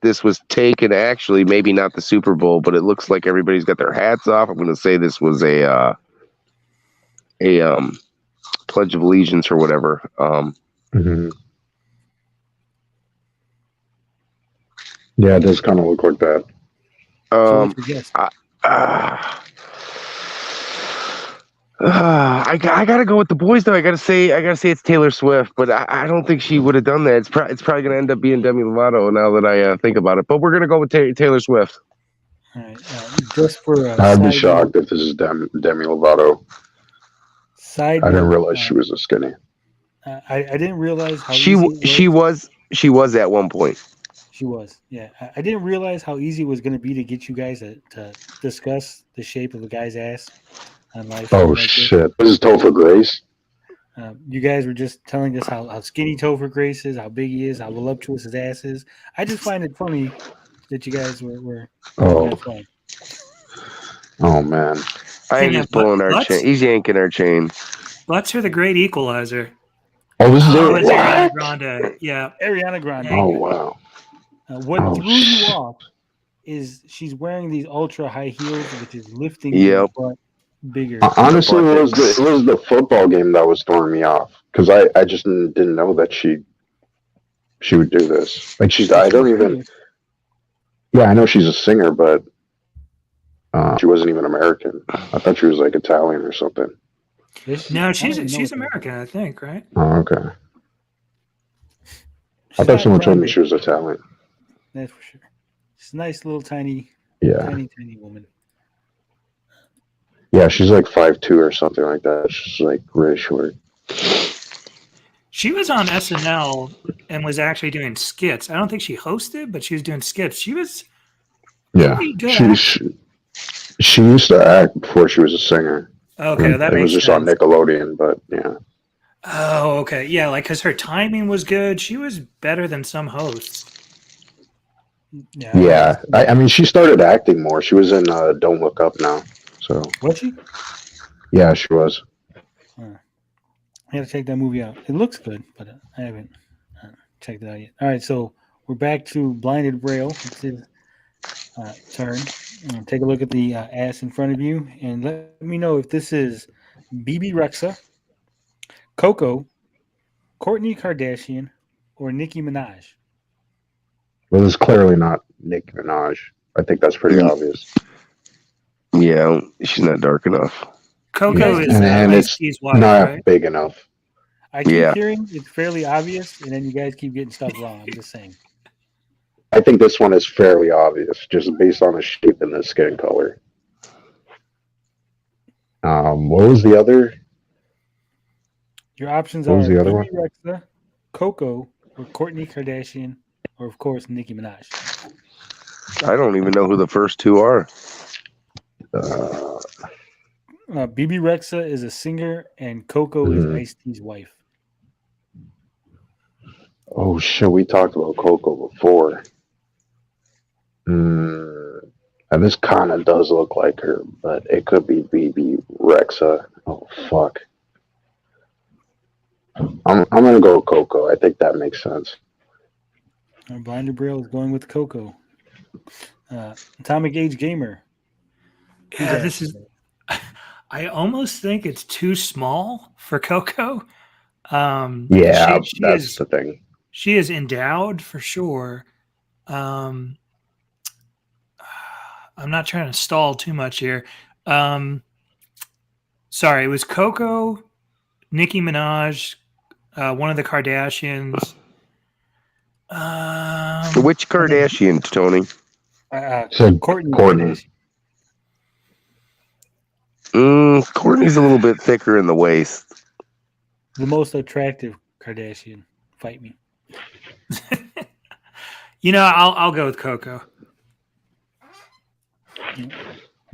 this was taken actually, maybe not the Super Bowl, but it looks like everybody's got their hats off. I'm going to say this was a Pledge of Allegiance or whatever. Yeah, it does kind of look like that. I gotta go with the boys though. I gotta say it's Taylor Swift, but I don't think she would have done that. It's probably gonna end up being Demi Lovato now that I think about it. But we're gonna go with Taylor Swift. All right, just for I'd be shocked if this is Demi Lovato. I didn't realize she was a skinny. I didn't realize how she was at one point. She was, yeah. I didn't realize how easy it was going to be to get you guys to discuss the shape of a guy's ass on live. Oh shit! This is Topher Grace. You guys were just telling us how skinny Topher Grace is, how big he is, how voluptuous his ass is. I just find it funny that you guys were fun. Oh man! I ain't just pulling our chain. He's yanking our chain. Butts are the great equalizer. Oh, this is it's Ariana Grande. Yeah, Ariana Grande. Oh wow! What threw you off is she's wearing these ultra high heels, which is lifting your butt bigger. Honestly, it was the football game that was throwing me off because I just didn't know that she would do this. Like I don't even. Yeah, I know she's a singer, but she wasn't even American. I thought she was like Italian or something. No, she's American, I think, right? Oh, okay. I thought someone told me she was Italian. That's for sure. She's a nice little tiny woman. Yeah, she's like 5'2" or something like that. She's like really short. She was on SNL and was actually doing skits. I don't think she hosted, but she was doing skits. She was pretty good. She used to act before she was a singer. Okay, that makes sense. It was just on Nickelodeon, but yeah. Oh, okay. Yeah, like because her timing was good. She was better than some hosts. Yeah. I mean, she started acting more. She was in Don't Look Up now. So was she? Yeah, she was. I got to check that movie out. It looks good, but I haven't checked it out yet. All right, so we're back to Blinded Braille. It's his turn. Take a look at the ass in front of you and let me know if this is BB Rexa, Coco, Kourtney Kardashian, or Nicki Minaj. Well, it's clearly not Nicki Minaj. I think that's pretty obvious. Yeah, she's not dark enough. Coco is and it's wife, not right? big enough. I keep hearing it's fairly obvious, and then you guys keep getting stuff wrong. I'm just saying. I think this one is fairly obvious, just based on the shape and the skin color. What was the other? Your options what are was the other one? Rexa, Coco, or Kourtney Kardashian, or of course Nicki Minaj. I don't even know who the first two are. BB Rexa is a singer, and Coco is Ice-T's wife. Oh shit, we talked about Coco before. And this kind of does look like her, but it could be BB Rexa. Oh fuck. I'm gonna go with Coco. I think that makes sense. Blinded Braille is going with Coco. Atomic Age Gamer. Yeah, this is. I almost think it's too small for Coco. Yeah, that's the thing. She is endowed for sure. I'm not trying to stall too much here. Sorry, it was Coco, Nicki Minaj, one of the Kardashians. Which Kardashian, Tony? Kourtney. Kourtney's a little bit thicker in the waist. The most attractive Kardashian. Fight me. I'll go with Coco.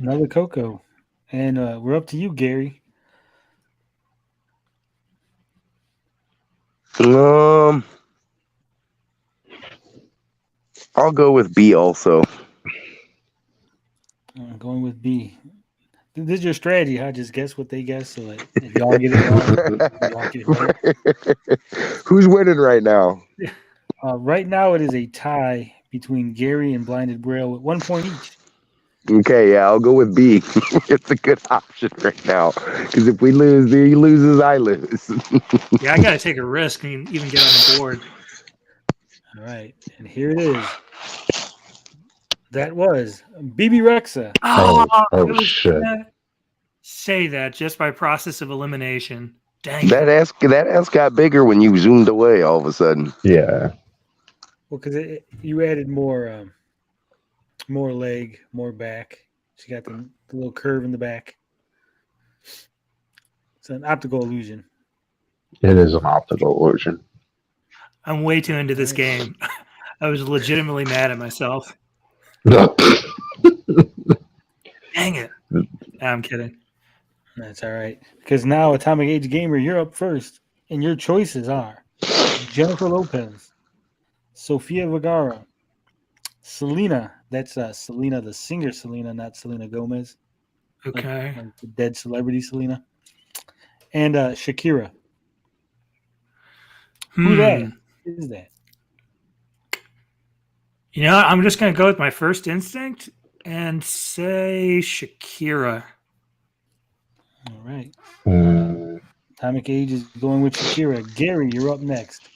Another Coco. And we're up to you, Gary. I'll go with B also. I'm going with B. This is your strategy, huh? Just guess what they guess, so that if y'all get it wrong, y'all get it right. Who's winning right now? Right now, it is a tie between Gary and Blinded Braille with 1 point each. Okay, yeah, I'll go with B. It's a good option right now. Because if we lose, he loses, I lose. Yeah, I got to take a risk and even get on the board. All right, and here it is. That was BB Rexa. Oh, Oh, it was shit. gonna say that just by process of elimination. Dang That it. ass got bigger when you zoomed away all of a sudden. Yeah. Well, because you added more leg, more back. She got the little curve in the back. It's an optical illusion. It is an optical illusion. I'm way too into this game. I was legitimately mad at myself. No. Dang it. No, I'm kidding. That's all right. Because now, Atomic Age Gamer, you're up first. And your choices are Jennifer Lopez, Sofia Vergara, Selena. That's Selena, the singer Selena, not Selena Gomez. Okay. Like the dead celebrity Selena. And Shakira. Who that is that? You know, I'm just going to go with my first instinct and say Shakira. All right. Atomic Age is going with Shakira. Gary, you're up next.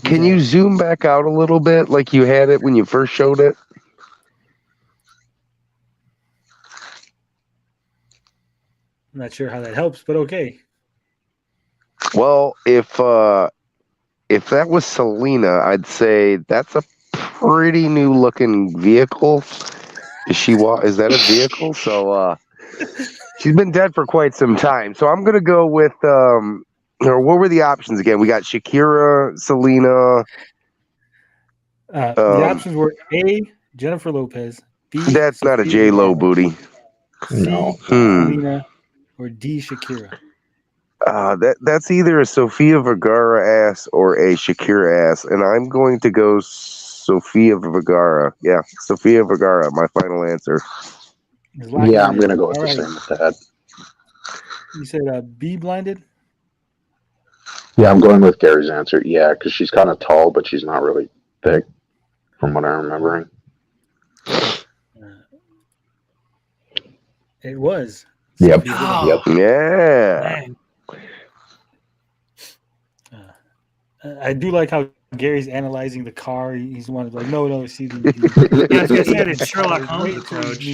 Can you zoom back out a little bit like you had it when you first showed it? I'm not sure how that helps, but okay. Well, if that was Selena, I'd say that's a pretty new looking vehicle. Is that a vehicle? So she's been dead for quite some time. So I'm gonna go with or what were the options again? We got Shakira, Selena. The options were A, Jennifer Lopez, B, That's not a Sofia J-Lo Vergara, booty. C, Selena, or D, Shakira. That's either a Sofia Vergara ass or a Shakira ass, and I'm going to go Sofia Vergara. Yeah, Sofia Vergara, my final answer. Yeah, I'm going to go with the same with that. You said B, Blinded? Yeah, I'm going with Gary's answer. Yeah, because she's kind of tall, but she's not really thick, from what I'm remembering. It was. Yep. Oh, Yep. Yeah. I do like how Gary's analyzing the car. He's one of like, no, see the. Yeah, I was going to say it's Sherlock Holmes approach.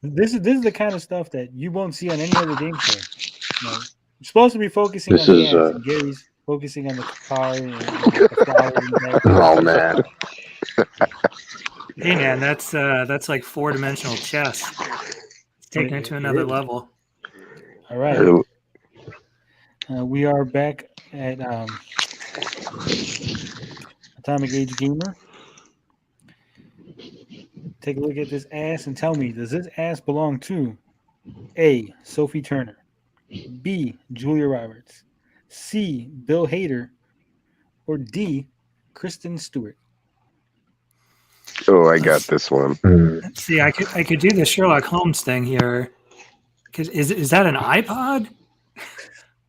This is the kind of stuff that you won't see on any other game show. You know, you're supposed to be focusing on the ass, and Gary's focusing on the car and the flowers. Oh man! Hey man, that's like 4-dimensional chess. It's taking it to another level. All right, we are back at Atomic Age Gamer. Take a look at this ass and tell me, does this ass belong to A, Sophie Turner, B, Julia Roberts, C, Bill Hader, or D, Kristen Stewart? Oh, I got this one. Let's see, I could do the Sherlock Holmes thing here. Cause is that an iPod?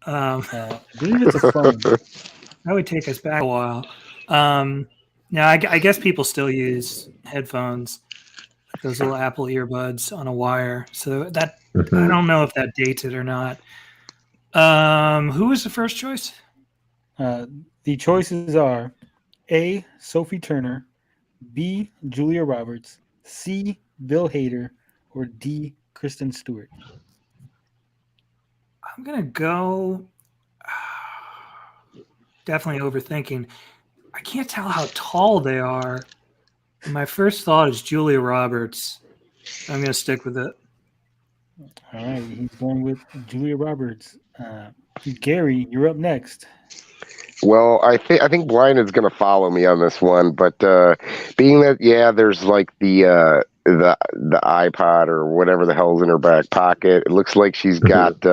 I believe it's a phone. That would take us back a while. Now I guess people still use headphones, like those little Apple earbuds on a wire. So that I don't know if that dates it or not. Who was the first choice? The choices are A, Sophie Turner, B, Julia Roberts, C, Bill Hader, or D, Kristen Stewart. I'm gonna go. Definitely overthinking. I can't tell how tall they are. My first thought is Julia Roberts. I'm gonna stick with it. All right, he's going with Julia Roberts. Gary, you're up next. Well, I think Blind is going to follow me on this one, but being that there's like the iPod or whatever the hell's in her back pocket. It looks like she's got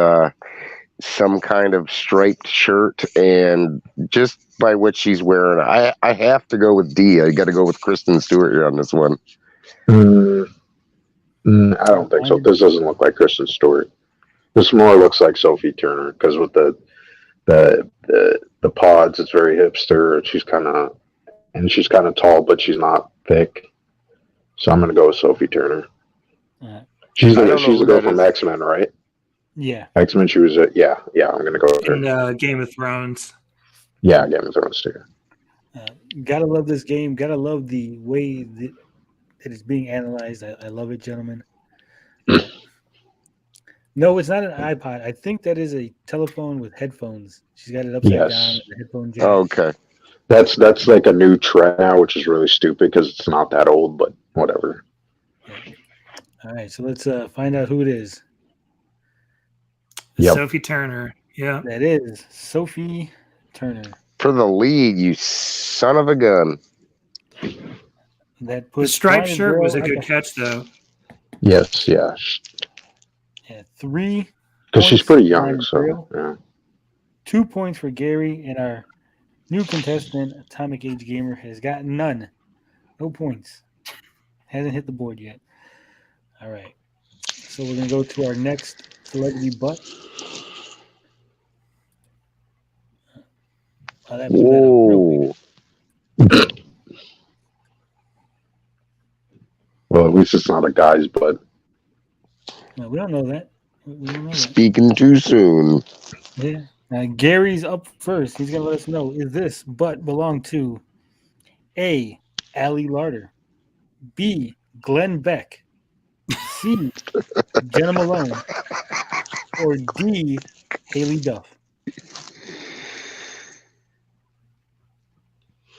some kind of striped shirt, and just by what she's wearing, I have to go with D. I got to go with Kristen Stewart here on this one. I don't think so. This doesn't look like Kristen Stewart. This more looks like Sophie Turner because with the the pods. It's very hipster. She's kind of tall, but she's not thick. So I'm gonna go with Sophie Turner. She's the girl from X-Men, right? Yeah. X-Men. She was yeah. I'm gonna go with her. In Game of Thrones. Yeah, Game of Thrones too. Gotta love this game. Gotta love the way that it's being analyzed. I love it, gentlemen. No, it's not an iPod. I think that is a telephone with headphones. She's got it upside down with the headphone jack. Oh, okay. That's like a new trend now, which is really stupid because it's not that old, but whatever. All right, so let's find out who it is. Yep. Sophie Turner. Yeah. That is Sophie Turner. For the lead, you son of a gun. That The striped shirt was a good catch, though. Yes, yeah. Yeah, 3. Because she's pretty young, so yeah. 2 points for Gary, and our new contestant, Atomic Age Gamer, has got none. No points. Hasn't hit the board yet. All right. So we're going to go to our next celebrity butt. Whoa. Well, at least it's not a guy's butt. No, we don't know that. We don't know that. Speaking too soon. Yeah. Now, Gary's up first. He's going to let us know, is this butt belong to A, Allie Larder, B, Glenn Beck, C, Jenna Malone, or D, Haley Duff?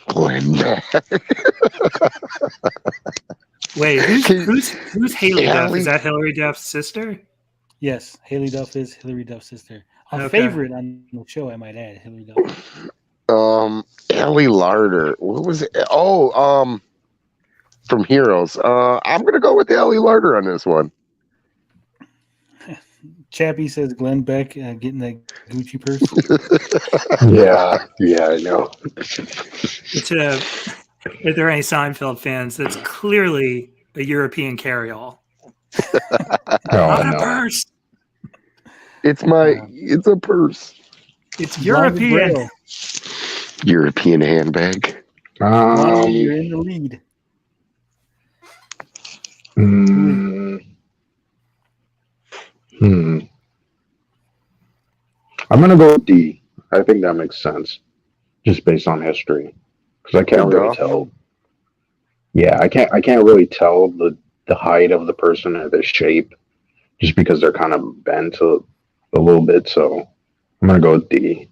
Glenn Beck. Wait, who's Haley Duff? Is that Hillary Duff's sister? Yes, Haley Duff is Hillary Duff's sister. A Okay. favorite on the show, I might add, Hillary Duff. Allie Larder. What was it? Oh, from Heroes. I'm gonna go with Allie Larder on this one. Chappie says Glenn Beck getting that Gucci purse. yeah, I know. It's if there are any Seinfeld fans, that's clearly a European carry-all. Not a purse. It's a purse. It's European. European handbag. You're in the lead. I'm gonna go with D. I think that makes sense, just based on history, because I can't really tell. Yeah, I can't really tell the height of the person or the shape, just because they're kind of bent a little bit. So I'm gonna go with D.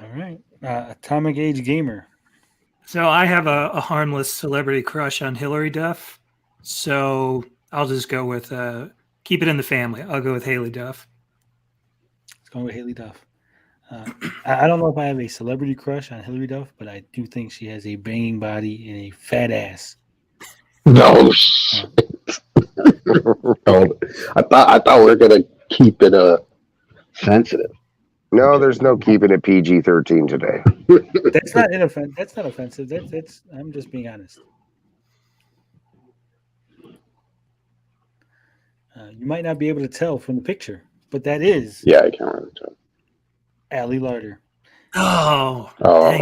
All right, Atomic Age Gamer. So I have a harmless celebrity crush on Hillary Duff, so I'll just go with keep it in the family. I'll go with Haley Duff. Let's go with Haley Duff. I don't know if I have a celebrity crush on Hillary Duff, but I do think she has a banging body and a fat ass. No, I thought we were gonna keep it sensitive. No, there's no keeping it PG-13 today. That's not inoffensive. That's not offensive. That's. I'm just being honest. You might not be able to tell from the picture, but that is. Yeah, I can't really tell. Allie Larder. Oh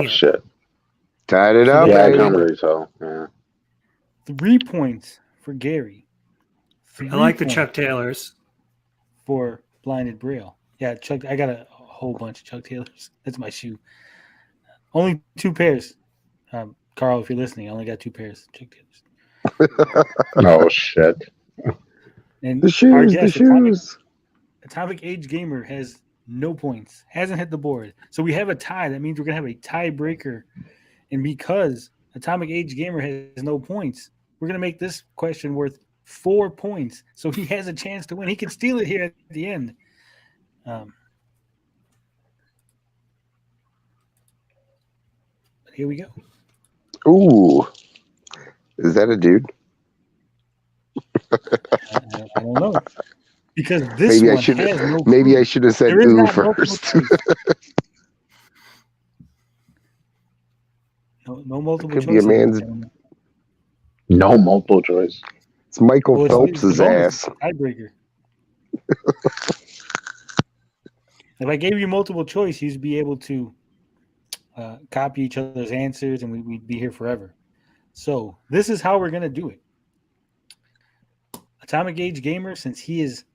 shit! Tied it up. Yeah, I can't really tell. Yeah. 3 points for Gary. I like the Chuck Taylors for Blinded Braille. Yeah, Chuck. I got a whole bunch of Chuck Taylors. That's my shoe. Only 2 pairs. Carl, if you're listening, I only got 2 pairs of Chuck Taylors. Oh shit! And the shoes. Atomic Age Gamer has no points. Hasn't hit the board. So we have a tie. That means we're gonna have a tiebreaker. And because Atomic Age Gamer has no points, we're gonna make this question worth 4 points. So he has a chance to win. He can steal it here at the end. But here we go. Ooh, is that a dude? I don't know. Because this one has no maybe I should have said ooh first. No multiple Could choice. be a man's. No multiple choice. It's Michael Phelps's ass. Tiebreaker. If I gave you multiple choice, you'd be able to copy each other's answers, and we'd be here forever. So this is how we're gonna do it. Atomic Age Gamer, since he is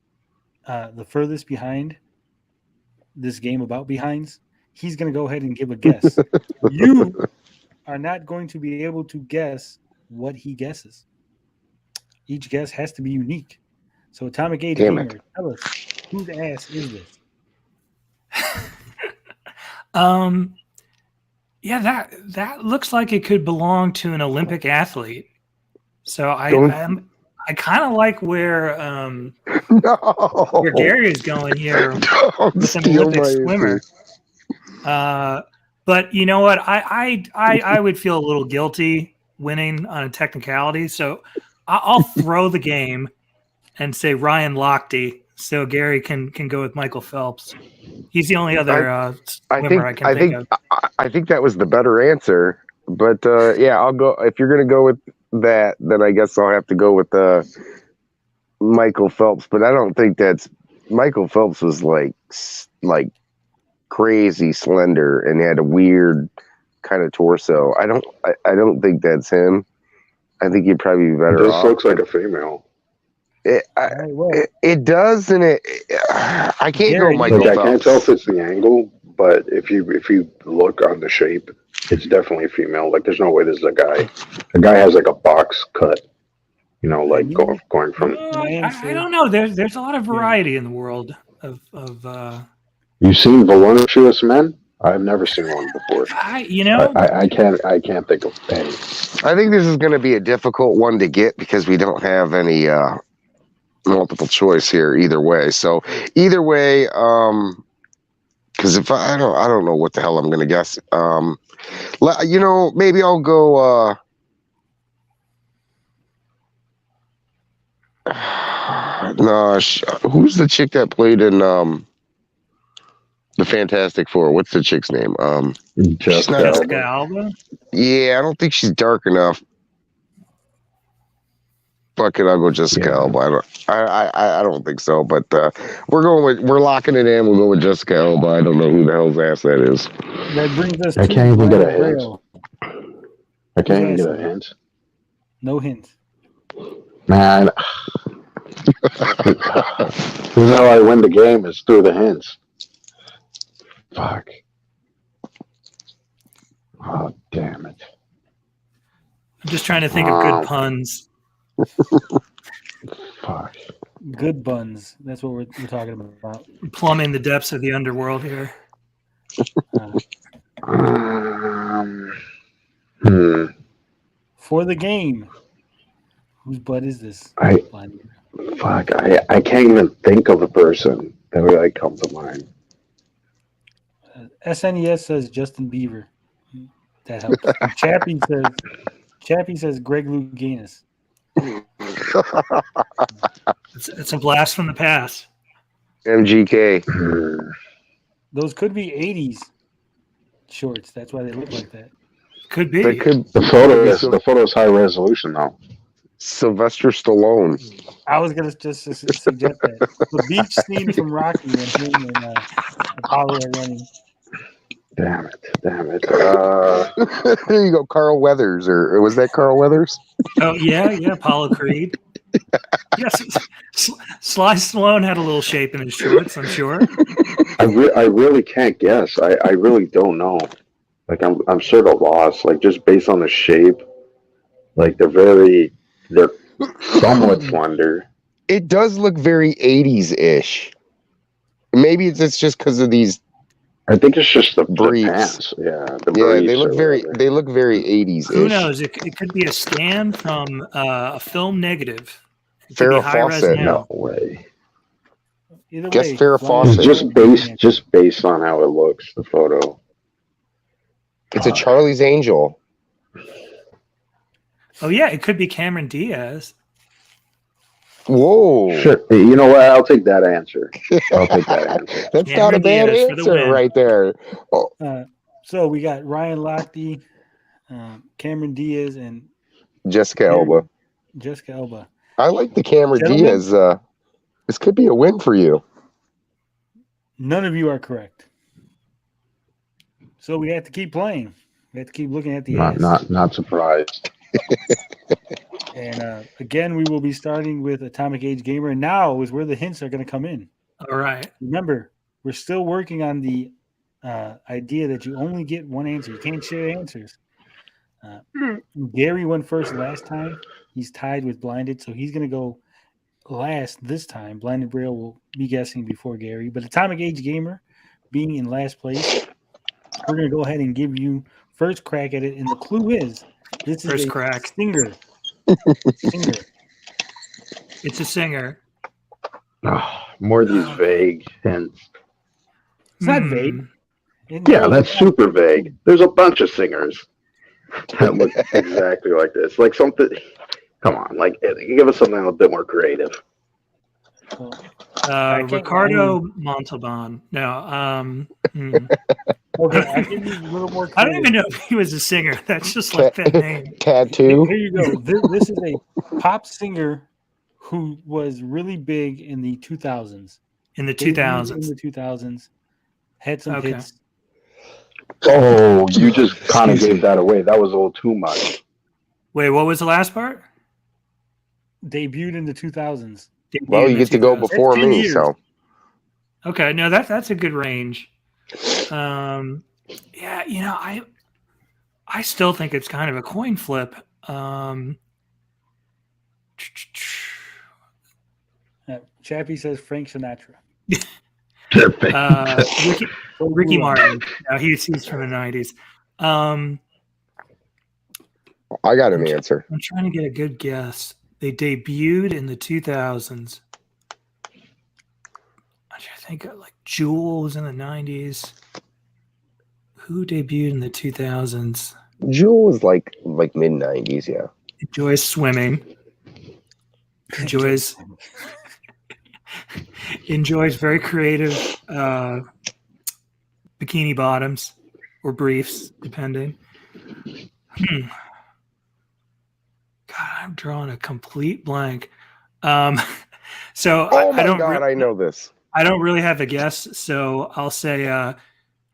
the furthest behind this game about behinds, he's gonna go ahead and give a guess. You are not going to be able to guess what he guesses. Each guess has to be unique. So Atomic Age Gamer, tell us, whose ass is this? Yeah, that looks like it could belong to an Olympic athlete. So I kind of like where Gary is going here with an Olympic swimmer. But you know what? I would feel a little guilty winning on a technicality, so I'll throw the game and say Ryan Lochte, so Gary can go with Michael Phelps. He's the only other swimmer I can think of. I think that was the better answer, but yeah, I'll go. If you're going to go with that, then I guess I'll have to go with Michael Phelps. But I don't think that's Michael Phelps was like crazy slender and had a weird kind of torso. I don't think that's him. I think he'd probably be better off. This looks like a female. It does, and I can't go Michael Phelps. I can't tell if it's the angle, but if you look on the shape, it's definitely female. Like, there's no way this is a guy. The guy has like a box cut, you know, like going from. I don't know. There's a lot of variety in the world of. You've seen voluptuous men? I've never seen one before. I can't think of any. I think this is going to be a difficult one to get because we don't have any multiple choice here either way. So either way, because if I don't know what the hell I'm going to guess. You know, maybe I'll go. No, who's the chick that played in the Fantastic Four? What's the chick's name? Jessica Alba? Yeah, I don't think she's dark enough. Fuck it, I'll go Jessica Alba. I don't think so, but we're locking it in. We'll go with Jessica Alba. I don't know who the hell's ass that is. That brings us I to can't even get a Ryan hint. Rail. I can't even get a hint. No hint. Man, this is how I win the game, is through the hints. Fuck. Oh, damn it. I'm just trying to think of good puns. Fuck. Good buns. That's what we're talking about. Plumbing the depths of the underworld here. For the game, whose butt is this? I can't even think of a person that would like come to mind. SNES says Justin Bieber. That helps. Chappie says Greg Louganis. It's a blast from the past. MGK. Those could be 80s shorts. That's why they look like that. Could be. The photo is high resolution though. Sylvester Stallone. I was gonna just suggest that. The beach scene from Rocky when him and Apollo are running. Damn it. There you go, Carl Weathers, or was that Carl Weathers? Oh yeah, Apollo Creed. Yes, Sly Stallone had a little shape in his shorts, I'm sure. I really can't guess. I really don't know. Like I'm sort of lost. Like just based on the shape, like they're somewhat slender. It does look very 80s-ish. Maybe it's just because of these. I think it's just the briefs. Pants. Yeah, they look very 80s-ish. Who knows? It could be a scan from a film negative. Farrah Fawcett. No way. Either Guess way, Farrah Fawcett. Just based on how it looks, the photo. It's a Charlie's Angel. Oh yeah, it could be Cameron Diaz. Whoa. Sure. You know what? I'll take that answer. That's not a bad answer right there. Oh. So we got Ryan Lochte, Cameron Diaz, and Jessica Alba. Jessica Alba. I like the Cameron Diaz. This could be a win for you. None of you are correct. So we have to keep playing. We have to keep looking at the ass. Not surprised. And again, we will be starting with Atomic Age Gamer. And now is where the hints are going to come in. All right. Remember, we're still working on the idea that you only get one answer. You can't share answers. Gary went first last time. He's tied with Blinded, so he's going to go last this time. Blinded Braille will be guessing before Gary. But Atomic Age Gamer being in last place, we're going to go ahead and give you first crack at it. And the clue is this is a singer. Singer. It's a singer. More of these vague hints. It's not vague. Yeah, that's super vague. There's a bunch of singers that look exactly like this. Like something. Come on, like give us something a bit more creative. Ricardo Montalban. No. Okay, I give you a little more. I don't even know if he was a singer. That's just like that name. Tattoo. Here you go. This is a pop singer who was really big in the 2000s. In the 2000s. In the 2000s. Had some hits. Oh, you just kind of gave that away. That was a little too much. Wait, what was the last part? Debuted in the 2000s. Well, you get to go before me, so. Okay, no, that's a good range. Yeah, you know, I still think it's kind of a coin flip. Chappie says Frank Sinatra. Ricky Martin. No, he's from the 90s. I got an answer. I'm trying to get a good guess. They debuted in the 2000s. I'm trying to think of like Jewel was in the 90s. Who debuted in the 2000s? Jewel was like mid 90s, yeah. Enjoys swimming. Enjoys very creative bikini bottoms or briefs, depending. God, I'm drawing a complete blank. So I don't. I know this. I don't really have a guess, so I'll say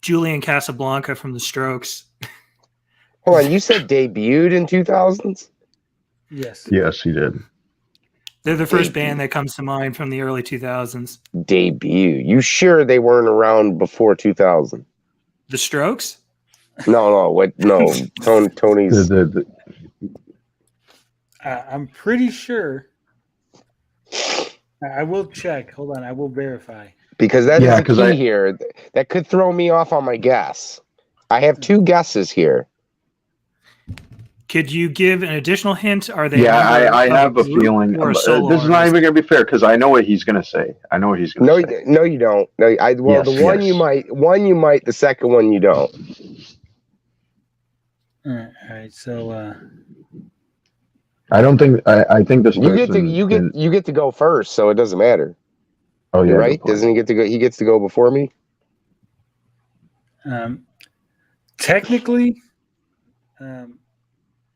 Julian Casablanca from The Strokes. Hold on, you said debuted in 2000s? Yes. Yes, he did. They're the first band that comes to mind from the early 2000s. Debut. You sure they weren't around before 2000? The Strokes? No. What? No. Tony's. I'm pretty sure. I will check. Hold on. I will verify. Because that is the key here. That could throw me off on my guess. I have two guesses here. Could you give an additional hint? Are they? Yeah, I have a feeling. This is not even going to be fair because I know what he's going to say. I know what he's going to say. No, you don't. No, the one you might. One you might. The second one you don't. All right. So. I don't think. I think this. You get to go first, so it doesn't matter. Oh yeah. Right? Doesn't he get to go? He gets to go before me. Technically.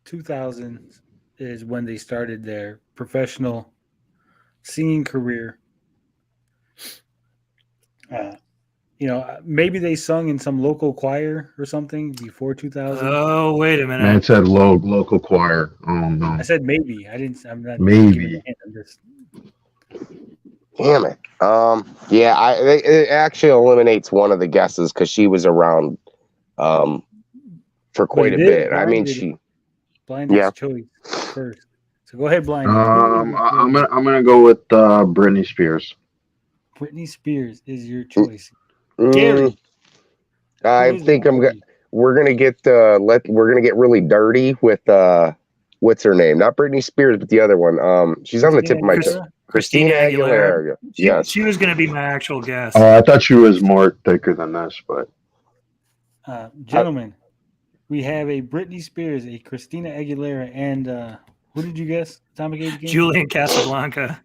2000 is when they started their professional singing career. Maybe they sung in some local choir or something before 2000. Oh, wait a minute. And it said local choir. Oh no. I said maybe. I'm not. Maybe. Damn it. Yeah. It actually eliminates one of the guesses because she was around, for quite a bit. I mean, she. Blinded's choice first. So go ahead, Blinded. I'm gonna go with Britney Spears. Britney Spears is your choice. Gary. I think we're gonna get really dirty with what's her name? Not Britney Spears, but the other one. She's on the tip of my tongue. Christina Aguilera. Yes. She was gonna be my actual guess. I thought she was more thicker than this, but gentlemen. We have a Britney Spears, a Christina Aguilera, and who did you guess? Atomic Age Gamer? Julian Casablanca.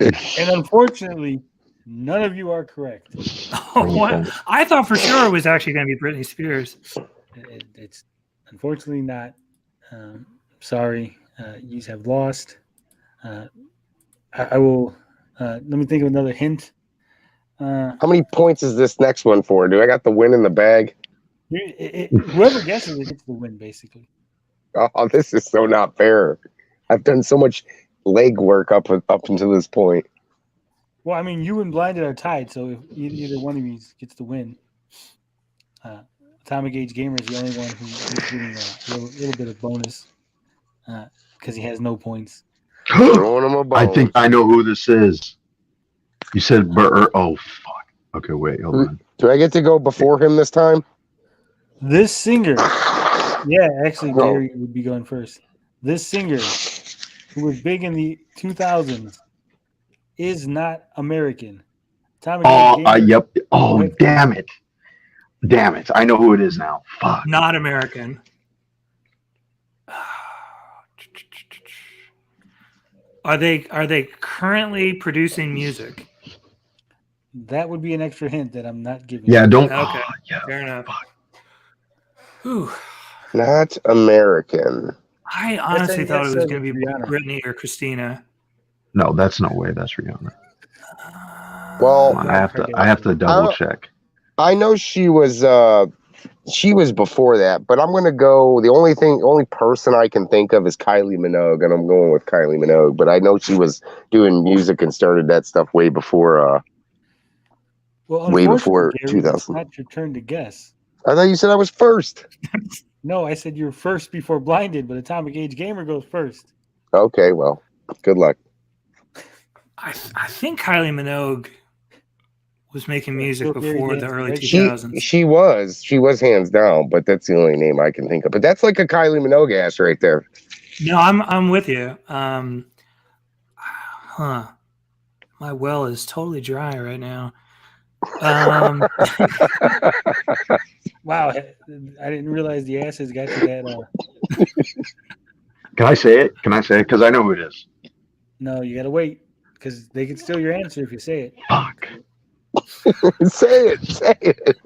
And unfortunately, none of you are correct. Oh, what? I thought for sure it was actually going to be Britney Spears. It's unfortunately not. Sorry, you have lost. I will. Let me think of another hint. How many points is this next one for? Do I got the win in the bag? Whoever guesses it gets the win, basically. Oh, this is so not fair. I've done so much leg work up until this point. Well, I mean, you and Blinded are tied, so if either one of you gets the win. Atomic Age Gamer is the only one who's getting a little bit of bonus because he has no points. Throwing him a bone. I think I know who this is. You said oh, fuck. Okay, wait, hold on. Do I get to go before him this time? This singer, yeah, actually, Gary would be going first. This singer, who was big in the 2000s, is not American. Yep. Oh, damn it. Damn it. I know who it is now. Fuck. Not American. Are they currently producing music? That would be an extra hint that I'm not giving. Yeah, don't. Okay, yeah, fair enough. Whew. Not American. I honestly thought it was going to be Britney or Christina. No, that's no way. That's Rihanna. Well, I have to double check. I know she was before that, but I'm gonna go. The only person I can think of is Kylie Minogue, and I'm going with Kylie Minogue. But I know she was doing music and started that stuff way before. Way before 2000. It's not your turn to guess. I thought you said I was first. No, I said you're first before Blinded, but Atomic Age Gamer goes first. Okay, well, good luck. I think Kylie Minogue was making music before the early 2000s. She was hands down, but that's the only name I can think of. But that's like a Kylie Minogue ass right there. No, I'm with you. My well is totally dry right now. Wow, I didn't realize the asses got to that. Can I say it? Because I know who it is. No, you gotta wait because they can steal your answer if you say it. Fuck. Say it.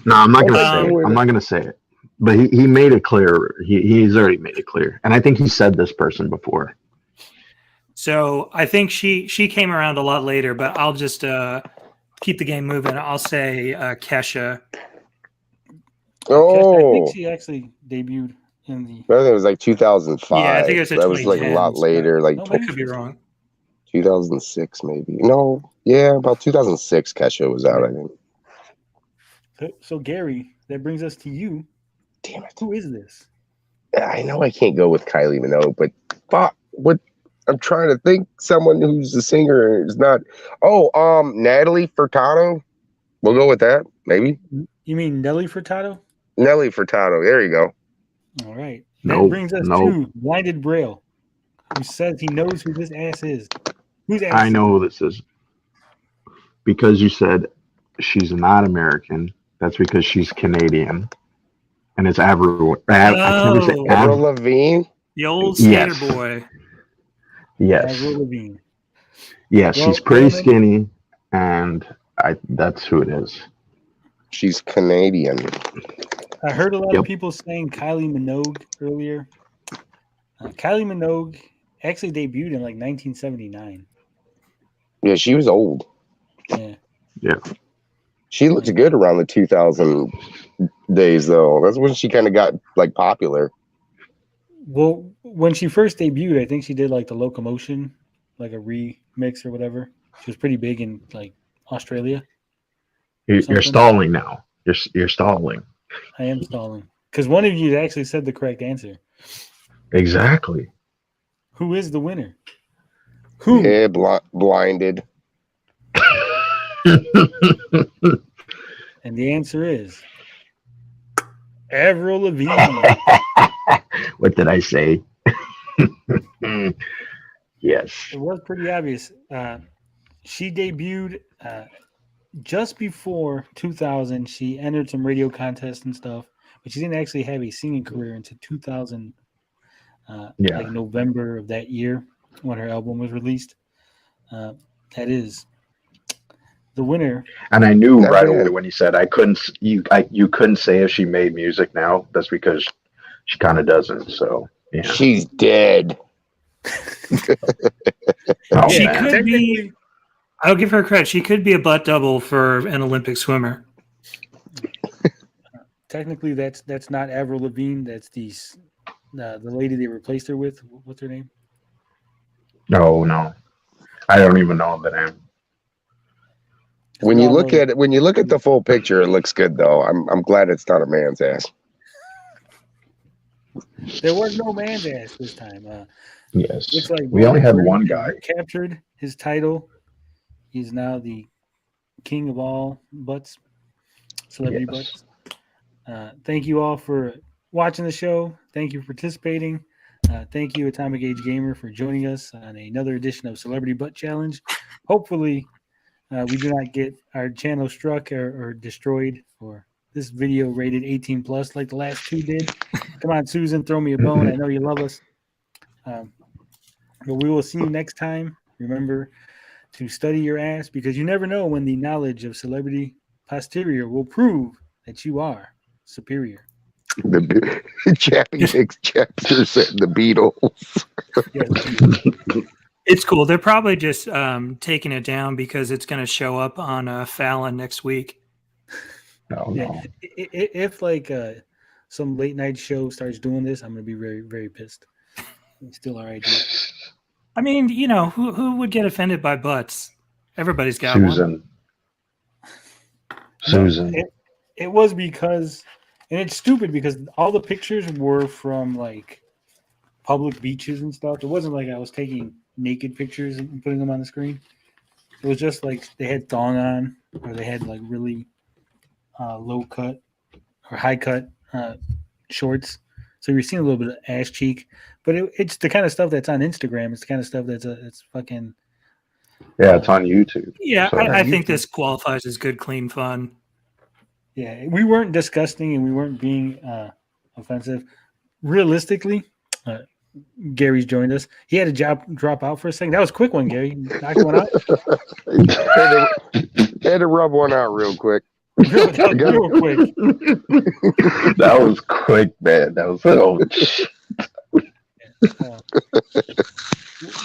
No, I'm not gonna say it. I'm not gonna say it. But he made it clear. He's already made it clear, and I think he said this person before. So I think she came around a lot later, but I'll just keep the game moving. I'll say Kesha. Oh, I think she actually debuted in the. I think it was like 2005. Yeah, I think it was that was like a lot later. Like I could be wrong. 2006, maybe. No, yeah, about 2006. Kesha was out, I think. So Gary, that brings us to you. Damn it! Who is this? I know I can't go with Kylie Minogue, but fuck, what? I'm trying to think someone who's a singer and is not. Oh, Natalie Furtado. We'll go with that, maybe. You mean Nelly Furtado? Nelly Furtado. There you go. All right. That brings us to Blinded Braille, who says he knows who this ass is. Who's ass? I know who this is. Because you said she's not American. That's because she's Canadian. And it's Avril. I can never say Avril Lavigne. The old skater boy. Yes. Avril Lavigne. Yeah, she's pretty skinny, and that's who it is. She's Canadian. I heard a lot of people saying Kylie Minogue earlier. Kylie Minogue actually debuted in like 1979. Yeah, she was old. Yeah. She looked good around the 2000 days, though. That's when she kind of got like popular. Well, when she first debuted, I think she did like the Locomotion, like a remix or whatever. She was pretty big in like Australia. You're stalling now. You're stalling. I am stalling because one of you actually said the correct answer. Exactly. Who is the winner? Who? Yeah, Blinded. And the answer is Avril Lavigne. What did I say? Yes. It was pretty obvious. She debuted just before 2000. She entered some radio contests and stuff, but she didn't actually have a singing career until 2000, like November of that year when her album was released. That is the winner. And I knew right away when you said you couldn't say if she made music now. That's because she kind of doesn't. So yeah. She's dead. She could be. I'll give her credit. She could be a butt double for an Olympic swimmer. Technically, that's not Avril Lavigne. That's the lady they replaced her with. What's her name? No, I don't even know the name. When you look at the full picture, it looks good though. I'm glad it's not a man's ass. There was no man's ass this time. Yes, looks like we only had one guy. Captured his title. He's now the king of all butts, celebrity butts. Thank you all for watching the show. Thank you for participating. Thank you, Atomic Age Gamer, for joining us on another edition of Celebrity Butt Challenge. Hopefully, we do not get our channel struck or destroyed for this video rated 18 plus like the last two did. Come on, Susan, throw me a bone. I know you love us. But we will see you next time. Remember to study your ass, because you never know when the knowledge of celebrity posterior will prove that you are superior. The Chappie takes chapters at the Beatles. It's cool. They're probably just taking it down because it's going to show up on Fallon next week. No. If like some late night show starts doing this, I'm going to be very, very pissed. It's still our idea. I mean, you know, who would get offended by butts? Everybody's got Susan. It was because, and it's stupid because all the pictures were from like public beaches and stuff. It wasn't like I was taking naked pictures and putting them on the screen. It was just like they had thong on, or they had like really low cut or high cut shorts. So you're seeing a little bit of ass cheek, but it's the kind of stuff that's on Instagram. It's the kind of stuff it's fucking. Yeah, it's on YouTube. Yeah, so. I think this qualifies as good, clean fun. Yeah, we weren't disgusting and we weren't being offensive. Realistically, Gary's joined us. He had to drop out for a second. That was a quick one, Gary. Knocked one out. Had to rub one out real quick. Real quick. That was quick, man. That was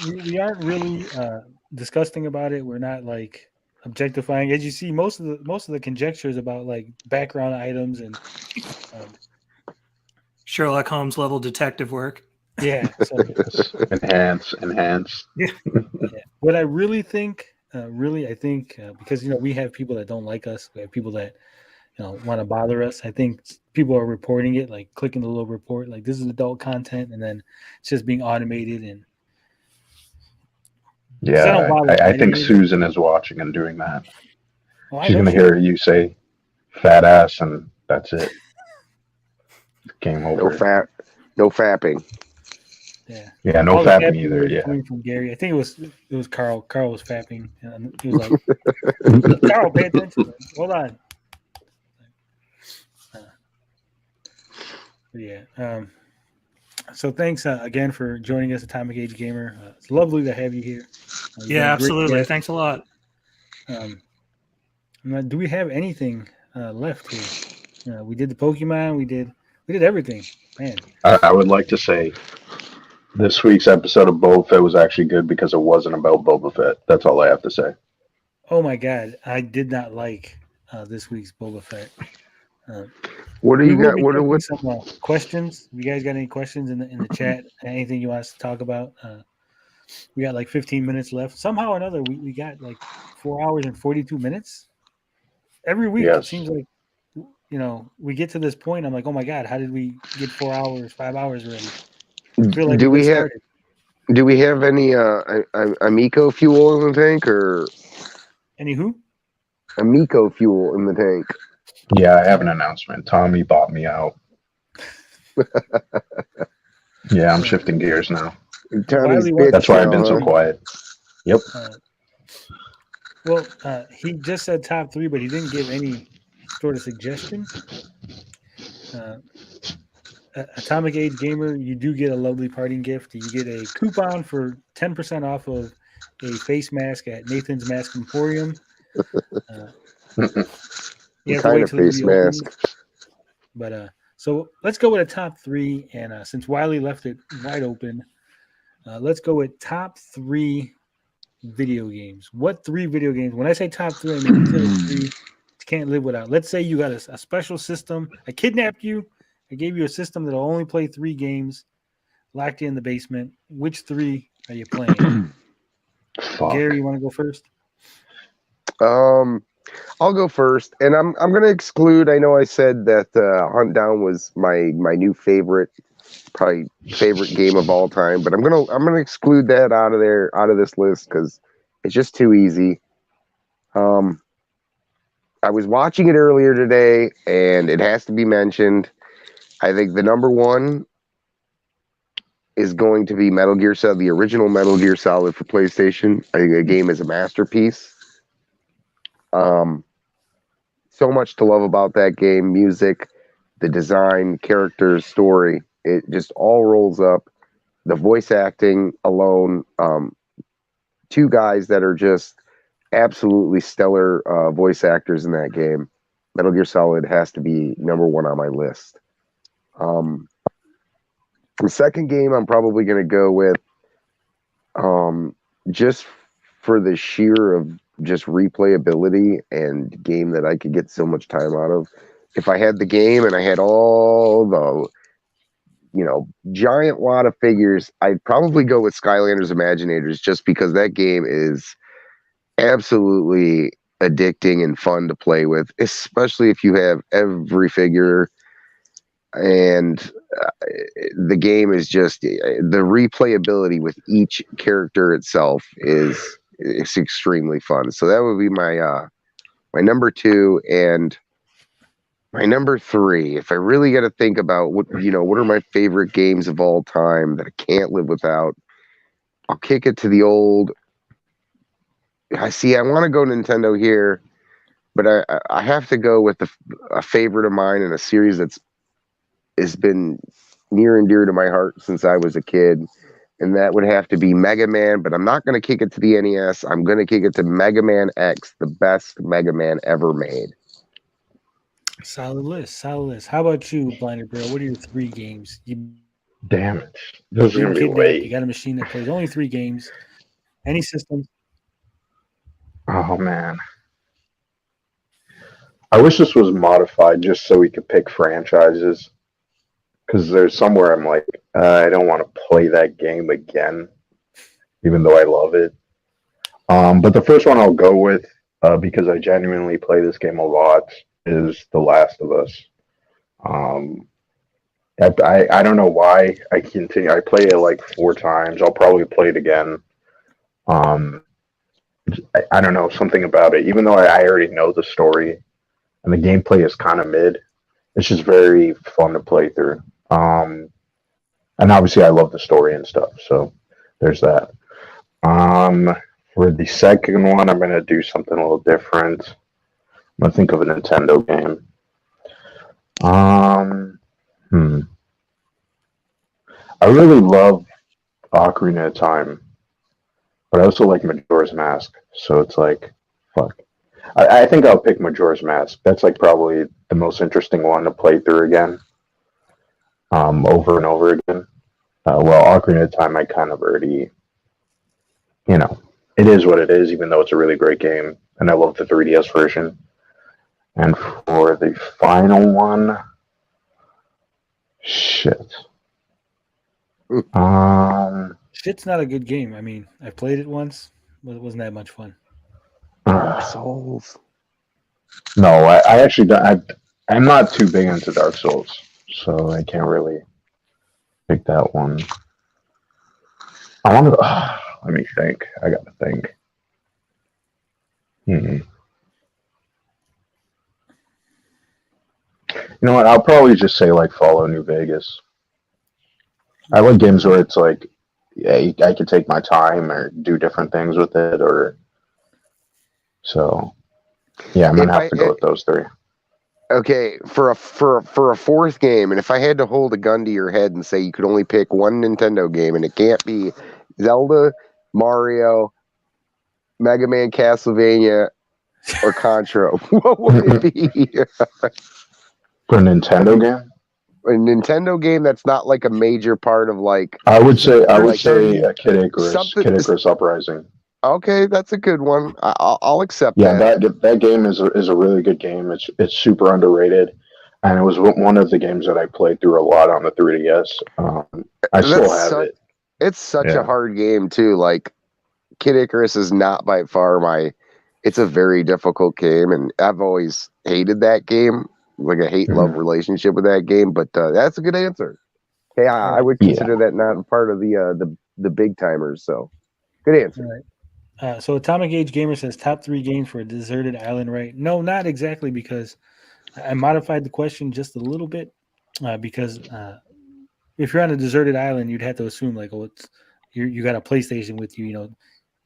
we aren't really disgusting about it. We're not like objectifying. As you see, most of the conjectures about like background items and Sherlock Holmes level detective work. Yeah. So, enhance. Yeah. What I really think, I think because we have people that don't like us, we have people that want to bother us. I think people are reporting it, like clicking the little report, like this is adult content, and then it's just being automated. And yeah, I think Susan is watching and doing that. Well, she's gonna hear you say "fat ass" and that's it. Game over. No fapping. Yeah, no fapping either. Yeah, coming from Gary. I think it was Carl. Carl was fapping, and he was like, "Carl, pay attention. Hold on." So thanks again for joining us, Atomic Age Gamer. It's lovely to have you here. Yeah, absolutely. Thanks a lot. Do we have anything left here? We did the Pokemon. We did everything. Man, I would like to say this week's episode of Boba Fett was actually good because it wasn't about Boba Fett. That's all I have to say. Oh my God, I did not like this week's Boba Fett. What do you got? What some questions? You guys got any questions in the chat? Anything you want us to talk about? We got like 15 minutes left. Somehow or another, we got like 4 hours and 42 minutes. Every week it seems like we get to this point. I'm like, oh my God, how did we get 4 hours, 5 hours already? I feel like do we have any Amico fuel in the tank or any who? Amico fuel in the tank? Yeah, I have an announcement. Tommy bought me out. Yeah, I'm shifting gears now. That's why I've been so quiet. Yep. He just said top 3, but he didn't give any sort of suggestion. Atomic Age Gamer, you do get a lovely parting gift. You get a coupon for 10% off of a face mask at Nathan's Mask Emporium. Kind of face mask. But so let's go with a top 3, and since Wiley left it wide open, let's go with top 3 video games. What 3 video games? When I say top 3, I mean 2 or 3 you can't live without. Let's say you got a special system. I kidnapped you. I gave you a system that'll only play 3 games. Locked you in the basement. Which 3 are you playing? Gary, you want to go first? I'll go first, and I'm gonna exclude. I know I said that Hunt Down was my new favorite, probably favorite game of all time, but I'm gonna exclude that out of this list because it's just too easy. I was watching it earlier today, and it has to be mentioned. I think the number 1 is going to be Metal Gear Solid, the original Metal Gear Solid for PlayStation. I think the game is a masterpiece. So much to love about that game. Music, the design, characters, story. It just all rolls up. The voice acting alone. 2 guys that are just absolutely stellar voice actors in that game. Metal Gear Solid has to be number 1 on my list. The second game I'm probably going to go with, just for the sheer of just replayability and game that I could get so much time out of. If I had the game and I had all the, giant wad of figures, I'd probably go with Skylanders Imaginators just because that game is absolutely addicting and fun to play with, especially if you have every figure. And the game is just the replayability with each character itself it's extremely fun. So that would be my my number 2, and my number 3. If I really got to think about what are my favorite games of all time that I can't live without, I'll kick it to the old. I want to go Nintendo here, but I have to go with a favorite of mine in a series that's has been near and dear to my heart since I was a kid, and that would have to be Mega Man, but I'm not going to kick it to the NES. I'm going to kick it to Mega Man X, the best Mega Man ever made. Solid list. How about you, Blinded Bro? What are your 3 games? Damn it. This is going to be way. You got a machine that plays only 3 games. Any system? Oh, man. I wish this was modified just so we could pick franchises. Because there's somewhere I'm like, I don't want to play that game again, even though I love it. But the first one I'll go with, because I genuinely play this game a lot, is The Last of Us. I don't know why I continue. I play it like 4 times. I'll probably play it again. I don't know, something about it. Even though I already know the story and the gameplay is kind of mid, it's just very fun to play through. And obviously I love the story and stuff, so there's that. For the second one, I'm going to do something a little different. I'm going to think of a Nintendo game. I really love Ocarina of Time, but I also like Majora's Mask, so it's like, fuck. I think I'll pick Majora's Mask. That's like probably the most interesting one to play through again. Over and over again. Well, Ocarina of Time, I kind of already, it is what it is, even though it's a really great game, and I love the 3DS version. And for the final one, shit. Shit's not a good game. I mean, I played it once, but it wasn't that much fun. Dark Souls. No, I actually don't. I'm not too big into Dark Souls, so I can't really pick that one. I want to. Let me think. I got to think. You know what? I'll probably just say like Fallout New Vegas. I like games where it's like, yeah, I can take my time or do different things with it, or so. Yeah, I'm gonna have to go with those 3. Okay, for a 4th game, and if I had to hold a gun to your head and say you could only pick one Nintendo game, and it can't be Zelda, Mario, Mega Man, Castlevania, or Contra, what would it be? For a Nintendo game? A Nintendo game that's not like a major part of like. I would say Kid Icarus Uprising. Okay, that's a good one. I'll accept Yeah, that. that game is a really good game. It's super underrated, and it was one of the games that I played through a lot on the 3DS. I still have it. It's such a Yeah. hard game too. Like Kid Icarus is not by far my. It's a very difficult game, and I've always hated that game. Like a hate love relationship with that game. But that's a good answer. Okay, I would consider that not part of the big timers. So good answer. All right. So Atomic Age Gamer says top 3 games for a deserted island, right? No, not exactly, because I modified the question just a little bit because if you're on a deserted island, you'd have to assume like, oh, you got a PlayStation with you. You know,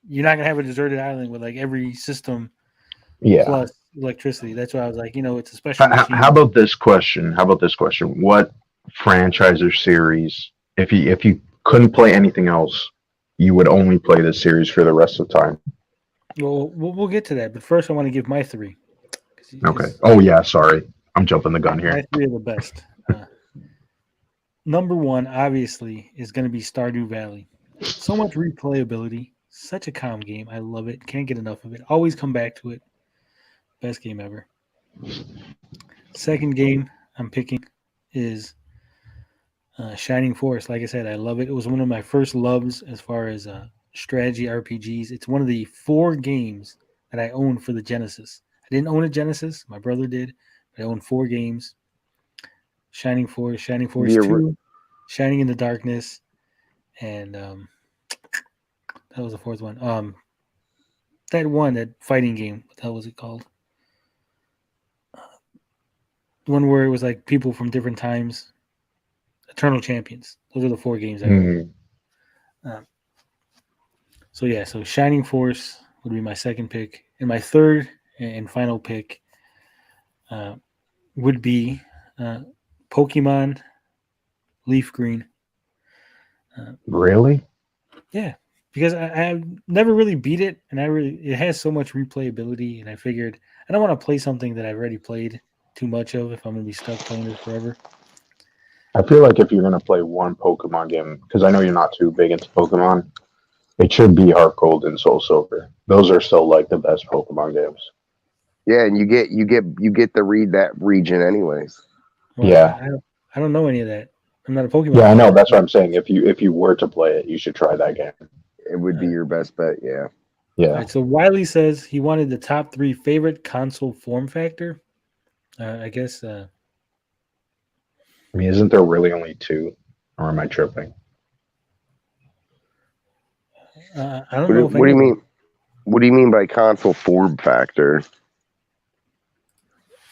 you're not gonna have a deserted island with like every system plus electricity. That's why I was like, it's a special machine. How about this question? What franchise or series, if you couldn't play anything else, you would only play this series for the rest of the time? Well, we'll get to that, but first I want to give my 3. Okay. Oh yeah, sorry, I'm jumping the gun here. My 3 are the best. Number 1, obviously, is going to be Stardew Valley. So much replayability. Such a calm game. I love it. Can't get enough of it. Always come back to it. Best game ever. Second game I'm picking is Shining Force. Like I said, I love it. It was one of my first loves as far as strategy RPGs. It's one of the 4 games that I owned for the Genesis. I didn't own a Genesis. My brother did. But I owned 4 games. Shining Force 2, Shining in the Darkness, and that was the 4th one. That fighting game, what the hell was it called? The one where it was like people from different times. Eternal Champions. Those are the 4 games I owned. So Shining Force would be my second pick. And my third and final pick would be Pokemon Leaf Green. Really? Yeah, because I've never really beat it, and it has so much replayability, and I figured I don't want to play something that I've already played too much of if I'm going to be stuck playing it forever. I feel like if you're going to play one Pokemon game, because I know you're not too big into Pokemon, it should be Heart Gold and Soul Silver. Those are still like the best Pokemon games. Yeah, and you get to read that region anyways. Well, yeah. I don't know any of that. I'm not a Pokemon. Yeah, I know. That's what I'm saying. If you were to play it, you should try that game. It would be your best bet. Yeah. Yeah. All right, so Wiley says he wanted the top 3 favorite console form factor. I guess. I mean, isn't there really only 2, or am I tripping? I don't know. What do you mean? What do you mean by console form factor?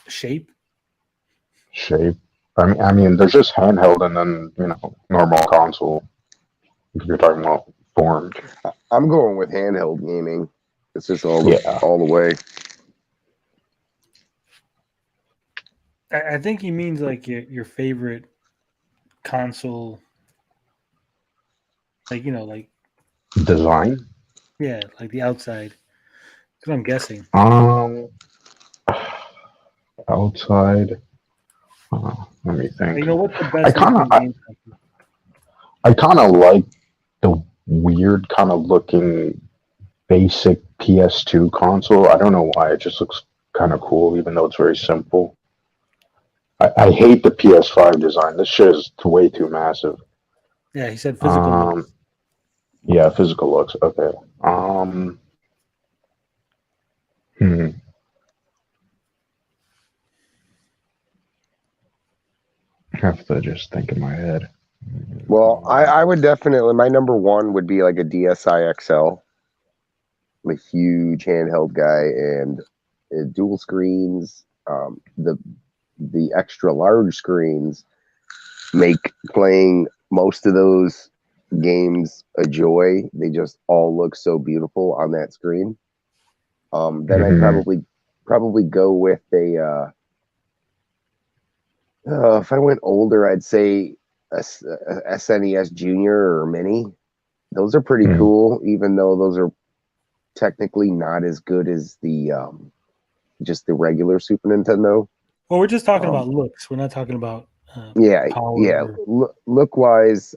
Shape. I mean, there's just handheld and then normal console. If you're talking about form, I'm going with handheld gaming. It's just all the way. I think he means like your favorite console, like like design. Yeah, like the outside. Because I'm guessing. Outside. Let me think. What's the best? I kind of like the weird kind of looking basic PS2 console. I don't know why. It just looks kind of cool, even though it's very simple. I hate the PS5 design. This shit is way too massive. Yeah, he said physical looks. Yeah, physical looks. Okay. I have to just think in my head. Well, I would definitely, my number 1 would be like a DSi XL. I'm a huge handheld guy, and dual screens. The extra large screens make playing most of those games a joy. They just all look so beautiful on that screen. Then I'd probably go with a. If I went older, I'd say a SNES Junior or Mini. Those are pretty cool, even though those are technically not as good as the just the regular Super Nintendo. Well, we're just talking about looks. We're not talking about power. Look wise,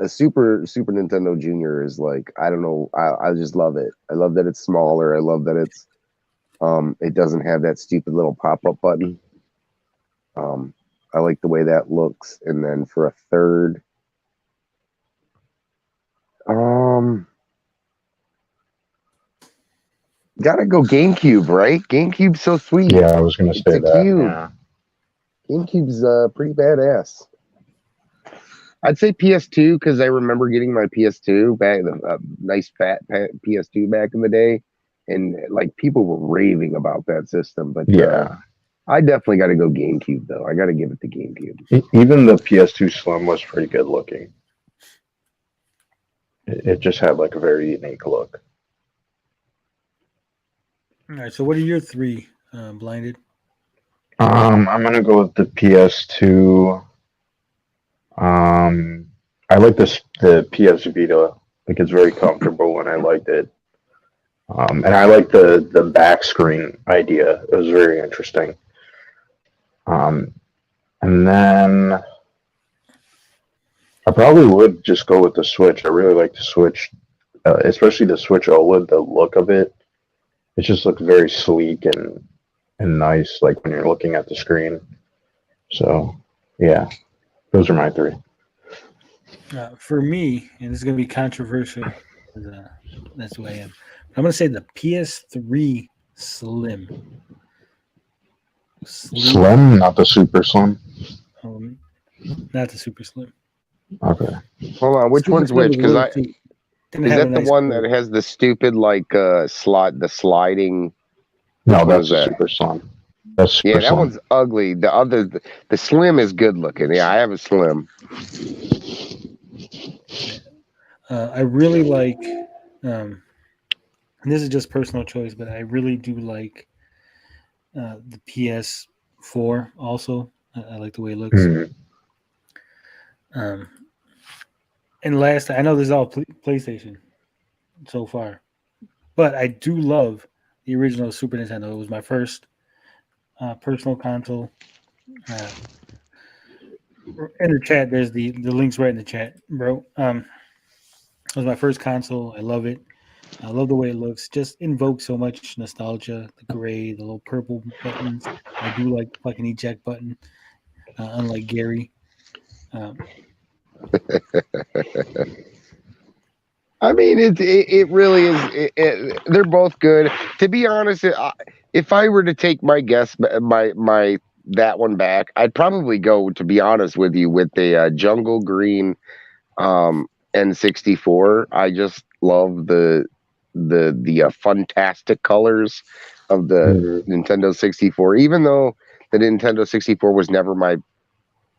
a Super Nintendo Junior is like, I don't know, I just love it. I love that it's smaller. I love that it's it doesn't have that stupid little pop-up button. I like the way that looks. And then for a third, gotta go GameCube, right? GameCube's so sweet. Yeah, I was gonna say that. Cube. Yeah. GameCube's pretty badass. I'd say PS2 because I remember getting my PS2 back, the nice fat PS2 back in the day, and like people were raving about that system. But Yeah. I definitely got to go GameCube though. I got to give it to GameCube. Even the PS2 Slim was pretty good looking. It just had like a very unique look. All right. So, what are your three, Blinded? I'm gonna go with the PS2. I like the PS Vita. Like it's very comfortable, and I liked it. And I like the back screen idea. It was very interesting. And then I probably would just go with the Switch. I really like the Switch, especially the Switch OLED. The look of it, it just looks very sleek and nice, like when you're looking at the screen. So, yeah, those are my three. For me, and this is going to be controversial, that's who I am. I'm going to say the PS3 Slim. Slim, not the Super Slim. Not the Super Slim. Okay. Hold on, which one's which? Because is that the nice one that has the stupid like the sliding? No, that's the Super Slim. That's Super that Slim. one's ugly. The Slim is good looking. Yeah, I have a Slim. I really like, and this is just personal choice, but I really do like the PS4 also. I like the way it looks. And last, I know this is all PlayStation so far, but I do love the original Super Nintendo. It was my first personal console. In the chat, there's the links right in the chat, bro. It was my first console. I love it. I love the way it looks. Just invokes so much nostalgia. The gray, the little purple buttons. I do like the fucking eject button, unlike Gary. I mean, it really is. They're both good. To be honest, if I were to take my guess, my that one back, I'd probably go, to be honest with you, with the jungle green N64. I just love the fantastic colors of the Nintendo 64. Even though the Nintendo 64 was never my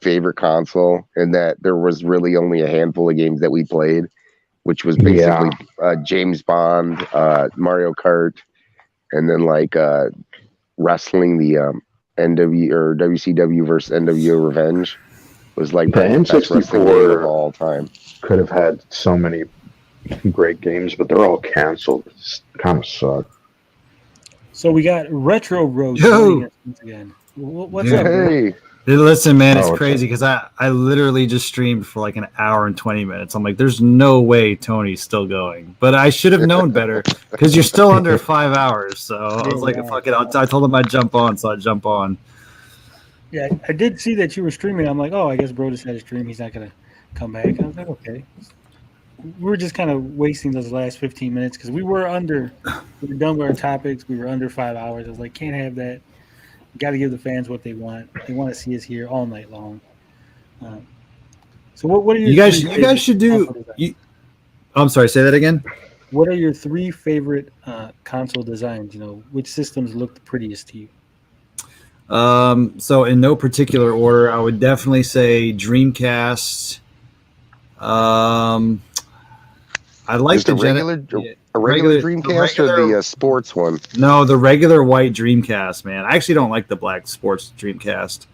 favorite console, and that there was really only a handful of games that we played, which was basically James Bond, Mario Kart, and then like wrestling, the NW or WCW versus NWO Revenge was like the N64 of all time. Could have had so many great games, but they're all canceled. It's kind of suck. So we got Retro Road again. What's up? Hey. Listen, man, it's crazy because I literally just streamed for like an hour and 20 minutes. I'm like, there's no way Tony's still going. But I should have known better because you're still under 5 hours. So I was like, fuck it. I told him I'd jump on, so I'd jump on. Yeah, I did see that you were streaming. I'm like, oh, I guess bro just had a stream. He's not going to come back. I was like, okay. We were just kind of wasting those last 15 minutes because we were done with our topics. We were under 5 hours. I was like, can't have that. Got to give the fans what they want. They want to see us here all night long. So what are your you guys should do? I'm sorry. Say that again. What are your three favorite console designs? You know, which systems look the prettiest to you? So in no particular order, I would definitely say Dreamcast. I like the regular Dreamcast or the sports one. No, the regular white Dreamcast, man. I actually don't like the black sports Dreamcast.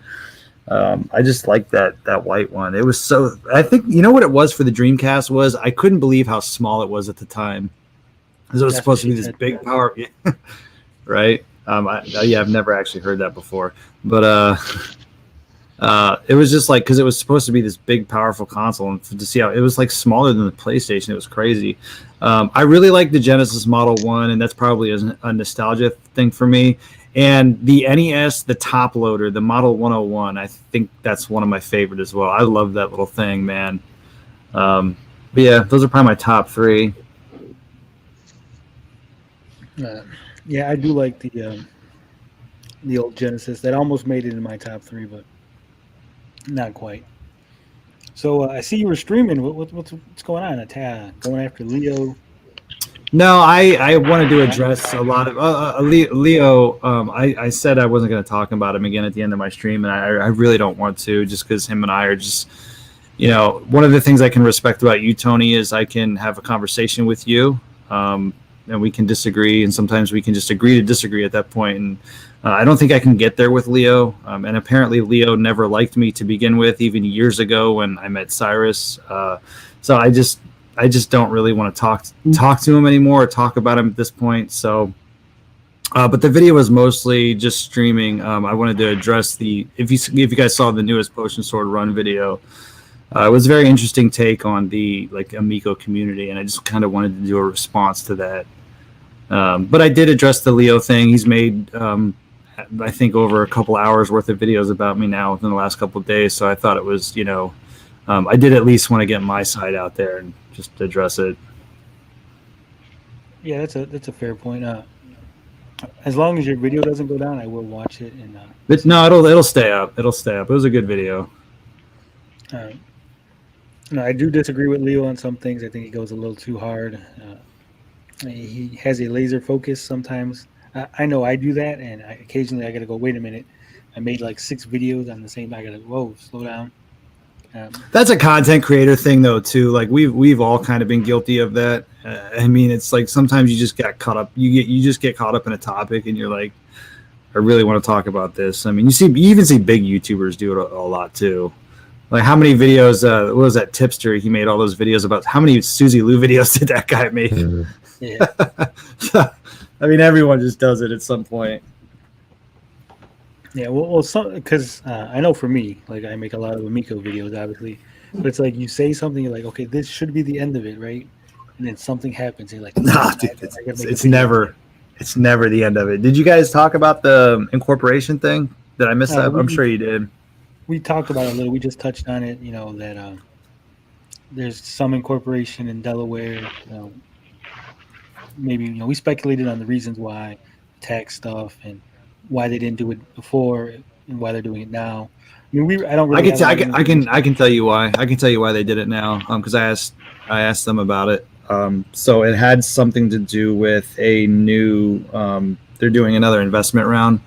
I just like that white one. It was so. I think you know what it was for the Dreamcast was I couldn't believe how small it was at the time. Because it was supposed to be this big power, right? I've never actually heard that before, but It was just like, because it was supposed to be this big, powerful console, and to see how it was like smaller than the PlayStation, it was crazy. I really like the Genesis Model 1, and that's probably a nostalgia thing for me. And the NES, the top loader, the Model 101, I think that's one of my favorite as well. I love that little thing, man. But yeah, those are probably my top three. Yeah, I do like the old Genesis. That almost made it in my top three, but not quite. So I see you were streaming. What's going on? Going after Leo? No, I wanted to address a lot of Leo. I said I wasn't going to talk about him again at the end of my stream, and I really don't want to, just because him and I are just, one of the things I can respect about you, Tony, is I can have a conversation with you, and we can disagree, and sometimes we can just agree to disagree at that point. And I don't think I can get there with Leo, and apparently Leo never liked me to begin with, even years ago when I met Cyrus. So I just don't really want to talk to him anymore or talk about him at this point. So, but the video was mostly just streaming. I wanted to address if you guys saw the newest Potion Sword Run video, it was a very interesting take on the Amico community, and I just kind of wanted to do a response to that. But I did address the Leo thing. He's made, I think, over a couple hours worth of videos about me now within the last couple of days. So I thought it was, I did at least want to get my side out there and just address it. Yeah, that's a fair point. As long as your video doesn't go down, I will watch it. And no, it'll stay up. It'll stay up. It was a good video. No, I do disagree with Leo on some things. I think he goes a little too hard. He has a laser focus sometimes. I know I do that, and occasionally I got to go, wait a minute. I made like 6 videos on the same. I got to, whoa, slow down. That's a content creator thing, though, too. Like we've all kind of been guilty of that. I mean, it's like sometimes you just get caught up. You just get caught up in a topic, and you're like, I really want to talk about this. I mean, you even see big YouTubers do it a lot too. Like how many videos? What was that Tipster? He made all those videos about how many Suzy Lou videos did that guy make? Yeah. I mean, everyone just does it at some point. Yeah, well, because I know for me, like I make a lot of Amico videos, obviously, but it's like you say something, you're like, okay, this should be the end of it, right? And then something happens, you're like, nah, dude, it's never the end of it. Did you guys talk about the incorporation thing? Did I miss that? I'm sure you did. We talked about it a little. We just touched on it. That there's some incorporation in Delaware. Maybe we speculated on the reasons why, tax stuff, and why they didn't do it before and why they're doing it now. I mean, I don't really. I can tell you why. I can tell you why they did it now. Because I asked them about it. So it had something to do with a new. They're doing another investment round,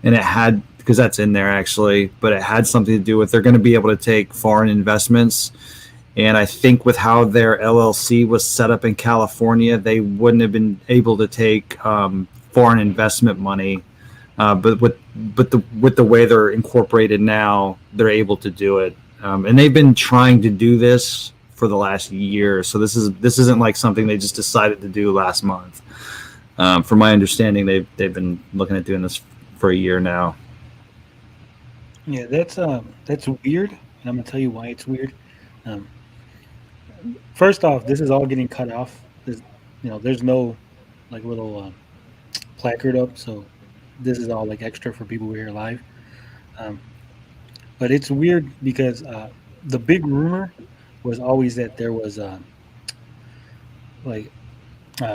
and it had, because that's in there actually, but it had something to do with they're going to be able to take foreign investments. And I think with how their LLC was set up in California, they wouldn't have been able to take foreign investment money. But with the way they're incorporated now, they're able to do it. And they've been trying to do this for the last year. So this isn't like something they just decided to do last month. From my understanding, they've been looking at doing this for a year now. Yeah, that's weird, and I'm gonna tell you why it's weird. First off, this is all getting cut off. There's no like little placard up, so this is all like extra for people who are here live. But it's weird because the big rumor was always that there was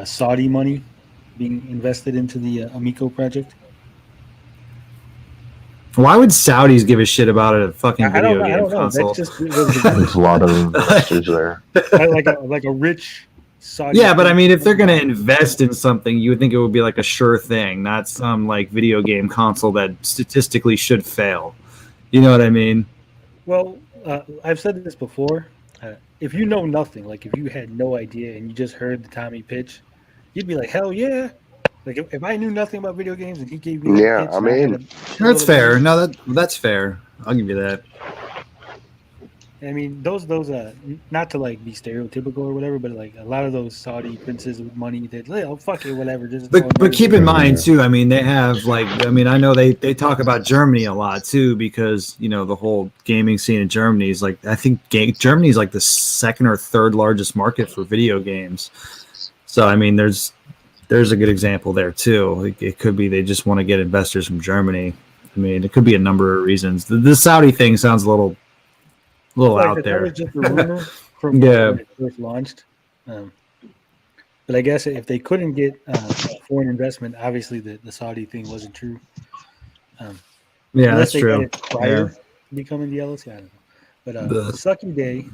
Saudi money being invested into the Amico project. Why would Saudis give a shit about a fucking video game console? There's a lot of investors there. like a rich Saudi. Yeah, but I mean, if they're going to invest in something, you would think it would be like a sure thing, not some like video game console that statistically should fail. You know what I mean? Well, I've said this before. If you know nothing, like if you had no idea and you just heard the Tommy pitch, you'd be like, hell yeah. Like if I knew nothing about video games and he gave me pitch, I mean, that's fair. No, that's fair. I'll give you that. I mean, those not to like be stereotypical or whatever, but like a lot of those Saudi princes with money, that oh fuck it, whatever. Just but keep in mind too. I mean, they have like I mean, I know they talk about Germany a lot too because you know the whole gaming scene in Germany is like I think Germany is like the second or third largest market for video games. So I mean, there's a good example there too. It could be they just want to get investors from Germany. I mean, it could be a number of reasons. The Saudi thing sounds a little out there. That was just a rumor from when it first launched. But I guess if they couldn't get foreign investment, obviously the Saudi thing wasn't true. Yeah, that's true. Got it prior to becoming the LLC, I don't know. But Sucky Day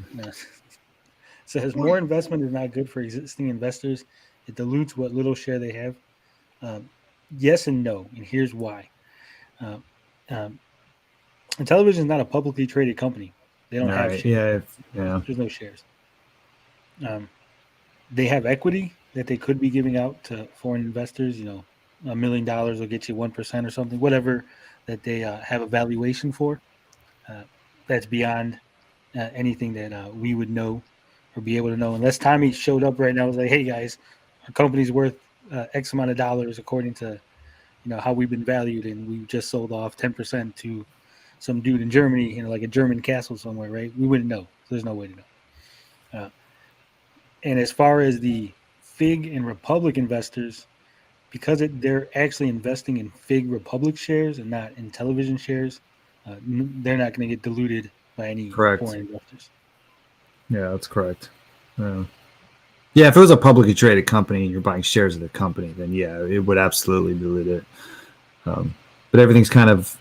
says more investment is not good for existing investors. It dilutes what little share they have. Yes and no, and here's why. And television is not a publicly traded company. They don't have shares. Yeah. There's no shares. They have equity that they could be giving out to foreign investors. You know, $1 million will get you 1% or something, whatever that they have a valuation for. That's beyond anything that we would know or be able to know. Unless Tommy showed up right now and was like, hey guys, our company's worth X amount of dollars according to how we've been valued, and we just sold off 10% to some dude in Germany, like a German castle somewhere, right? We wouldn't know. So there's no way to know. And as far as the FIG and Republic investors, because they're actually investing in FIG Republic shares and not in television shares, they're not going to get diluted by any foreign investors. Yeah, that's correct. Yeah, if it was a publicly traded company and you're buying shares of the company, then yeah, it would absolutely dilute it. But everything's kind of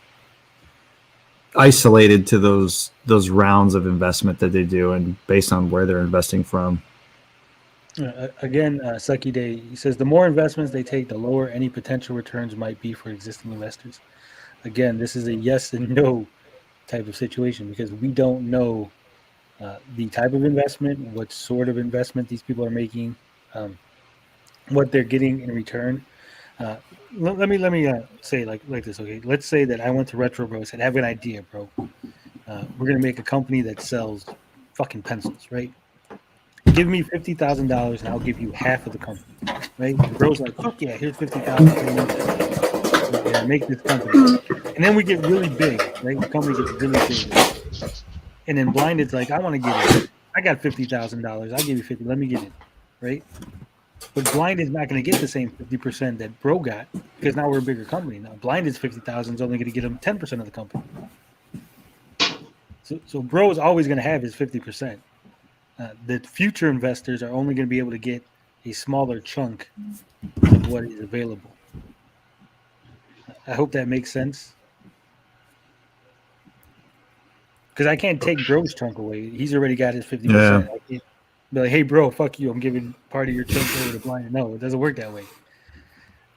isolated to those rounds of investment that they do and based on where they're investing from. Again, Sucky Day, he says the more investments they take, the lower any potential returns might be for existing investors. Again, this is a yes and no type of situation because we don't know the type of investment, what sort of investment these people are making, what they're getting in return. Let me say like this, okay? Let's say that I went to Retro Bro and said, I have an idea, bro. We're going to make a company that sells fucking pencils, right? Give me $50,000 and I'll give you half of the company, right? And bro's like, fuck yeah, here's $50,000. Yeah, make this company. And then we get really big, right? The company gets really big. And then Blinded's like, I want to get in. I got $50,000. I'll give you 50. Let me get in, right? But Blinded's not going to get the same 50% that Bro got because now we're a bigger company. Now Blinded's $50,000 is only going to get him 10% of the company. So Bro is always going to have his 50%. The future investors are only going to be able to get a smaller chunk of what is available. I hope that makes sense. Because I can't take Bro's chunk away. He's already got his 50%. Yeah. I can't be like, hey, bro, fuck you. I'm giving part of your chunk over to Blind. No, it doesn't work that way.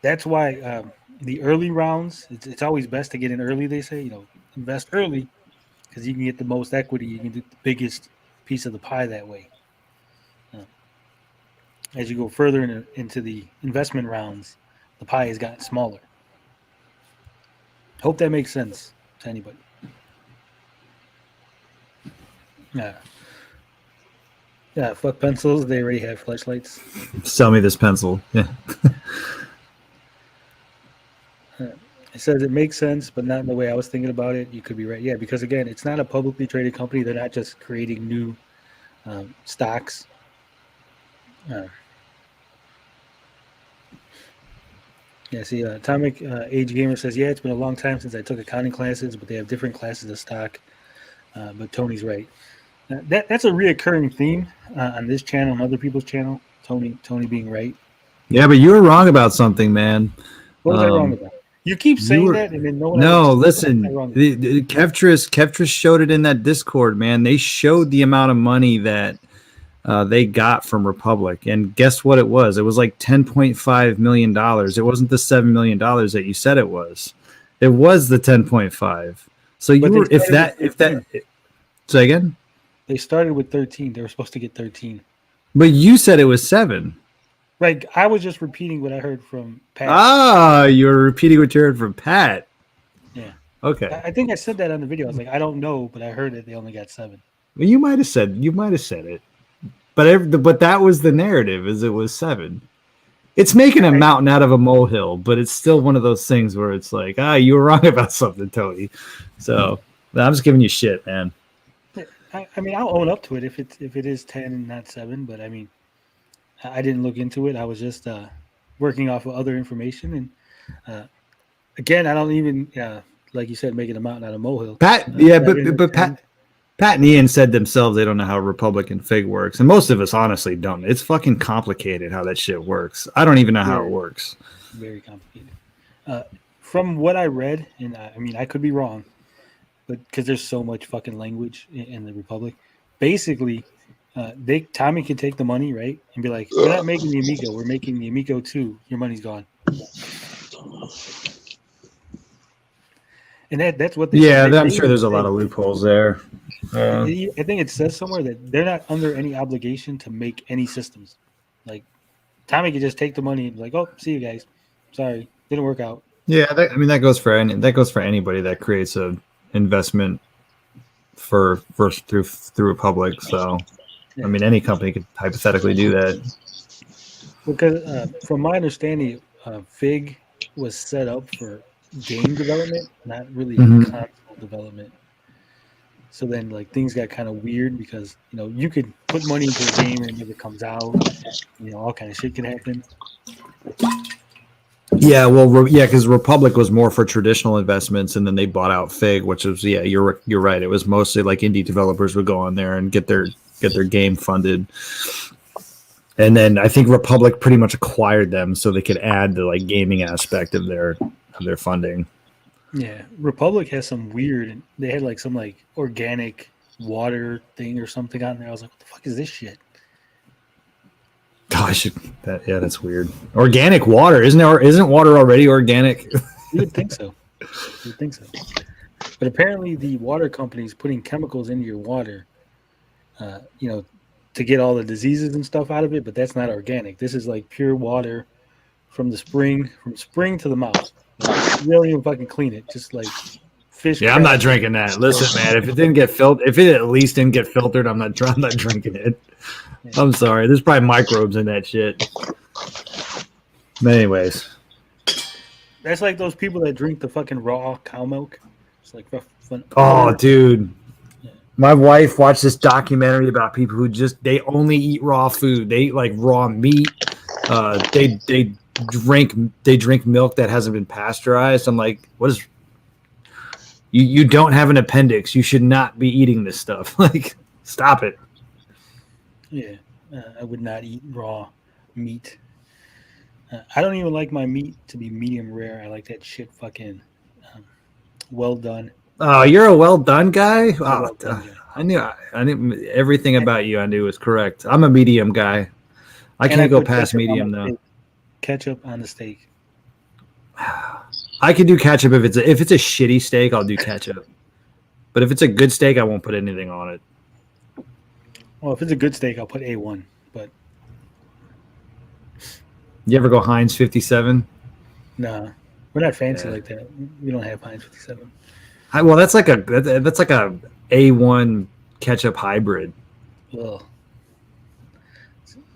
That's why the early rounds, it's always best to get in early, they say. Invest early because you can get the most equity. You can get the biggest piece of the pie that way. As you go further into the investment rounds, the pie has gotten smaller. Hope that makes sense to anybody. Yeah, fuck pencils. They already have flashlights. Sell me this pencil. Yeah. It says it makes sense, but not in the way I was thinking about it. You could be right. Yeah, because again, it's not a publicly traded company. They're not just creating new stocks. Yeah, see, Atomic Age Gamer says, yeah, it's been a long time since I took accounting classes, but they have different classes of stock. But Tony's right. That's a reoccurring theme on this channel and other people's channel. Tony being right. Yeah, but you were wrong about something, man. What was I wrong about? You keep saying that, and then no one. No, listen. Kevtris showed it in that Discord, man. They showed the amount of money that they got from Republic, and guess what it was? It was like $10.5 million. It wasn't the $7 million that you said it was. It was the 10.5. So you were if that. Say again. They started with 13. They were supposed to get 13. But you said it was 7. Right. I was just repeating what I heard from Pat. Ah, you were repeating what you heard from Pat. Yeah. Okay. I think I said that on the video. I was like, I don't know, but I heard that they only got 7. Well, you might have said it, but that was the narrative, is it was 7. It's making a mountain out of a molehill, but it's still one of those things where it's like, you were wrong about something, Tony. So I'm just giving you shit, man. I mean, I'll own up to it if it is 10 and not 7. But I mean, I didn't look into it. I was just working off of other information, and again, I don't even like you said, making a mountain out of a molehill. Pat and Ian said themselves they don't know how Republic and Fig works, and most of us honestly don't. It's fucking complicated how that shit works. I don't even know how it works. Very complicated. From what I read, and I mean, I could be wrong, but because there's so much fucking language in the Republic, basically, Tommy can take the money, right, and be like, "We're not making the Amico. We're making the Amico 2. Your money's gone." And that's what. I'm sure there's a lot of loopholes there. I think it says somewhere that they're not under any obligation to make any systems. Like Tommy could just take the money and be like, "Oh, see you guys. Sorry, didn't work out." Yeah, that goes for anybody that creates a investment for through Republic. So, I mean, any company could hypothetically do that. Because from my understanding, Fig was set up for game development, not really console development. So then, like, things got kind of weird because you could put money into a game and it never comes out. All kind of shit can happen. Yeah, well, because Republic was more for traditional investments, and then they bought out Fig, which was you're right. It was mostly like indie developers would go on there and get their game funded, and then I think Republic pretty much acquired them so they could add the like gaming aspect of their funding. Yeah, Republic has some weird. They had like some like organic water thing or something on there. I was like, what the fuck is this shit? Gosh, that's weird. Organic water, isn't water already organic? You would think so. But apparently, the water company is putting chemicals into your water, to get all the diseases and stuff out of it. But that's not organic. This is like pure water from the spring to the mouth. Like, you don't even fucking clean it. Just like fish. Yeah, I'm not drinking that. Listen, man, if it at least didn't get filtered, I'm not drinking it. I'm sorry. There's probably microbes in that shit. But anyways. That's like those people that drink the fucking raw cow milk. It's like fun. Oh, dude. My wife watched this documentary about people who they only eat raw food. They eat like raw meat. They drink milk that hasn't been pasteurized. I'm like, what is you don't have an appendix. You should not be eating this stuff. Like, stop it. Yeah, I would not eat raw meat. I don't even like my meat to be medium rare. I like that shit fucking well done. Oh, you're a well done guy? Oh, I knew everything about you I knew was correct. I'm a medium guy. I can't go past medium though. Ketchup on the steak. I can do ketchup if it's a shitty steak, I'll do ketchup. But if it's a good steak, I won't put anything on it. Well, if it's a good steak, I'll put A1. But you ever go Heinz 57? No, we're not fancy like that. We don't have Heinz 57. Well, that's like a A1 ketchup hybrid. Ugh.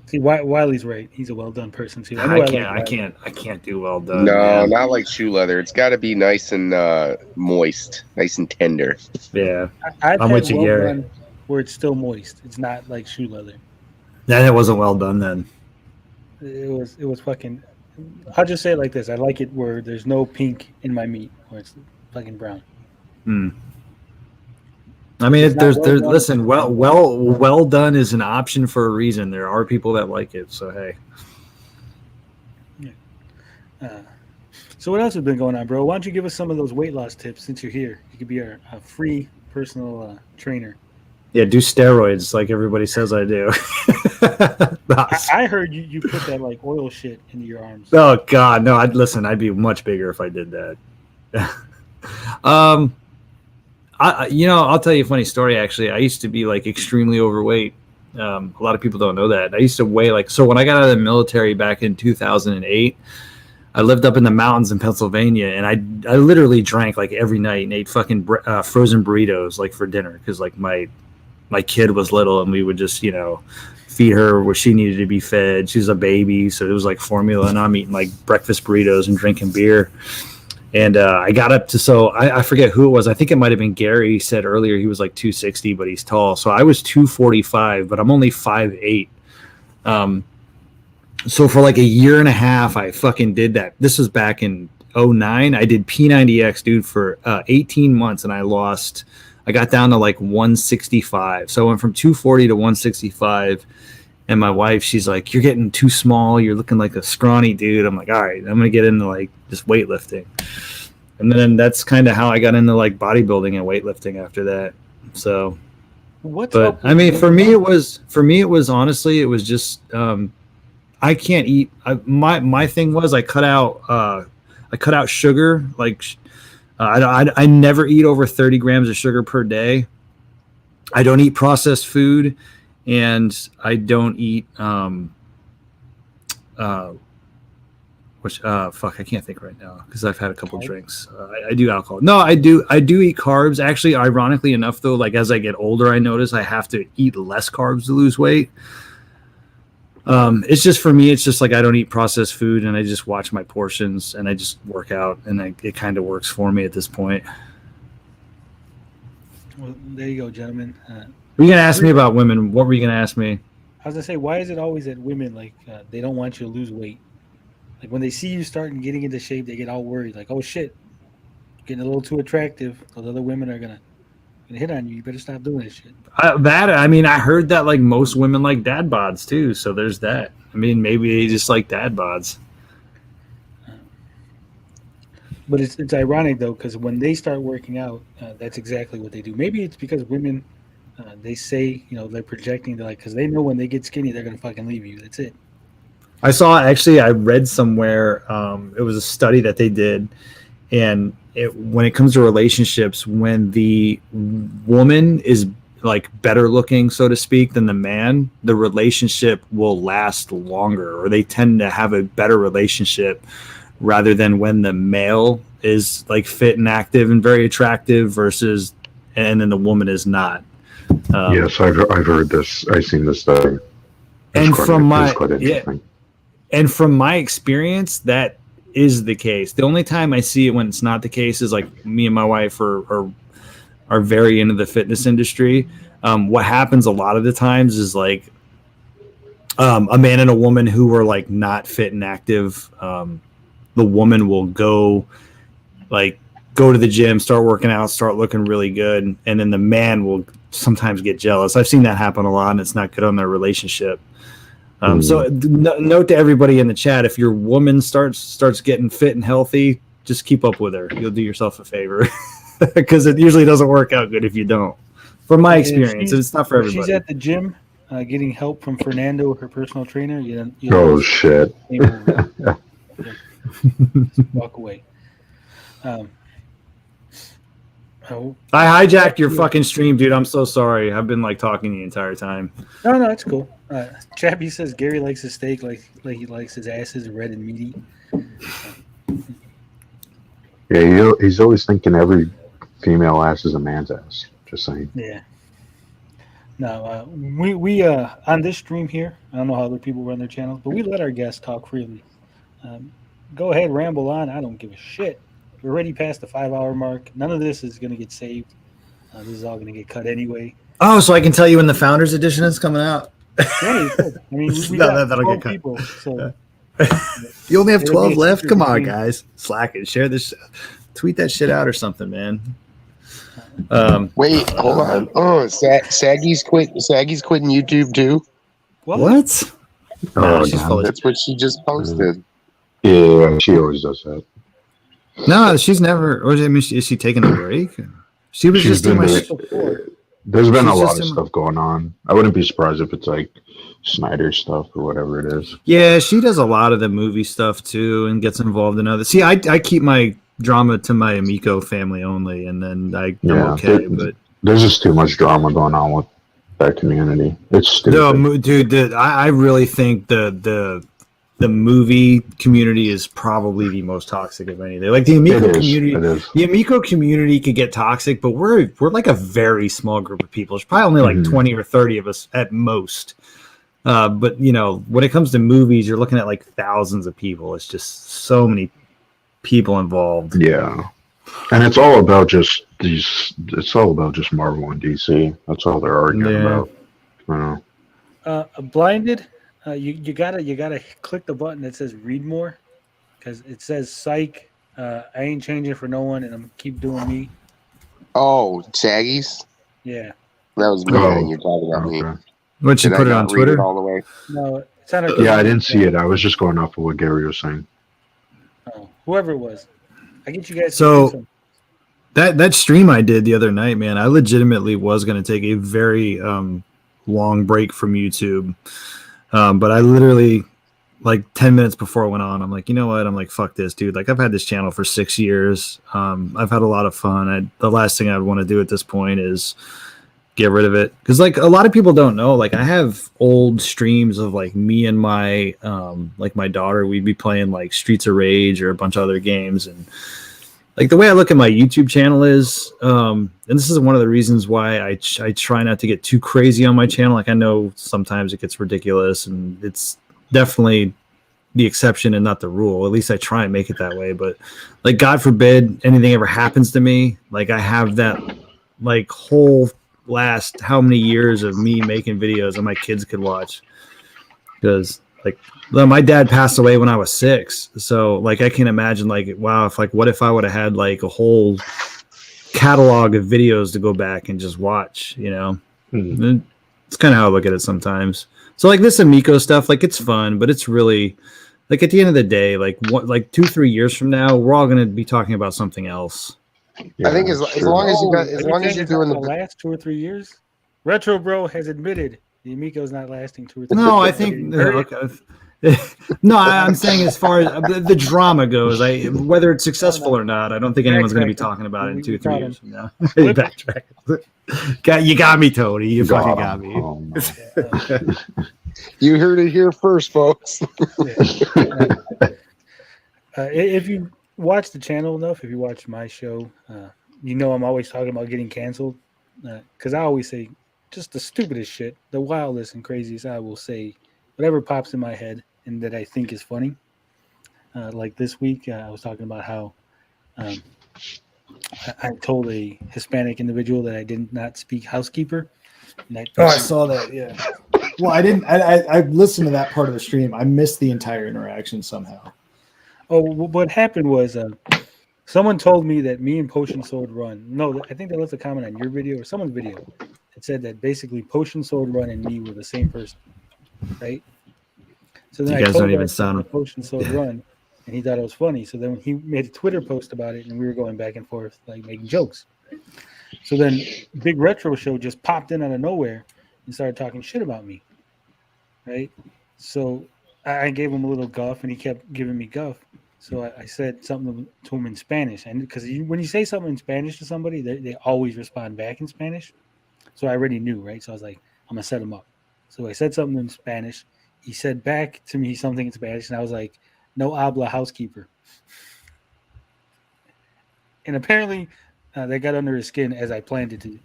See, Wiley's right. He's a well done person too. I can't do well done. No, man. Not like shoe leather. It's got to be nice and moist, nice and tender. Yeah, I'm with you, Gary. Where it's still moist. It's not like shoe leather. That wasn't well done then. It was fucking. I'll just say it like this: I like it where there's no pink in my meat, where it's fucking brown. I mean, there's listen, well done is an option for a reason. There are people that like it, so hey. Yeah. So what else has been going on, bro? Why don't you give us some of those weight loss tips since you're here? You could be our free personal trainer. Yeah, do steroids like everybody says I do. I heard you put that like oil shit into your arms. Oh God, no! I'd be much bigger if I did that. I'll tell you a funny story. Actually, I used to be like extremely overweight. A lot of people don't know that. I used to weigh when I got out of the military back in 2008. I lived up in the mountains in Pennsylvania, and I literally drank like every night and ate fucking frozen burritos like for dinner because like my my kid was little, and we would just, you know, feed her where she needed to be fed. She's a baby, so it was like formula, and I'm eating like breakfast burritos and drinking beer. And I got up to, so I forget who it was. I think it might have been Gary. He said earlier he was like 260, but he's tall. So I was 245, but I'm only 5'8". So for like a year and a half, I fucking did that. This was back in 2009. I did P90X, dude, for 18 months, and I got down to like 165. So I went from 240 to 165. And my wife, she's like, "You're getting too small. You're looking like a scrawny dude." I'm like, "All right, I'm going to get into like just weightlifting." And then that's kind of how I got into like bodybuilding and weightlifting after that. So, but I mean, for me, it was honestly, it was just, I can't eat. My thing was I cut out sugar. Like, I never eat over 30 grams of sugar per day. I don't eat processed food. And I don't eat, I can't think right now because I've had a couple drinks. I do alcohol. No, I do eat carbs. Actually, ironically enough, though, like as I get older, I notice I have to eat less carbs to lose weight. It's just for me, it's just like I don't eat processed food, and I just watch my portions, and I just work out, and it kind of works for me at this point. Well, there you go, gentlemen. Were you going to ask me about women? What were you going to ask me? I was going to say, why is it always that women, like, they don't want you to lose weight? Like, when they see you starting getting into shape, they get all worried. Like, oh, shit, getting a little too attractive. Those other women are going to hit on you. You better stop doing this shit. I heard that, like, most women like dad bods, too. So there's that. I mean, maybe they just like dad bods. But it's ironic, though, because when they start working out, that's exactly what they do. Maybe it's because women... they say, you know, they're projecting, they're like, because they know when they get skinny, they're going to fucking leave you. That's it. I read somewhere, it was a study that they did. And when it comes to relationships, when the woman is like better looking, so to speak, than the man, the relationship will last longer, or they tend to have a better relationship rather than when the male is like fit and active and very attractive and then the woman is not. Yes, I've heard this. I've seen this study. And from my experience, that is the case. The only time I see it when it's not the case is like me and my wife are very into the fitness industry. What happens a lot of the times is like a man and a woman who are like not fit and active. The woman will go to the gym, start working out, start looking really good, and then the man will sometimes get jealous. I've seen that happen a lot, and it's not good on their relationship. So note to everybody in the chat, if your woman starts getting fit and healthy, just keep up with her. You'll do yourself a favor because it usually doesn't work out good if you don't. From my experience, it's not for everybody. She's at the gym getting help from Fernando, her personal trainer. Shit. Walk away. I hijacked your fucking stream, dude. I'm so sorry. I've been like talking the entire time. No, it's cool. Chappie says Gary likes his steak like he likes his asses red and meaty. Yeah, he's always thinking every female ass is a man's ass. Just saying. Yeah. No, we on this stream here, I don't know how other people run their channels, but we let our guests talk freely. Go ahead, ramble on. I don't give a shit. We're already past the 5-hour mark. None of this is going to get saved. This is all going to get cut anyway. Oh, so I can tell you when the Founders Edition is coming out. Yeah, you could. I mean, we got 12 people. So you only have 12 left? Come on, guys. Slack it. Share this. Tweet that shit out or something, man. Wait, hold on. Oh, Saggy's quitting YouTube too. What? Oh, that's what she just posted. Yeah, she always does that. No, she's never. Or is she taking a break? She was just doing my shit before. There's been a lot of stuff going on. I wouldn't be surprised if it's like Snyder stuff or whatever it is. Yeah, she does a lot of the movie stuff too, and gets involved in other. See, I keep my drama to my Amico family only, and then I'm okay. But there's just too much drama going on with that community. It's stupid. No, dude, I really think the the movie community is probably the most toxic of anything. Like the Amico community could get toxic, but we're like a very small group of people. There's probably only like 20 or 30 of us at most. But you know, when it comes to movies, you're looking at like thousands of people. It's just so many people involved. Yeah. And it's all about just Marvel and DC. That's all they're arguing about. You know. Blinded, you gotta click the button that says read more, because it says psych. I ain't changing for no one, and I'm keep doing me. Oh, Shaggy's. Yeah. That was me. And you're talking about me. What, you put it on Twitter? All the way? No, it's on I didn't see it. I was just going off of what Gary was saying. Oh, whoever it was. I get you guys. So that stream I did the other night, man, I legitimately was going to take a very long break from YouTube. But I literally, like 10 minutes before it went on, I'm like, you know what? I'm like, fuck this, dude. Like, I've had this channel for 6 years. I've had a lot of fun. The last thing I'd want to do at this point is get rid of it. Because, like, a lot of people don't know. Like, I have old streams of, like, me and my, like, my daughter. We'd be playing, like, Streets of Rage or a bunch of other games. And, like, the way I look at my YouTube channel is, and this is one of the reasons why I try not to get too crazy on my channel. Like, I know sometimes it gets ridiculous, and it's definitely the exception and not the rule. At least I try and make it that way. But, like, God forbid anything ever happens to me. Like, I have that, like, whole last how many years of me making videos that my kids could watch. Because, like, well, my dad passed away when I was 6. So, like, I can imagine, like, wow, what if I would have had, like, a whole catalog of videos to go back and just watch, you know? Mm-hmm. It's kind of how I look at it sometimes. So, like, this Amico stuff, like, it's fun, but it's really, like, at the end of the day, like, 2-3 years from now, we're all going to be talking about something else. Yeah, I think as long as you're doing the last 2 or 3 years, Retro Bro has admitted the Amico's not lasting 2 or 3 years. No, I think no, I'm saying as far as the drama goes, whether it's successful or not, I don't think anyone's going to be talking about it in 2-3 years from now. Backtrack. You got me, Tony. You fucking got me. You heard it here first, folks. If you watch the channel enough, if you watch my show, you know I'm always talking about getting canceled, because I always say just the stupidest shit, the wildest and craziest. I will say whatever pops in my head and that I think is funny. Like this week, I was talking about how I told a Hispanic individual that I did not speak housekeeper. I saw that. Yeah. Well, I didn't. I listened to that part of the stream. I missed the entire interaction somehow. Oh, what happened was someone told me that me and Potion Sword Run. No, I think they left a comment on your video or someone's video. It said that basically Potion Sword Run and me were the same person, right? So then you guys don't even sound Potion Sword Run, and he thought it was funny. So then he made a Twitter post about it, and we were going back and forth, like making jokes. So then Big Retro Show just popped in out of nowhere and started talking shit about me, right? So I gave him a little guff, and he kept giving me guff. So I said something to him in Spanish, and because when you say something in Spanish to somebody, they always respond back in Spanish. So I already knew, right? So I was like, I'm gonna set him up. So I said something in Spanish. He said back to me something in Spanish, and I was like, "No habla housekeeper." And apparently, that got under his skin as I planned it to.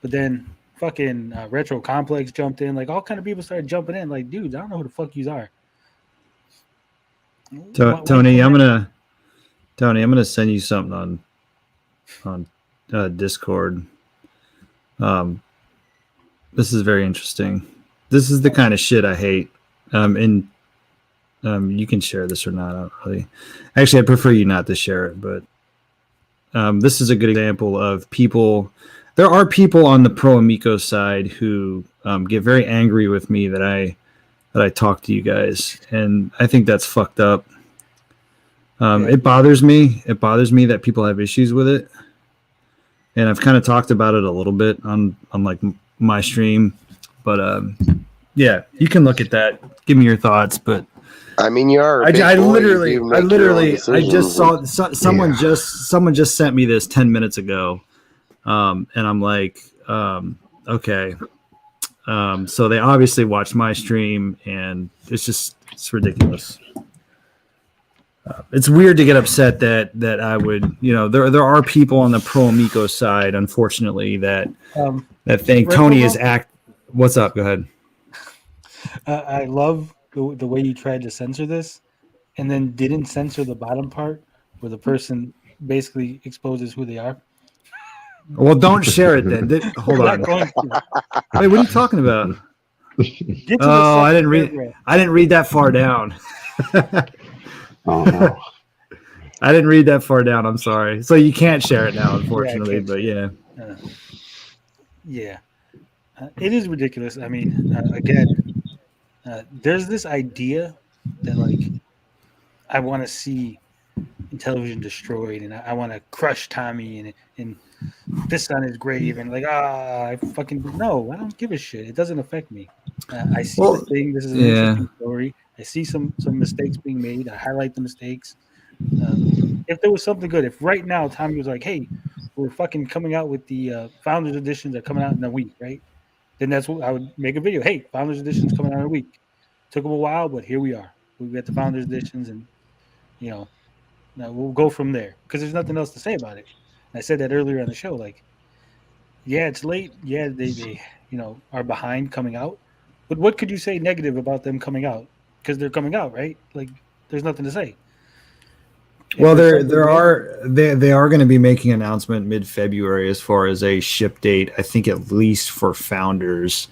But then fucking Retro Complex jumped in, like all kind of people started jumping in, like, dudes, I don't know who the fuck you are. Tony, I'm gonna send you something on Discord. This is very interesting. This is the kind of shit I hate. And you can share this or not. I don't really. Actually, I prefer you not to share it. But this is a good example of people. There are people on the Pro Amico side who get very angry with me that I talk to you guys, and I think that's fucked up. It bothers me. It bothers me that people have issues with it, and I've kind of talked about it a little bit on like my stream. But yeah, you can look at that. Give me your thoughts. But I mean, you are. I just saw someone just sent me this 10 minutes ago, and I'm like, okay. So they obviously watched my stream, and it's ridiculous. It's weird to get upset that I would, there are people on the Pro Amico side, unfortunately, that think Tony is What's up? Go ahead. I love the way you tried to censor this, and then didn't censor the bottom part where the person basically exposes who they are. Well, don't share it then. Hold on. Wait, what are you talking about? Oh, I didn't read that far down. Oh no. I didn't read that far down. I'm sorry. So you can't share it now, unfortunately. But yeah. It is ridiculous. I mean, again, there's this idea that like I want to see television destroyed, and I want to crush Tommy and piss on his grave, and like I fucking no, I don't give a shit. It doesn't affect me. I see the thing. This is an interesting story. I see some mistakes being made. I highlight the mistakes. If there was something good, if right now Tommy was like, "Hey, we're fucking coming out with the Founders Editions are coming out in a week," right? Then that's what I would make a video. Hey, Founders Editions coming out in a week. Took them a while, but here we are. We got the Founders Editions, and now we'll go from there because there's nothing else to say about it. I said that earlier on the show. Like, yeah, it's late. Yeah, they are behind coming out. But what could you say negative about them coming out? Because they're coming out, right? Like, there's nothing to say. Well, they are going to be making an announcement mid-February as far as a ship date. I think at least for Founders,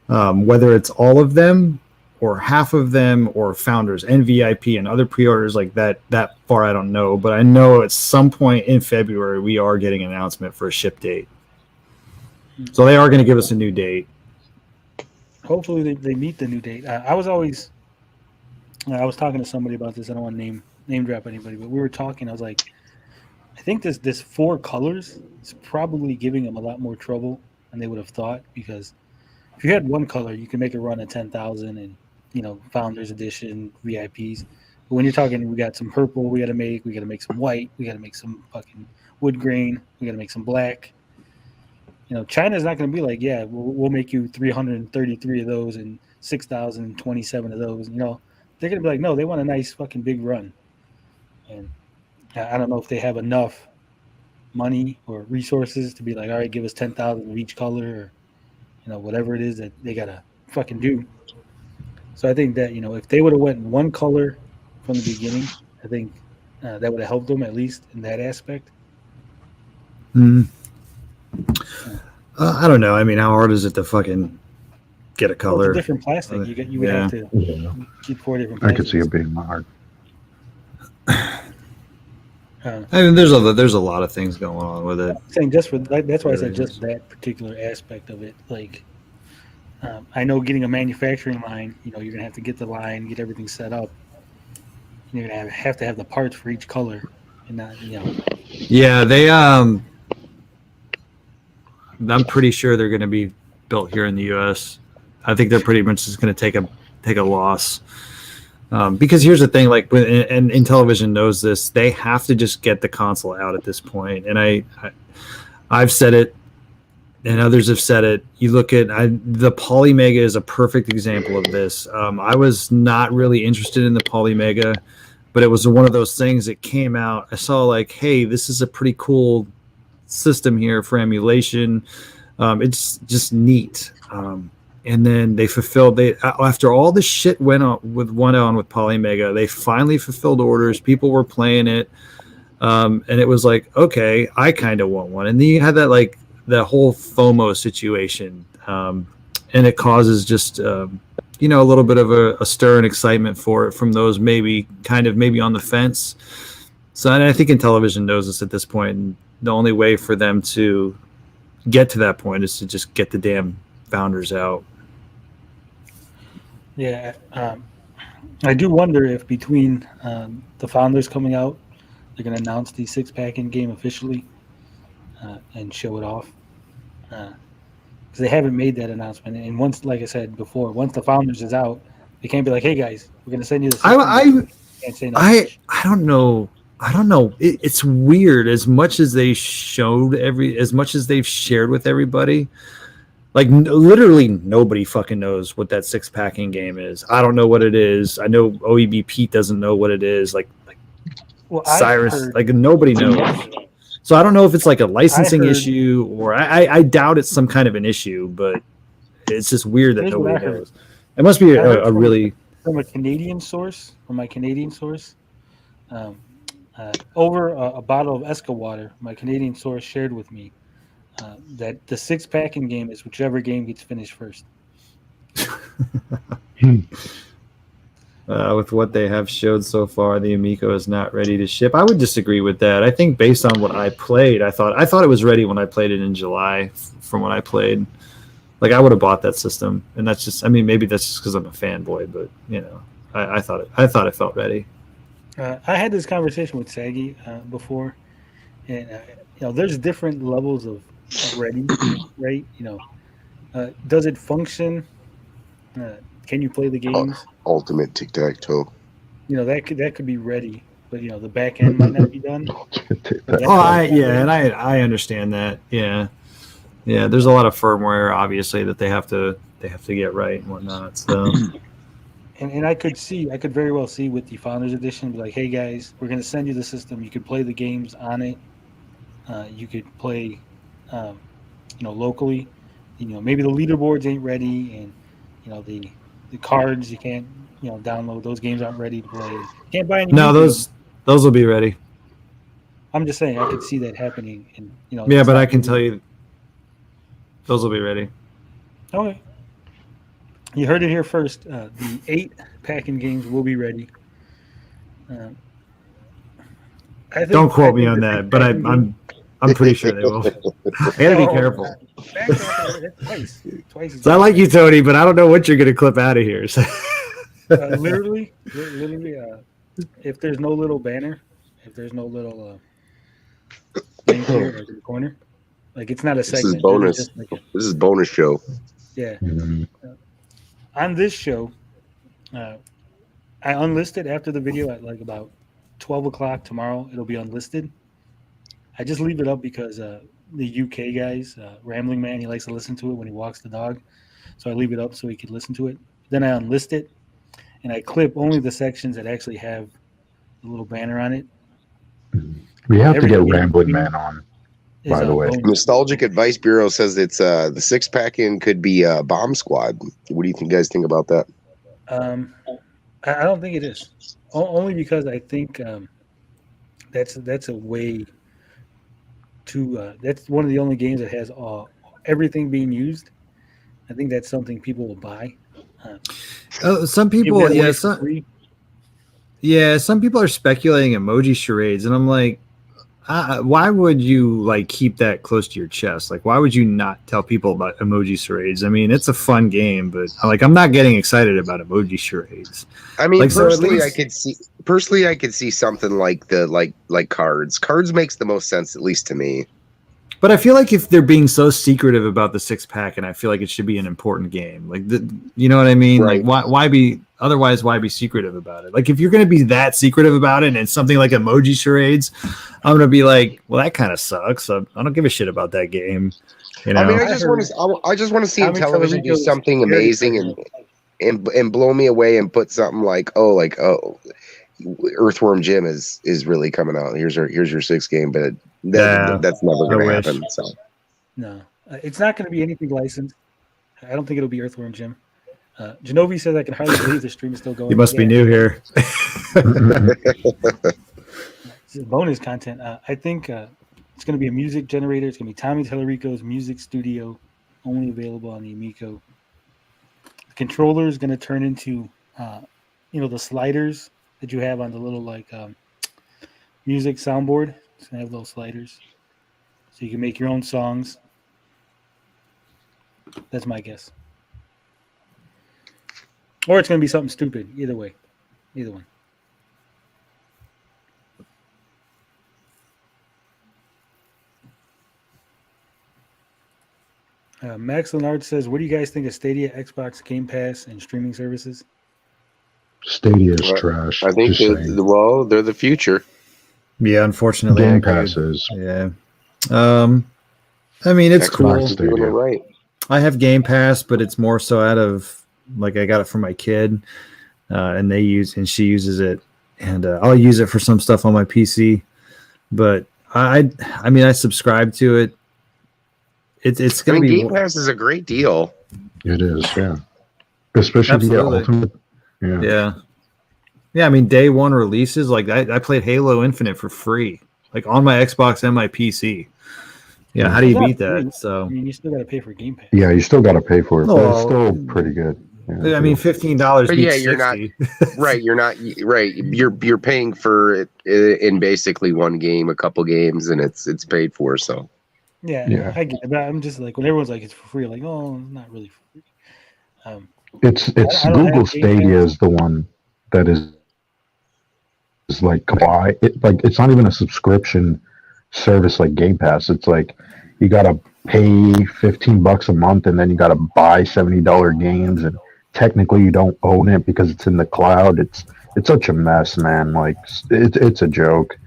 whether it's all of them or half of them or Founders and VIP and other pre-orders like that far, I don't know. But I know at some point in February we are getting an announcement for a ship date. So they are going to give us a new date. Hopefully they meet the new date. I was talking to somebody about this. I don't want to name drop anybody, but we were talking. I was like, I think this 4 colors is probably giving them a lot more trouble than they would have thought, because if you had one color, you can make a run at 10,000 and Founders Edition VIPs. But when you're talking, we got some purple, we got to make some white, we got to make some fucking wood grain, we got to make some black. China's not going to be like, yeah, we'll make you 333 of those and 6,027 of those. They're going to be like, no, they want a nice fucking big run. And I don't know if they have enough money or resources to be like, all right, give us 10,000 of each color, or whatever it is that they gotta fucking do. So I think that if they would have went one color from the beginning, I think that would have helped them at least in that aspect. I don't know. I mean, how hard is it to fucking get a color? Well, it's a different plastic. You would have to keep 4 different plastics. I could see it being hard. I mean, there's a lot of things going on with it. I'm saying just for that's why I said just that particular aspect of it. Like, I know getting a manufacturing line, you're gonna have to get the line, get everything set up. You're gonna have to have the parts for each color, and not Yeah, they I'm pretty sure they're gonna be built here in the U.S. I think they're pretty much just gonna take a loss. Because here's the thing, like, and Intellivision knows this, they have to just get the console out at this point. And I've said it, and others have said it. You look at the Polymega is a perfect example of this. I was not really interested in the Polymega, but it was one of those things that came out. I saw like, hey, this is a pretty cool system here for emulation. It's just neat. And then they fulfilled. After all the shit went on with Polymega, they finally fulfilled orders. People were playing it, and it was like, okay, I kind of want one. And then you had that whole FOMO situation, and it causes just a little bit of a stir and excitement for it from those maybe on the fence. So, and I think Intellivision knows this at this point. And the only way for them to get to that point is to just get the damn Founders out. Yeah, I do wonder if between the Founders coming out, they're going to announce the 6-pack in game officially and show it off. Because they haven't made that announcement. And once, like I said before, once the Founders is out, they can't be like, "Hey guys, we're going to send you the." Can't say nothing. I don't know. It's weird. As much as they've shared with everybody, Like literally nobody fucking knows what that 6-packing game is. I don't know what it is. I know OEB Pete doesn't know what it is. Like Cyrus, like nobody knows. So I don't know if it's like a licensing issue or I doubt it's some kind of an issue, but it's just weird that nobody knows. It must be a really from a Canadian source. Over a bottle of Esca water, my Canadian source shared with me that the 6-packing game is whichever game gets finished first. With what they have showed so far, the Amico is not ready to ship. I would disagree with that. I think based on what I played, I thought it was ready when I played it in July. From what I played, like I would have bought that system, and that's just. I mean, maybe that's just because I'm a fanboy, but you know, I thought it felt ready. I had this conversation with Saggy before, and there's different levels of ready, right? Does it function? Can you play the games? Ultimate tic-tac-toe. That could be ready, but the back end might not be done. I understand that. Yeah. There's a lot of firmware, obviously, that they have to get right and whatnot. So. And I could very well see with the Founders Edition, be like, hey guys, we're going to send you the system. You could play the games on it. You could play, locally. Maybe the leaderboards ain't ready, and the cards you can't download. Those games aren't ready to play. You can't buy any. No, those will be ready. I'm just saying I could see that happening. And yeah, but I can tell you, those will be ready. Okay. You heard it here first. The 8-packing games will be ready. Don't quote me on that, but I'm pretty sure they will. I gotta be careful. Twice. So I like you, Tony, but I don't know what you're gonna clip out of here. So. Literally, if there's no little banner, if there's no little thing here in the corner, like it's not a segment. This is bonus. This is bonus show. Yeah. On this show, I unlisted after the video at like about 12 o'clock tomorrow. It'll be unlisted. I just leave it up because the UK guys, Rambling Man, he likes to listen to it when he walks the dog. So I leave it up so he could listen to it. Then I unlist it, and I clip only the sections that actually have a little banner on it. We have to get Rambling Man on, by the way. Nostalgic Advice Bureau says it's the 6-packing could be Bomb Squad. What do you guys think about that? I don't think it is. Only because I think that's a way to that's one of the only games that has everything being used. I think that's something people will buy. Some people, some people are speculating emoji charades, and I'm like, why would you like keep that close to your chest? Like, why would you not tell people about emoji charades? I mean, it's a fun game, but like, I'm not getting excited about emoji charades. I mean, like, personally, I could see something like the like cards. Cards makes the most sense, at least to me. But I feel like if they're being so secretive about the 6-pack, and I feel like it should be an important game, like you know what I mean? Right. Like, why be otherwise? Why be secretive about it? Like, if you're going to be that secretive about it, and it's something like emoji charades, I'm going to be like, well, that kind of sucks. I don't give a shit about that game. You know? I mean, I just want to see television do something amazing and blow me away and put something like Earthworm Jim is really coming out. Here's your 6 game, but that's never going to happen. So no, it's not going to be anything licensed. I don't think it'll be Earthworm Jim. Genovi says I can hardly believe the stream is still going. You must be new here. This is bonus content. I think it's going to be a music generator. It's going to be Tommy Tellerico's music studio, only available on the Amico. The controller is going to turn into, the sliders that you have on the little music soundboard. It's going to have those sliders, so you can make your own songs. That's my guess. Or it's going to be something stupid. Either way. Either one. Max Leonard says, what do you guys think of Stadia, Xbox, Game Pass, and streaming services? Stadia is trash. I think they're the future. Yeah, unfortunately. Game Pass is. Yeah. I mean, it's Xbox cool. doing it right. I have Game Pass, but it's more so out of like I got it for my kid, and she uses it, and I'll use it for some stuff on my PC. But I mean, I subscribe to it. It's going to be. Game Pass is a great deal. It is, yeah. Especially if you get Ultimate. Yeah. I mean, day one releases. Like I played Halo Infinite for free, like on my Xbox and my PC. Yeah, how do you beat that? So I mean, you still got to pay for Game Pass. Yeah, you still got to pay for it, but it's still pretty good. Yeah, I mean, $15. But yeah, you're not right. You're not right. You're paying for it in basically one game, a couple games, and it's paid for. So yeah. I get it. But I'm just like when everyone's like it's for free, like oh, it's not really for free. It's Google Stadia is the one that is like why it's not even a subscription service like Game Pass. It's like you gotta pay $15 a month and then you gotta buy $70 games, and technically you don't own it because it's in the cloud. It's such a mess, man. Like it's a joke.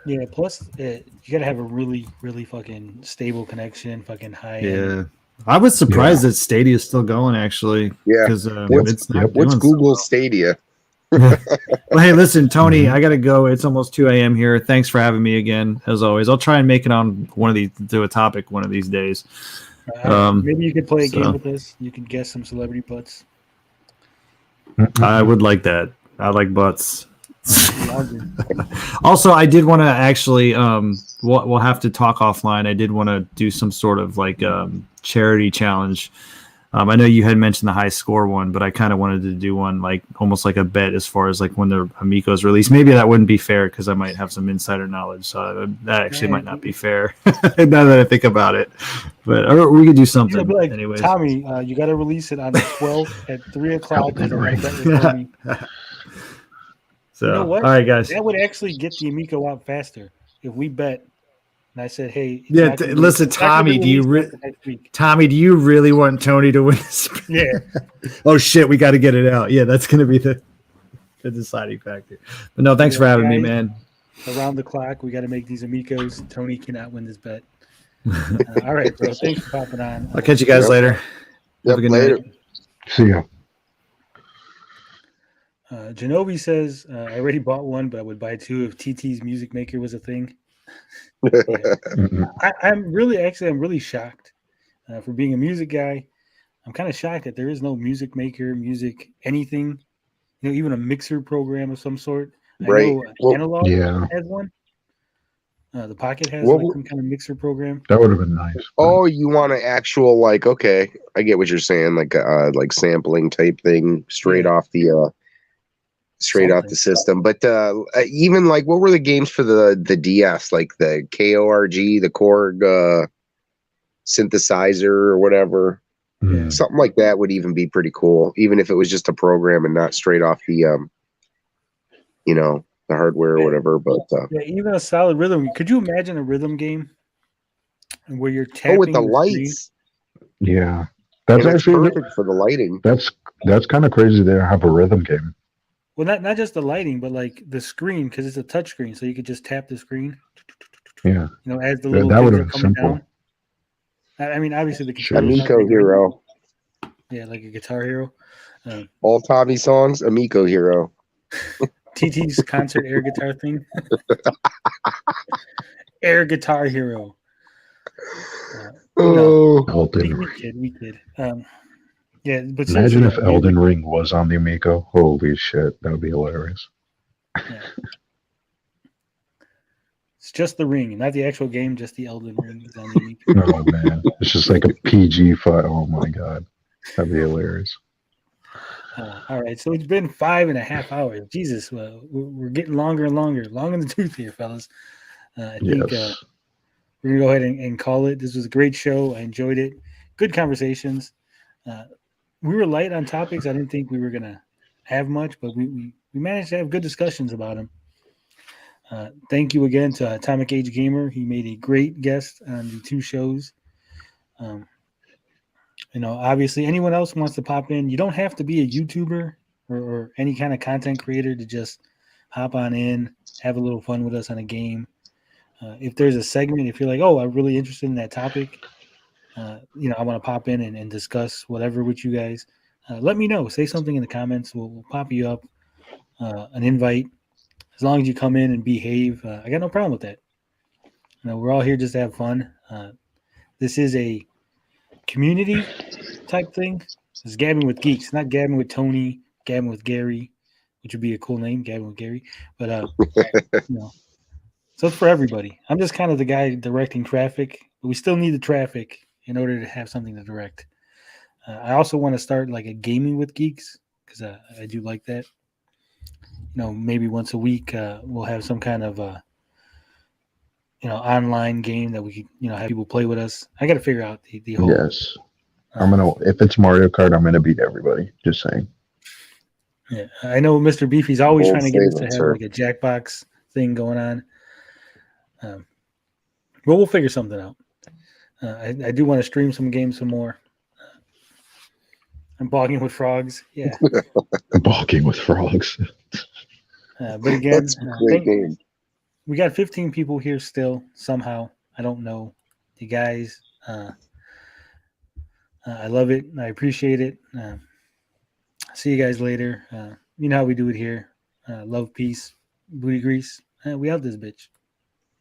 Yeah, plus you gotta have a really, really fucking stable connection, fucking high. Yeah, I was surprised that Stadia is still going. Actually, yeah, because what's Google Stadia? Well, hey, listen, Tony, I gotta go. It's almost 2 a.m. here. Thanks for having me again, as always. I'll try and make it on do a topic one of these days. Maybe you could play a game with us. You can guess some celebrity butts. I would like that. I like butts. Also, I did want to actually we'll have to talk offline. I did want to do some sort of like charity challenge. I know you had mentioned the high score one, but I kind of wanted to do one like almost like a bet as far as like when the Amico's released. Maybe that wouldn't be fair because I might have some insider knowledge, so that actually might not be fair. Now that I think about it, but or we could do something. Like, anyways, Tommy, you got to release it on the 12th at 3:00. So, you know what? All right, guys. That would actually get the Amico out faster if we bet. And I said, "Hey, yeah, listen, Tommy. Do you really want Tony to win this? Yeah. Oh shit, we got to get it out. Yeah, that's going to be the deciding factor. But no, thanks for having me, man. Around the clock, we got to make these Amicos. Tony cannot win this bet. All right, bro. Thanks for popping on. I'll catch you guys later. Have a good night. See ya. Genovi says, I already bought one, but I would buy two if TT's Music Maker was a thing. I'm really shocked for being a music guy. I'm kind of shocked that there is no Music Maker, music anything, even a mixer program of some sort. Right. I know Analog has one. The Pocket has some kind of mixer program. That would have been nice. Oh, you want an actual okay, I get what you're saying, like sampling type thing straight off the system. But even like what were the games for the DS, like the KORG, the Korg synthesizer or whatever? Something like that would even be pretty cool, even if it was just a program and not straight off the the hardware or whatever. But even a solid rhythm. Could you imagine a rhythm game where you're tapping with the lights? Yeah, that's actually perfect for the lighting. That's kind of crazy. They have a rhythm game. Well, not just the lighting, but like the screen, because it's a touch screen, so you could just tap the screen. Yeah, as the little that would have been been simple. Down. I mean, obviously the Amico Hero. Yeah, like a Guitar Hero. All Tommy songs, Amico Hero. TT's concert air guitar thing. Air Guitar Hero. Elden we kid. Yeah, but imagine if Elden Ring was on the Amico. Holy shit, that would be hilarious. Yeah. It's just the ring, not the actual game, just the Elden Ring is on the Amico. Oh man, it's just like a PG fight. Oh my god, that'd be hilarious. All right, so it's been 5.5 hours. Jesus, we're getting longer and longer, long in the tooth here, fellas. I think we're gonna go ahead and call it. This was a great show. I enjoyed it. Good conversations. We were light on topics. I didn't think we were gonna have much, but we managed to have good discussions about them. Thank you again to Atomic Age Gamer. He made a great guest on the two shows. Obviously, anyone else wants to pop in, you don't have to be a YouTuber or any kind of content creator to just hop on in, have a little fun with us on a game. If there's a segment, if you're like, oh, I'm really interested in that topic, I want to pop in and discuss whatever with you guys, let me know. Say something in the comments. We'll pop you up an invite. As long as you come in and behave, I got no problem with that. We're all here just to have fun. This is a community type thing. It's Gabbing with Geeks, not Gabbing with Tony, Gabbing with Gary, which would be a cool name, Gabbing with Gary. But so it's for everybody. I'm just kind of the guy directing traffic, but we still need the traffic in order to have something to direct. I also want to start like a gaming with geeks because I do like that. Maybe once a week we'll have some kind of online game that we can have people play with us. I got to figure out the whole. Yes, if it's Mario Kart, I'm gonna beat everybody. Just saying. Yeah, I know Mr. Beefy's always trying to get us to have like a Jackbox thing going on. But we'll figure something out. I do want to stream some games some more. I'm bogging with frogs. Yeah. Bogging with frogs. But again, That's a great game. We got 15 people here still somehow. I don't know. You guys, I love it. I appreciate it. See you guys later. You know how we do it here. Love, peace, booty grease. We out this bitch.